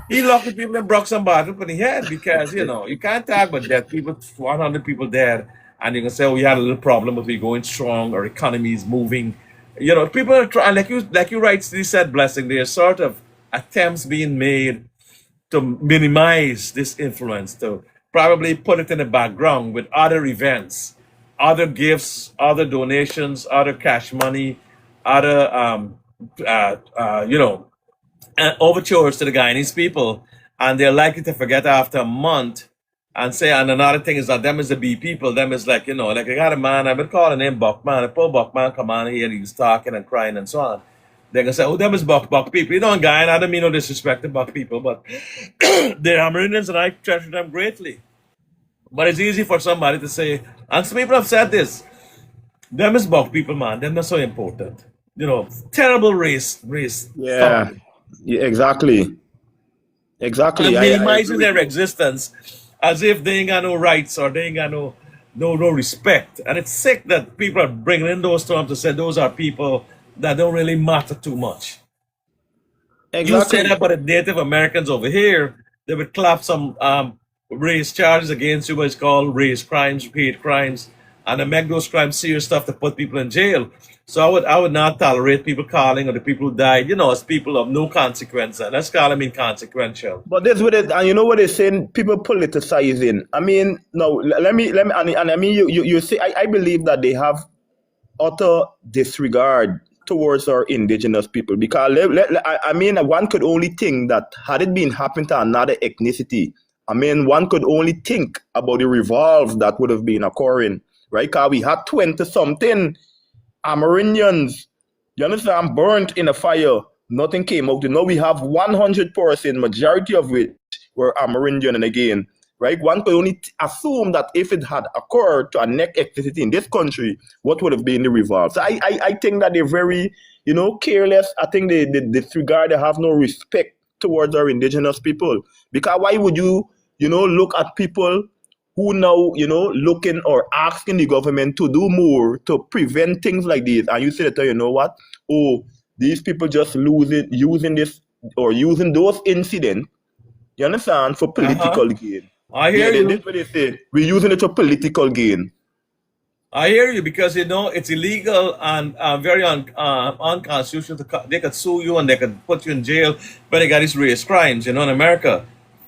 He locked the people and broke some bottle on the head because, you can't talk about dead people, 100 people dead, and you can say, oh, we had a little problem, but we're going strong, our economy is moving. People are trying, like you rightly said, Blessing, there's sort of attempts being made to minimize this influence, to probably put it in the background with other events, other gifts, other donations, other cash money, other, overtures to the Guyanese people. And they're likely to forget after a month and say, and another thing is that them is the B people, them is like, like I got a man, I've been calling him Buckman, a poor Buckman come on here and he's talking and crying and so on. They're going to say, oh, them is Buck people. In Guyana, I don't mean no disrespect to Buck people, but they're Amerindians and I treasure them greatly. But it's easy for somebody to say, and some people have said this, them is Buck people, man, they're not so important. Terrible race. Yeah, exactly. And I minimizing agree. their existence as if they ain't got no rights or they ain't got no respect. And it's sick that people are bringing in those terms to say those are people that don't really matter too much. You say that about the Native Americans over here, they would clap some race charges against you, what it's called race crimes, hate crimes, and they make those crimes serious stuff to put people in jail. So I would not tolerate people calling or the people who died, as people of no consequence. And let's call them inconsequential. But that's what it, and you know what they're saying? People politicizing. I mean, no, let me, and I mean, you see, I believe that they have utter disregard towards our indigenous people because I mean, one could only think that had it been happened to another ethnicity, I mean, one could only think about the revolves that would have been occurring, right? Because we had 20 something Amerindians, you understand, burnt in a fire. Nothing came out. We have 100%, majority of which were Amerindian. And again, right, one could only assume that if it had occurred to a next ethnicity in this country, what would have been the revolve? So I think that they're very, careless. I think they disregard, they have no respect towards our indigenous people. Because why would you, look at people who now, looking or asking the government to do more to prevent things like this. And you say that, you know what? Oh, these people just using this or using those incidents, you understand, for political gain. I hear you. That's what they say. We're using it for political gain. I hear you because, it's illegal and very unconstitutional. They could sue you and they could put you in jail when they got these race crimes, in America.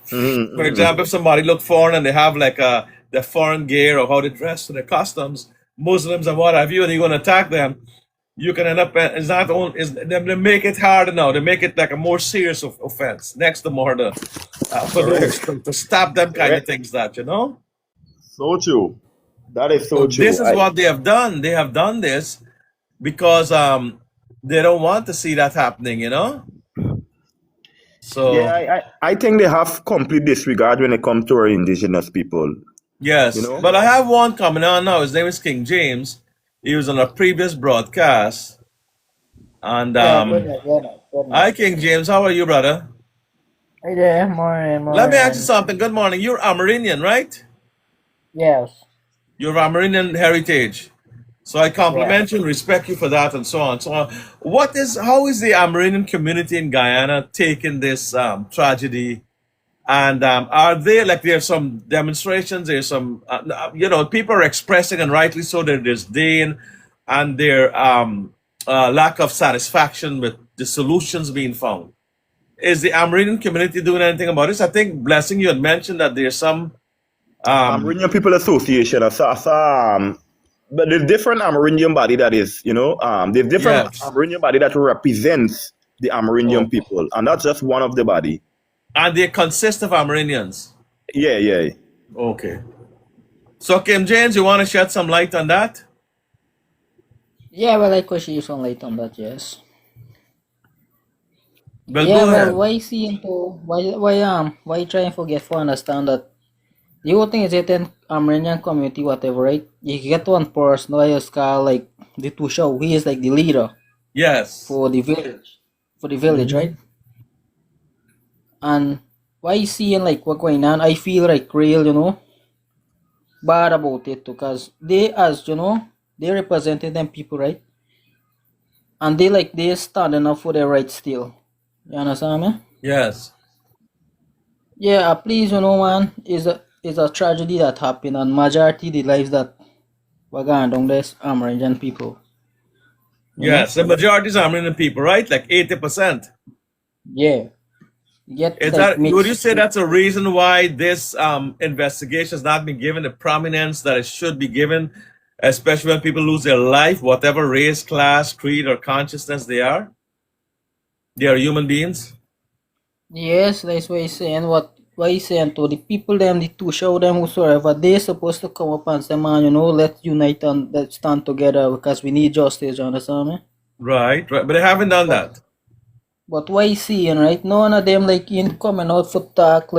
For example, if somebody look foreign and they have like the foreign gear or how they dress to their customs, Muslims and what have you, and you're going to attack them, you can end up. It's not only. They make it harder now. They make it like a more serious offense next to murder for those Correct. to stop them kind of Correct. things. That you know. So true. That is So so this true. is what they have done. They have done this because they don't want to see that happening. You know. Yeah, So I think they have complete disregard when it comes to our indigenous people. You yes, know. but I have one coming on now. His name is King James. He was on a previous broadcast, and Yeah, good hi night. King James, how are you, brother? Hey there, Let me ask you morning. something. Good morning. You're Amerindian, right? Yes, You're of Amerindian heritage. So I yeah. compliment you and respect you for that and so on. So on. How is the Amerindian community in Guyana taking this tragedy? And are there like there's some demonstrations? There's some people are expressing and rightly so their disdain and their lack of satisfaction with the solutions being found. Is the Amerindian community doing anything about this? I think Blessing you had mentioned that there's some Amerindian People Association. But there's different Amerindian body that is, there's different yes. Amerindian body that represents the Oh, Amerindian people, and that's just one of the body. and they consist of Amerindians. Yeah, yeah. Okay. So Kim James, you want to shed some light on that? Yeah, well, I could see some light on that, yes. Well, Yeah, go well, ahead. why trying to get for understand that the whole thing is that in Armenian community, whatever, right? You get one person, why you call like the two show, he is like the leader Yes. for the village, right? And why seeing like what going on, I feel like real, bad about it because they as they representing them people, right? And they standing up for their rights still. You understand me? Yes. Yeah, please, man, is a tragedy that happened and majority the lives that were gone down there's American people. You know? Yes. The majority is Amerindian people, right? Like 80%. Yeah. Get Is like that would you mixed. say that's a reason why this investigation has not been given the prominence that it should be given, especially when people lose their life, whatever race, class, creed, or consciousness they are? They are human beings. Yes, that's why he's saying what he's saying to the people them, the two show them whosoever they supposed to come up and say, man, let's unite and let's stand together because we need justice, you understand me? Right, right. But they haven't done But that. but why seeing right? None of them like in coming out for talk,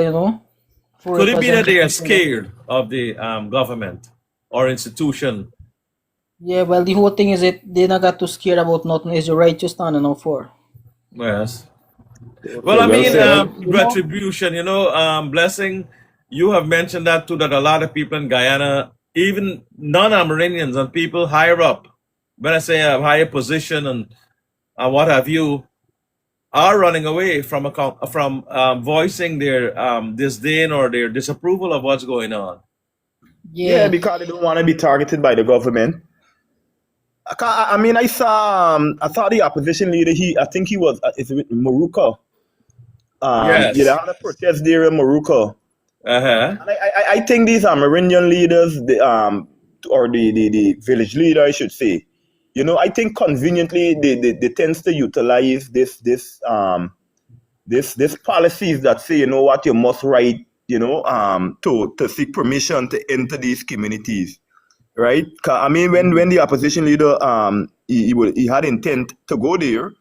for Could it be that represent the they are people. scared of the government or institution? Yeah, well the whole thing is that they not got too scared about nothing, is the right you standing up for. Yes. Well, Okay, I well mean, said. Well, retribution, Blessing, you have mentioned that too, that a lot of people in Guyana, even non-Amerindians and people higher up, when I say a higher position and what have you, are running away from voicing their disdain or their disapproval of what's going on. Yeah, yeah. because they don't want to be targeted by the government. I mean, I saw the opposition leader. I think he was, is it Maruka? Yeah, they Yes. had a protest there in Maruka. Uh-huh. And I think these Amerindian leaders, or the village leader, I should say, I think conveniently they tends to utilize this policies that say, you know what, you must write, to seek permission to enter these communities, right? I mean, when the opposition leader he had intent to go there,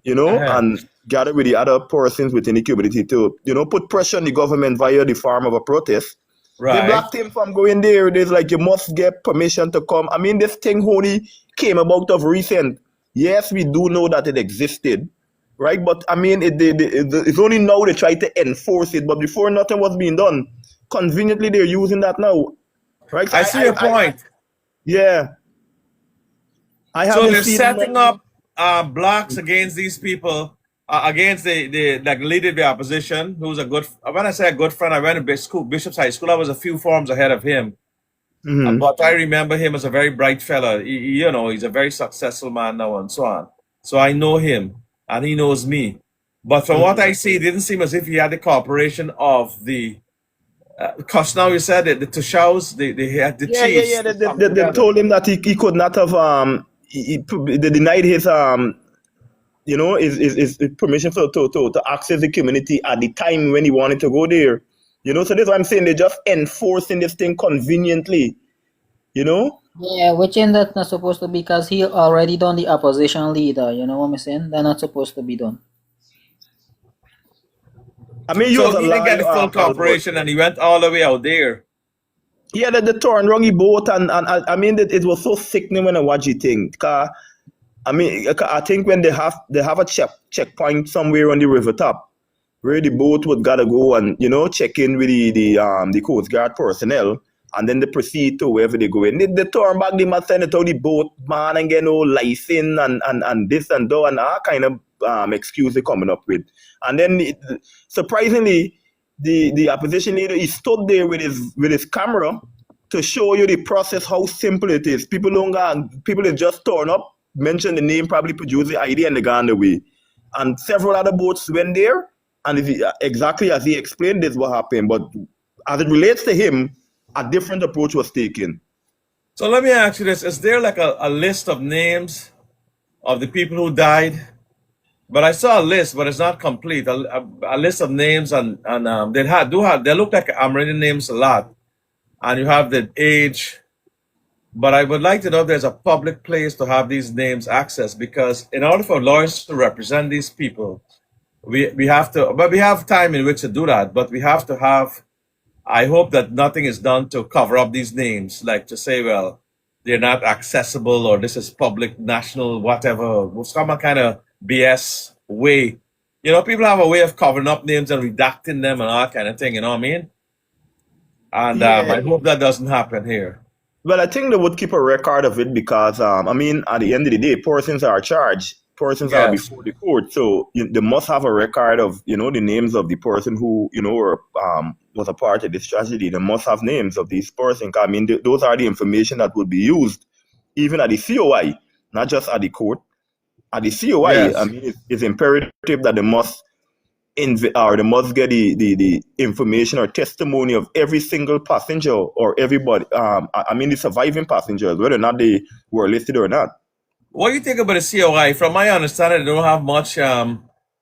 Uh-huh. and gather with the other persons within the community to put pressure on the government via the form of a protest. They Right. blocked him from going there. There's like you must get permission to come. I mean, this thing only came about of recent. Yes, we do know that it existed, right? But I mean, it's only now they try to enforce it. But before, nothing was being done. Conveniently, they're using that now, right? So I see your point. yeah, I So haven't they're seen setting many. up blocks against these people, against the like leader of the opposition, who's a good. When I say a good friend, I went to Bishop's High School. I was a few forms ahead of him, Mm-hmm. but I remember him as a very bright fella. He's a very successful man now and so on. So I know him, and he knows me. But from what I see, it didn't seem as if he had the cooperation of the. Because now you said that the Tushaus, they had the Yeah, yeah, yeah. chiefs They, to they, come they, they together. told him that he could not have they denied his his permission to access the community at the time when he wanted to go there. So this is what I'm saying. They're just enforcing this thing conveniently. Yeah, which end that's not supposed to be because he already done the opposition leader. You know what I'm saying? They're not supposed to be done. I mean, you So was a he didn't get lie, the full Paul, but cooperation, and he went all the way out there. yeah, the turn wrong he boat, and I mean, it was so sickening when I watch the thing. I mean, I think when they have a checkpoint somewhere on the river top, where the boat would gotta go and check in with the Coast Guard personnel, and then they proceed to wherever they go in. They turn back, they must send it out the boat man and get no license and this and that and all kind of excuse they coming up with. And then surprisingly, the opposition leader, he stood there with his camera to show you the process, how simple it is. People that just turn up, mention the name, probably produce the ID, and they gone away. And several other boats went there, and exactly as he explained, this what happened. But as it relates to him, a different approach was taken. So let me ask you this: is there like a list of names of the people who died? But I saw a list, but it's not complete. A list of names, and they look like I'm reading names a lot, and you have the age. But I would like to know if there's a public place to have these names accessed, because in order for lawyers to represent these people, we have to. But we have time in which to do that. But we have to have. I hope that nothing is done to cover up these names, like to say, well, they're not accessible, or this is public, national, whatever, some kind of BS way. People have a way of covering up names and redacting them and all that kind of thing, you know what I mean? And I hope that doesn't happen here. Well, I think they would keep a record of it because, I mean, at the end of the day, persons are charged. Persons are Yes. before the court. So they must have a record of, the names of the person who, was a part of this tragedy. They must have names of these persons. I mean, those are the information that would be used even at the COI, not just at the court. At the COI, I Yes. mean, it's imperative that they must they must get the information or testimony of every single passenger or everybody. I mean, the surviving passengers, whether or not they were listed or not. What do you think about the COI? From my understanding, they don't have much,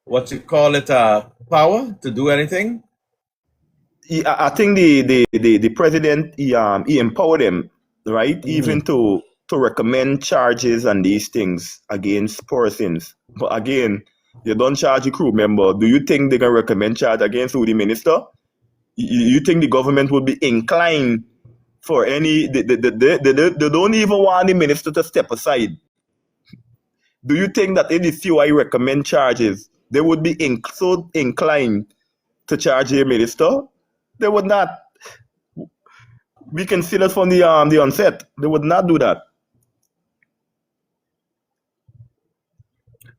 what you call it, power to do anything. I think the president he empowered them, right, even to recommend charges and these things against persons. But again, you don't charge a crew member. Do you think they can recommend charge against who, the minister? You think the government would be inclined for any? They don't even want the minister to step aside. Do you think that if the COI recommend charges, they would be so inclined to charge a minister? They would not. We can see that from the onset. They would not do that.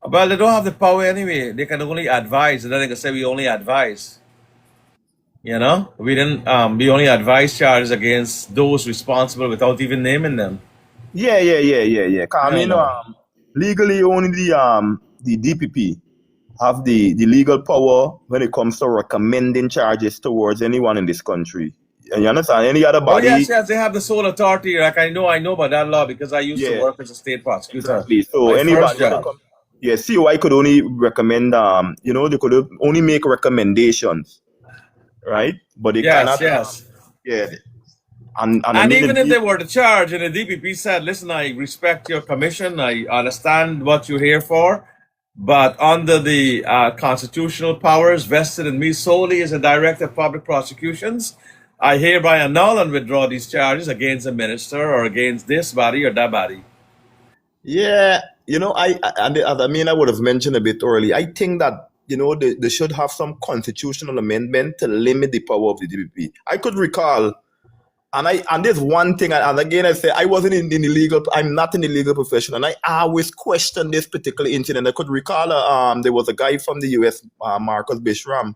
Well, they don't have the power anyway. They can only advise, and then they can say we only advise. We didn't. We only advise charges against those responsible without even naming them. Yeah. I mean, legally only the DPP have the legal power when it comes to recommending charges towards anyone in this country. And you understand? Any other Oh body? yes, they have the sole authority. Like I know about that law because I used to Yeah, work as a state prosecutor. exactly. So My first anybody when it job. comes, yeah, COI could only recommend they could only make recommendations, right? But they Yes, cannot yes. yeah. And I And mean even if they were to charge, and the DPP said, "Listen, I respect your commission. I understand what you're here for, but under the constitutional powers vested in me solely as a director of public prosecutions, I hereby annul and withdraw these charges against the minister or against this body or that body." yeah, I would have mentioned a bit earlier. I think that they should have some constitutional amendment to limit the power of the DPP. I could recall, and there's one thing, and again I say I wasn't in the legal. I'm not in the legal profession, and I always question this particular incident. I could recall, there was a guy from the U.S., Marcus Bishram.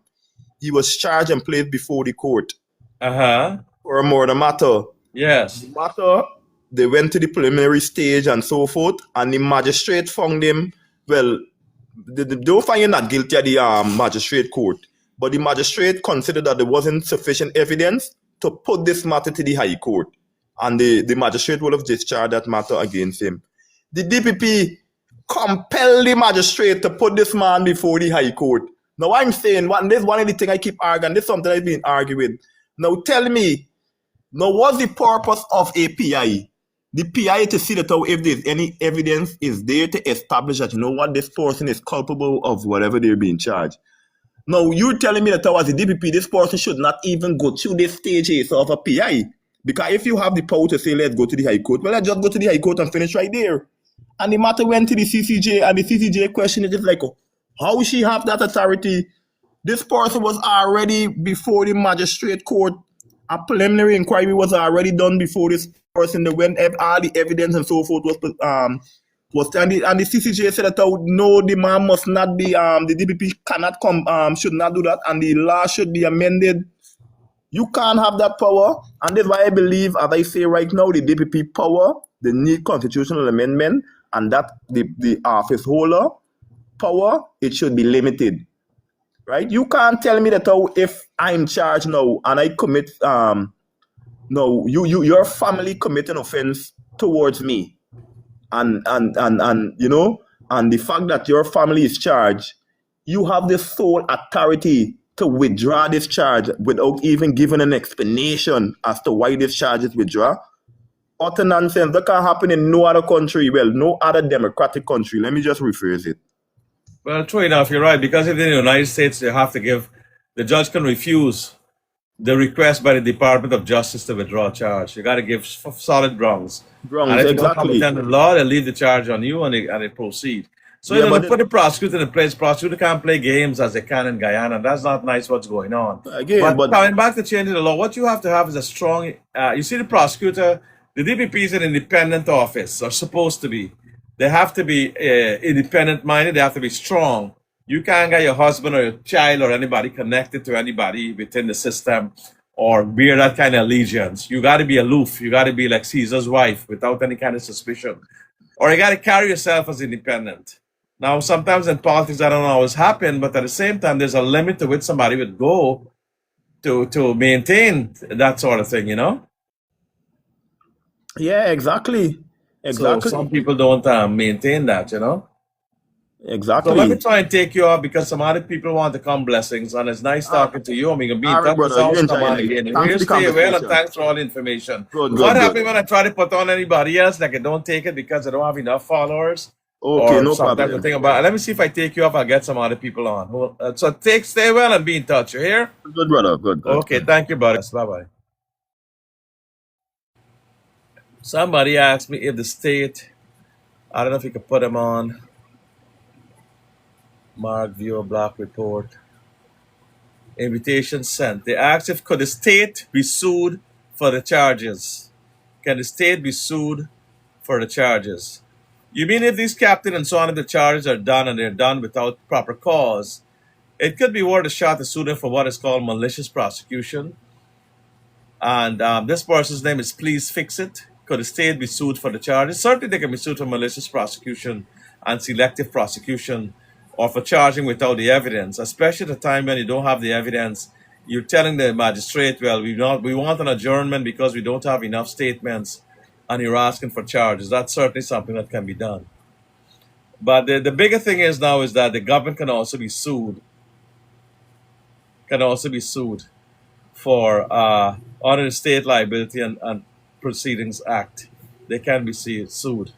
He was charged and placed before the court for a murder matter. Yes. The matter, they went to the preliminary stage and so forth, and the magistrate found him, well, they don't find him not guilty at the magistrate court, but the magistrate considered that there wasn't sufficient evidence to put this matter to the high court, and the magistrate would have discharged that matter against him. the DPP compel the magistrate to put this man before the High Court. Now I'm saying, this one of the things I keep arguing, this is something I've been arguing. Now tell me, now what's the purpose of a PI? The PI to see that if there's any evidence is there to establish that, you know what, this person is culpable of whatever they're being charged. Now, you're telling me that as a DPP, this person should not even go through this stage of a PI. Because if you have the power to say, let's go to the High Court, well, let's just go to the High Court and finish right there. And the matter went to the CCJ, and the CCJ question is just like, how she have that authority? This person was already before the magistrate court. A preliminary inquiry was already done before this person. When all the evidence and so forth was and the CCJ said that no, the man must not be the DPP cannot come should not do that, and the law should be amended. You can't have that power, and that's why I believe, as I say right now, the DPP power, they need constitutional amendment, and that the office holder power, it should be limited. Right? You can't tell me that if I'm charged now and I commit no, your family commit an offense towards me, and you know, and the fact that your family is charged, you have the sole authority to withdraw this charge without even giving an explanation as to why this charge is withdrawn. Utter nonsense. That can't happen in no other country. Well, no other democratic country. Let me just rephrase it. Well, true enough, you're right. Because if in the United States, you have to give, the judge can refuse the request by the Department of Justice to withdraw a charge. You got to give solid grounds. And if you don't comprehend the law, they leave the charge on you and they proceed. So, Yeah, you know, but they put the prosecutor in place. Prosecutor can't play games as they can in Guyana. That's not nice what's going on. again, But but coming back to changing the law, what you have to have is a strong, you see the prosecutor, the DPP is an independent office, or supposed to be. They have to be independent minded. They have to be strong. You can't get your husband or your child or anybody connected to anybody within the system or bear that kind of allegiance. You got to be aloof. You got to be like Caesar's wife without any kind of suspicion. Or you got to carry yourself as independent. Now, sometimes in politics, that don't always happen, but at the same time, there's a limit to which somebody would go to maintain that sort of thing, you know? yeah, exactly. So some people don't maintain that, you know? Exactly. So let me try and take you off because some other people want to come blessings, and it's nice talking to you. I'm going to be in touch with you again. We'll stay well, and thanks for all the information. What happened when I try to put on anybody else? Like I don't take it because I don't have enough followers. Okay, no problem. Think about it. Let me see if I take you off. I'll get some other people on. So stay well and be in touch. You hear? Good, brother. Good. Okay, thank you, buddy. Bye-bye. Somebody asked me if the state, I don't know if you could put them on. Mark, viewer, block report. Invitation sent. They asked if could the state be sued for the charges. Can the state be sued for the charges? You mean if these captain and so on, if the charges are done and they're done without proper cause, it could be worth a shot to sue them for what is called malicious prosecution. And this person's name is Please Fix It. Could the state be sued for the charges? Certainly they can be sued for malicious prosecution and selective prosecution or for charging without the evidence, especially at a time when you don't have the evidence. You're telling the magistrate, well, we want an adjournment because we don't have enough statements, and you're asking for charges. That's certainly something that can be done. But the bigger thing is now is that the government can also be sued. For under the State Liability and Proceedings Act. They can be sued.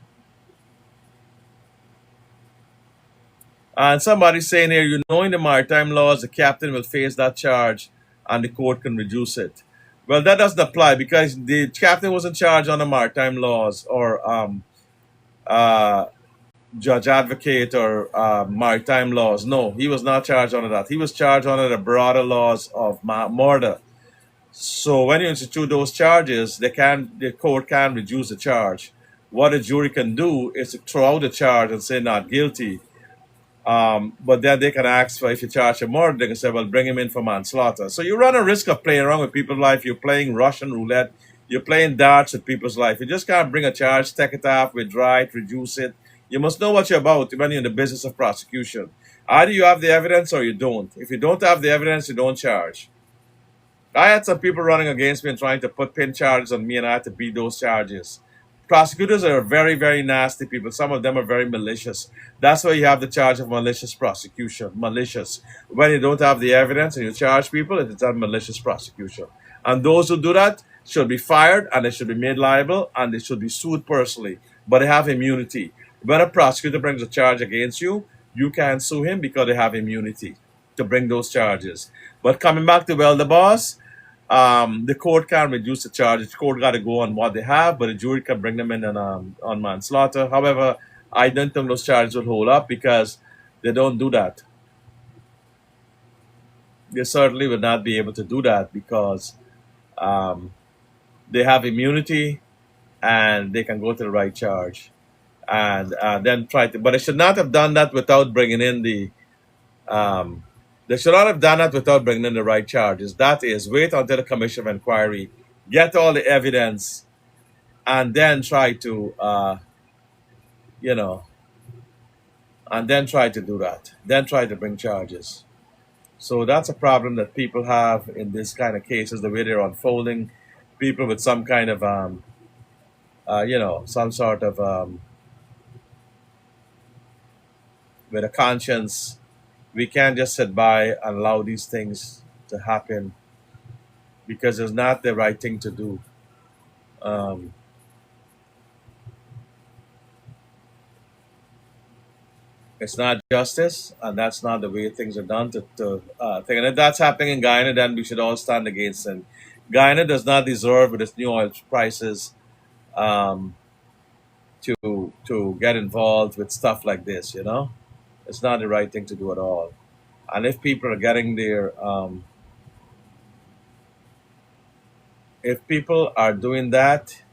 And somebody's saying here, you know, in the maritime laws, the captain will face that charge and the court can reduce it. Well, that doesn't apply because the captain wasn't charged under maritime laws or judge advocate or maritime laws. No, he was not charged under that. He was charged under the broader laws of murder. So when you institute those charges, the court can reduce the charge. What a jury can do is to throw out the charge and say not guilty. But then they can ask for, if you charge a murder, they can say, well, bring him in for manslaughter. So you run a risk of playing around with people's life. You're playing Russian roulette. You're playing darts with people's life. You just can't bring a charge, take it off, withdraw it, reduce it. You must know what you're about when you're in the business of prosecution. Either you have the evidence or you don't. If you don't have the evidence, you don't charge. I had some people running against me and trying to put pin charges on me, and I had to beat those charges. prosecutors are very, very nasty people. Some of them are very malicious. That's why you have the charge of malicious prosecution. Malicious. When you don't have the evidence and you charge people, it's a malicious prosecution. And those who do that should be fired and they should be made liable and they should be sued personally. But they have immunity. When a prosecutor brings a charge against you, you can't sue him because they have immunity to bring those charges. But coming back to the boss, the court can reduce the charge. The court got to go on what they have, but the jury can bring them in on manslaughter. However, I don't think those charges will hold up because they don't do that. They certainly will not be able to do that because they have immunity and they can go to the right charge and then try to. But they should not have done that without bringing in the. They should not have done that without bringing in the right charges. That is, wait until the commission of inquiry, get all the evidence, and then try to, and then try to do that. Then try to bring charges. So that's a problem that people have in this kind of cases, the way they're unfolding. People with some kind of, some sort of, with a conscience. We can't just sit by and allow these things to happen because it's not the right thing to do. It's not justice, and that's not the way things are done. And if that's happening in Guyana, then we should all stand against it. Guyana does not deserve, with its new oil prices, to get involved with stuff like this. It's not the right thing to do at all. And if people are getting their, if people are doing that,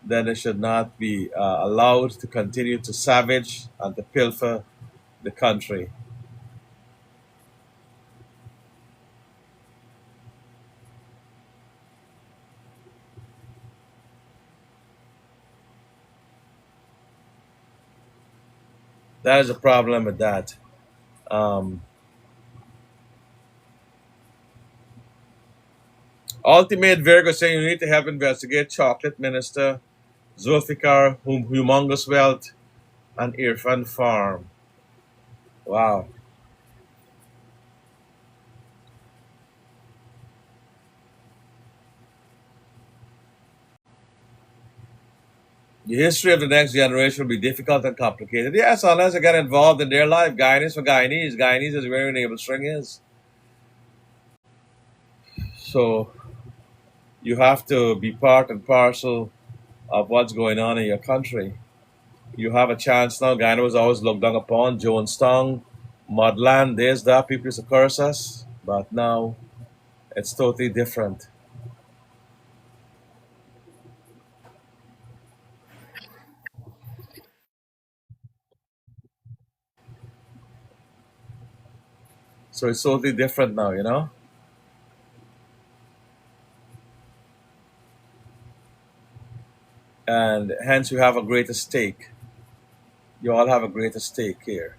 then they should not be allowed to continue to savage and to pilfer the country. That is a problem with that. Ultimate Virgo saying you need to help investigate chocolate minister Zulfikar, humongous wealth, and IRFAAN farm. Wow. The history of the next generation will be difficult and complicated. Yes, unless they get involved in their life. Guyanese for Guyanese. Guyanese is where your navel string is. So you have to be part and parcel of what's going on in your country. You have a chance now. Guyana was always looked down upon. Jonestown, Mudland, there's that. People used to curse us. But now it's totally different. So it's totally different now. And hence you have a greater stake. You all have a greater stake here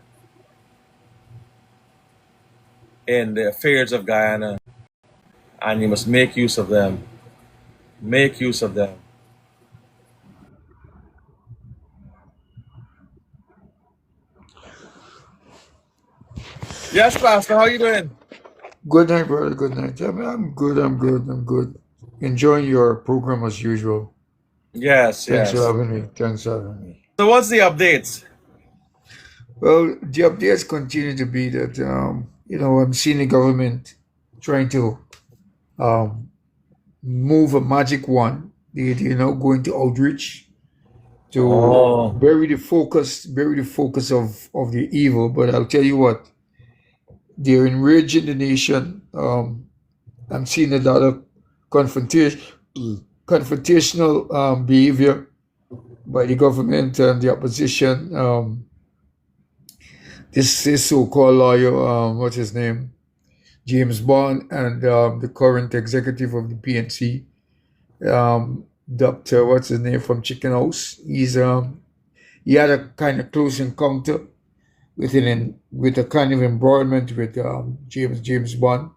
in the affairs of Guyana, and you must make use of them. Make use of them. Yes, Pastor, how you doing? Good night, brother. Good night. I'm good. I'm good. I'm good. Enjoying your program as usual. Yes, Thanks for yes. having me. Thanks for having me. So what's the updates? Well, the updates continue to be that I'm seeing the government trying to move a magic wand. They're now going to outreach to Oh, bury the focus of the evil. But I'll tell you what, they're enraging the nation. I'm seeing a lot of confrontational behavior by the government and the opposition. This so-called lawyer, what's his name, James Bond, and the current executive of the PNC, Doctor, what's his name, from Chicken House. He had a kind of close encounter with a kind of embroilment with James Bond,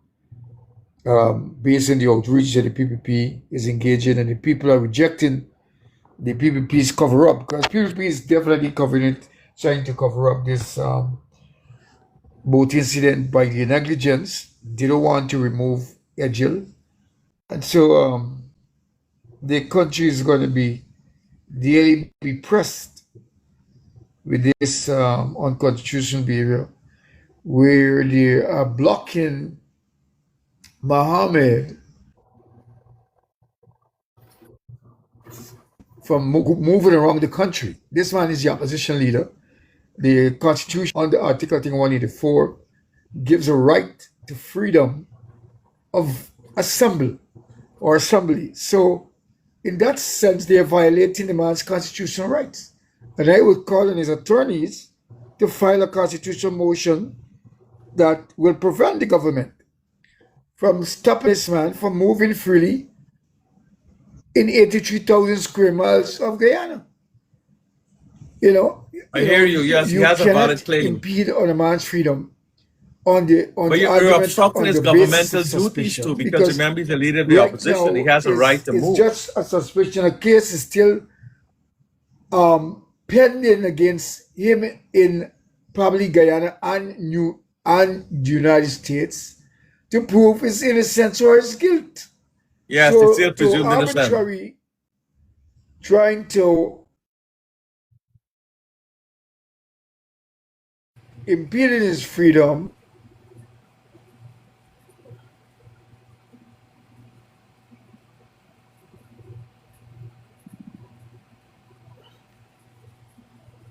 based on the outreach that the PPP is engaging, and the people are rejecting the PPP's cover up, because PPP is definitely covering it, trying to cover up this boat incident by the negligence. They don't want to remove Edgel. And so the country is going to be daily be pressed with this unconstitutional behavior, where they are blocking Mohammed from moving around the country. This man is the opposition leader. The Constitution, under Article 184, gives a right to freedom of assembly. So, in that sense, they are violating the man's constitutional rights. And I would call on his attorneys to file a constitutional motion that will prevent the government from stopping this man from moving freely in 83,000 square miles of Guyana. I hear you. Yes, he has a valid claim. Impede on a man's freedom on the But you're obstructing his governmental duties too, because remember, he's the leader of the opposition. He has a right to move. It's just a suspicion. A case is still pending against him in probably Guyana and the United States to prove his innocence or his guilt. Yes, So it's still presumed to innocent. arbitrary trying to impeding his freedom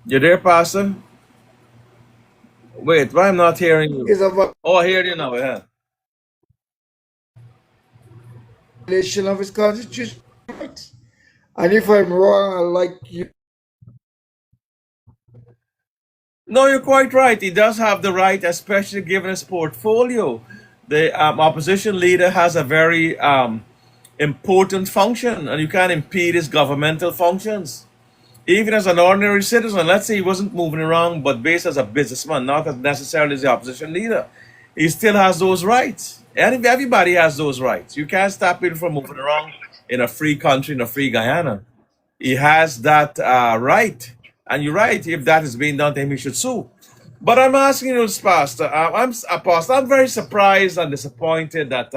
You there, Pastor? Wait, why I'm not hearing you? is a Oh, I hear you now. Yeah. violation of his constitutional rights. And if I'm wrong, I'd like you. No, you're quite right. He does have the right, especially given his portfolio. The opposition leader has a very important function, and you can't impede his governmental functions. Even as an ordinary citizen, let's say he wasn't moving around, but based as a businessman, not as necessarily as the opposition leader, he still has those rights. And everybody has those rights. You can't stop people from moving around in a free country, in a free Guyana. He has that right. And you're right, if that is being done to him, he should sue. But I'm asking you, Pastor, I'm very surprised and disappointed that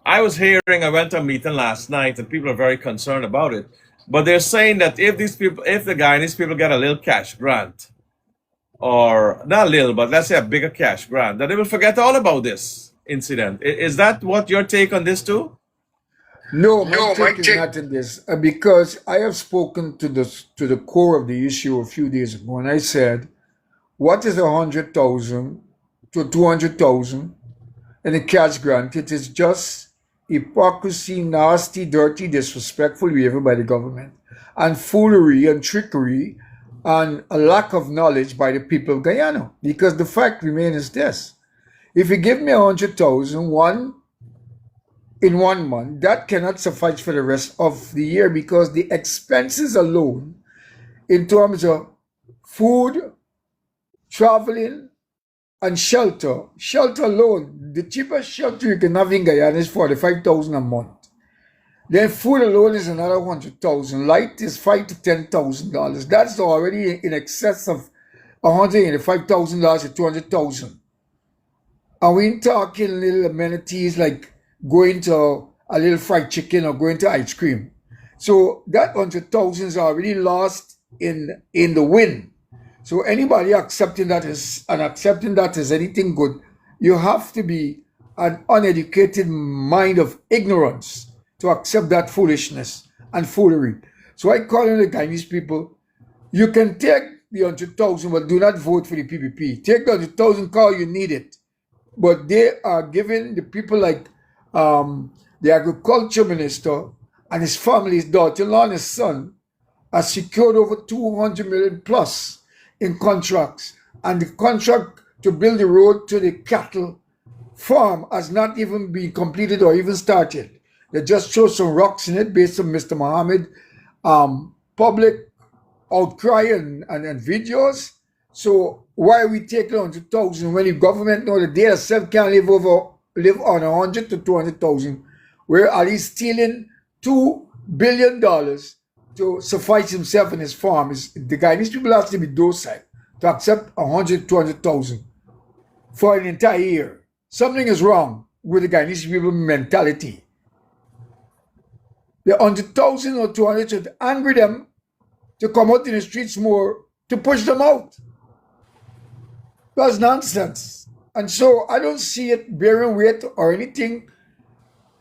I went to a meeting last night, and people are very concerned about it. But they're saying that if the Guyanese people get a little cash grant, or not a little, but let's say a bigger cash grant, that they will forget all about this incident. Is that what your take on this too? No, my take is not in this, because I have spoken to the core of the issue a few days ago, and I said, what is 100,000 to 200,000 in a cash grant? It is just hypocrisy, nasty, dirty, disrespectful behavior by the government, and foolery and trickery, and a lack of knowledge by the people of Guyana. Because the fact remains is this: if you give me 100,000 in 1 month, that cannot suffice for the rest of the year, because the expenses alone, in terms of food, traveling, and shelter alone, the cheapest shelter you can have in Guyana is 45,000 a month. Then food alone is another 100,000. Light is $5,000 to $10,000. That's already in excess of $185,000 to $200,000. And we ain't talking little amenities like going to a little fried chicken or going to ice cream. So that 100,000 is already lost in the wind. So anybody accepting that as anything good, you have to be an uneducated mind of ignorance to accept that foolishness and foolery. So I call on the Guyanese people: you can take the 100,000, but do not vote for the PPP. Take the 100,000 call you need it. But they are giving the people like the agriculture minister and his family, his daughter-in-law and his son, are secured over 200 million plus in contracts. And the contract to build the road to the cattle farm has not even been completed or even started. They just throw some rocks in it based on Mr. Mohammed public outcry and videos. So why are we taking on 2,000 when the government know that they themselves can't live on 100 to 200,000? We're at least stealing 2 billion to suffice himself and his farm. The Guyanese people have to be docile to accept 100, 200,000 for an entire year. Something is wrong with the Guyanese people mentality. The 100,000 or 200 should angry them to come out in the streets more, to push them out. That's nonsense. And so I don't see it bearing weight or anything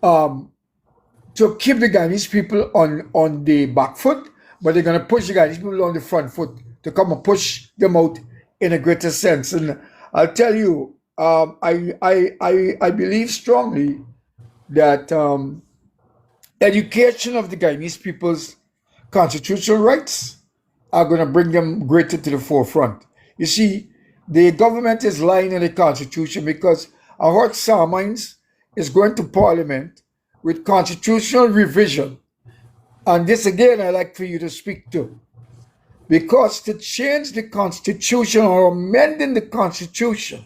to keep the Guyanese people on the back foot, but they're going to push the Guyanese people on the front foot to come and push them out in a greater sense. And I'll tell you, I believe strongly that education of the Guyanese people's constitutional rights are going to bring them greater to the forefront. You see, the government is lying on the constitution because our Samines is going to parliament with constitutional revision. And this again, I'd like for you to speak to. Because to change the constitution or amending the constitution,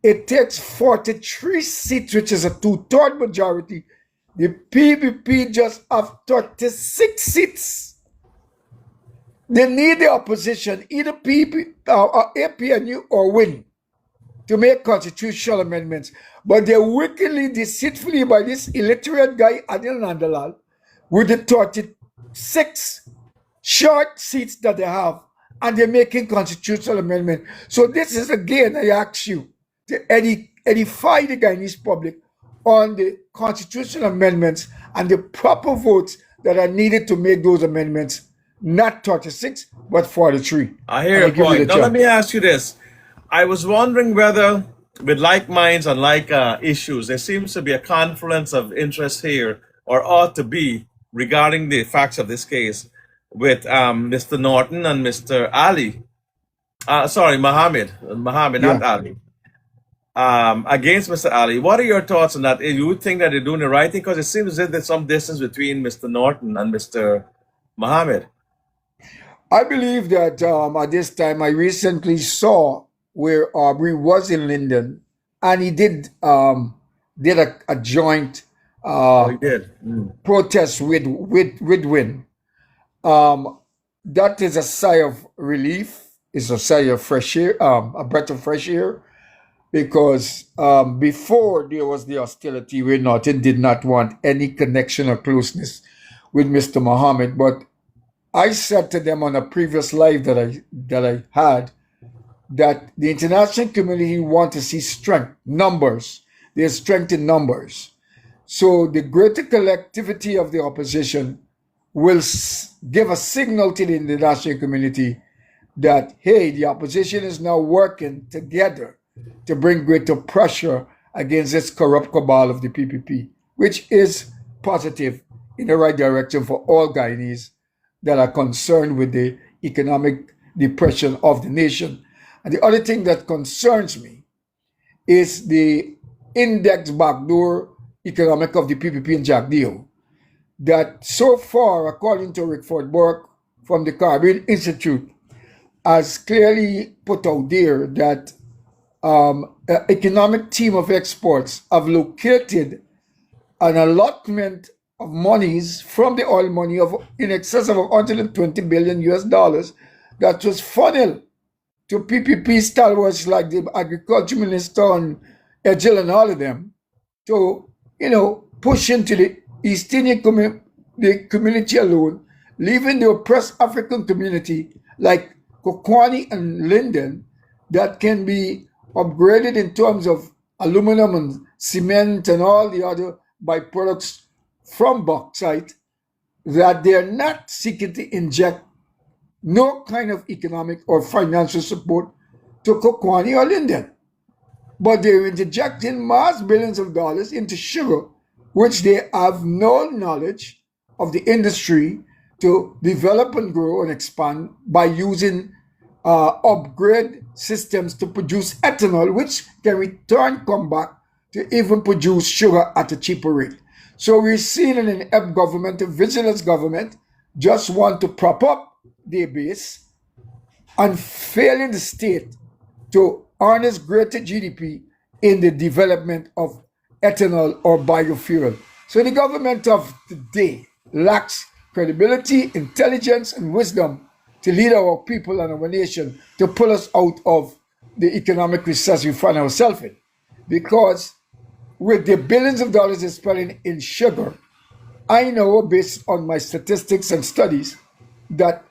it takes 43 seats, which is a two-third majority. The PPP just have 36 seats. They need the opposition, either APNU or WIN, to make constitutional amendments. But they're wickedly, deceitfully by this illiterate guy, Adil Nandalal, with the 36 short seats that they have, and they're making constitutional amendment. So this is, again, I ask you to edify the Guyanese public on the constitutional amendments and the proper votes that are needed to make those amendments, not 36, but 43. I hear your point. Now, let me ask you this. I was wondering whether, with like minds on like issues, there seems to be a confluence of interest here, or ought to be, regarding the facts of this case, with Mr. Norton and Mr. Ali. Mohammed, not Ali. Against Mr. Ali. What are your thoughts on that? Do you think that they're doing the right thing? Because it seems as if there's some distance between Mr. Norton and Mr. Mohammed. I believe that at this time, I recently saw where Aubrey was in Linden, and he did a joint protest with Win. That is a sigh of relief. It's a sigh of fresh air, a breath of fresh air, because before there was the hostility where Norton did not want any connection or closeness with Mr. Mohammed. But I said to them on a previous live that I had that the international community want to see strength, numbers. There's strength in numbers. So the greater collectivity of the opposition will give a signal to the international community that, hey, the opposition is now working together to bring greater pressure against this corrupt cabal of the PPP, which is positive in the right direction for all Guyanese that are concerned with the economic depression of the nation. And the other thing that concerns me is the index backdoor economic of the PPP and JAGDEO, that so far, according to Rick Ford Burke from the Caribbean Institute, has clearly put out there that an economic team of experts have located an allotment of monies from the oil money of in excess of 120 billion US dollars that was funneled to PPP stalwarts like the agriculture minister and Edgel and all of them to, push into the East Indian community alone, leaving the oppressed African community like Kokwani and Linden that can be upgraded in terms of aluminum and cement and all the other byproducts from bauxite, that they're not seeking to inject no kind of economic or financial support to Kokwani or Linden. But they're injecting mass billions of dollars into sugar, which they have no knowledge of the industry to develop and grow and expand by using upgrade systems to produce ethanol, which can return come back to even produce sugar at a cheaper rate. So we're seeing an inept government, a vigilance government, just want to prop up their base and failing the state to harness greater GDP in the development of ethanol or biofuel. So the government of today lacks credibility, intelligence, and wisdom to lead our people and our nation to pull us out of the economic recess we find ourselves in. Because with the billions of dollars they're spending in sugar, I know based on my statistics and studies that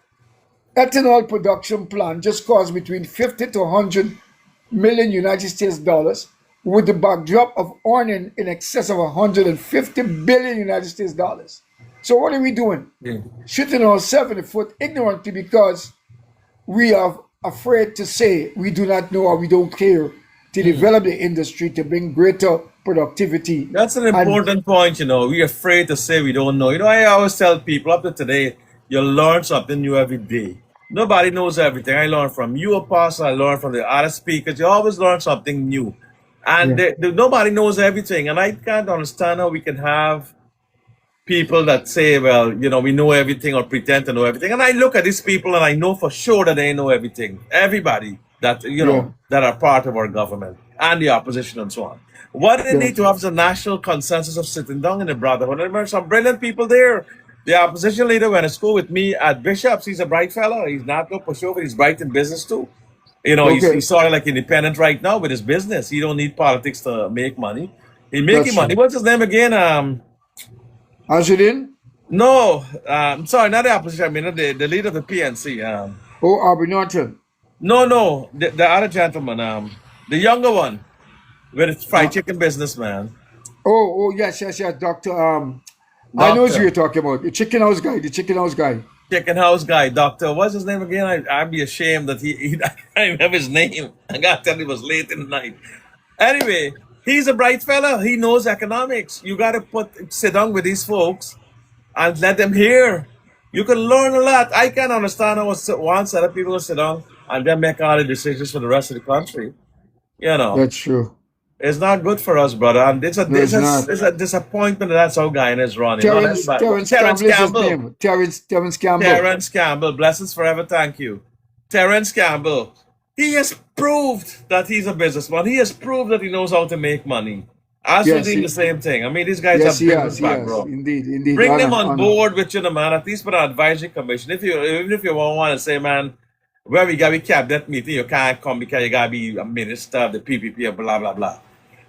ethanol production plant just costs between 50 to 100 million United States dollars with the backdrop of earning in excess of 150 billion United States dollars. So what are we doing? Shooting ourselves in the foot ignorantly because we are afraid to say we do not know or we don't care to develop the industry to bring greater productivity. That's an important point, We're afraid to say we don't know. I always tell people up to today, you learn something new every day. Nobody knows everything. I learn from you, Apostle. I learn from the other speakers. You always learn something new. And nobody knows everything. And I can't understand how we can have people that say, well, we know everything or pretend to know everything. And I look at these people and I know for sure that they know everything. Everybody that, that are part of our government and the opposition and so on. What they need to have is a national consensus of sitting down in the brotherhood. And there are some brilliant people there. The opposition leader went to school with me at Bishop's. He's a bright fellow. He's not no pushover. He's bright in business too. He's sort of like independent right now with his business. He don't need politics to make money. He's making money. What's his name again? Ashidin? No, sorry, not the opposition. I mean, the leader of the PNC. Aubrey Norton. No, the other gentleman, the younger one, with his fried chicken business, man. Yes, Doctor. I know who you're talking about. The chicken house guy. Chicken house guy, Doctor. What's his name again? I'd be ashamed that I don't have his name. I got to tell you, it was late in the night. Anyway, he's a bright fella. He knows economics. You got to sit down with these folks and let them hear. You can learn a lot. I can't understand how one set of people will sit down and then make all the decisions for the rest of the country. That's true. It's not good for us, brother. And it's a disappointment that that's how Guyana is running. Terrence Campbell. Terrence Campbell. Terrence Campbell. Blessings forever. Thank you. Terrence Campbell. He has proved that he's a businessman. He has proved that he knows how to make money. The same thing. I mean, these guys have business background. Indeed. Bring them on board with you, man. At least for an advisory commission. Even if you want to say, man, where we got to be cabinet meeting, you can't come because you got to be a minister of the PPP or blah, blah, blah.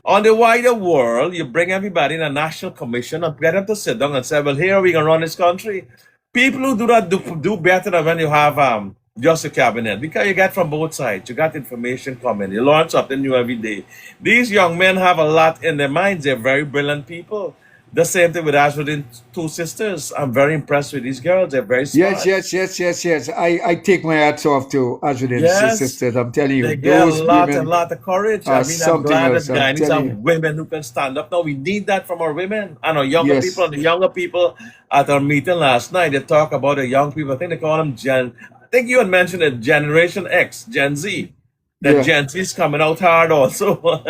On the wider world, you bring everybody in a national commission and get them to sit down and say, well, here we can run this country. People who do that do better than when you have just a cabinet, because you get from both sides. You got information coming. You learn something new every day. These young men have a lot in their minds. They're very brilliant people. The same thing with Ashwin's two sisters. I'm very impressed with these girls. They're very smart. Yes. I take my hats off to Ashwin's sisters. I'm telling you, they get a lot of courage. I mean, I'm glad that Guyanese have women who can stand up. Now we need that from our women and our younger people. And the younger people at our meeting last night, they talk about the young people. I think they call them I think you had mentioned it, Generation X, Gen Z. That Gen Z is coming out hard also.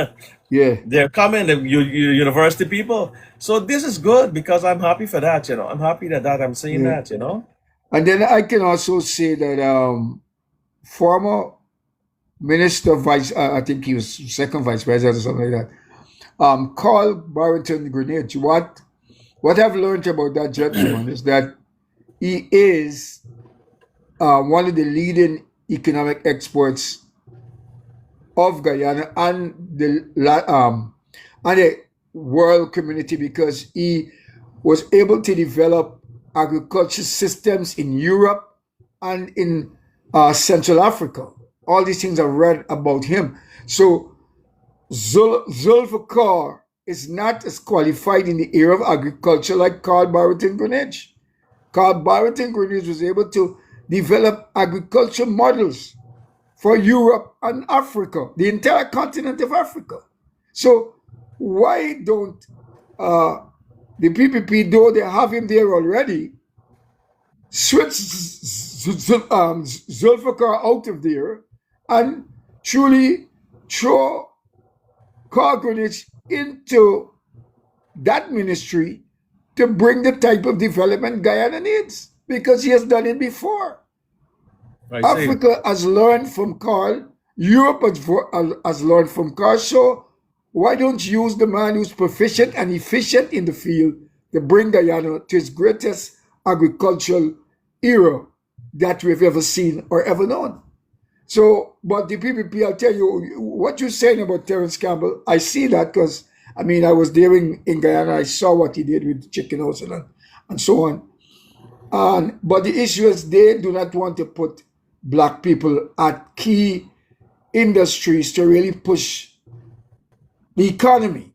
They're coming, the university people. So this is good because I'm happy for that, I'm happy that I'm seeing that, And then I can also say that former Minister I think he was second Vice President or something like that, Carl Barrington Greenidge. What I've learned about that gentleman is that he is one of the leading economic experts of Guyana and the world community, because he was able to develop agriculture systems in Europe and in Central Africa. All these things I've read about him. So Zulfikar is not as qualified in the area of agriculture like Carl Barrington Greenidge. Carl Barrington Greenidge was able to develop agriculture models for Europe and Africa, the entire continent of Africa. So why don't the PPP, though they have him there already, switch Zulfikar out of there and truly throw Carl Greenidge into that ministry to bring the type of development Guyana needs, because he has done it before. Africa has learned from Carl. Europe has learned from Carl. So why don't you use the man who's proficient and efficient in the field to bring Guyana to its greatest agricultural era that we've ever seen or ever known. So, but the PPP, I'll tell you, what you're saying about Terence Campbell, I see that because, I mean, I was there in Guyana, I saw what he did with the chicken house and so on. But the issue is they do not want to put black people at key industries to really push the economy.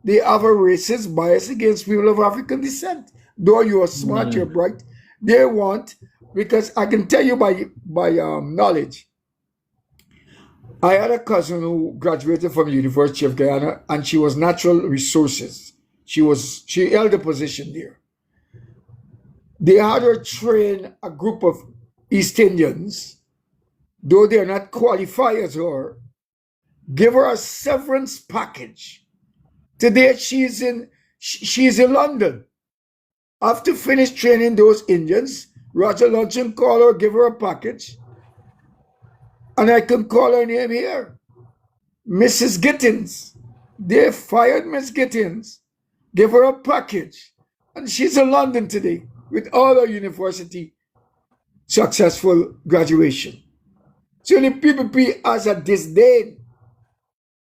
They have a racist bias against people of African descent. Though you are smart, you're bright, they want, because I can tell you by knowledge, I had a cousin who graduated from the University of Guyana, and she was natural resources. She held a position there. They had her train a group of East Indians, though they are not qualified as her, give her a severance package. Today she's in London. After finish training those Indians, Roger Luncheon call her, give her a package. And I can call her name here, Mrs. Gittins. They fired Miss Gittins, give her a package, and she's in London today with all her university successful graduation. So the PPP has a disdain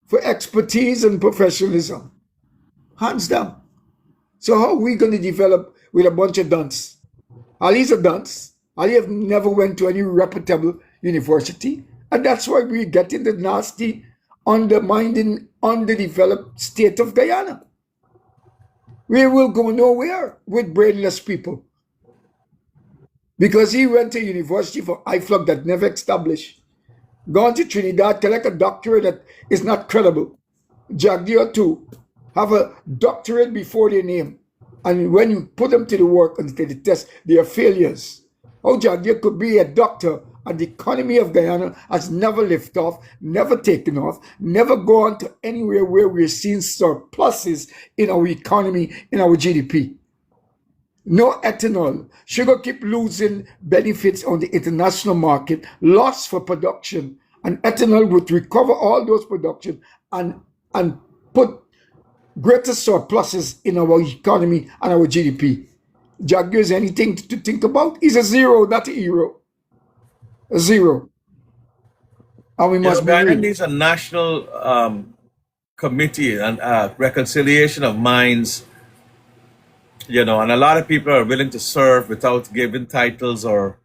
for expertise and professionalism, hands down. So how are we going to develop with a bunch of dunce? Ali's a dunce. Ali have never went to any reputable university. And that's why we get in the nasty, undermining, underdeveloped state of Guyana. We will go nowhere with brainless people. Because he went to university for IFLOC that never established. Gone to Trinidad, collect a doctorate that is not credible. JAGDEO too, have a doctorate before their name. And when you put them to the work and to the test, they are failures. How JAGDEO could be a doctor, and the economy of Guyana has never lifted off, never taken off, never gone to anywhere where we're seeing surpluses in our economy, in our GDP. No ethanol. Sugar keep losing benefits on the international market, loss for production, and ethanol would recover all those production and put greater surpluses in our economy and our GDP. JAGDEO is anything to think about? He's a zero, not a hero. A zero. And we must be Guyana real. needs a national committee and reconciliation of minds, and a lot of people are willing to serve without giving titles or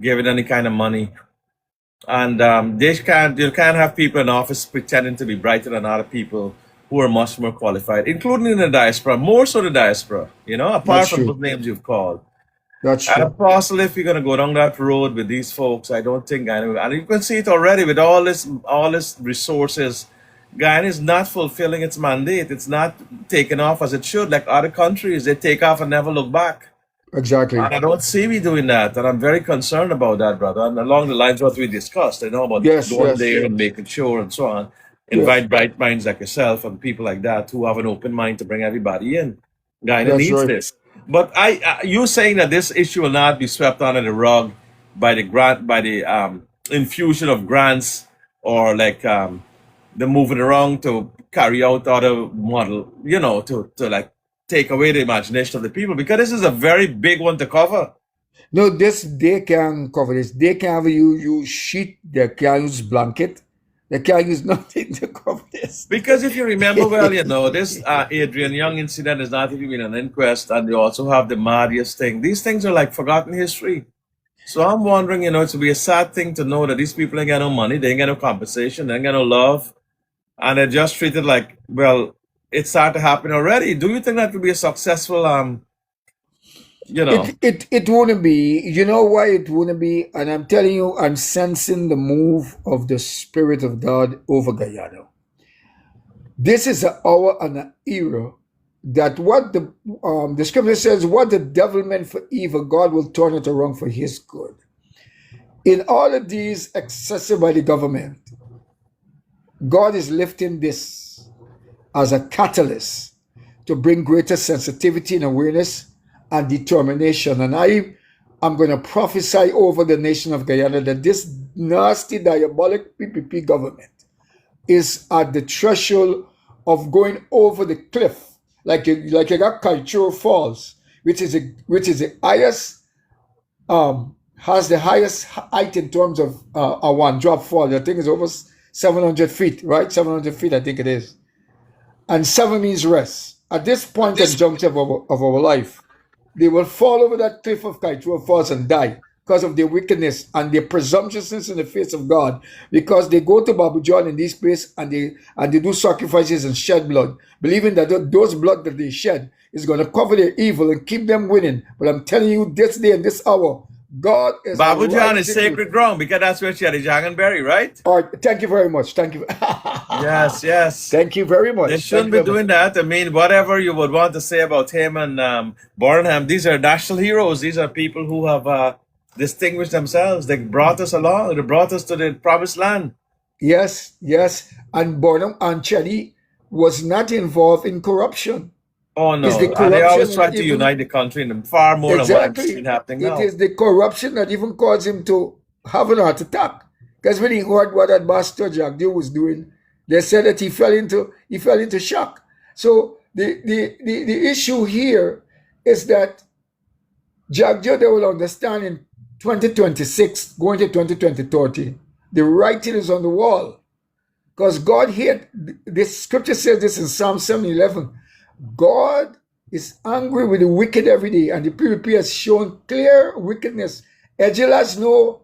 giving any kind of money. And you can't have people in office pretending to be brighter than other people who are much more qualified, including in the diaspora, more so the diaspora, apart That's from true. those names you've called. That's And true. Apostle, if you're going to go down that road with these folks, I don't think Guyana, and you can see it already with all this resources, Guyana is not fulfilling its mandate. It's not taking off as it should, like other countries. They take off and never look back. Exactly. And I don't see me doing that, and I'm very concerned about that, brother. And along the lines of what we discussed, about Yes, going yes, there and making sure and so on. yes. Invite bright minds like yourself and people like that who have an open mind to bring everybody in. Guyana That's needs right. this. But you saying that this issue will not be swept under the rug by the infusion of grants or like the moving around to carry out other model, to like take away the imagination of the people, because this is a very big one to cover. No, they can cover this. They can have you sheet. They can use blanket. They can use nothing to cover this. Because if you remember well, this Adrian Young incident is not even been an inquest, and they also have the Marius thing. These things are like forgotten history. So I'm wondering, it would be a sad thing to know that these people ain't got no money, they ain't got no compensation, they ain't got no love, and they're just treated like, well, it started to happen already. Do you think that would be a successful, It wouldn't be. You know why it wouldn't be? And I'm telling you, I'm sensing the move of the Spirit of God over Guyana. This is an hour and an era that what the scripture says, what the devil meant for evil, God will turn it around for his good. In all of these excessive by the government, God is lifting this as a catalyst to bring greater sensitivity and awareness and determination. And I'm going to prophesy over the nation of Guyana that this nasty, diabolic PPP government is at the threshold of going over the cliff Like you got Cultural Falls, which is the highest, has the highest height in terms of a one drop fall. I think it's over 700 feet, right? 700 feet, I think it is. And 7 means rest. At this point and juncture of our life, they will fall over that cliff of Cultural Falls and die because of their wickedness and their presumptuousness in the face of God. Because they go to Babu John in this place and they do sacrifices and shed blood, believing that those blood that they shed is going to cover their evil and keep them winning. But I'm telling you, this day and this hour, God is Babu John is arising sacred ground because that's where she had the Jaganberry, right? All right, thank you very much. Thank you. Yes, yes. Thank you very much. They Thank shouldn't you be very much. doing that. I mean, whatever you would want to say about him and Burnham, these are national heroes. These are people who have distinguished themselves. They brought us along. They brought us to the promised land. Yes, yes. And Burnham and Cheney was not involved in corruption. Oh It's the no, and they always corruption try that to even unite the country and far more than what I'm seeing exactly. happening It now. is the corruption that even caused him to have an heart attack. Because when he heard what that bastard Jagdeo was doing, they said that he fell into shock. So the issue here is that Jagdeo, they will understand in 2026, going to 2030, the writing is on the wall. Because God here, this scripture says this in Psalm 7:11. God is angry with the wicked every day, and the PPP has shown clear wickedness. Egil has no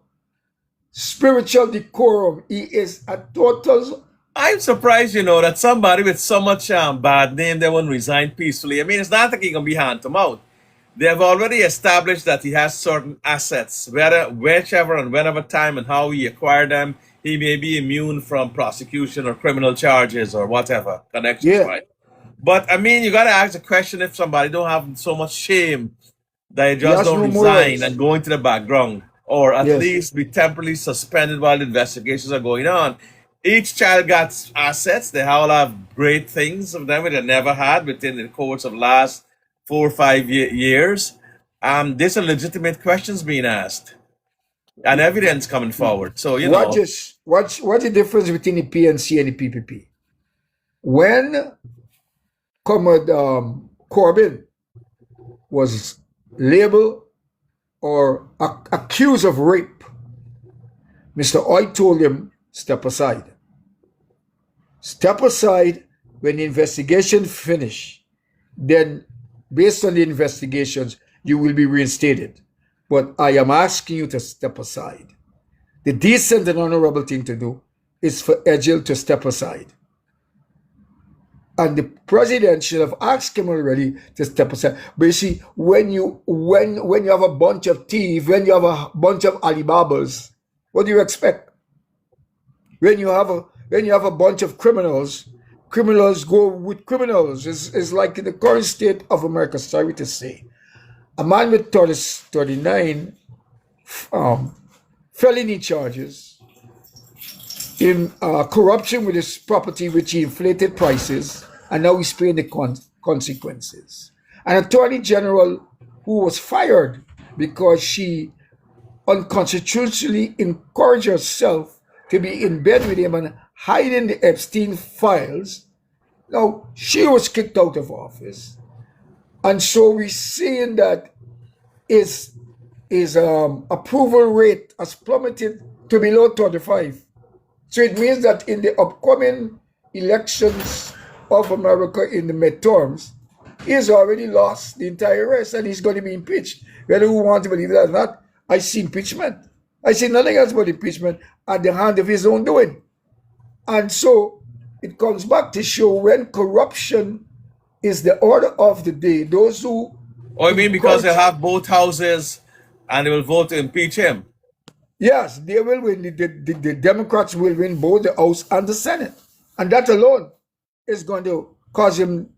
spiritual decorum. He is a total. I'm surprised, that somebody with so much bad name, they won't resign peacefully. I mean, it's not like he can be hand to mouth. They have already established that he has certain assets, whichever and whenever time and how he acquired them, he may be immune from prosecution or criminal charges or whatever connections, Yeah, right? But I mean, you gotta ask the question if somebody don't have so much shame that they he just has don't no resign morals. and go into the background, or at Yes. least be temporarily suspended while the investigations are going on. Each child got assets. They all have great things of them that they never had within the course of last 4 or 5 years. These are legitimate questions being asked and evidence coming forward. So What's the difference between the PNC and the PPP? When Comrade Corbyn was labeled or accused of rape, Mr. Oy told him, step aside. Step aside when the investigation finish. Then, based on the investigations, you will be reinstated. But I am asking you to step aside. The decent and honorable thing to do is for Egil to step aside. And the president should have asked him already to step aside. But you see, when you have a bunch of thieves, when you have a bunch of Alibabas, what do you expect? When you have a bunch of criminals go with criminals. It's like in the current state of America, sorry to say. A man with 39 felony charges in corruption with his property, which he inflated prices, and now he's paying the consequences. An attorney general who was fired because she unconstitutionally encouraged herself to be in bed with him and hiding the Epstein files. Now, she was kicked out of office. And so we're seeing that his approval rate has plummeted to below 35. So it means that in the upcoming elections of America in the midterms, he's already lost the entire race and he's going to be impeached. Whether we want to believe it or not, I see impeachment. I see nothing else but impeachment at the hand of his own doing. And so it comes back to show when corruption is the order of the day, those who... Oh, you mean because they have both houses and they will vote to impeach him? Yes, they will win. The Democrats will win both the House and the Senate. And that alone is going to cause him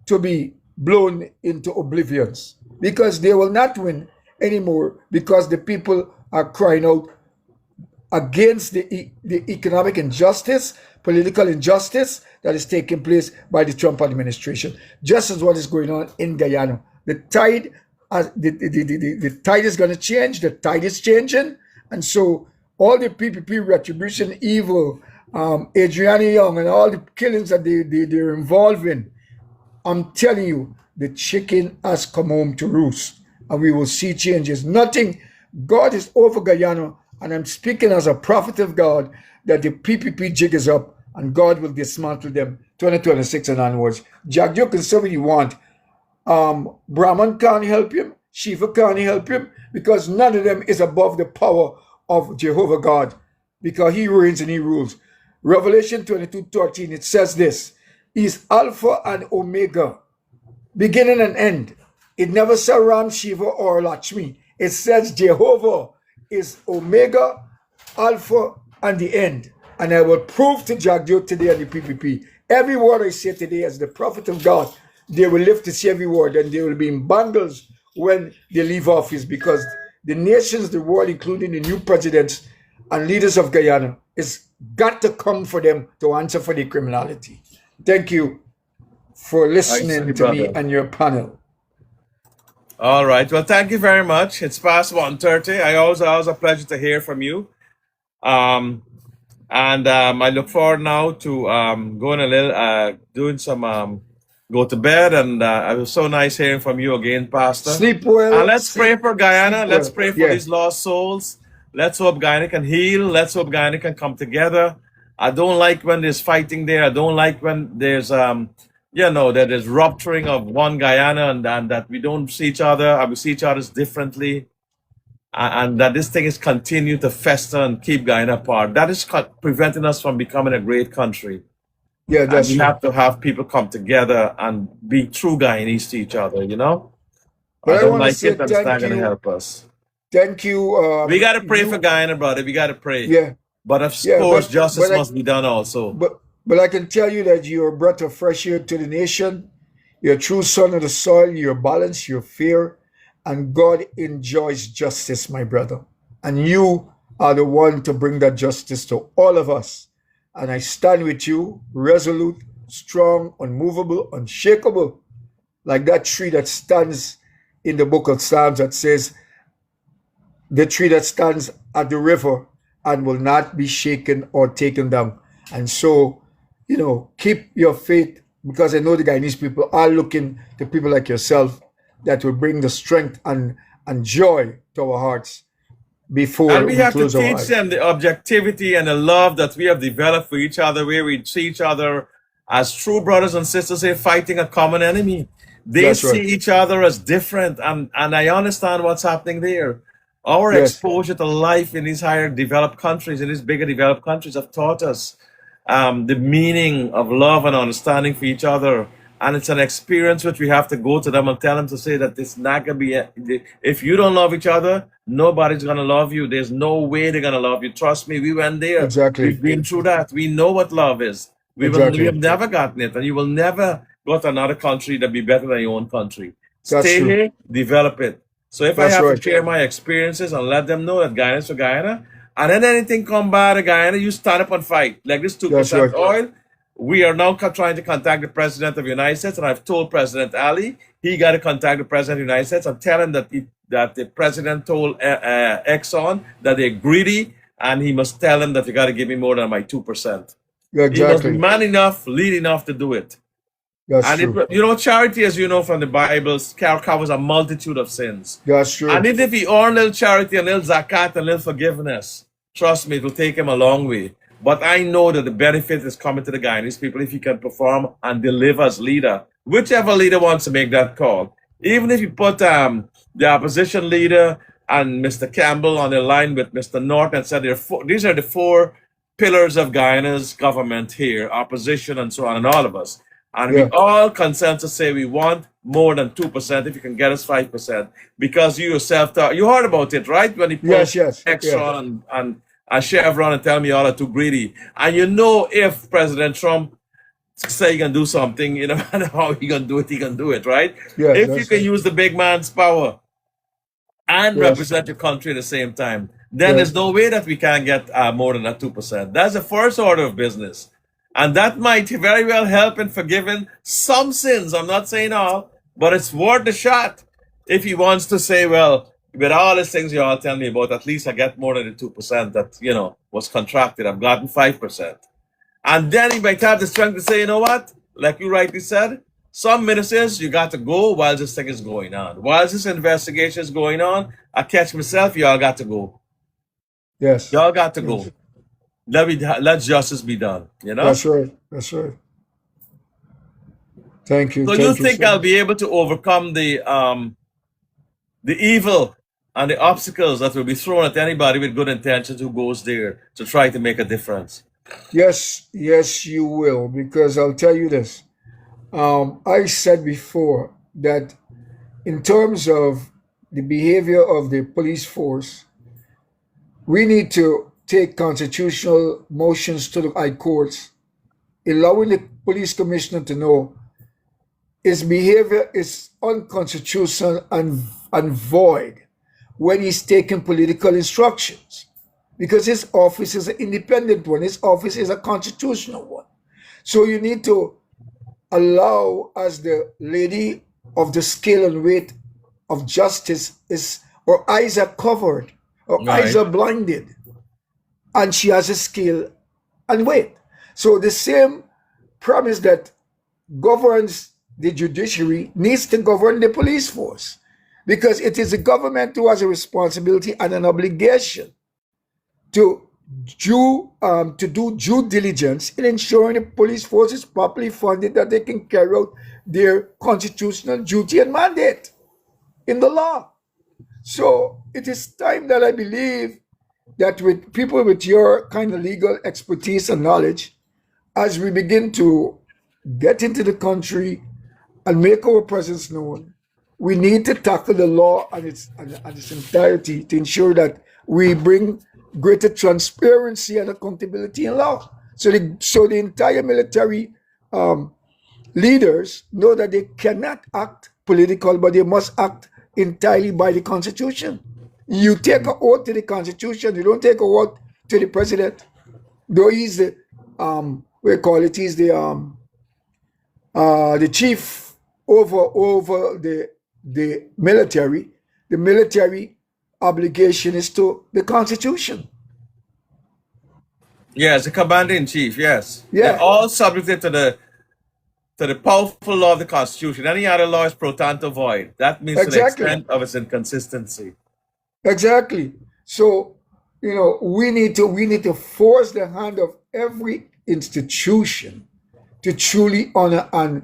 to be blown into oblivion, because they will not win anymore, because the people are crying out against the economic injustice, political injustice that is taking place by the Trump administration, just as what is going on in Guyana. The tide is going to change. The tide is changing. And so all the PPP retribution evil, Adriana Young and all the killings that they're involved in, I'm telling you, the chicken has come home to roost, and we will see changes. Nothing. God is over Guyana, and I'm speaking as a prophet of God that the PPP jig is up, and God will dismantle them 2026 and onwards. JAGDEO can say what you want. Brahman can't help him. Shiva can't help him, because none of them is above the power of Jehovah God, because he reigns and he rules. Revelation 22:13, it says this: He's Alpha and Omega, beginning and end. It never said Ram, Shiva, or Lakshmi. It says Jehovah is Omega, Alpha, and the end. And I will prove to JAGDEO today and the PPP, every word I say today as the prophet of God, they will live to see every word, and they will be in bundles when they leave office, because the nations, the world, including the new presidents and leaders of Guyana, is got to come for them to answer for their criminality. Thank you for listening to me and your panel. All right. Well, thank you very much. It's past 1:30. Always a pleasure to hear from you. I look forward now to going a little, doing some, go to bed. And it was so nice hearing from you again, Pastor. Sleep well. And let's pray for Guyana. Let's pray for Yeah. these lost souls. Let's hope Guyana can heal. Let's hope Guyana can come together. I don't like when there's fighting there. I don't like when there's, that there's rupturing of one Guyana and that we don't see each other, and we see each other differently, and that this thing is continue to fester and keep Guyana apart. That is preventing us from becoming a great country. Yeah, And that's we true. have to have people come together and be true Guyanese to each other, you know? But I I don't want to like say it, and it's not thank going to you. help us. Thank you. We got to pray for you, Guyana, brother. We got to pray. yeah, But of yeah, course, but justice but I must be done also. but I can tell you that you're a breath of fresh air to the nation. You're a true son of the soil. You're balanced. You're fair, and God enjoys justice, my brother. And you are the one to bring that justice to all of us. And I stand with you, resolute, strong, unmovable, unshakable, like that tree that stands in the book of Psalms that says, the tree that stands at the river and will not be shaken or taken down. And so, keep your faith, because I know the Guyanese people are looking to people like yourself that will bring the strength and joy to our hearts And before we we have to close our teach eyes. them the objectivity and the love that we have developed for each other, where we see each other as true brothers and sisters here fighting a common enemy. They That's see right. each other as different, and I understand what's happening there. Our Yes, exposure to life in these higher developed countries, in these bigger developed countries, have taught us the meaning of love and understanding for each other. And it's an experience which we have to go to them and tell them to say that it's not going to be, if you don't love each other, nobody's going to love you. There's no way they're going to love you. Trust me, we went there. exactly. We've been through that. We know what love is. We have Exactly. never gotten it, and you will never go to another country that be better than your own country. That's Stay true. here, develop it. So if I That's have to right. share my experiences and let them know that Guyana is for Guyana, and then anything come by to Guyana, you stand up and fight. Like this That's 2% right. oil, we are now trying to contact the President of the United States, and I've told President Ali he got to contact the President of the United States and tell him that the President told Exxon that they're greedy, and he must tell him that you got to give me more than my 2%. Yeah, He must be exactly. man enough, lead enough to do it. That's And true. charity, as you know from the Bible, covers a multitude of sins. That's And true. if he earn little charity and little zakat and little forgiveness, trust me, it will take him a long way. But I know that the benefit is coming to the Guyanese people if he can perform and deliver as leader, whichever leader wants to make that call. Even if you put the opposition leader and Mr. Campbell on the line with Mr. North and said these are the four pillars of Guyana's government here, opposition and so on, and all of us. And we Yeah. all consensus say we want more than 2% if you can get us 5%. Because you yourself thought, you heard about it, right? When he put Yes, yes. Yeah. Exxon and Chevron and tell me y'all are too greedy. And you know if President Trump say he can do something, no matter how he can do it, he can do it, right? Yes, If you that's can right. use the big man's power and Yes. represent your country at the same time, then there's Yes. no way that we can get more than that 2%. That's the first order of business. And that might very well help in forgiving some sins. I'm not saying all, but it's worth the shot. If he wants to say, well, with all these things you all tell me about, at least I get more than the 2% that, was contracted. I've gotten 5%. And then he might have the strength to say, you know what? Like you rightly said, Some ministers, you got to go while this thing is going on. While this investigation is going on, I catch myself, y'all got to go. Yes. Y'all got to Yes. go. Let justice be done, you know? That's right. That's right. Thank you. So you Thank you think so I'll much. be able to overcome the evil and the obstacles that will be thrown at anybody with good intentions who goes there to try to make a difference? Yes, yes, you will, because I'll tell you this. I said before that in terms of the behavior of the police force, we need to take constitutional motions to the high courts, allowing the police commissioner to know his behavior is unconstitutional and void when he's taking political instructions, because his office is an independent one, his office is a constitutional one. So you need to allow, as the lady of the scale and weight of justice is, her eyes are covered, her eyes Right. are blinded, and she has a scale and weight. So the same promise that governs the judiciary needs to govern the police force, because it is the government who has a responsibility and an obligation to do due diligence in ensuring the police force is properly funded, that they can carry out their constitutional duty and mandate in the law. So it is time that I believe that with people with your kind of legal expertise and knowledge, as we begin to get into the country and make our presence known, we need to tackle the law and its entirety to ensure that we bring greater transparency and accountability in law. So the entire military leaders know that they cannot act political, but they must act entirely by the Constitution. You take an oath to the Constitution. You don't take a oath to the president, though he's the we call it, he's the chief over the military. The military obligation is to the Constitution. Yes, the commander in chief, yes. They're Yeah, all subjected to the powerful law of the Constitution. Any other law is pro tanto void. That means to the exactly, extent of its inconsistency. exactly. So we need to force the hand of every institution to truly honor and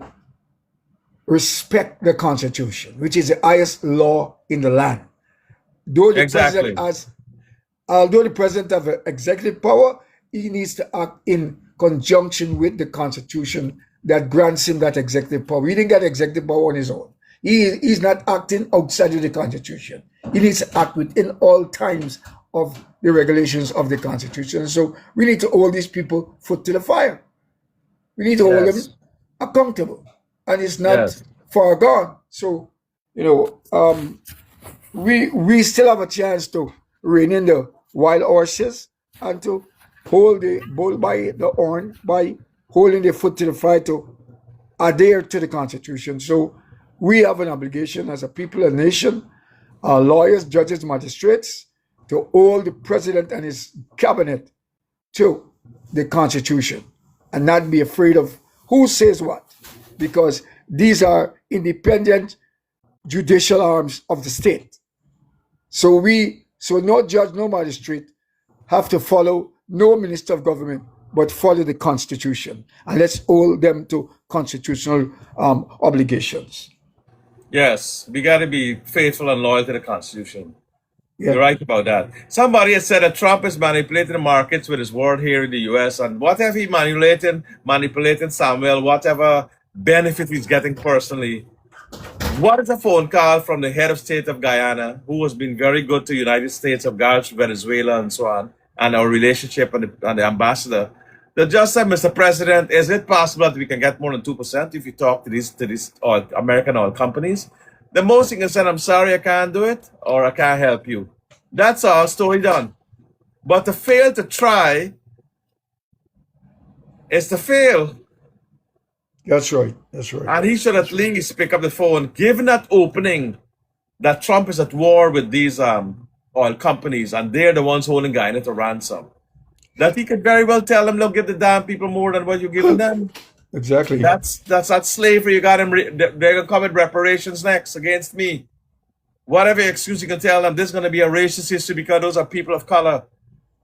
respect the Constitution, which is the highest law in the land. Though the president Exactly. has, although the president has executive power, he needs to act in conjunction with the Constitution that grants him that executive power. He didn't get executive power on his own. He's not acting outside of the Constitution. He needs to act within all times of the regulations of the Constitution. So we need to hold these people foot to the fire. We need to hold them Yes. accountable, and it's not Yes. far gone. So we still have a chance to rein in the wild horses and to hold the bull by the horn by holding their foot to the fire to adhere to the Constitution. So we have an obligation as a people, a nation, lawyers, judges, magistrates, to hold the president and his cabinet to the Constitution and not be afraid of who says what, because these are independent judicial arms of the state. So no judge, no magistrate have to follow no minister of government, but follow the Constitution, and let's hold them to constitutional obligations. Yes. We got to be faithful and loyal to the Constitution. Yeah, You're right about that. Somebody has said that Trump is manipulating the markets with his word here in the US, and whatever he manipulating Samuel, whatever benefit he's getting personally. What is a phone call from the head of state of Guyana, who has been very good to the United States of Gulf, Venezuela, and so on, and our relationship and the ambassador? They just said, Mr. President, is it possible that we can get more than 2% if you talk to these oil, American oil companies? The most you can say, I'm sorry, I can't do it, or I can't help you. That's all, story done. But to fail to try is to fail. that's right. That's right. And he should at least pick up the phone, given that opening that Trump is at war with these oil companies, and they're the ones holding Guyana to ransom. That he could very well tell them, look, give the damn people more than what you're giving them. Exactly. That's that slavery. You got them. They're gonna come with reparations next against me. Whatever excuse you can tell them, this is gonna be a racist history because those are people of color,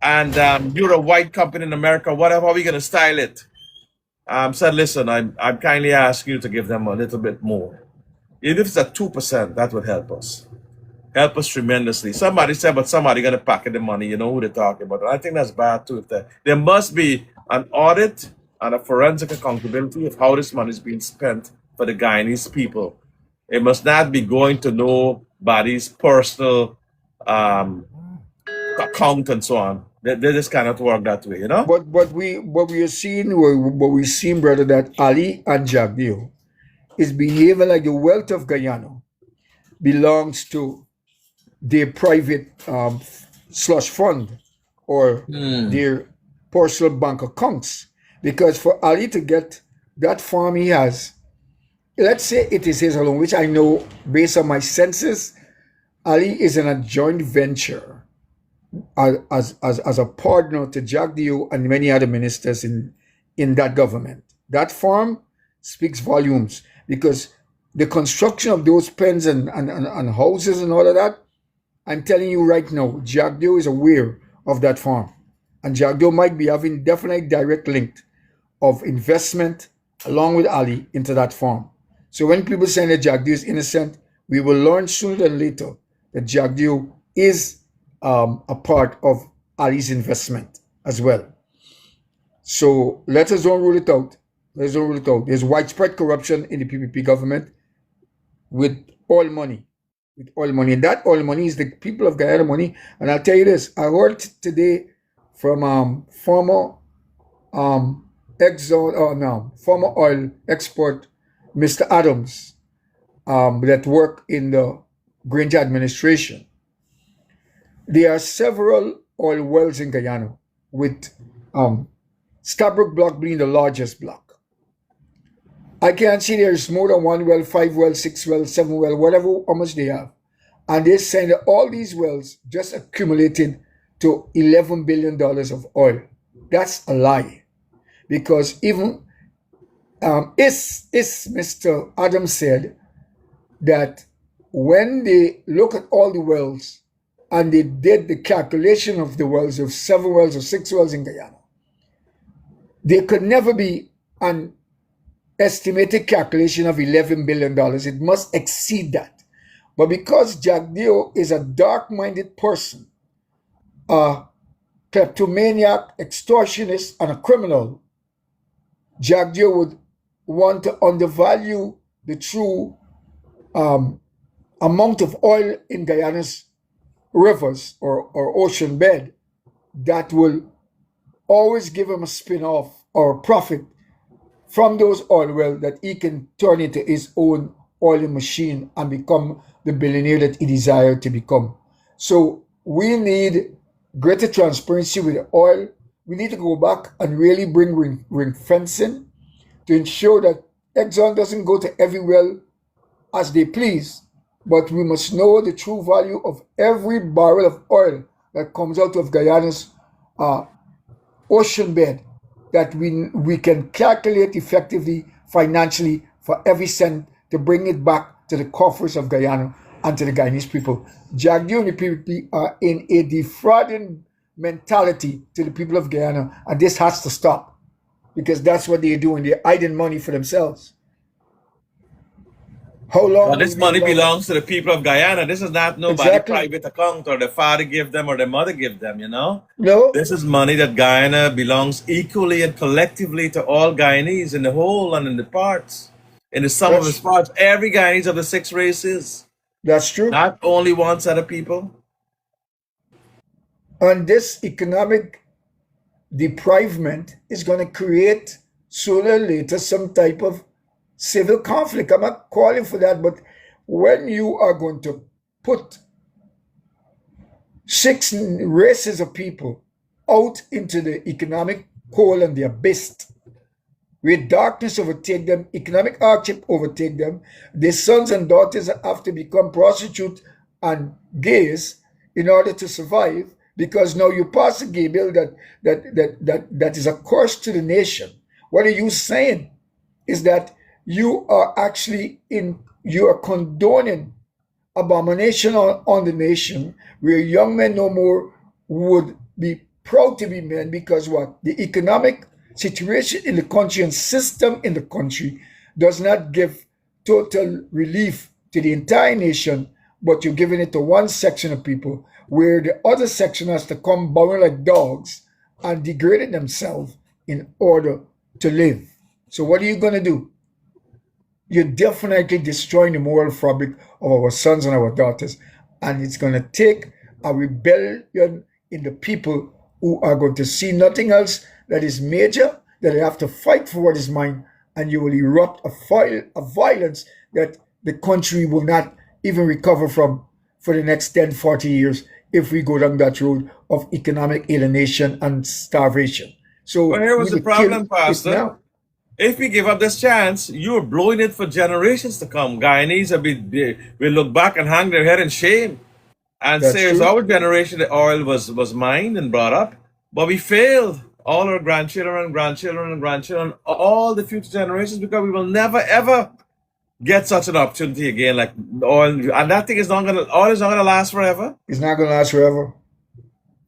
and you're a white company in America. Whatever, are we gonna style it? Said, listen, I'm kindly asking you to give them a little bit more. Even if it's at 2%, that would help us. Help us tremendously. Somebody said, but somebody gonna pocket the money. You know who they're talking about. And I think that's bad too. If there must be an audit and a forensic accountability of how this money is being spent for the Guyanese people. It must not be going to nobody's personal account and so on. They just cannot work that way, you know? But what we are seeing, what we seen, brother, that Ali and JAGDEO is behaving like the wealth of Guyana belongs to their private slush fund or their personal bank accounts. Because for Ali to get that farm he has, let's say it is his alone, which I know based on my senses, Ali is in a joint venture as a partner to JAGDEO and many other ministers in that government. That farm speaks volumes because the construction of those pens and houses and all of that, I'm telling you right now, JAGDEO is aware of that farm. And JAGDEO might be having definite direct link of investment along with Ali into that farm. So when people say that JAGDEO is innocent, we will learn sooner than later that JAGDEO is a part of Ali's investment as well. So let us don't rule it out. Let's don't rule it out. There's widespread corruption in the PPP government with oil money. With oil money. And that oil money is the people of Guyana money. And I'll tell you this, I heard today from former former oil export, Mr. Adams, that work in the Granger administration. There are several oil wells in Guyana, with Stabroek Block being the largest block. I can't see there's more than 1 well, 5 wells, 6 wells, 7 wells, whatever, how much they have. And they're saying that all these wells just accumulated to $11 billion of oil. That's a lie. Because even Mr. Adams said that when they look at all the wells and they did the calculation of the wells, of 7 wells or 6 wells in Guyana, there could never be an estimated calculation of $11 billion. It must exceed that. But because JAGDEO is a dark-minded person, a kleptomaniac, extortionist, and a criminal, JAGDEO would want to undervalue the true amount of oil in Guyana's rivers or ocean bed that will always give him a spin-off or profit from those oil wells that he can turn into his own oil machine and become the billionaire that he desired to become. So we need greater transparency with the oil. We need to go back and really bring ring fencing to ensure that Exxon doesn't go to every well as they please, but we must know the true value of every barrel of oil that comes out of Guyana's ocean bed, that we can calculate effectively financially for every cent to bring it back to the coffers of Guyana and to the Guyanese people. JAGDEO and the PPP are in a defrauding mentality to the people of Guyana, and this has to stop because that's what they're doing. They're hiding money for themselves. How long? Well, this money belongs to the people of Guyana. This is not nobody's private account or the father give them or the mother give them, you know? No. This is money that Guyana belongs equally and collectively to all Guyanese in the whole and in the parts. In the sum of its parts. Every Guyanese of the 6 races. That's true. Not only one set of people. And this economic deprivement is going to create sooner or later some type of civil conflict. I'm not calling for that, but when you are going to put 6 races of people out into the economic coal and the abyss, where darkness overtake them, economic hardship overtake them, their sons and daughters have to become prostitutes and gays in order to survive, because now you pass a gay bill that is a curse to the nation. What are you saying? is that you are condoning abomination on the nation, where young men no more would be proud to be men, because what? The economic situation in the country and system in the country does not give total relief to the entire nation, but you're giving it to one section of people, where the other section has to come bowing like dogs and degrading themselves in order to live. So what are you going to do? You're definitely destroying the moral fabric of our sons and our daughters. And it's going to take a rebellion in the people who are going to see nothing else that is major, that they have to fight for what is mine, and you will erupt a violence that the country will not even recover from for the next 10, 40 years if we go down that road of economic alienation and starvation. So But here was the problem, Pastor. now. If we give up this chance, you're blowing it for generations to come. Guyanese will look back and hang their head in shame and That's say it's true. our generation the oil was mined and brought up, but we failed all our grandchildren, all the future generations, because we will never ever get such an opportunity again. Like oil, and that thing is not gonna oil is not gonna last forever, It's not going to last forever.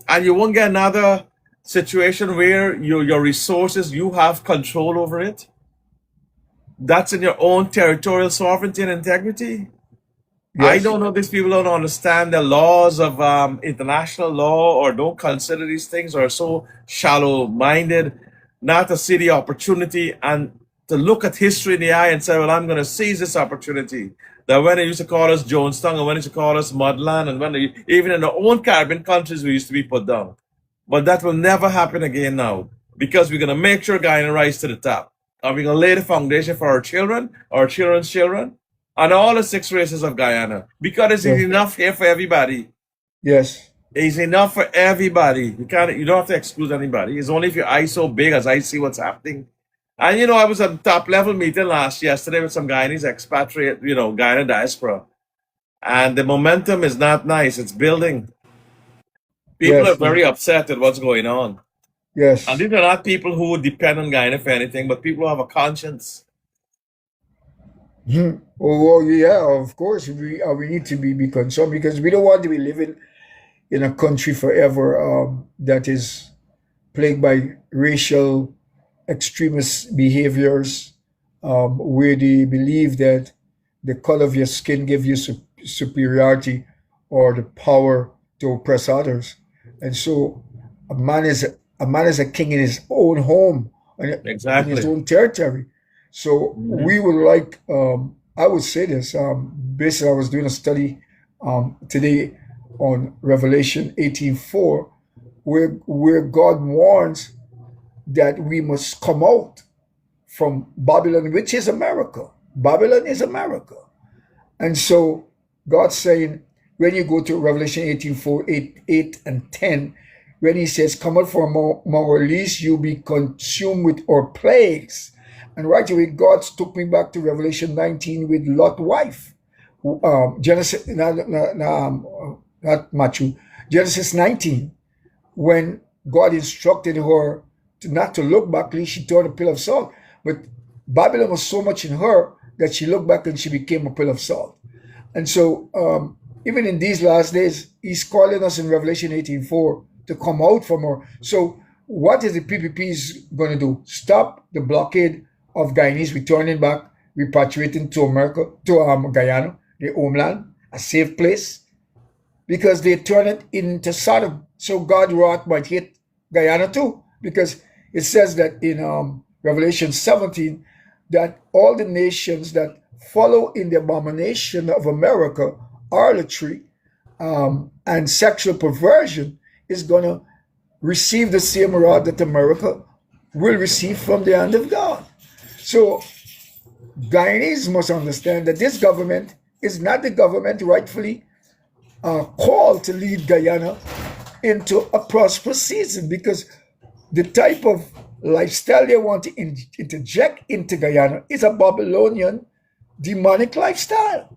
and you won't get another situation where your resources, you have control over it. That's in your own territorial sovereignty and integrity. I Yes. don't know if these people don't understand the laws of international law, or don't consider these things, or are so shallow minded not to see the opportunity and to look at history in the eye and say, well, I'm going to seize this opportunity. That when they used to call us Jonestown, and when they used to call us Mudland, and when even in our own Caribbean countries, we used to be put down. But that will never happen again now, because we're going to make sure Guyana rise to the top. And we're going to lay the foundation for our children, our children's children, and all the 6 races of Guyana. Because it's Yeah. enough here for everybody. Yes. It's enough for everybody. You don't have to exclude anybody. It's only if your eyes so big as I see what's happening. And I was at a top level meeting yesterday with some Guyanese expatriate, Guyana diaspora. And the momentum is not nice. It's building. People are Yes. very upset at what's going on. Yes. And these are not people who would depend on Guyana for anything, but people who have a conscience. Oh, well, yeah, of course, we need to be concerned, because we don't want to be living in a country forever that is plagued by racial extremist behaviors, where they believe that the color of your skin gives you superiority or the power to oppress others. And so a man is a king in his own home and in his Exactly. own territory. So we would like, I would say this, basically I was doing a study today on Revelation 18:4, where God warns that we must come out from Babylon, which is America. Babylon is America. And so God's saying, when you go to Revelation 18:4, 8 and 10, when he says, come out from our release, you'll be consumed with our plagues. And right away, God took me back to Revelation 19 with Lot's wife. Genesis, not Matthew, Genesis 19, when God instructed her not to look back, lest she turned a pillar of salt. But Babylon was so much in her that she looked back and she became a pillar of salt. And so, even in these last days, he's calling us in Revelation 18:4 to come out from her. So, what is the PPPs going to do? Stop the blockade of Guyanese returning back, repatriating to America, to Guyana, their homeland, a safe place, because they turn it into Sodom. So God wrath might hit Guyana too, because it says that in Revelation 17 that all the nations that follow in the abomination of America, harlotry, and sexual perversion, is going to receive the same wrath that America will receive from the hand of God. So Guyanese must understand that this government is not the government rightfully called to lead Guyana into a prosperous season, because the type of lifestyle they want to interject into Guyana is a Babylonian demonic lifestyle.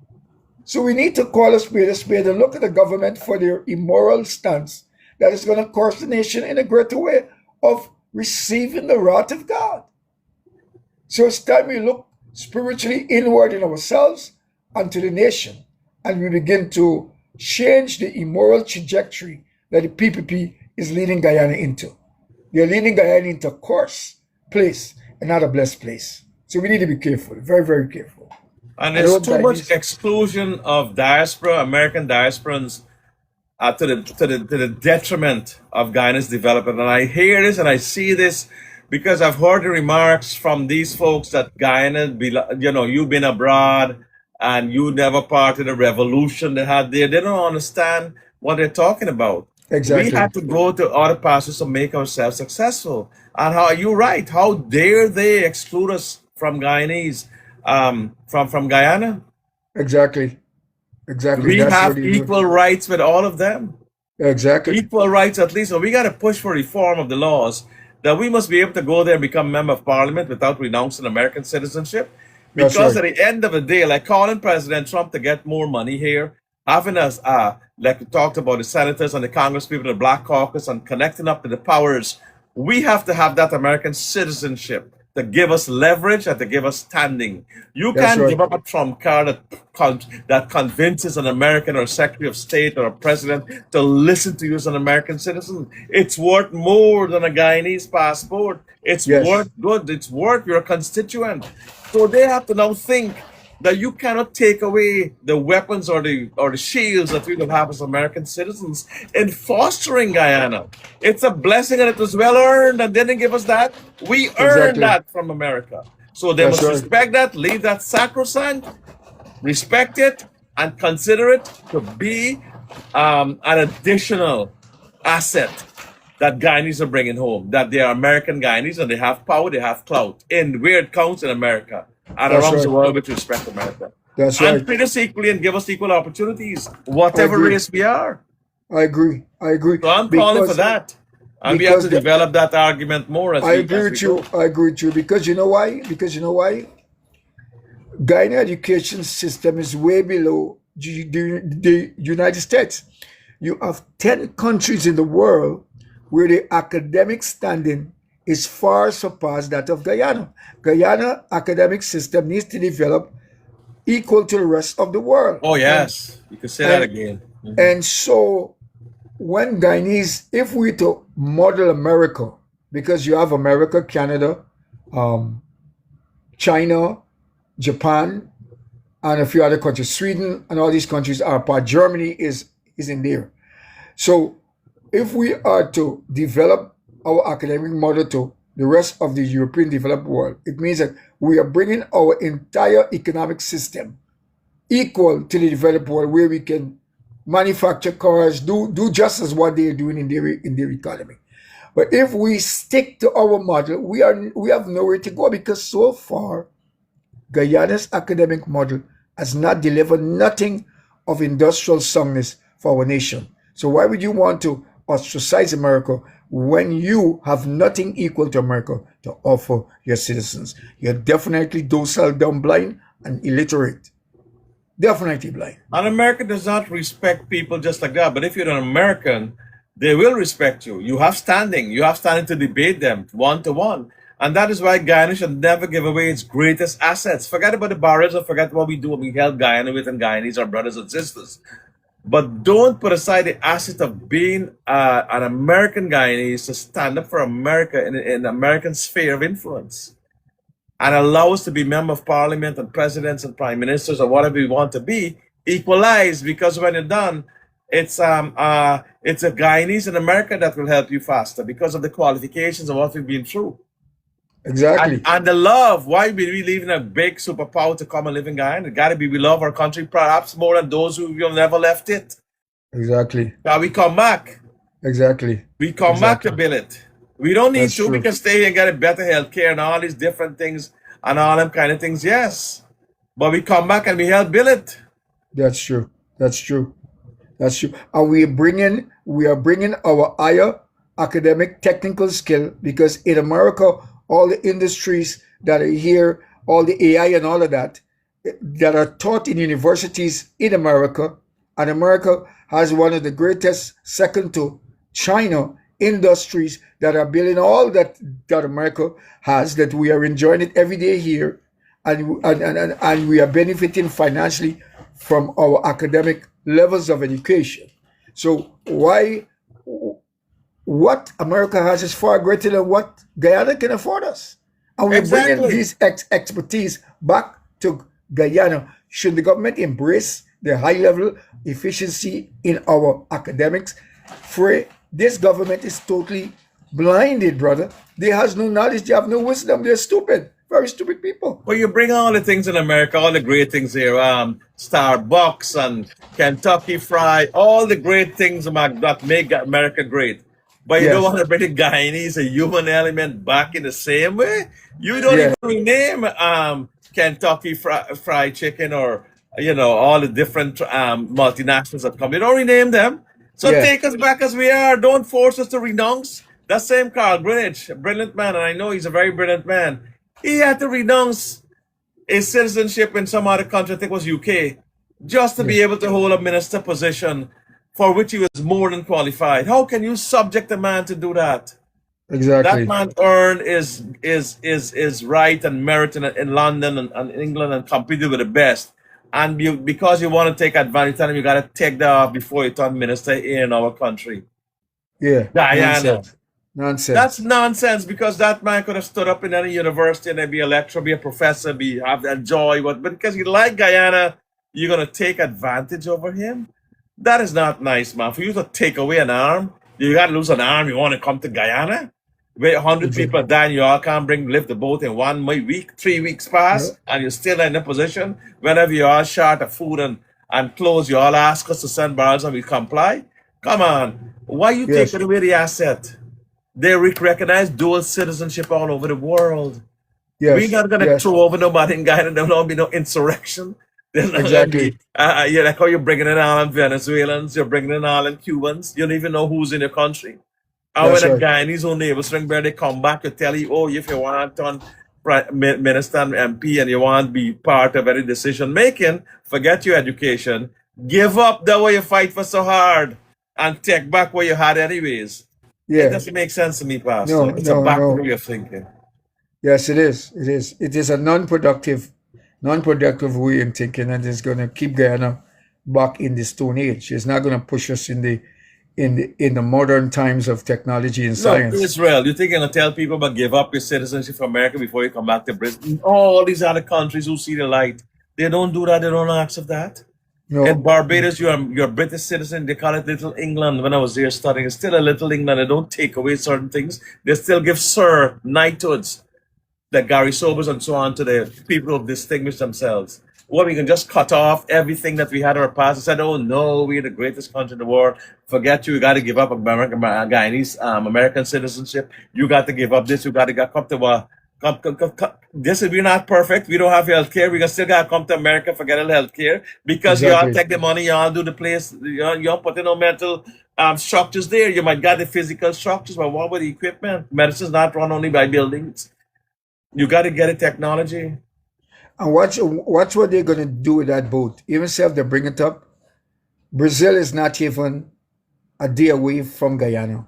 So we need to call a spade and look at the government for their immoral stance that is going to cause the nation in a greater way of receiving the wrath of God. So it's time we look spiritually inward in ourselves and to the nation, and we begin to change the immoral trajectory that the PPP is leading Guyana into. They're leading Guyana into a course place and not a blessed place. So we need to be careful, very, very careful. And I there's hope too much Guyanese, exclusion of diaspora, American diasporans, to the detriment of Guyana's development. And I hear this and I see this because I've heard the remarks from these folks that Guyana, you've been abroad and you never part of the revolution they had there. They don't understand what they're talking about. We exactly, had to go to other passes to make ourselves successful. And how you're right. How dare they exclude us from Guyanese, from Guyana? exactly, exactly. We That's what have they do. equal rights with all of them. Exactly. Equal rights at least. So we got to push for reform of the laws that we must be able to go there and become member of parliament without renouncing American citizenship. That's Because right. at the end of the day, like calling President Trump to get more money here, having us, like we talked about the senators and the Congress people, the Black Caucus, and connecting up to the powers, we have to have that American citizenship to give us leverage and to give us standing. You That's can't give right. up a trump card that convinces an American or a Secretary of State or a president to listen to you as an American citizen. It's worth more than a Guyanese passport. It's Yes, worth good. It's worth your constituent. So they have to now think that you cannot take away the weapons or the shields that we will have as American citizens in fostering Guyana. It's a blessing and it was well earned and they didn't give us that. We earned exactly. that from America. So they That's must right. respect that, leave that sacrosanct, respect it, and consider it to be an additional asset that Guyanese are bringing home. That they are American Guyanese and they have power, they have clout in where it counts in America and That's around the right. world with respect America. That's And right. treat us equally and give us equal opportunities, I whatever agree. race we are. I agree. I agree. So I'm calling for Because that. And we have to the, develop that argument more as I we agree as we with you. go. I agree with you. Because you know why? Because you know why? Guyana education system is way below the United States. You have 10 countries in the world where the academic standing is far surpassed that of Guyana. Guyana academic system needs to develop equal to the rest of the world. Oh yes, you can say that And again. and so when Guyanese, if we to model America, because you have America, Canada, um, China, Japan, and a few other countries, Sweden, and all these countries are part. Germany is in there. So if we are to develop our academic model to the rest of the European developed world, it means that we are bringing our entire economic system equal to the developed world, where we can manufacture cars, do just as what they are doing in their economy. But if we stick to our model, we have nowhere to go, because so far Guyana's academic model has not delivered nothing of industrial soundness for our nation. So why would you want to ostracize America when you have nothing equal to America to offer your citizens? You're definitely docile, dumb, blind, and illiterate. Definitely blind. And America does not respect people just like that. But if you're an American, they will respect you. You have standing. You have standing to debate them one to one. And that is why Guyana should never give away its greatest assets. Forget about the barriers and forget what we do when we help Guyana with, and Guyanese are brothers and sisters. But don't put aside the asset of being an American Guyanese to stand up for America in the American sphere of influence and allow us to be member of parliament and presidents and prime ministers or whatever we want to be, equalized, because when you're done, it's a Guyanese in America that will help you faster because of the qualifications of what we've been through. Exactly. And the love, why be we leaving a big superpower to come and live in Guyana? It gotta be we love our country perhaps more than those who have never left it. Exactly. Now we come back. Exactly. We come back to build it. We don't need That's to. We true. can stay here and get a better health care and all these different things and all them kind of things, yes. But we come back and we help build it. That's true. That's true. That's true. And we are bringing our higher academic technical skill, because in America, all the industries that are here, all the AI and all of that are taught in universities in America, and America has one of the greatest, second to China, industries that are building all that America has, that we are enjoying it every day here, and we are benefiting financially from our academic levels of education. So what America has is far greater than what Guyana can afford us. And we're bringing Exactly. this expertise back to Guyana. Should the government embrace the high level efficiency in our academics? For this government is totally blinded, brother. They has no knowledge, they have no wisdom, they're stupid, very stupid people. Well, you bring all the things in America, all the great things here, Starbucks and Kentucky Fried, all the great things that make America great. But you don't Yes, want to bring the Guyanese, a human element, back in the same way. You don't yeah, even rename Kentucky Fried Chicken or all the different multinationals that come. You don't rename them. So yeah, take us back as we are. Don't force us to renounce. That same Carl Greenwich, a brilliant man, and I know he's a very brilliant man. He had to renounce his citizenship in some other country, I think it was UK, just to yeah, be able to hold a minister position for which he was more than qualified. How can you subject a man to do that? That exactly. man earned his right and merit in London and England and competed with the best. And because you want to take advantage of him, you got to take that off before you turn minister in our country. Yeah, Guyana. nonsense. That's Nonsense. nonsense because that man could have stood up in any university and be a lecturer, be a professor, have that joy. But because you like Guyana, you're gonna take advantage over him. That is not nice, man. For you to take away an arm, you gotta lose an arm. You want to come to Guyana, where 100 people Exactly. are dying, you all can't lift the boat in 1 week, 3 weeks Yeah, pass, and you're still in a position. Whenever you are short of food and clothes, you all ask us to send barrels and we comply. Come on, why you yes, taking away the asset? They recognize dual citizenship all over the world. We're yes, not gonna yes, throw over nobody in Guyana. There'll not be no insurrection. There's not gonna be. exactly. Yeah, like how you're bringing in all them Venezuelans, you're bringing in all them Cubans. You don't even know who's in your country. And when That's a right. Guyanese own neighbors ring they come back to tell you, oh, if you want to turn minister and MP and you want to be part of any decision making, forget your education. Give up the way you fight for so hard and take back what you had anyways. It Yeah. doesn't make sense to me, Pastor. No, It's a no, backward no. way of thinking. Yes, it is. It is. It is a non-productive way in thinking, and it's going to keep Guyana back in the Stone Age. It's not going to push us in the modern times of technology and Look, science. Israel, you think you're gonna tell people about give up your citizenship for America before you come back to Britain? All these other countries who see the light, they don't do that. They don't ask of that. In No. Barbados, you're a British citizen. They call it Little England. When I was there studying, it's still a Little England. They don't take away certain things. They still give Sir knighthoods, like Gary Sobers and so on, to the people who distinguish themselves. Well, we can just cut off everything that we had in our past and said, oh no, we're the greatest country in the world. Forget you got to give up American Guyanese American citizenship. You got to give up this. You got to come to this is we're not perfect. We don't have health care. We still got to come to America, forget the health care because you all Exactly. take the money, you all do the place, you all put in no mental structures there. You might got the physical structures, but what about the equipment? Medicine's not run only by buildings. You got to get a technology. And watch what they're going to do with that boat. Even if they bring it up, Brazil is not even a day away from Guyana.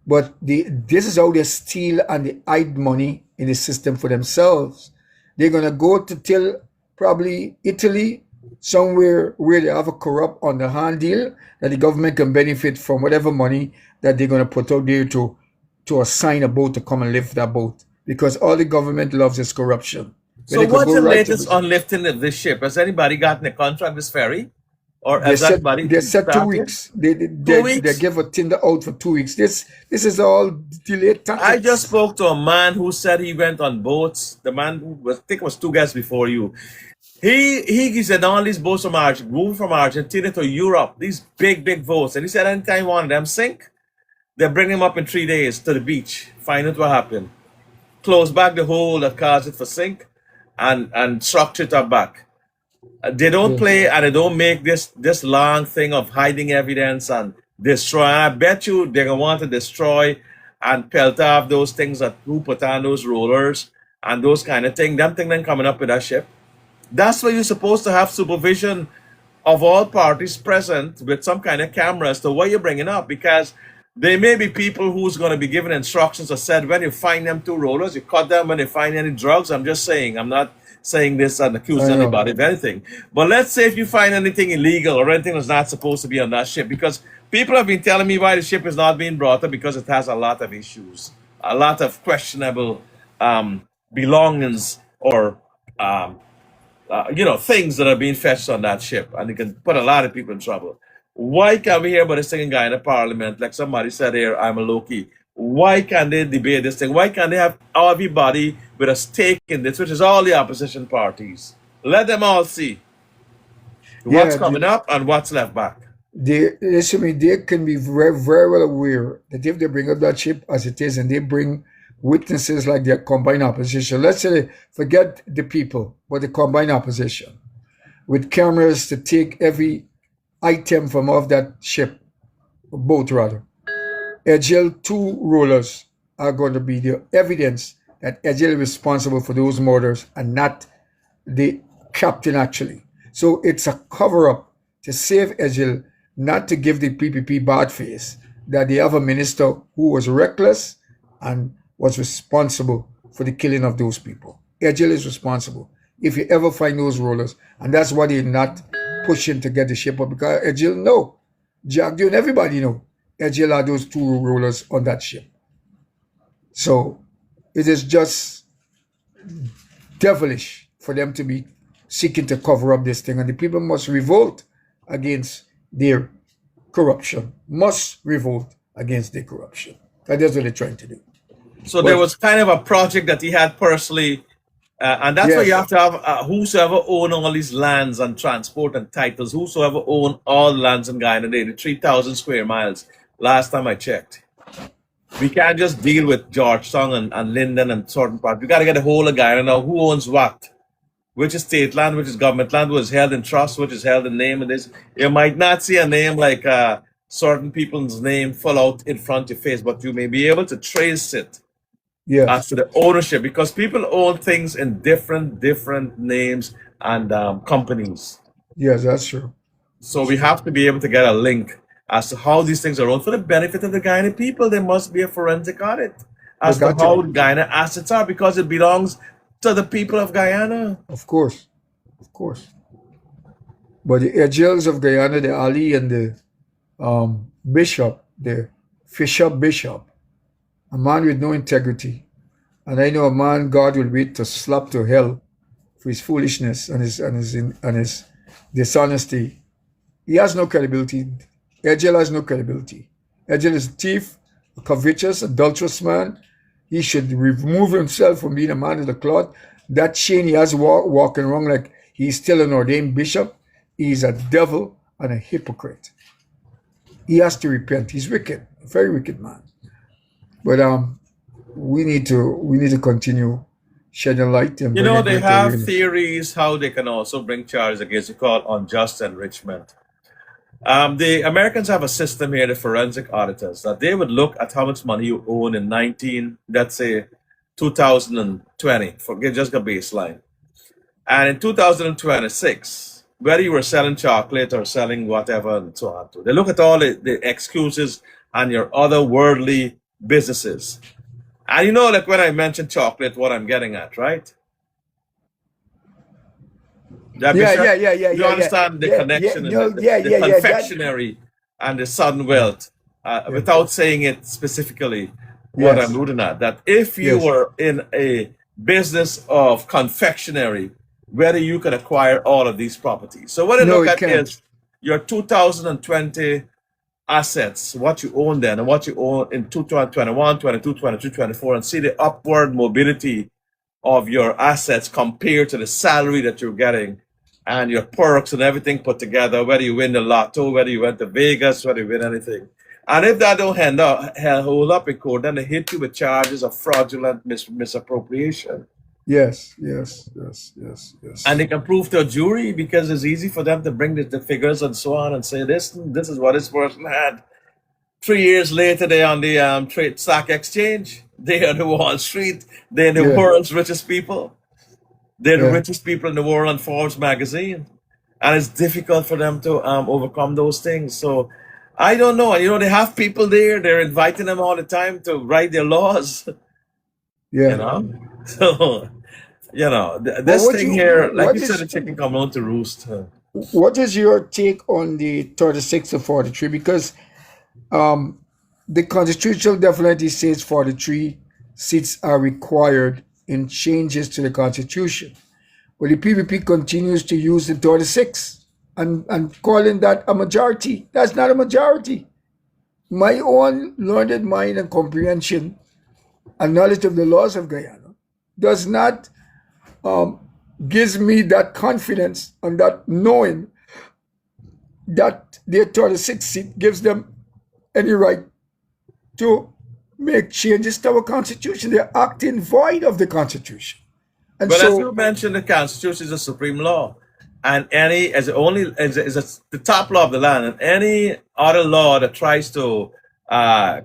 But this is how they steal and they hide money in the system for themselves. They're going to go to till probably Italy, somewhere where they have a corrupt underhand deal that the government can benefit from whatever money that they're going to put out there to assign a boat to come and lift that boat. Because all the government loves is corruption. But So they could what's go the right to latest Brazil. on lifting of this ship? Has anybody gotten a contract this ferry? Or They has said anybody they said two started? weeks. They 2 weeks? give a tender out for 2 weeks. This is all delayed I just tactics. spoke to a man who said he went on boats. The man who was, I think it was two guests before you. He said all these boats from moving from Argentina to Europe, these big boats. And he said anytime one of them sink, they bring him up in 3 days to the beach, find out what happened, close back the hole that caused it to sink, and structure it up back. They don't Yeah. play and they don't make this long thing of hiding evidence and destroy. And I bet you they're gonna want to destroy and pelt off those things that who put on those rollers and those kind of thing. Them thing then coming up with that ship. That's why you're supposed to have supervision of all parties present with some kind of cameras to what you're bringing up because There may be people who's going to be given instructions or said when you find them two rollers, you cut them when you find any drugs. I'm just saying, I'm not saying this and accusing I know. anybody of anything. But let's say if you find anything illegal or anything that's not supposed to be on that ship, because people have been telling me why the ship is not being brought up because it has a lot of issues, a lot of questionable belongings or things that are being fetched on that ship, and it can put a lot of people in trouble. Why can't we hear about this thing in Guyana Parliament? Like somebody said here, I'm a Loki. Why can't they debate this thing? Why can't they have everybody with a stake in this, which is all the opposition parties? Let them all see what's Yeah, coming up and what's left back. listen to me, they can be very, very well aware that if they bring up that ship as it is and they bring witnesses like their combined opposition, let's say, forget the people, but the combined opposition, with cameras to take every item from off that ship, boat rather, Egil, two rollers are going to be the evidence that Egil is responsible for those murders and not the captain actually. So it's a cover-up to save Egil, not to give the PPP bad face that they have a minister who was reckless and was responsible for the killing of those people. Egil is responsible if you ever find those rollers, and that's why they're not pushing to get the ship up, because Egil know, JAGDEO and everybody know, Egil are those two rollers on that ship. So it is just devilish for them to be seeking to cover up this thing, and the people must revolt against their corruption. Must revolt against their corruption. That's what they're trying to do. So there was kind of a project that he had personally, and that's why you have to have whosoever own all these lands and transport and titles, whosoever own all lands in Guyana, the 3,000 square miles, last time I checked. We can't just deal with Georgetown and Linden and certain parts. We got to get the whole of Guyana now. Who owns what? Which is state land, which is government land, which is held in trust, which is held in name of this. You might not see a name like certain people's name fall out in front of your face, but you may be able to trace it as to the ownership, because people own things in different names and companies. Yes, that's true. So we have to be able to get a link as to how these things are owned for the benefit of the Guyana people. There must be a forensic audit as to how Guyana assets are, because it belongs to the people of Guyana. Of course. Of course. But the Egils of Guyana, the Ali and the bishop, the Fisher Bishop, a man with no integrity. And I know a man God will wait to slap to hell for his foolishness and his dishonesty. He has no credibility. Egil has no credibility. Egil is a thief, a covetous, adulterous man. He should remove himself from being a man of the cloth. That chain he has walking around like he's still an ordained bishop. He's a devil and a hypocrite. He has to repent. He's wicked, a very wicked man. But we need to continue shedding light. And they have theories how they can also bring charges against what called unjust enrichment. The Americans have a system here, the forensic auditors, that they would look at how much money you own in 2020, forget just the baseline. And in 2026, whether you were selling chocolate or selling whatever and so on, they look at all the excuses and your other worldly businesses. And like when I mentioned chocolate, what I'm getting at, right? You understand the connection, the confectionery and the sudden wealth, without saying it specifically, what I'm alluding at. That if you were in a business of confectionery, whether you could acquire all of these properties. So what I look at is your 2020 assets, what you own then and what you own in 2021, 22, 23, 24, and see the upward mobility of your assets compared to the salary that you're getting and your perks and everything put together, whether you win the lotto, whether you went to Vegas, whether you win anything. And if that don't hold up in court, then they hit you with charges of fraudulent misappropriation. Yes. And they can prove to a jury, because it's easy for them to bring the figures and so on and say this is what this person had. 3 years later, they're on the trade stock exchange. They are the Wall Street. They're the world's richest people. They're the richest people in the world on Forbes magazine. And it's difficult for them to overcome those things. So I don't know. You know, they have people there. They're inviting them all the time to write their laws. You Yeah. know, so But this what thing you here, like what you said, is the chicken come home to roost. what is your take on the 36 to 43? Because um, the Constitution definitely says 43 seats are required in changes to the Constitution. But the PPP continues to use the 36 and calling that a majority. That's not a majority. My own learned mind and comprehension and knowledge of the laws of Guyana does not um, gives me that confidence and that knowing that their 36 seat gives them any right to make changes to our constitution. They're acting void of the constitution. And But as you so, mentioned, the Constitution is a supreme law, and any as only as the top law of the land, and any other law that tries to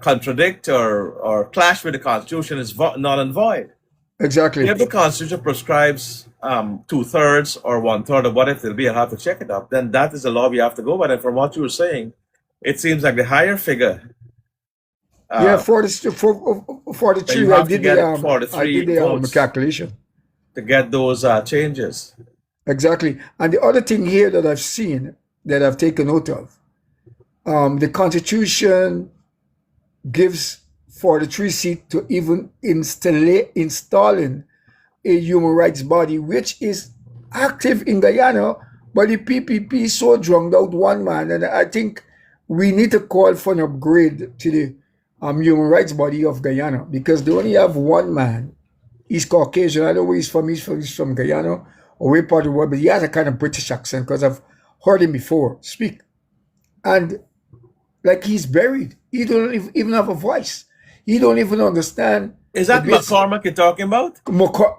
contradict or clash with the Constitution is null and void. exactly. If the Constitution prescribes 2/3 or 1/3 of what it will be, I'll have to check it up. Then that is the law we have to go by. And from what you were saying, it seems like the higher figure, Yeah, uh, for the that 43, you have to get I 43 did the votes calculation. to get those changes. Exactly. And the other thing here that I've seen that I've taken note of, the Constitution gives 43 seat to even installing a human rights body, which is active in Guyana, but the PPP so drummed out one man. And I think we need to call for an upgrade to the human rights body of Guyana, because they only have one man. He's Caucasian. I don't know where he's from. He's from Guyana or where part of the world, but he has a kind of British accent because I've heard him before speak. And like he's buried. He don't even have a voice. He don't even understand. Is that McCormick you're talking about?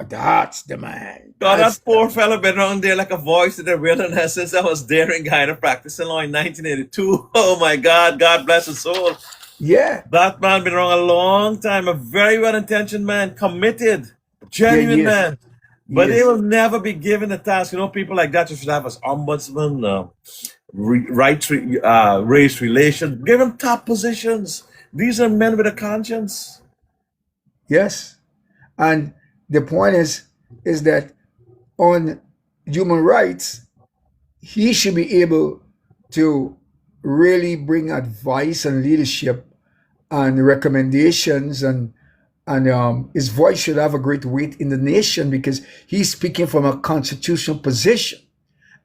That's the man. God, That's that poor fellow been around there like a voice in the wilderness since I was there in Guyana practicing law in 1982. Oh my God, God bless his soul. yeah, That man been around a long time, a very well-intentioned man, committed, yeah, genuine yes, man. But they yes, will never be given a task. You know, people like that you should have as ombudsman, race relations. Give them top positions. These are men with a conscience. yes. And the point is that on human rights, he should be able to really bring advice and leadership and recommendations, and his voice should have a great weight in the nation because he's speaking from a constitutional position,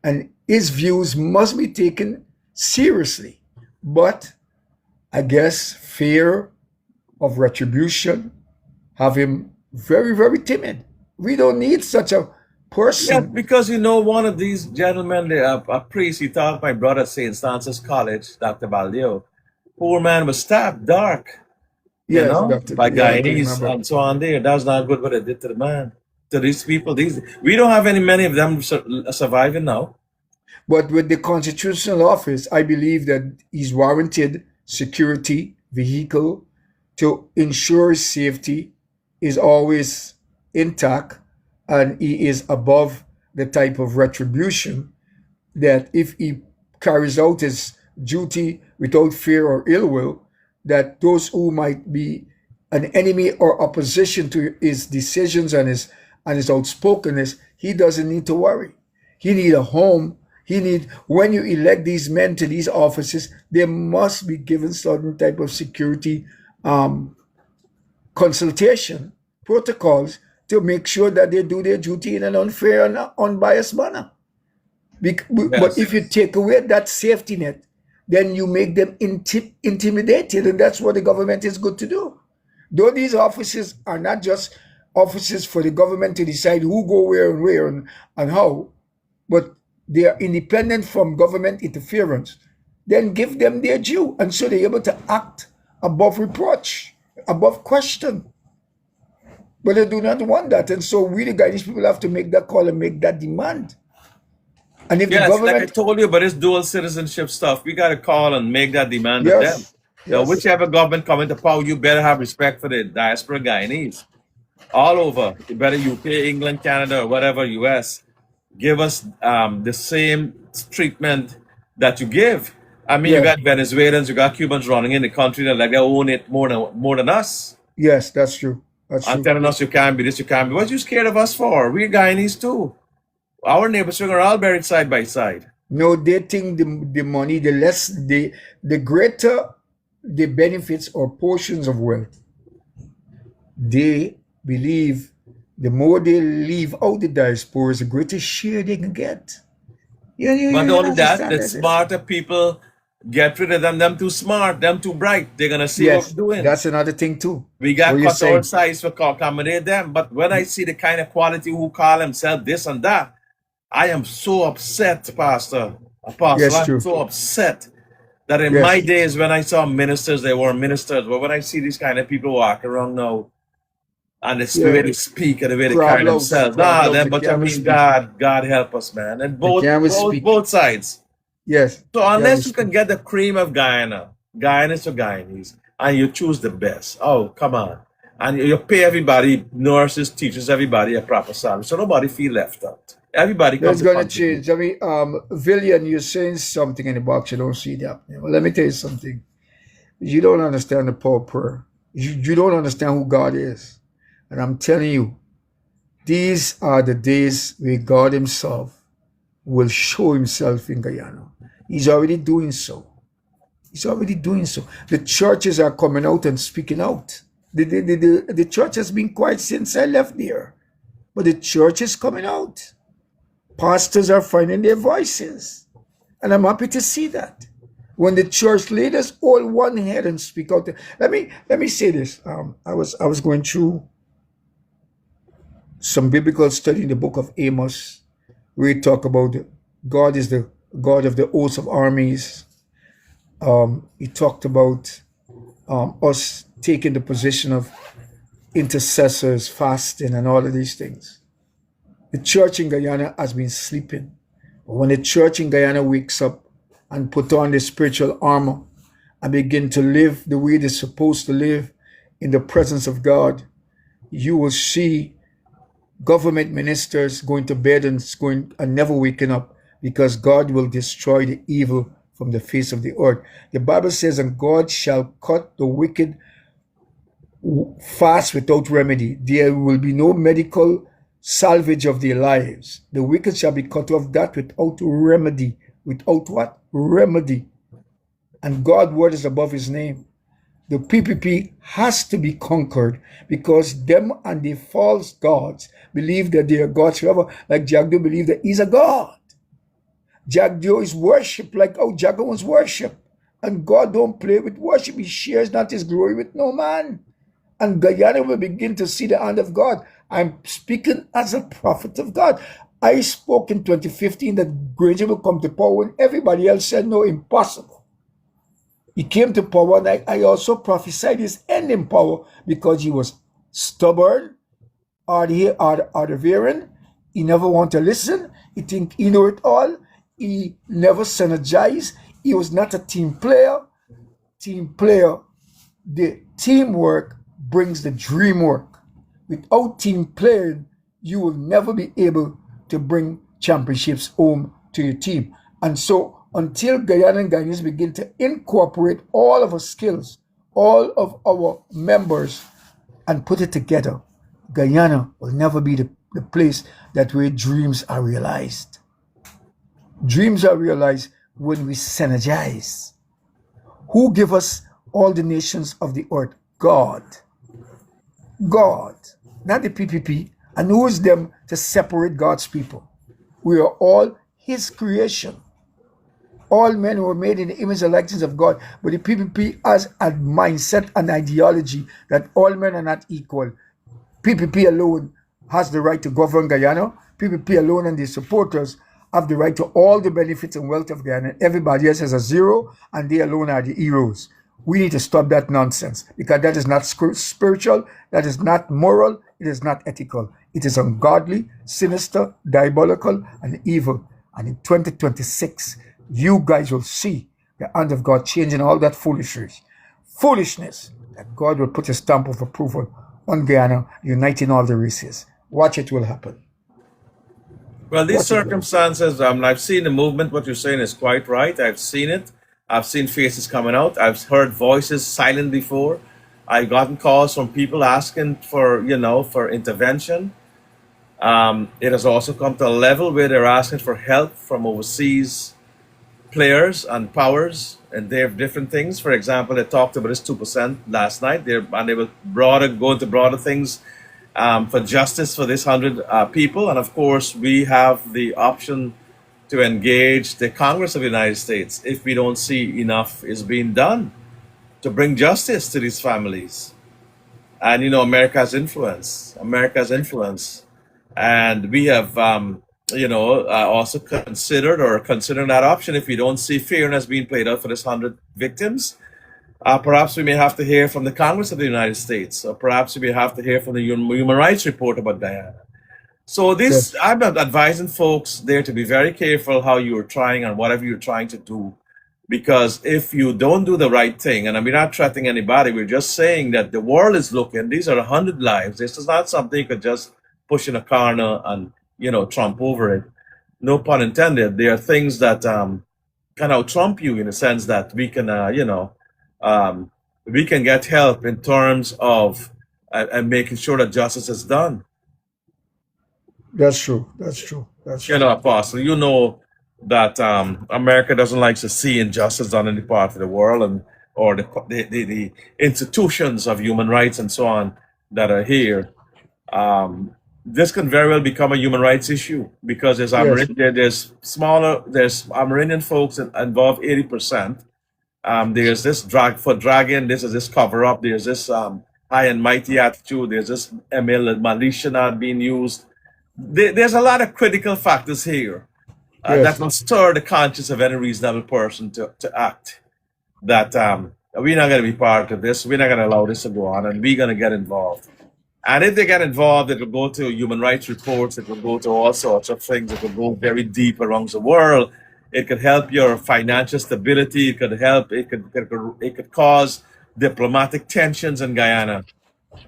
and his views must be taken seriously. But I guess fear of retribution have him very, very timid. We don't need such a Yeah, person. because you know, one of these gentlemen, a priest, he taught my brother at St. Francis College, Dr. Baldeo. Poor man was stabbed dark, Yes, Doctor. by Yeah, I do Guyanese remember. and so on there. That's not good what it did to the man. To these people, we don't have many of them surviving now. But with the constitutional office, I believe that he's warranted security vehicle to ensure safety is always intact, and he is above the type of retribution that if he carries out his duty without fear or ill will, that those who might be an enemy or opposition to his decisions and his outspokenness, he doesn't need to worry. He need a home. When you elect these men to these offices, they must be given certain type of security consultation protocols to make sure that they do their duty in an unfair and unbiased manner. But if you take away that safety net, then you make them intimidated, and that's what the government is good to do. Though these offices are not just offices for the government to decide who go where and how, but they are independent from government interference, then give them their due, and so they're able to act above reproach, above question. But they do not want that, and so we, the Guyanese people, have to make that call and make that demand. And if the Yes, like I government, told you about this dual citizenship stuff, we got to call and make that demand of them. yes, yes, Whichever government come into power, you better have respect for the diaspora Guyanese all over. You better UK, England, Canada, or whatever, US. Give us the same treatment that you give I mean, you got Venezuelans, you got Cubans running in the country that like they own it more than us. Yes, that's true. That's And true. telling us you can't be this, you can't be. What you scared of us for? We're Guyanese too. Our neighbors are all buried side by side. No, they think the money, the greater the benefits or portions of wealth, they believe the more they leave out the diaspora, the greater share they can get. But not only that, understand the that? smarter people get rid of them. Them too smart, them too bright. They're gonna see what Yes, we're doing. that's another thing too. We got What you're cut our saying. size to accommodate them. But when I see the kind of quality who call themselves this and that, I am so upset, Pastor. Apostle, Yes, I'm true. so upset that in Yes. my days when I saw ministers, they were ministers. But when I see these kind of people walk around now, and the way they speak and the way they carry themselves, them. But I mean, God help us, man. And both sides. Yes. So unless you can get the cream of Guyana, Guyanese or Guyanese, and you choose the best, oh come on, and you pay everybody, nurses, teachers, everybody a proper salary, so nobody feel left out. Everybody comes. That's gonna change. I mean, Villian, you're saying something in the box. You don't see that. Well, let me tell you something. You don't understand the power of prayer. You don't understand who God is. And I'm telling you, these are the days where God himself will show himself in Guyana. He's already doing so. He's already doing so. The churches are coming out and speaking out. The church has been quiet since I left there. But the church is coming out. Pastors are finding their voices. And I'm happy to see that. When the church leaders all one head and speak out. Let me say this. I was going through some biblical study in the book of Amos, where we talk about God is the God of the hosts of armies. He talked about us taking the position of intercessors, fasting, and all of these things. The church in Guyana has been sleeping. But when the church in Guyana wakes up and put on the spiritual armor and begin to live the way they're supposed to live in the presence of God, you will see government ministers going to bed and never waking up, because God will destroy the evil from the face of the earth. The Bible says, and God shall cut the wicked fast without remedy. There will be no medical salvage of their lives. The wicked shall be cut off that without remedy. Without what? Remedy. And God's word is above his name. The PPP has to be conquered, because them and the false gods believe that they are gods forever, like JAGDEO believe that he's a god. JAGDEO is worship like how Jaga was worship. And God don't play with worship. He shares not his glory with no man. And Guyana will begin to see the hand of God. I'm speaking as a prophet of God. I spoke in 2015 that Granger will come to power when everybody else said no, impossible. He came to power, and I also prophesied his end in power, because he was stubborn, hard-of-hearing. He never want to listen. He think he know it all. He never synergized. He was not a team player. The teamwork brings the dream work. Without team playing, you will never be able to bring championships home to your team. And so until Guyana and Guyanese begin to incorporate all of our skills, all of our members, and put it together, Guyana will never be the place that where dreams are realized. Dreams are realized when we synergize. Who give us all the nations of the earth? God. God, not the PPP. And who is them to separate God's people? We are all his creation. All men were made in the image and likeness of God. But the PPP has a mindset and ideology that all men are not equal. PPP alone has the right to govern Guyana. PPP alone and the supporters have the right to all the benefits and wealth of Guyana. Everybody else has a zero, and they alone are the heroes. We need to stop that nonsense, because that is not spiritual, that is not moral, it is not ethical. It is ungodly, sinister, diabolical, and evil. And in 2026, you guys will see the hand of God changing all that foolishness, that God will put a stamp of approval on Guyana, uniting all the races. Watch, it will happen. Well, these circumstances, I've seen the movement. What you're saying is quite right. I've seen it. I've seen faces coming out. I've heard voices silent before. I've gotten calls from people asking for, for intervention. It has also come to a level where they're asking for help from overseas players and powers, and they have different things. For example, they talked about this 2% last night. They will go into broader things for justice for this 100 people. And of course, we have the option to engage the Congress of the United States if we don't see enough is being done to bring justice to these families. And America has influence. And we have, also considering that option. If we don't see fairness being played out for this 100 victims, perhaps we may have to hear from the Congress of the United States, or perhaps we may have to hear from the Human Rights Report about Guyana. So Yes. I'm advising folks there to be very careful how you're trying and whatever you're trying to do, because if you don't do the right thing, and we're not threatening anybody, we're just saying that the world is looking. These are 100 lives. This is not something you could just push in a corner and trump over it. No pun intended. There are things that can out trump you in the sense that we can we can get help in terms of and making sure that justice is done. That's true. That's true. That's true. Apostle, that America doesn't like to see injustice done in any part of the world, and or the institutions of human rights and so on that are here. This can very well become a human rights issue because there's Yes. there's Amerindian folks involved 80%. There's this dragging. This is this cover up. There's this high and mighty attitude. There's this militia not being used. There's a lot of critical factors here that Yes. will stir the conscience of any reasonable person to act. That we're not going to be part of this. We're not going to allow this to go on, and we're going to get involved. And if they get involved, it will go to human rights reports. It will go to all sorts of things. It will go very deep around the world. It could help your financial stability. It could help. It could cause diplomatic tensions in Guyana.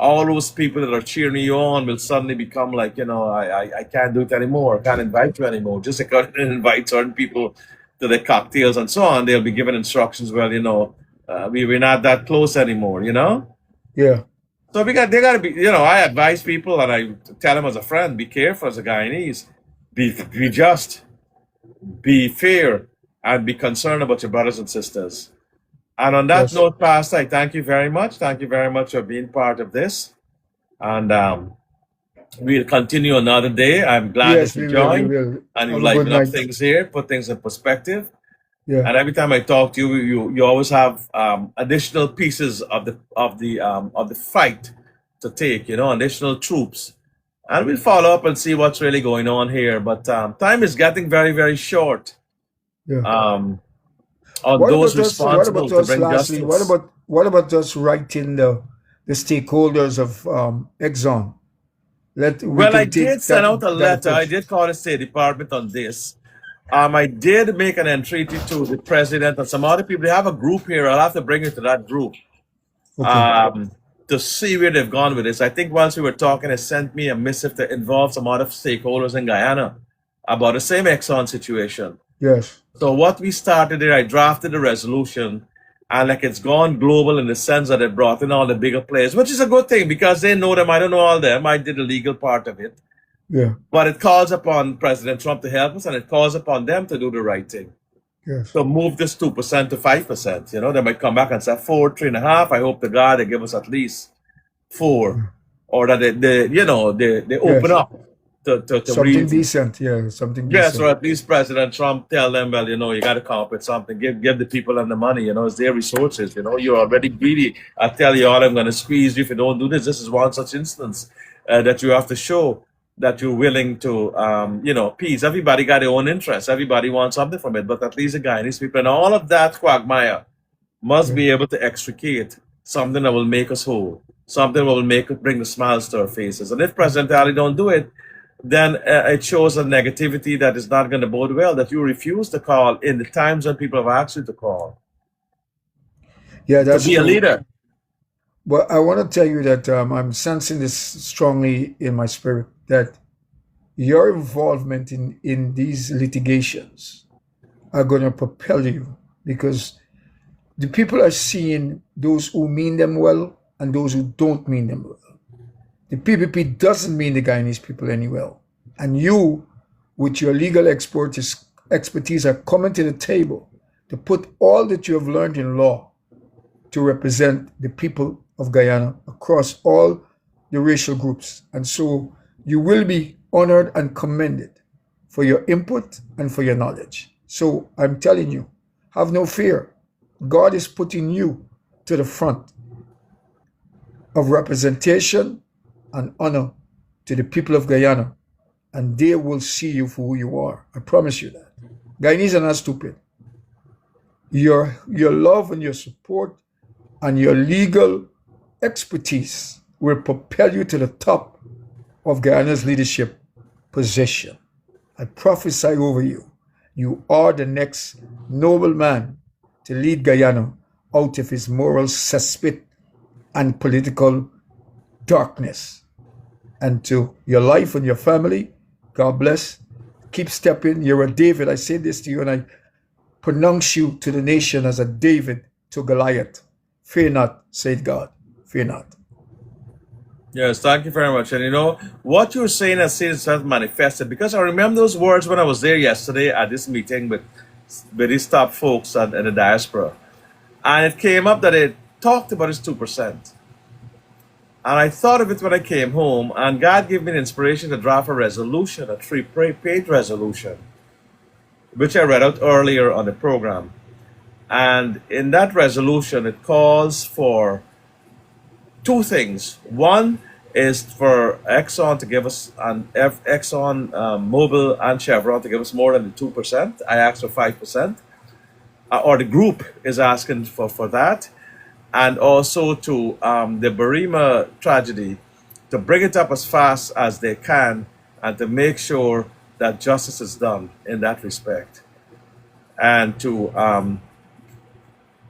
All those people that are cheering you on will suddenly become like, I can't do it anymore. I can't invite you anymore. Just like I can invite certain people to the cocktails and so on. They'll be given instructions. Well, we're not that close anymore. Yeah. So they got to be. I advise people and I tell them as a friend, be careful as a Guyanese, be just, be fair, and be concerned about your brothers and sisters. And on that Yes. note, Pastor, I thank you very much. Thank you very much for being part of this. And we'll continue another day. I'm glad Yes, that you we will. We joined will. and you Have a good lighten up night. things here, put things in perspective. Yeah. And every time I talk to you, you always have additional pieces of the fight to take. Additional troops, and we'll follow up and see what's really going on here. But time is getting very, very short. Yeah. On What those about us? What responsible about to us? bring Lastly, justice. what about us writing the stakeholders of Exxon? We Well, I can take did send out a that letter. I approach. did call the State Department on this. I did make an entreaty to the president and some other people. They have a group here. I'll have to bring you to that group Okay. to see where they've gone with this. I think once we were talking, they sent me a missive to involve some other stakeholders in Guyana about the same Exxon situation. Yes. So what we started there, I drafted a resolution, and like it's gone global in the sense that it brought in all the bigger players, which is a good thing because they know them. I don't know all them. I did the legal part of it. Yeah. But it calls upon President Trump to help us, and it calls upon them to do the right thing. Yes. So move this 2% to 5%. They might come back and say 4, 3.5. I hope to God they give us at least 4, or that they open Yes. up to Something read. decent. Yeah. Something Yes, or decent. at least President Trump tell them, well, you got to come up with something. Give the people and the money. It's their resources. You're already greedy. I tell you all, I'm going to squeeze you if you don't do this. This is one such instance that you have to show that you're willing to, peace. Everybody got their own interests. Everybody wants something from it. But at least the Guyanese people and all of that quagmire must be able to extricate something that will make us whole, something that will bring the smiles to our faces. And if President Ali don't do it, then it shows a negativity that is not going to bode well, that you refuse to call in the times when people have asked you to call, Yeah, to that's be a true. leader. But I want to tell you that I'm sensing this strongly in my spirit, that your involvement in these litigations are going to propel you, because The people are seeing those who mean them well and those who don't mean them well. The PPP doesn't mean the Guyanese people any well. And you, with your legal expertise, are coming to the table to put all that you have learned in law to represent the people of Guyana across all the racial groups. And so you will be honored and commended for your input and for your knowledge. So I'm telling you, have no fear. God is putting you to the front of representation and honor to the people of Guyana, and they will see you for who you are. I promise you that. Guyanese are not stupid. Your love and your support and your legal expertise will propel you to the top of Guyana's leadership position. I prophesy over you. You are the next noble man to lead Guyana out of his moral cesspit and political darkness. And to your life and your family, God bless. Keep stepping. You're a David. I say this to you, and I pronounce you to the nation as a David to Goliath. Fear not, said God. Fear not. Yes, thank you very much. And you know, what you're saying has seen itself manifested, because I remember those words when I was there yesterday at this meeting with these top folks in the diaspora. And it came up that it talked about his 2%. And I thought of it when I came home, and God gave me the inspiration to draft a resolution, a 3-page resolution, which I read out earlier on the program. And in that resolution, it calls for two things. One is for Exxon to give us, and Exxon, Mobil, and Chevron to give us more than the 2%. I asked for 5%, or the group is asking for that. And also to the Barima tragedy, to bring it up as fast as they can and to make sure that justice is done in that respect. And to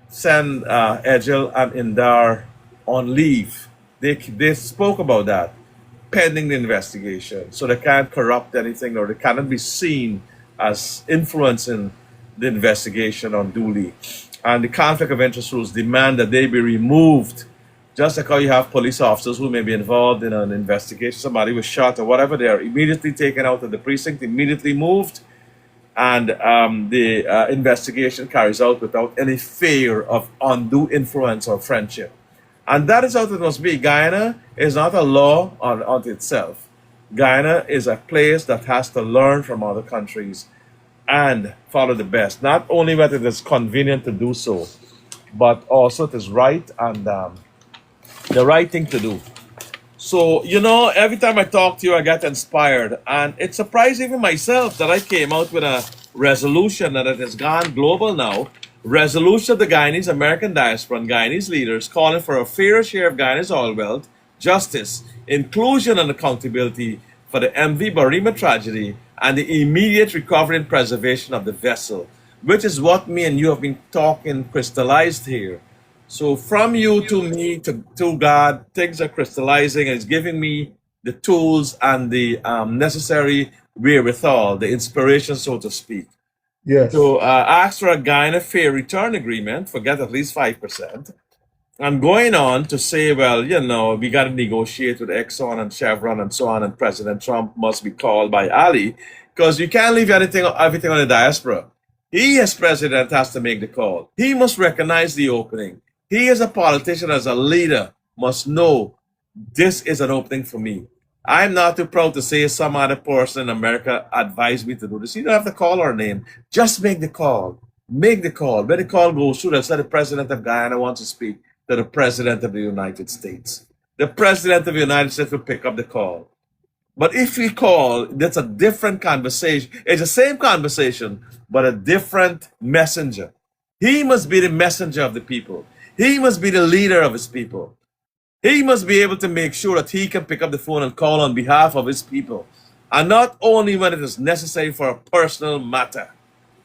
send Egil and Indar on leave. They spoke about that, pending the investigation. So they can't corrupt anything, or they cannot be seen as influencing the investigation unduly. And the conflict of interest rules demand that they be removed. Just like how you have police officers who may be involved in an investigation, somebody was shot or whatever, they are immediately taken out of the precinct, immediately moved, and the investigation carries out without any fear of undue influence or friendship. And that is how it must be. Guyana is not a law unto itself. Guyana is a place that has to learn from other countries and follow the best. Not only that it is convenient to do so, but also it is right and the right thing to do. So, you know, every time I talk to you, I get inspired. And it surprised even myself that I came out with a resolution that it has gone global now. Resolution of the Guyanese American diaspora and Guyanese leaders calling for a fairer share of Guyana's oil wealth, justice, inclusion and accountability for the MV Barima tragedy, and the immediate recovery and preservation of the vessel, which is what me and you have been talking crystallized here. So from you to me to God, things are crystallizing, and it's giving me the tools and the necessary wherewithal, the inspiration, so to speak. Yes. So ask for a Guyana fair return agreement, forget at least 5%. I'm going on to say, well, you know, we got to negotiate with Exxon and Chevron and so on, and President Trump must be called by Ali, because you can't leave everything on the diaspora. He, as president, has to make the call. He must recognize the opening. He, as a politician, as a leader, must know this is an opening for me. I'm not too proud to say some other person in America advised me to do this. You don't have to call our name. Just make the call. Make the call. When the call goes through, that's how the president of Guyana wants to speak to the president of the United States. The president of the United States will pick up the call. But if we call, that's a different conversation. It's the same conversation, but a different messenger. He must be the messenger of the people. He must be the leader of his people. He must be able to make sure that he can pick up the phone and call on behalf of his people. And not only when it is necessary for a personal matter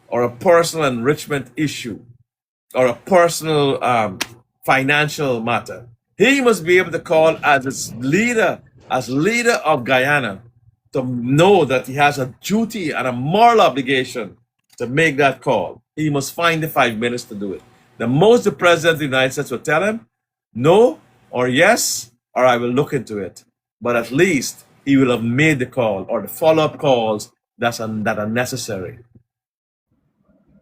or a personal enrichment issue or a personal financial matter. He must be able to call as leader of Guyana, to know that he has a duty and a moral obligation to make that call. He must find the 5 minutes to do it. The most the President of the United States will tell him, no or yes, or I will look into it. But at least he will have made the call or the follow-up calls that are necessary.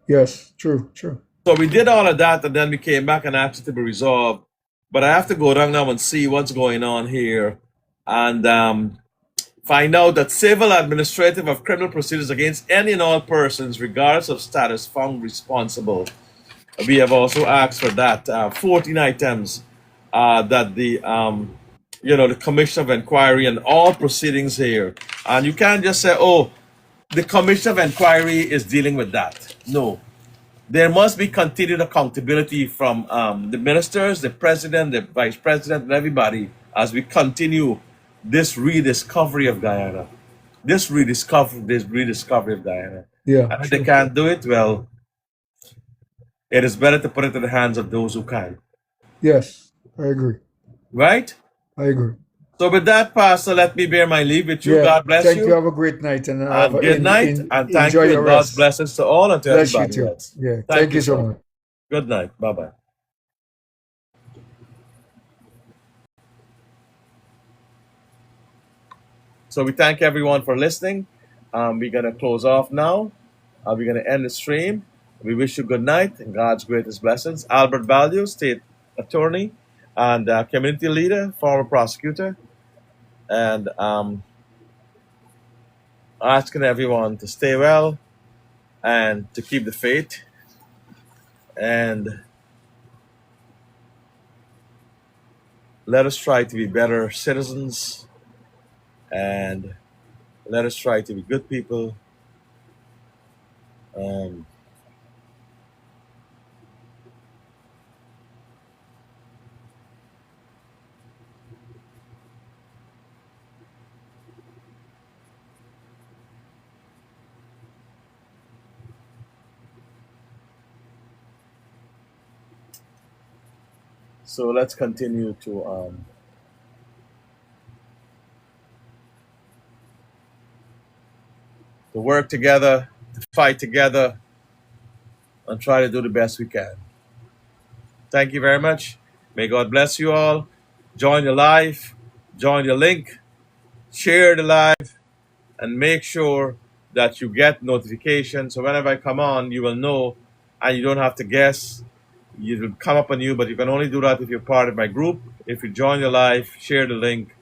Yes, true, true. So we did all of that, and then we came back and asked it to be resolved. But I have to go down now and see what's going on here, and find out that civil, administrative, or criminal procedures against any and all persons, regardless of status, found responsible. We have also asked for that 14 items that the Commission of Inquiry and all proceedings here. And you can't just say, oh, the Commission of Inquiry is dealing with that. No. There must be continued accountability from the ministers, the president, the vice president, and everybody as we continue this rediscovery of Guyana. This rediscovery of Guyana. Yeah, And if they can't do it, well, it is better to put it in the hands of those who can. yes, I agree. Right? I agree. So with that, Pastor, let me bear my leave with you. Yeah, God bless thank you. you. Have a great night and And good night. And thank you. enjoy your And God's rest. blessings to all and to Bless you everybody too. else. Yeah, Thank thank you you so so much. Good night. Bye-bye. So we thank everyone for listening. We're going to close off now. We're going to end the stream. We wish you good night and God's greatest blessings. Albert Baldeo, State Attorney and Community Leader, former prosecutor, and asking everyone to stay well and to keep the faith. And let us try to be better citizens, and let us try to be good people. So let's continue to work together, to fight together, and try to do the best we can. Thank you very much. May God bless you all. Join the live, join the link, share the live, and make sure that you get notifications. So whenever I come on, you will know, and you don't have to guess. It will come up on you, but you can only do that if you're part of my group. If you join the live, share the link,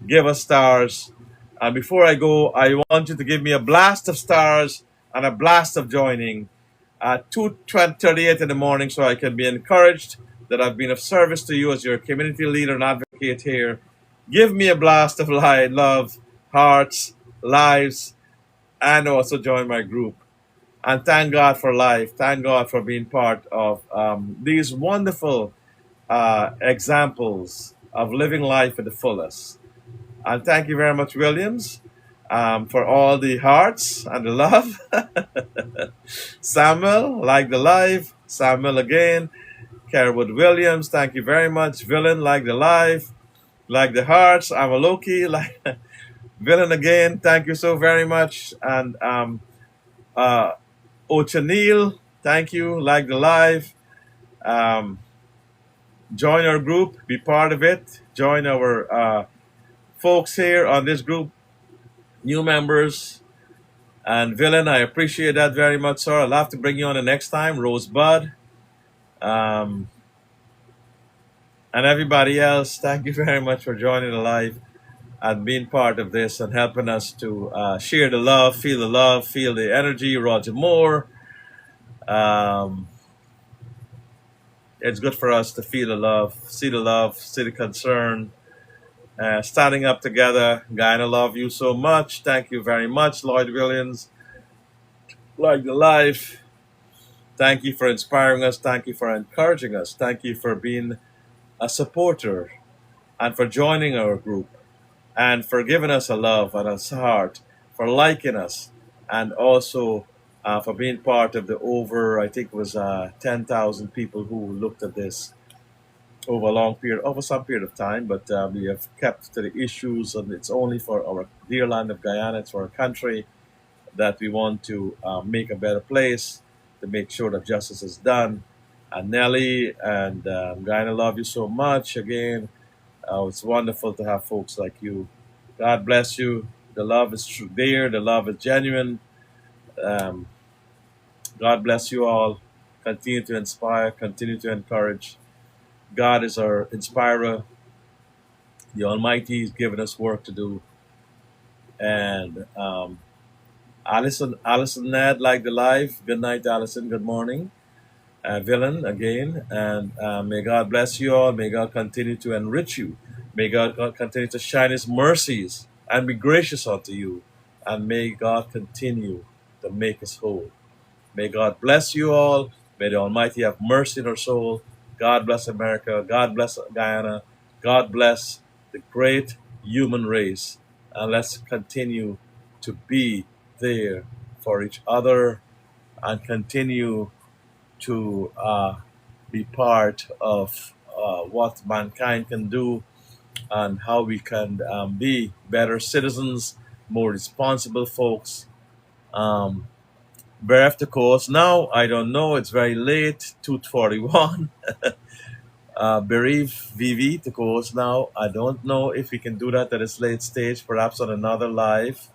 give us stars. And before I go, I want you to give me a blast of stars and a blast of joining at 2:38 in the morning, so I can be encouraged that I've been of service to you as your community leader and advocate here. Give me a blast of light, love, hearts, lives, and also join my group. And thank God for life. Thank God for being part of these wonderful examples of living life at the fullest. And thank you very much, Williams, for all the hearts and the love. Samuel, like the live. Samuel again. Carwood Williams, thank you very much. Villain, like the live. Like the hearts. Amaloki, like Villain again. Thank you so very much. And O'Chanil, thank you. Like the live. Join our group. Be part of it. Join our folks here on this group. New members. And Villain, I appreciate that very much, sir. I'll have to bring you on the next time. Rosebud. And everybody else, thank you very much for joining the live and being part of this and helping us to share the love, feel the energy. Roger Moore. It's good for us to feel the love, see the concern, standing up together. Guyana, love you so much. Thank you very much, Lloyd Williams. Like the life. Thank you for inspiring us. Thank you for encouraging us. Thank you for being a supporter and for joining our group and for giving us a love and a heart, for liking us, and also for being part of the over, I think it was 10,000 people who looked at this over some period of time, but we have kept to the issues, and it's only for our dear land of Guyana, it's for our country that we want to make a better place, to make sure that justice is done, and Nelly and Guyana, love you so much again. It's wonderful to have folks like you. God bless you. The love is true there. The love is genuine. Um, God bless you all. Continue to inspire. Continue to encourage. God is our inspirer. The Almighty has given us work to do. And Allison Ned, like the live. Good night, Allison. Good morning. Villain again. And may God bless you all. May God continue to enrich you. May God continue to shine His mercies and be gracious unto you. And may God continue to make us whole. May God bless you all. May the Almighty have mercy in our soul. God bless America. God bless Guyana. God bless the great human race. And let's continue to be there for each other and continue to be part of what mankind can do and how we can be better citizens, more responsible folks. Um, Bereft the course now. I don't know. It's very late. 2:41. Bereave VV to course now. I don't know if we can do that at this late stage. Perhaps on another live.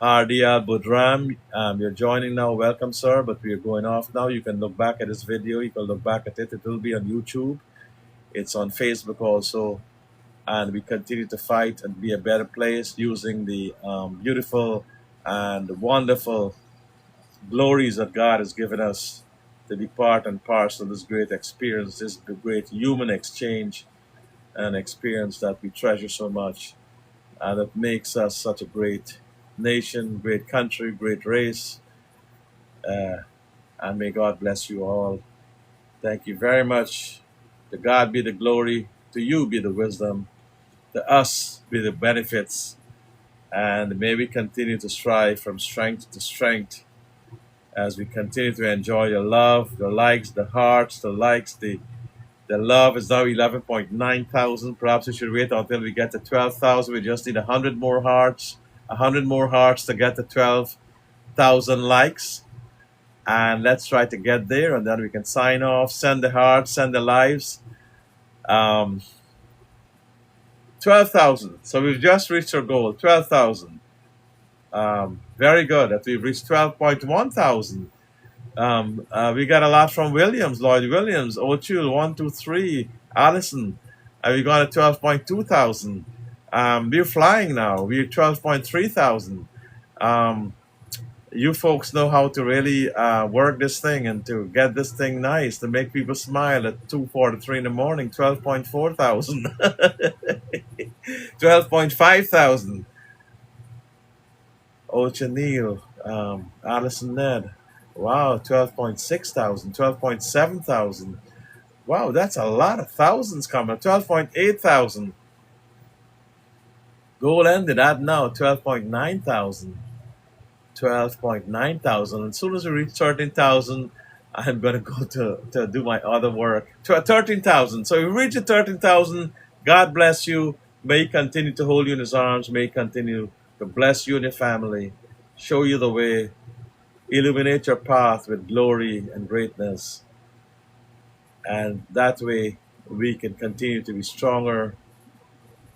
Hardy Al Budram, you're joining now. Welcome, sir. But we are going off now. You can look back at this video. You can look back at it. It will be on YouTube. It's on Facebook also. And we continue to fight and be a better place using the beautiful and wonderful glories that God has given us to be part and parcel of this great experience, this great human exchange and experience that we treasure so much, and that makes us such a great nation, great country, great race. Uh, and may God bless you all. Thank you very much. To God be the glory, to you be the wisdom, to us be the benefits, and may we continue to strive from strength to strength as we continue to enjoy your love, the likes, the hearts, the love is now 11.9 thousand. Perhaps we should wait until we get to 12,000. We just need 100 more hearts, 100 more hearts to get to 12,000 likes. And let's try to get there, and then we can sign off, send the hearts, send the lives. 12,000. So we've just reached our goal, 12,000. Very good that we've reached 12.1 thousand. We got a lot from Williams, Lloyd Williams, O'Toole, 123, Allison. We got a 12.2 thousand. We're flying now. We're 12.3 thousand. You folks know how to really work this thing and to get this thing nice, to make people smile at 2:43 in the morning. 12.4 thousand. 12.5 thousand. O'Chanil, Allison Ned. Wow, 12.6 thousand, 12.7 thousand. Wow, that's a lot of thousands coming. 12.8 thousand. Goal ended at now, 12.9 thousand. 12.9 thousand. As soon as we reach 13,000, I'm going to go to do my other work. 13,000. So if we reach 13,000, God bless you. May He continue to hold you in His arms. May He continue to bless you and your family, show you the way, illuminate your path with glory and greatness. And that way we can continue to be stronger,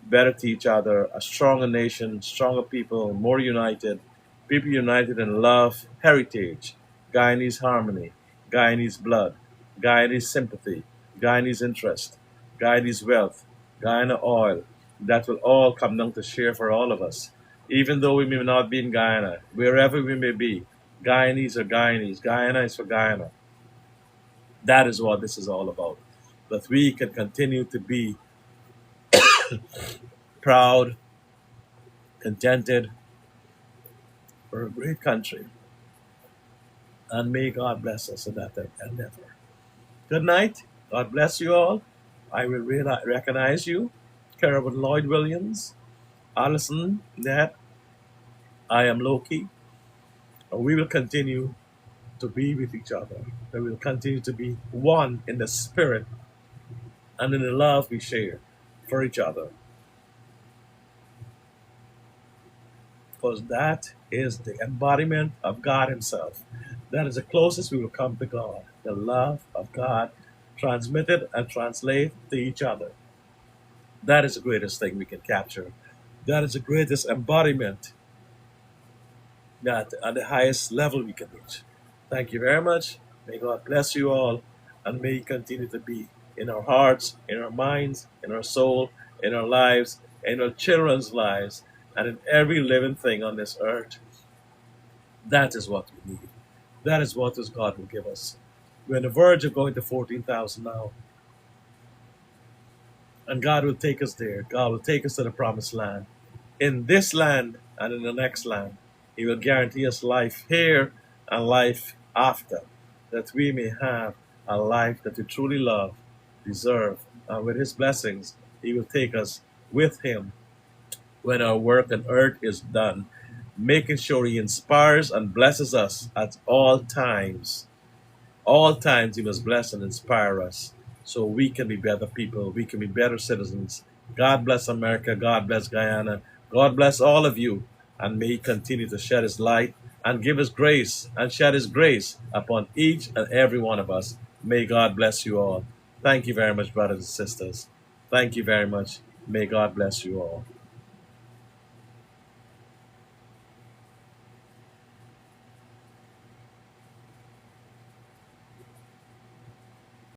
better to each other, a stronger nation, stronger people, more united, people united in love, heritage, Guyanese harmony, Guyanese blood, Guyanese sympathy, Guyanese interest, Guyanese wealth, Guyana oil. That will all come down to share for all of us. Even though we may not be in Guyana, wherever we may be, Guyanese are Guyanese, Guyana is for Guyana. That is what this is all about. That we can continue to be proud, contented for a great country. And may God bless us in that endeavor. Good night. God bless you all. I will recognize you. Carolyn Lloyd Williams, Allison, Nat, I am Loki. And we will continue to be with each other. And we will continue to be one in the spirit and in the love we share for each other. Because that is the embodiment of God Himself. That is the closest we will come to God. the love of God transmitted and translate to each other. That is the greatest thing we can capture. That is the greatest embodiment that at the highest level we can reach. Thank you very much. May God bless you all, and may He continue to be in our hearts, in our minds, in our soul, in our lives, in our children's lives, and in every living thing on this earth. That is what we need. That is what this God will give us. We're on the verge of going to 14,000 now, and God will take us there. God will take us to the promised land. In this land and in the next land, He will guarantee us life here and life after, that we may have a life that we truly love, deserve, and with His blessings, He will take us with Him when our work on earth is done, making sure He inspires and blesses us at all times. All times He must bless and inspire us so we can be better people, we can be better citizens. God bless America, God bless Guyana, God bless all of you, and may He continue to shed His light and give His grace and shed His grace upon each and every one of us. May God bless you all. Thank you very much, brothers and sisters. Thank you very much. May God bless you all.